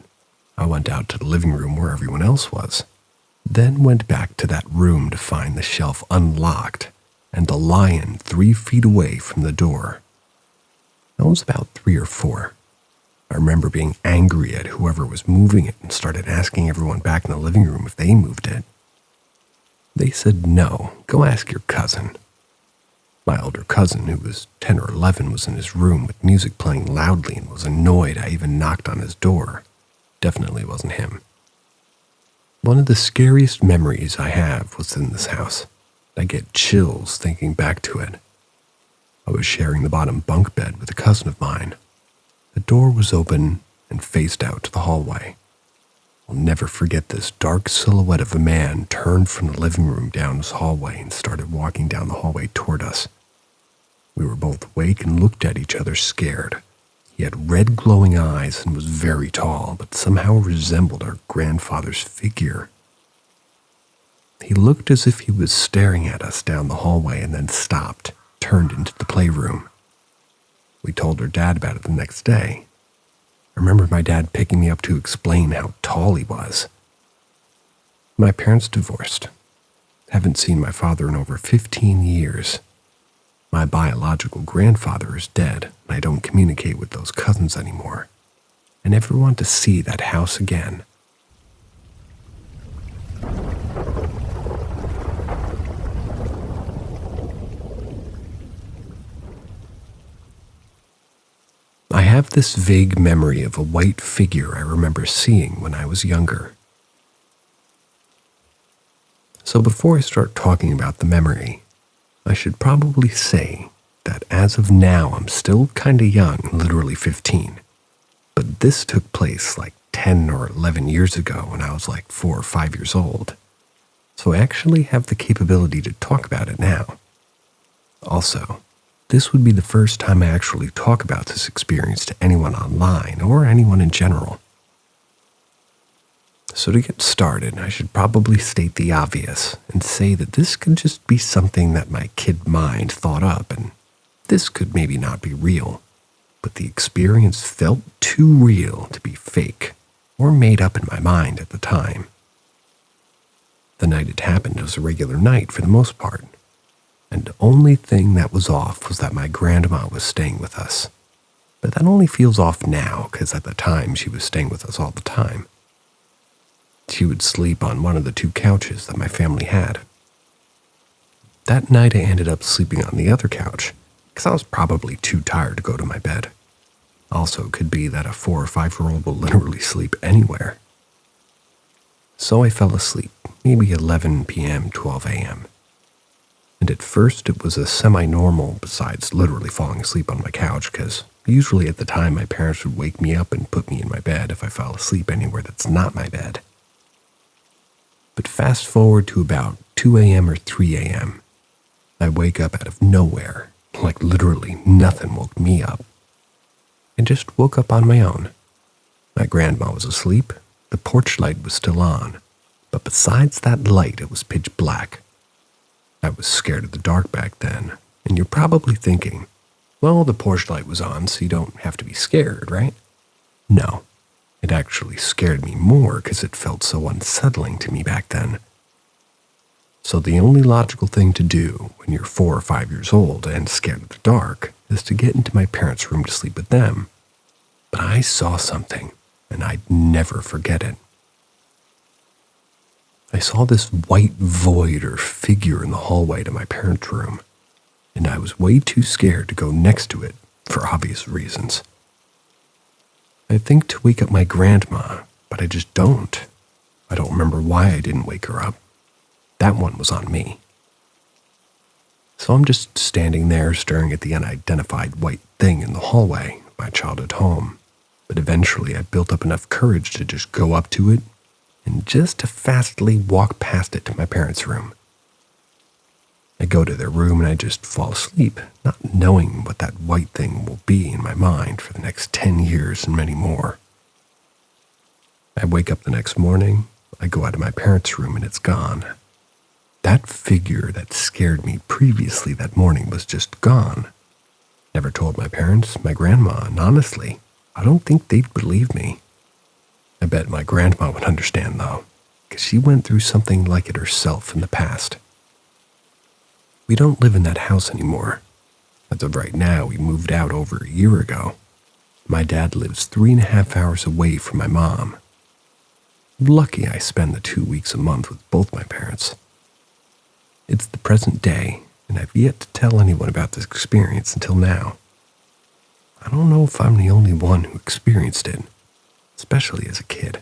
I went out to the living room where everyone else was, then went back to that room to find the shelf unlocked and the lion 3 feet away from the door. I was about 3 or 4. I remember being angry at whoever was moving it and started asking everyone back in the living room if they moved it. They said, no, go ask your cousin. My older cousin, who was 10 or 11, was in his room with music playing loudly and was annoyed I even knocked on his door. Definitely wasn't him. One of the scariest memories I have was in this house. I get chills thinking back to it. I was sharing the bottom bunk bed with a cousin of mine. The door was open and faced out to the hallway. I'll never forget this dark silhouette of a man turned from the living room down his hallway and started walking down the hallway toward us. We were both awake and looked at each other scared. He had red glowing eyes and was very tall, but somehow resembled our grandfather's figure. He looked as if he was staring at us down the hallway and then stopped, turned into the playroom. We told our dad about it the next day. I remember my dad picking me up to explain how tall he was. My parents divorced. Haven't seen my father in over 15 years. My biological grandfather is dead, and I don't communicate with those cousins anymore. I never want to see that house again. I have this vague memory of a white figure I remember seeing when I was younger. So before I start talking about the memory, I should probably say that as of now I'm still kinda young, literally 15. But this took place like 10 or 11 years ago when I was like 4 or 5 years old. So I actually have the capability to talk about it now. Also, this would be the first time I actually talk about this experience to anyone online or anyone in general. So to get started, I should probably state the obvious and say that this could just be something that my kid mind thought up, and this could maybe not be real, but the experience felt too real to be fake or made up in my mind at the time. The night it happened was a regular night for the most part, and the only thing that was off was that my grandma was staying with us. But that only feels off now because at the time she was staying with us all the time. She would sleep on one of the 2 couches that my family had. That night I ended up sleeping on the other couch because I was probably too tired to go to my bed. Also, it could be that a 4 or 5-year-old will literally sleep anywhere. So I fell asleep, maybe 11 p.m., 12 a.m. And at first it was a semi-normal besides literally falling asleep on my couch because usually at the time my parents would wake me up and put me in my bed if I fell asleep anywhere that's not my bed. But fast forward to about 2 a.m. or 3 a.m., I wake up out of nowhere, like literally nothing woke me up. I just woke up on my own. My grandma was asleep, the porch light was still on, but besides that light it was pitch black. I was scared of the dark back then, and you're probably thinking, well, the porch light was on so you don't have to be scared, right? No. It actually scared me more because it felt so unsettling to me back then. So the only logical thing to do when you're 4 or 5 years old and scared of the dark is to get into my parents' room to sleep with them. But I saw something, and I'd never forget it. I saw this white void or figure in the hallway to my parents' room, and I was way too scared to go next to it for obvious reasons. I think to wake up my grandma, but I just don't. I don't remember why I didn't wake her up. That one was on me. So I'm just standing there staring at the unidentified white thing in the hallway of my childhood home. But eventually I built up enough courage to just go up to it and just to fastly walk past it to my parents' room. I go to their room and I just fall asleep, not knowing what that white thing will be in my mind for the next 10 years and many more. I wake up the next morning, I go out of my parents' room and it's gone. That figure that scared me previously that morning was just gone. Never told my parents, my grandma, and honestly, I don't think they'd believe me. I bet my grandma would understand though, because she went through something like it herself in the past. We don't live in that house anymore. As of right now, we moved out over a year ago. My dad lives 3.5 hours away from my mom. Lucky I spend the 2 weeks a month with both my parents. It's the present day, and I've yet to tell anyone about this experience until now. I don't know if I'm the only one who experienced it, especially as a kid.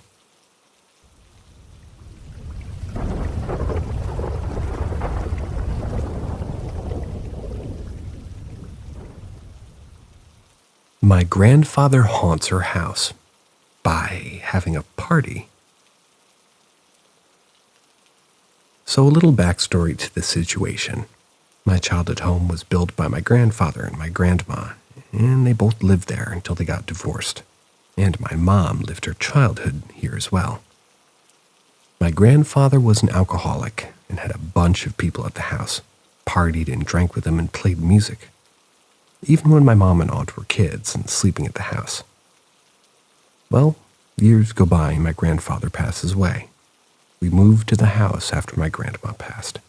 My grandfather haunts her house by having a party. So a little backstory to the situation. My childhood home was built by my grandfather and my grandma, and they both lived there until they got divorced. And my mom lived her childhood here as well. My grandfather was an alcoholic and had a bunch of people at the house, partied and drank with them and played music. Even when my mom and aunt were kids and sleeping at the house. Well, years go by and my grandfather passes away. We moved to the house after my grandma passed.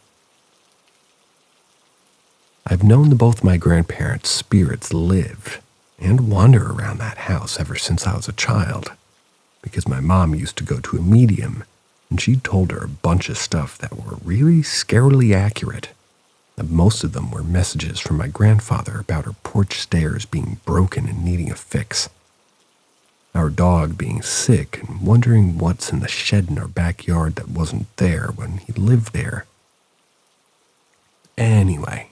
I've known that both my grandparents' spirits live and wander around that house ever since I was a child, because my mom used to go to a medium and she told her a bunch of stuff that were really scarily accurate. and most of them were messages from my grandfather about our porch stairs being broken and needing a fix, our dog being sick and wondering what's in the shed in our backyard that wasn't there when he lived there. Anyway,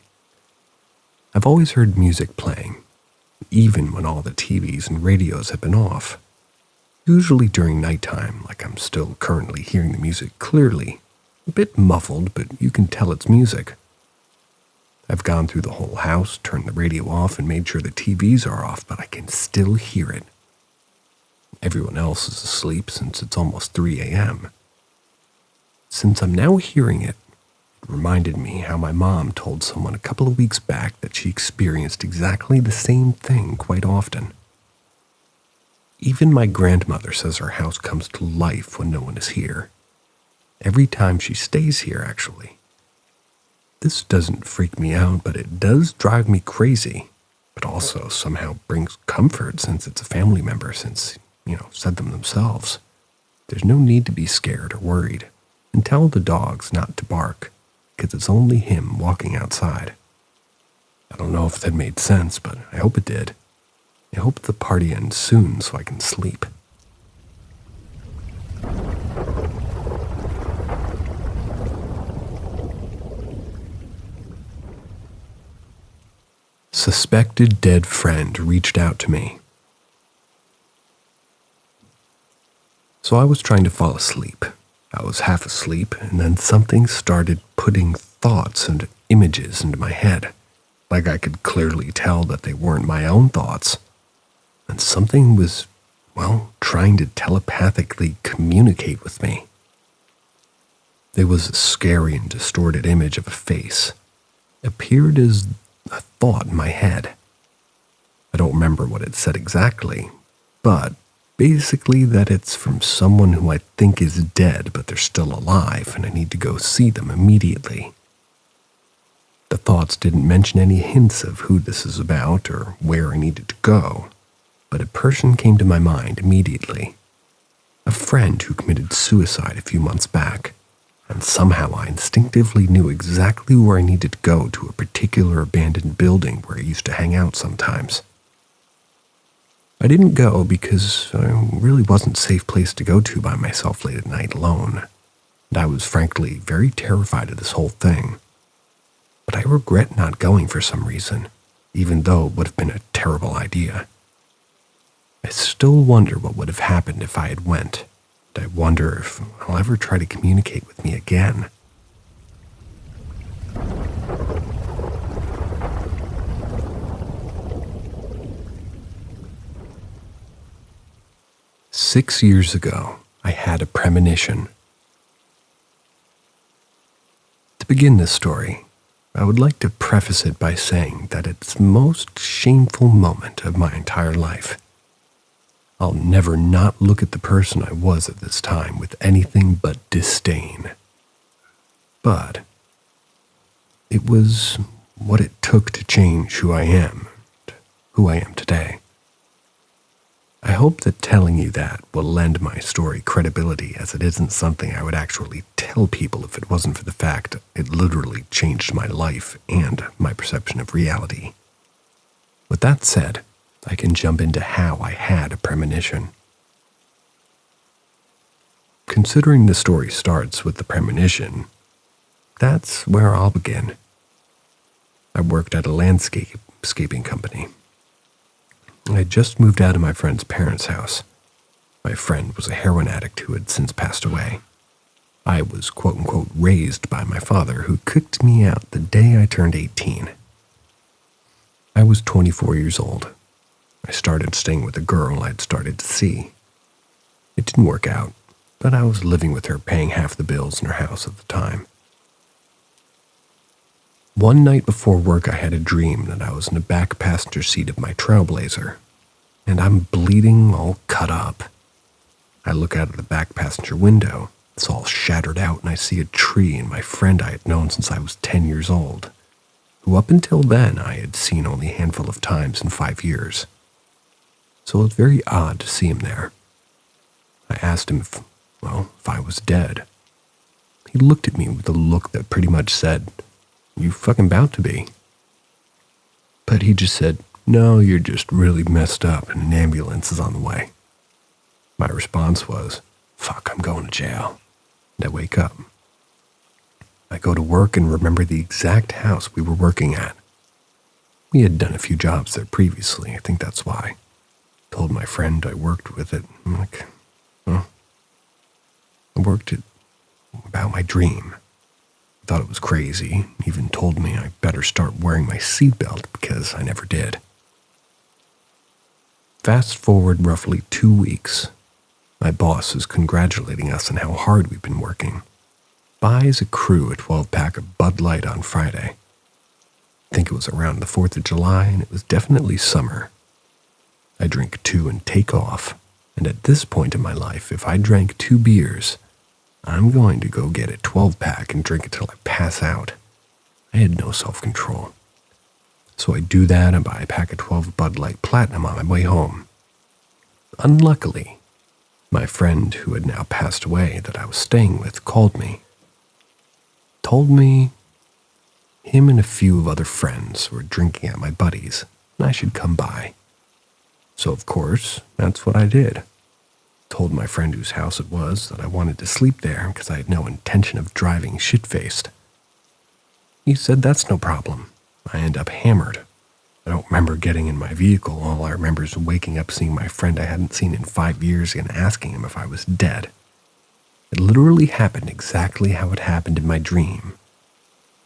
I've always heard music playing, even when all the TVs and radios have been off. Usually during nighttime, like I'm still currently hearing the music clearly. A bit muffled, but you can tell it's music. I've gone through the whole house, turned the radio off, and made sure the TVs are off, but I can still hear it. Everyone else is asleep since it's almost 3 a.m. Since I'm now hearing it, it reminded me how my mom told someone a couple of weeks back that she experienced exactly the same thing quite often. Even my grandmother says her house comes to life when no one is here. Every time she stays here, actually. This doesn't freak me out, but it does drive me crazy, but also somehow brings comfort since it's a family member, since, said them themselves. There's no need to be scared or worried, and tell the dogs not to bark, because it's only him walking outside. I don't know if that made sense, but I hope it did. I hope the party ends soon so I can sleep. Suspected dead friend reached out to me. So I was trying to fall asleep. I was half asleep, and then something started putting thoughts and images into my head, like I could clearly tell that they weren't my own thoughts. And something was, trying to telepathically communicate with me. It was a scary and distorted image of a face. It appeared as a thought in my head. I don't remember what it said exactly, but basically that it's from someone who I think is dead, but they're still alive, and I need to go see them immediately. The thoughts didn't mention any hints of who this is about or where I needed to go, but a person came to my mind immediately. A friend who committed suicide a few months back, and somehow I instinctively knew exactly where I needed to go, to a particular abandoned building where I used to hang out sometimes. I didn't go because I really wasn't a safe place to go to by myself late at night alone, and I was frankly very terrified of this whole thing. But I regret not going for some reason, even though it would have been a terrible idea. I still wonder what would have happened if I had went, and I wonder if I'll ever try to communicate with me again. "6 years ago, I had a premonition." To begin this story, I would like to preface it by saying that it's the most shameful moment of my entire life. I'll never not look at the person I was at this time with anything but disdain. But it was what it took to change who I am, and who I am today. I hope that telling you that will lend my story credibility, as it isn't something I would actually tell people if it wasn't for the fact it literally changed my life and my perception of reality. With that said, I can jump into how I had a premonition. Considering the story starts with the premonition, that's where I'll begin. I worked at a landscaping company. I had just moved out of my friend's parents' house. My friend was a heroin addict who had since passed away. I was quote-unquote raised by my father, who kicked me out the day I turned 18. I was 24 years old. I started staying with a girl I'd started to see. It didn't work out, but I was living with her, paying half the bills in her house at the time. One night before work, I had a dream that I was in the back passenger seat of my Trailblazer, and I'm bleeding, all cut up. I look out of the back passenger window. It's all shattered out, and I see a tree and my friend I had known since I was 10 years old, who up until then I had seen only a handful of times in 5 years. So it was very odd to see him there. I asked him if I was dead. He looked at me with a look that pretty much said, You fucking bout to be. But he just said, no, you're just really messed up and an ambulance is on the way. My response was, fuck, I'm going to jail. And I wake up. I go to work and remember the exact house we were working at. We had done a few jobs there previously. I think that's why. Told my friend I worked with it. I'm like, well, I worked it about my dream. Thought it was crazy. Even told me I better start wearing my seatbelt because I never did. Fast forward roughly 2 weeks. My boss is congratulating us on how hard we've been working. Buys a crew a 12-pack of Bud Light on Friday. I think it was around the 4th of July, and it was definitely summer. I drink 2 and take off, and at this point in my life, if I drank 2 beers, I'm going to go get a 12-pack and drink it till I pass out. I had no self-control. So I do that and buy a pack of 12 Bud Light Platinum on my way home. Unluckily, my friend who had now passed away that I was staying with called me. Told me him and a few of other friends were drinking at my buddy's and I should come by. So of course, that's what I did. Told my friend whose house it was that I wanted to sleep there because I had no intention of driving shit-faced. He said that's no problem. I end up hammered. I don't remember getting in my vehicle. All I remember is waking up seeing my friend I hadn't seen in 5 years and asking him if I was dead. It literally happened exactly how it happened in my dream.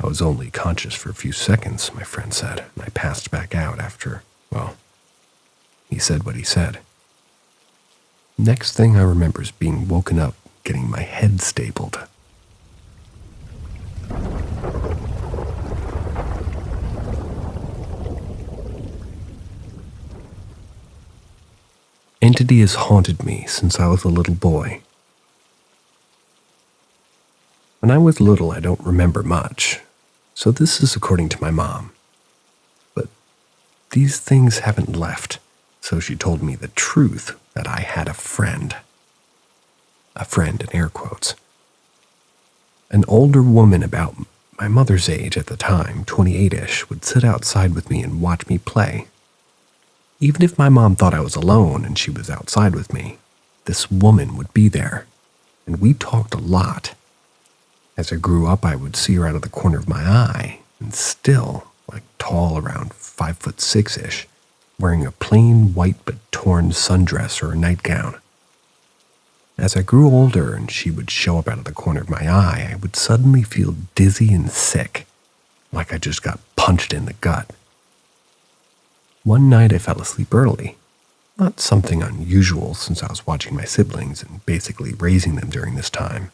I was only conscious for a few seconds, my friend said, and I passed back out after, well, he said what he said. Next thing I remember is being woken up, getting my head stapled. Entity has haunted me since I was a little boy. When I was little, I don't remember much, so this is according to my mom. But these things haven't left, so she told me the truth that I had a friend. A friend in air quotes. An older woman about my mother's age at the time, 28-ish, would sit outside with me and watch me play. Even if my mom thought I was alone and she was outside with me, this woman would be there, and we talked a lot. As I grew up, I would see her out of the corner of my eye, and still, like tall, around 5'6"-ish, wearing a plain white but torn sundress or a nightgown. As I grew older and she would show up out of the corner of my eye, I would suddenly feel dizzy and sick, like I just got punched in the gut. One night I fell asleep early, not something unusual since I was watching my siblings and basically raising them during this time,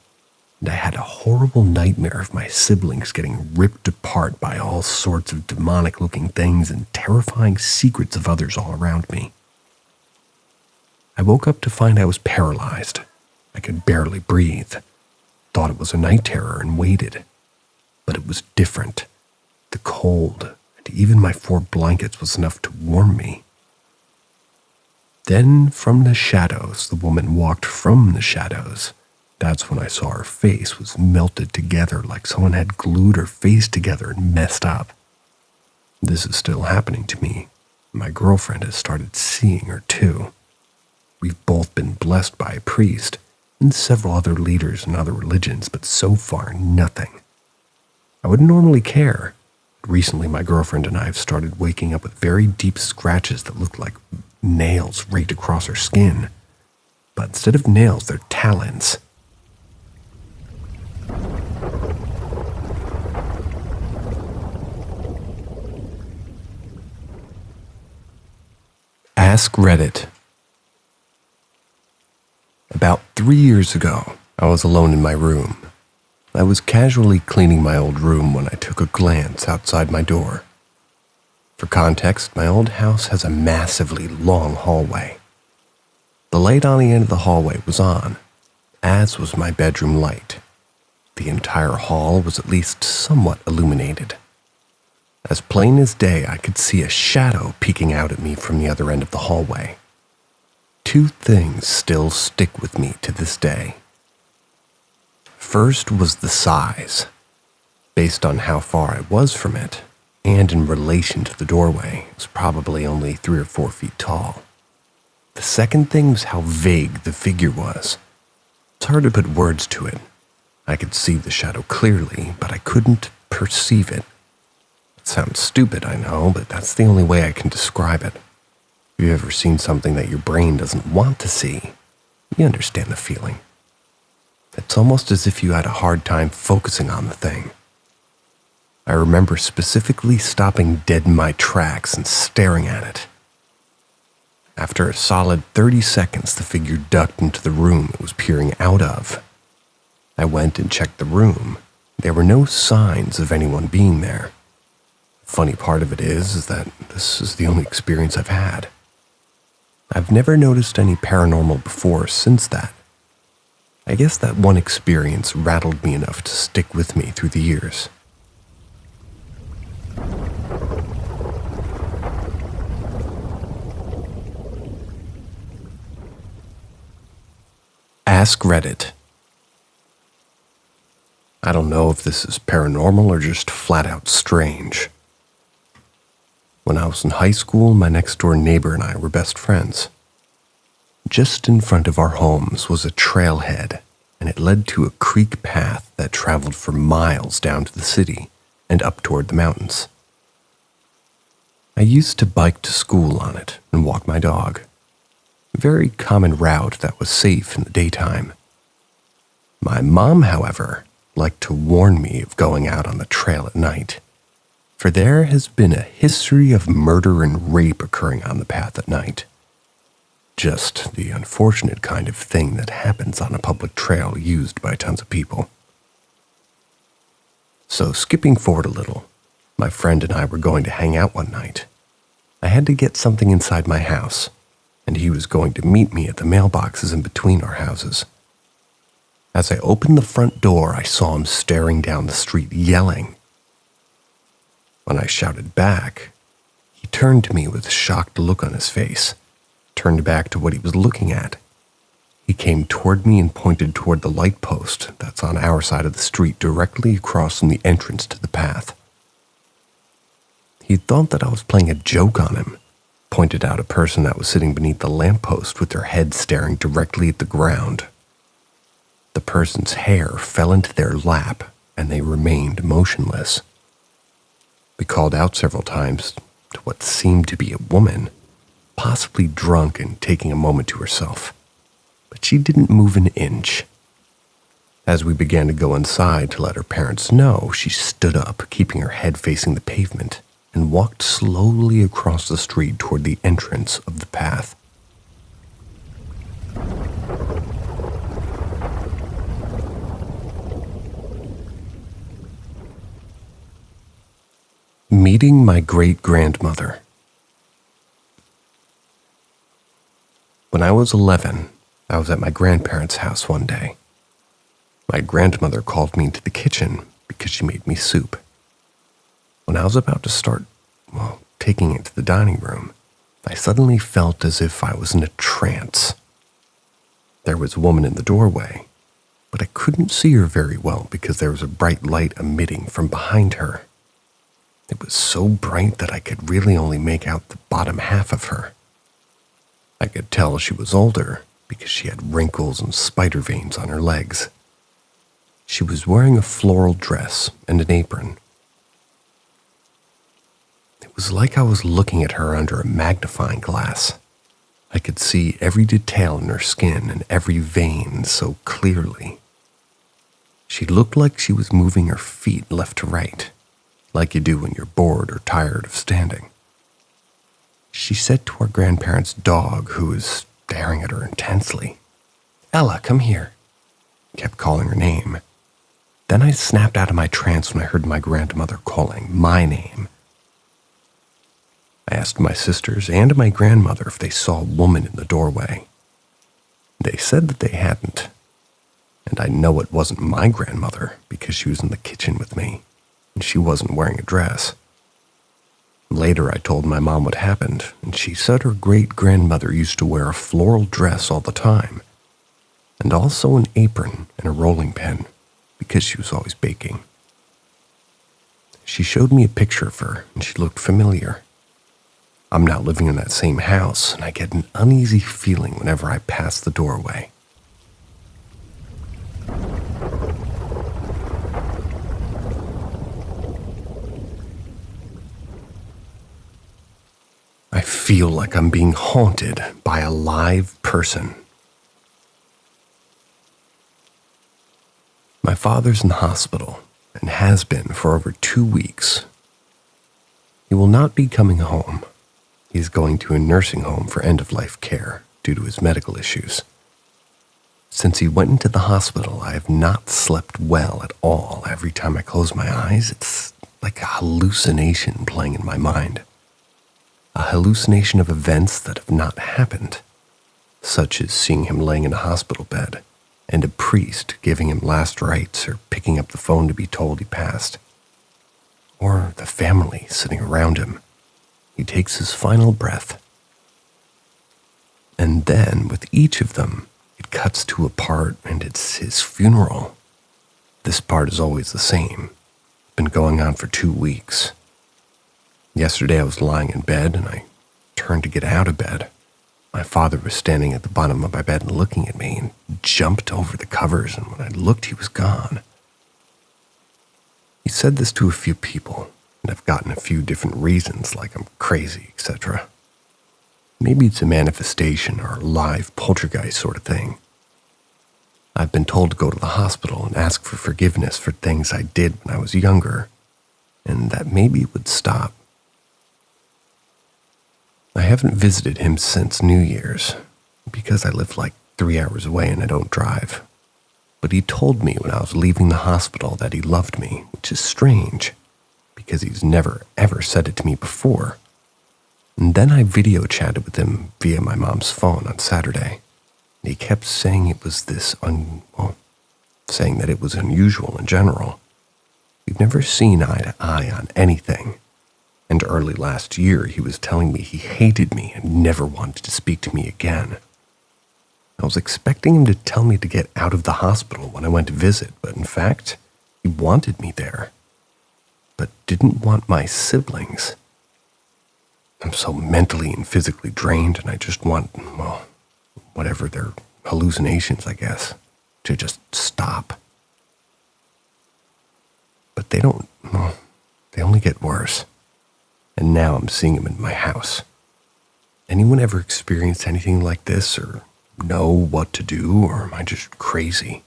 and I had a horrible nightmare of my siblings getting ripped apart by all sorts of demonic-looking things and terrifying secrets of others all around me. I woke up to find I was paralyzed. I could barely breathe. Thought it was a night terror and waited. But it was different. The cold, and even my 4 blankets was enough to warm me. Then, from the shadows, the woman walked from the shadows. That's when I saw her face was melted together like someone had glued her face together and messed up. This is still happening to me. My girlfriend has started seeing her too. We've both been blessed by a priest and several other leaders in other religions, but so far nothing. I wouldn't normally care. Recently, my girlfriend and I have started waking up with very deep scratches that look like nails raked across her skin. But instead of nails, they're talons. Ask Reddit. About 3 years ago, I was alone in my room. I was casually cleaning my old room when I took a glance outside my door. For context, my old house has a massively long hallway. The light on the end of the hallway was on, as was my bedroom light. The entire hall was at least somewhat illuminated. As plain as day, I could see a shadow peeking out at me from the other end of the hallway. 2 things still stick with me to this day. First was the size. Based on how far I was from it, and in relation to the doorway, it was probably only 3 or 4 feet tall. The second thing was how vague the figure was. It's hard to put words to it. I could see the shadow clearly, but I couldn't perceive it. It sounds stupid, I know, but that's the only way I can describe it. If you've ever seen something that your brain doesn't want to see, you understand the feeling. It's almost as if you had a hard time focusing on the thing. I remember specifically stopping dead in my tracks and staring at it. After a solid 30 seconds, the figure ducked into the room it was peering out of. I went and checked the room. There were no signs of anyone being there. The funny part of it is that this is the only experience I've had. I've never noticed any paranormal before since that. I guess that one experience rattled me enough to stick with me through the years. Ask Reddit. I don't know if this is paranormal or just flat out strange. When I was in high school, my next door neighbor and I were best friends. Just in front of our homes was a trailhead, and it led to a creek path that traveled for miles down to the city and up toward the mountains. I used to bike to school on it and walk my dog. A very common route that was safe in the daytime. My mom, however, liked to warn me of going out on the trail at night, for there has been a history of murder and rape occurring on the path at night. Just the unfortunate kind of thing that happens on a public trail used by tons of people. So skipping forward a little, my friend and I were going to hang out one night. I had to get something inside my house, and he was going to meet me at the mailboxes in between our houses. As I opened the front door, I saw him staring down the street, yelling. When I shouted back, he turned to me with a shocked look on his face, turned back to what he was looking at. He came toward me and pointed toward the light post that's on our side of the street, directly across from the entrance to the path. He thought that I was playing a joke on him, pointed out a person that was sitting beneath the lamppost with their head staring directly at the ground. The person's hair fell into their lap, and they remained motionless. We called out several times to what seemed to be a woman, possibly drunk and taking a moment to herself, but she didn't move an inch. As we began to go inside to let her parents know, she stood up, keeping her head facing the pavement, and walked slowly across the street toward the entrance of the path. Meeting my great-grandmother. When I was 11, I was at my grandparents' house one day. My grandmother called me into the kitchen because she made me soup. When I was about to start, taking it to the dining room, I suddenly felt as if I was in a trance. There was a woman in the doorway, but I couldn't see her very well because there was a bright light emitting from behind her. It was so bright that I could really only make out the bottom half of her. I could tell she was older because she had wrinkles and spider veins on her legs. She was wearing a floral dress and an apron. It was like I was looking at her under a magnifying glass. I could see every detail in her skin and every vein so clearly. She looked like she was moving her feet left to right, like you do when you're bored or tired of standing. She said to our grandparents' dog, who was staring at her intensely, "Ella, come here," kept calling her name. Then I snapped out of my trance when I heard my grandmother calling my name. I asked my sisters and my grandmother if they saw a woman in the doorway. They said that they hadn't, and I know it wasn't my grandmother because she was in the kitchen with me, and she wasn't wearing a dress. Later, I told my mom what happened, and she said her great-grandmother used to wear a floral dress all the time, and also an apron and a rolling pin, because she was always baking. she showed me a picture of her, and she looked familiar. I'm now living in that same house, and I get an uneasy feeling whenever I pass the doorway. I feel like I'm being haunted by a live person. My father's in the hospital and has been for over 2 weeks. He will not be coming home. He is going to a nursing home for end-of-life care due to his medical issues. Since he went into the hospital, I have not slept well at all. Every time I close my eyes, it's like a hallucination playing in my mind. A hallucination of events that have not happened, such as seeing him laying in a hospital bed and a priest giving him last rites or picking up the phone to be told he passed. Or the family sitting around him. He takes his final breath. And then, with each of them, it cuts to a part and it's his funeral. This part is always the same. Been going on for 2 weeks. Yesterday I was lying in bed and I turned to get out of bed. My father was standing at the bottom of my bed and looking at me and jumped over the covers, and when I looked, he was gone. He said this to a few people, and I've gotten a few different reasons, like I'm crazy, etc. Maybe it's a manifestation or a live poltergeist sort of thing. I've been told to go to the hospital and ask for forgiveness for things I did when I was younger, and that maybe it would stop. I haven't visited him since New Year's, because I live like 3 hours away and I don't drive. But he told me when I was leaving the hospital that he loved me, which is strange, because he's never ever said it to me before. And then I video chatted with him via my mom's phone on Saturday, and he kept saying it was saying that it was unusual in general. We've never seen eye to eye on anything. And early last year, he was telling me he hated me and never wanted to speak to me again. I was expecting him to tell me to get out of the hospital when I went to visit, but in fact, he wanted me there, but didn't want my siblings. I'm so mentally and physically drained, and I just want, whatever their hallucinations, I guess, to just stop. But they don't, they only get worse. And now I'm seeing him in my house. Anyone ever experienced anything like this, or know what to do, or am I just crazy?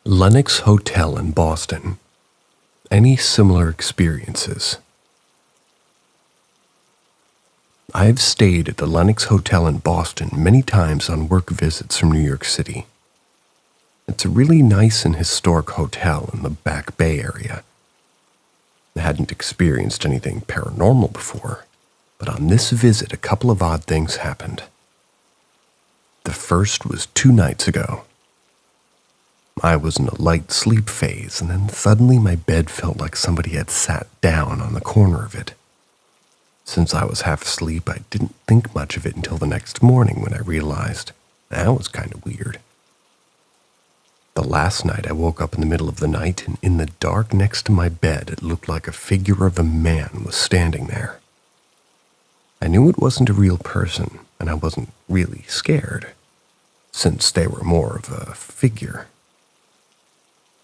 Lenox Hotel in Boston. Any similar experiences? I've stayed at the Lenox Hotel in Boston many times on work visits from New York City. It's a really nice and historic hotel in the Back Bay area. I hadn't experienced anything paranormal before, but on this visit a couple of odd things happened. The first was 2 nights ago. I was in a light sleep phase, and then suddenly my bed felt like somebody had sat down on the corner of it. Since I was half asleep, I didn't think much of it until the next morning when I realized that was kind of weird. The last night I woke up in the middle of the night, and in the dark next to my bed it looked like a figure of a man was standing there. I knew it wasn't a real person, and I wasn't really scared, since they were more of a figure.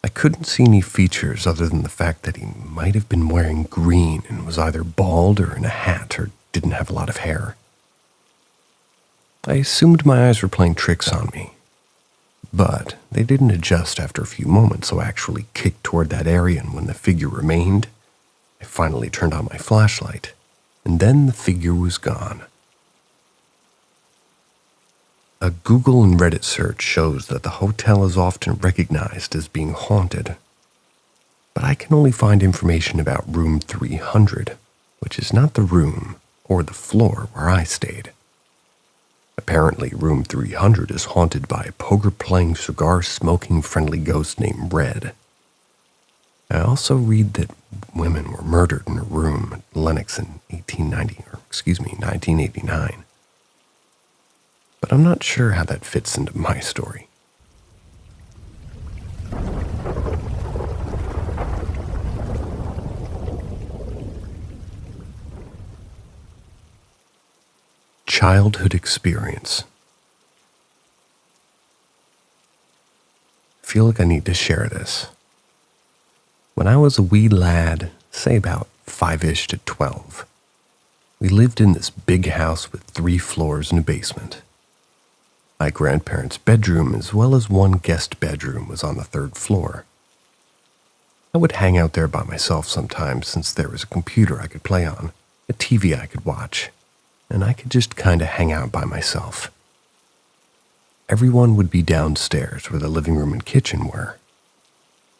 I couldn't see any features other than the fact that he might have been wearing green and was either bald or in a hat or didn't have a lot of hair. I assumed my eyes were playing tricks on me, but they didn't adjust after a few moments, so I actually kicked toward that area, and when the figure remained, I finally turned on my flashlight, and then the figure was gone. A Google and Reddit search shows that the hotel is often recognized as being haunted, but I can only find information about room 300, which is not the room or the floor where I stayed. Apparently, room 300 is haunted by a poker-playing, cigar-smoking friendly ghost named Red. I also read that women were murdered in a room at Lenox in 1989. but I'm not sure how that fits into my story. Childhood experience. I feel like I need to share this. When I was a wee lad, say about 5-ish to 12, we lived in this big house with 3 floors and a basement. My grandparents' bedroom, as well as one guest bedroom, was on the 3rd floor. I would hang out there by myself sometimes since there was a computer I could play on, a TV I could watch, and I could just kind of hang out by myself. Everyone would be downstairs where the living room and kitchen were.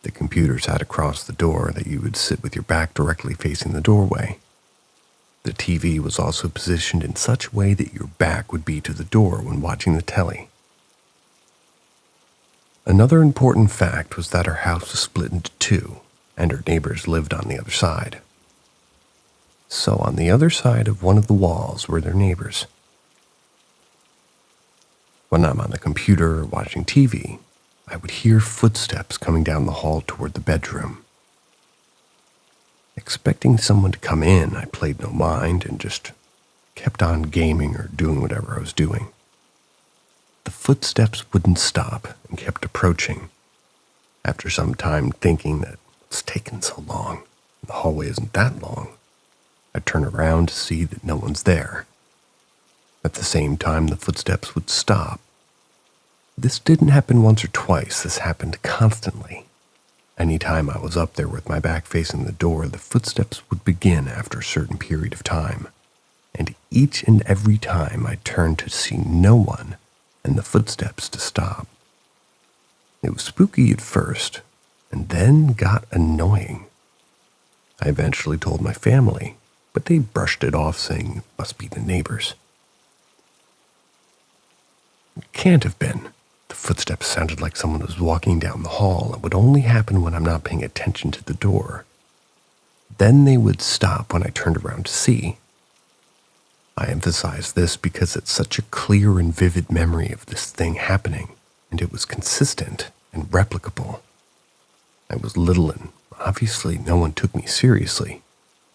The computers had across the door that you would sit with your back directly facing the doorway. The TV was also positioned in such a way that your back would be to the door when watching the telly. Another important fact was that our house was split into 2, and our neighbors lived on the other side. So on the other side of one of the walls were their neighbors. When I'm on the computer or watching TV, I would hear footsteps coming down the hall toward the bedroom. Expecting someone to come in, I played no mind and just kept on gaming or doing whatever I was doing. The footsteps wouldn't stop and kept approaching. After some time thinking that it's taken so long, the hallway isn't that long, I'd turn around to see that no one's there. At the same time, the footsteps would stop. This didn't happen once or twice, this happened constantly. Anytime I was up there with my back facing the door, the footsteps would begin after a certain period of time. And each and every time I turned to see no one and the footsteps to stop. It was spooky at first, and then got annoying. I eventually told my family, but they brushed it off saying it must be the neighbors. It can't have been. The footsteps sounded like someone was walking down the hall. It would only happen when I'm not paying attention to the door. Then they would stop when I turned around to see. I emphasize this because it's such a clear and vivid memory of this thing happening, and it was consistent and replicable. I was little and obviously no one took me seriously,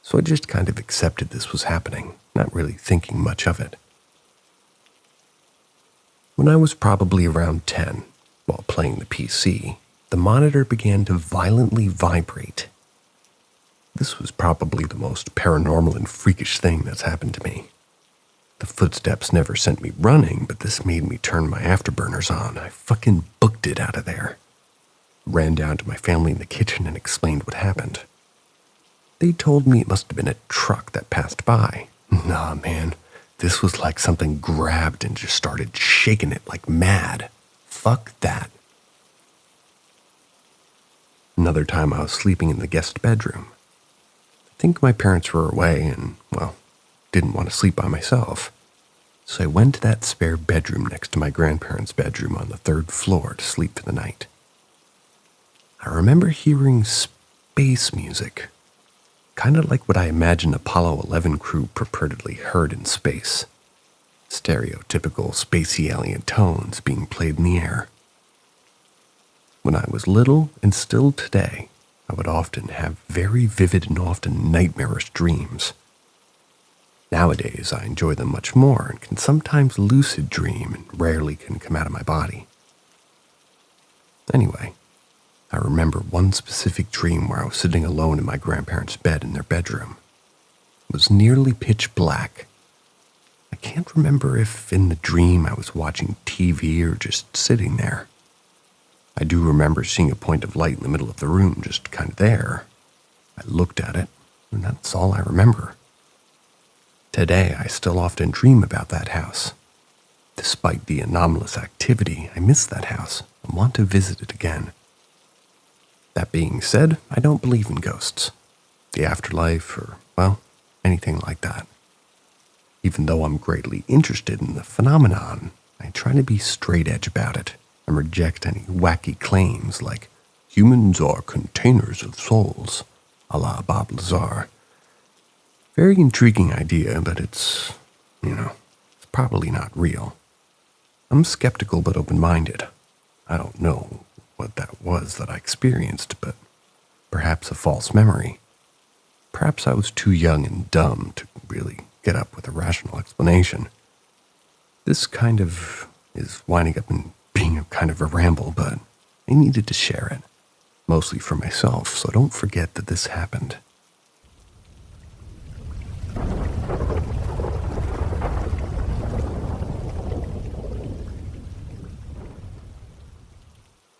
so I just kind of accepted this was happening, not really thinking much of it. When I was probably around 10, while playing the PC, the monitor began to violently vibrate. This was probably the most paranormal and freakish thing that's happened to me. The footsteps never sent me running, but this made me turn my afterburners on. I fucking booked it out of there. Ran down to my family in the kitchen and explained what happened. They told me it must have been a truck that passed by. Nah, man. This was like something grabbed and just started shaking it like mad. Fuck that. Another time I was sleeping in the guest bedroom. I think my parents were away and, well, didn't want to sleep by myself. So I went to that spare bedroom next to my grandparents' bedroom on the 3rd floor to sleep for the night. I remember hearing space music. Kind of like what I imagine Apollo 11 crew purportedly heard in space. Stereotypical spacey alien tones being played in the air. When I was little, and still today, I would often have very vivid and often nightmarish dreams. Nowadays, I enjoy them much more and can sometimes lucid dream and rarely can come out of my body. Anyway, I remember one specific dream where I was sitting alone in my grandparents' bed in their bedroom. It was nearly pitch black. I can't remember if in the dream I was watching TV or just sitting there. I do remember seeing a point of light in the middle of the room, just kind of there. I looked at it, and that's all I remember. Today, I still often dream about that house. Despite the anomalous activity, I miss that house and want to visit it again. That being said, I don't believe in ghosts, the afterlife, or, well, anything like that. Even though I'm greatly interested in the phenomenon, I try to be straight edge about it and reject any wacky claims like humans are containers of souls, a la Bob Lazar. Very intriguing idea, but it's probably not real. I'm skeptical but open-minded. I don't know what that was that I experienced, but perhaps a false memory. Perhaps I was too young and dumb to really get up with a rational explanation. This kind of is winding up and being a kind of a ramble, but I needed to share it, mostly for myself, so don't forget that this happened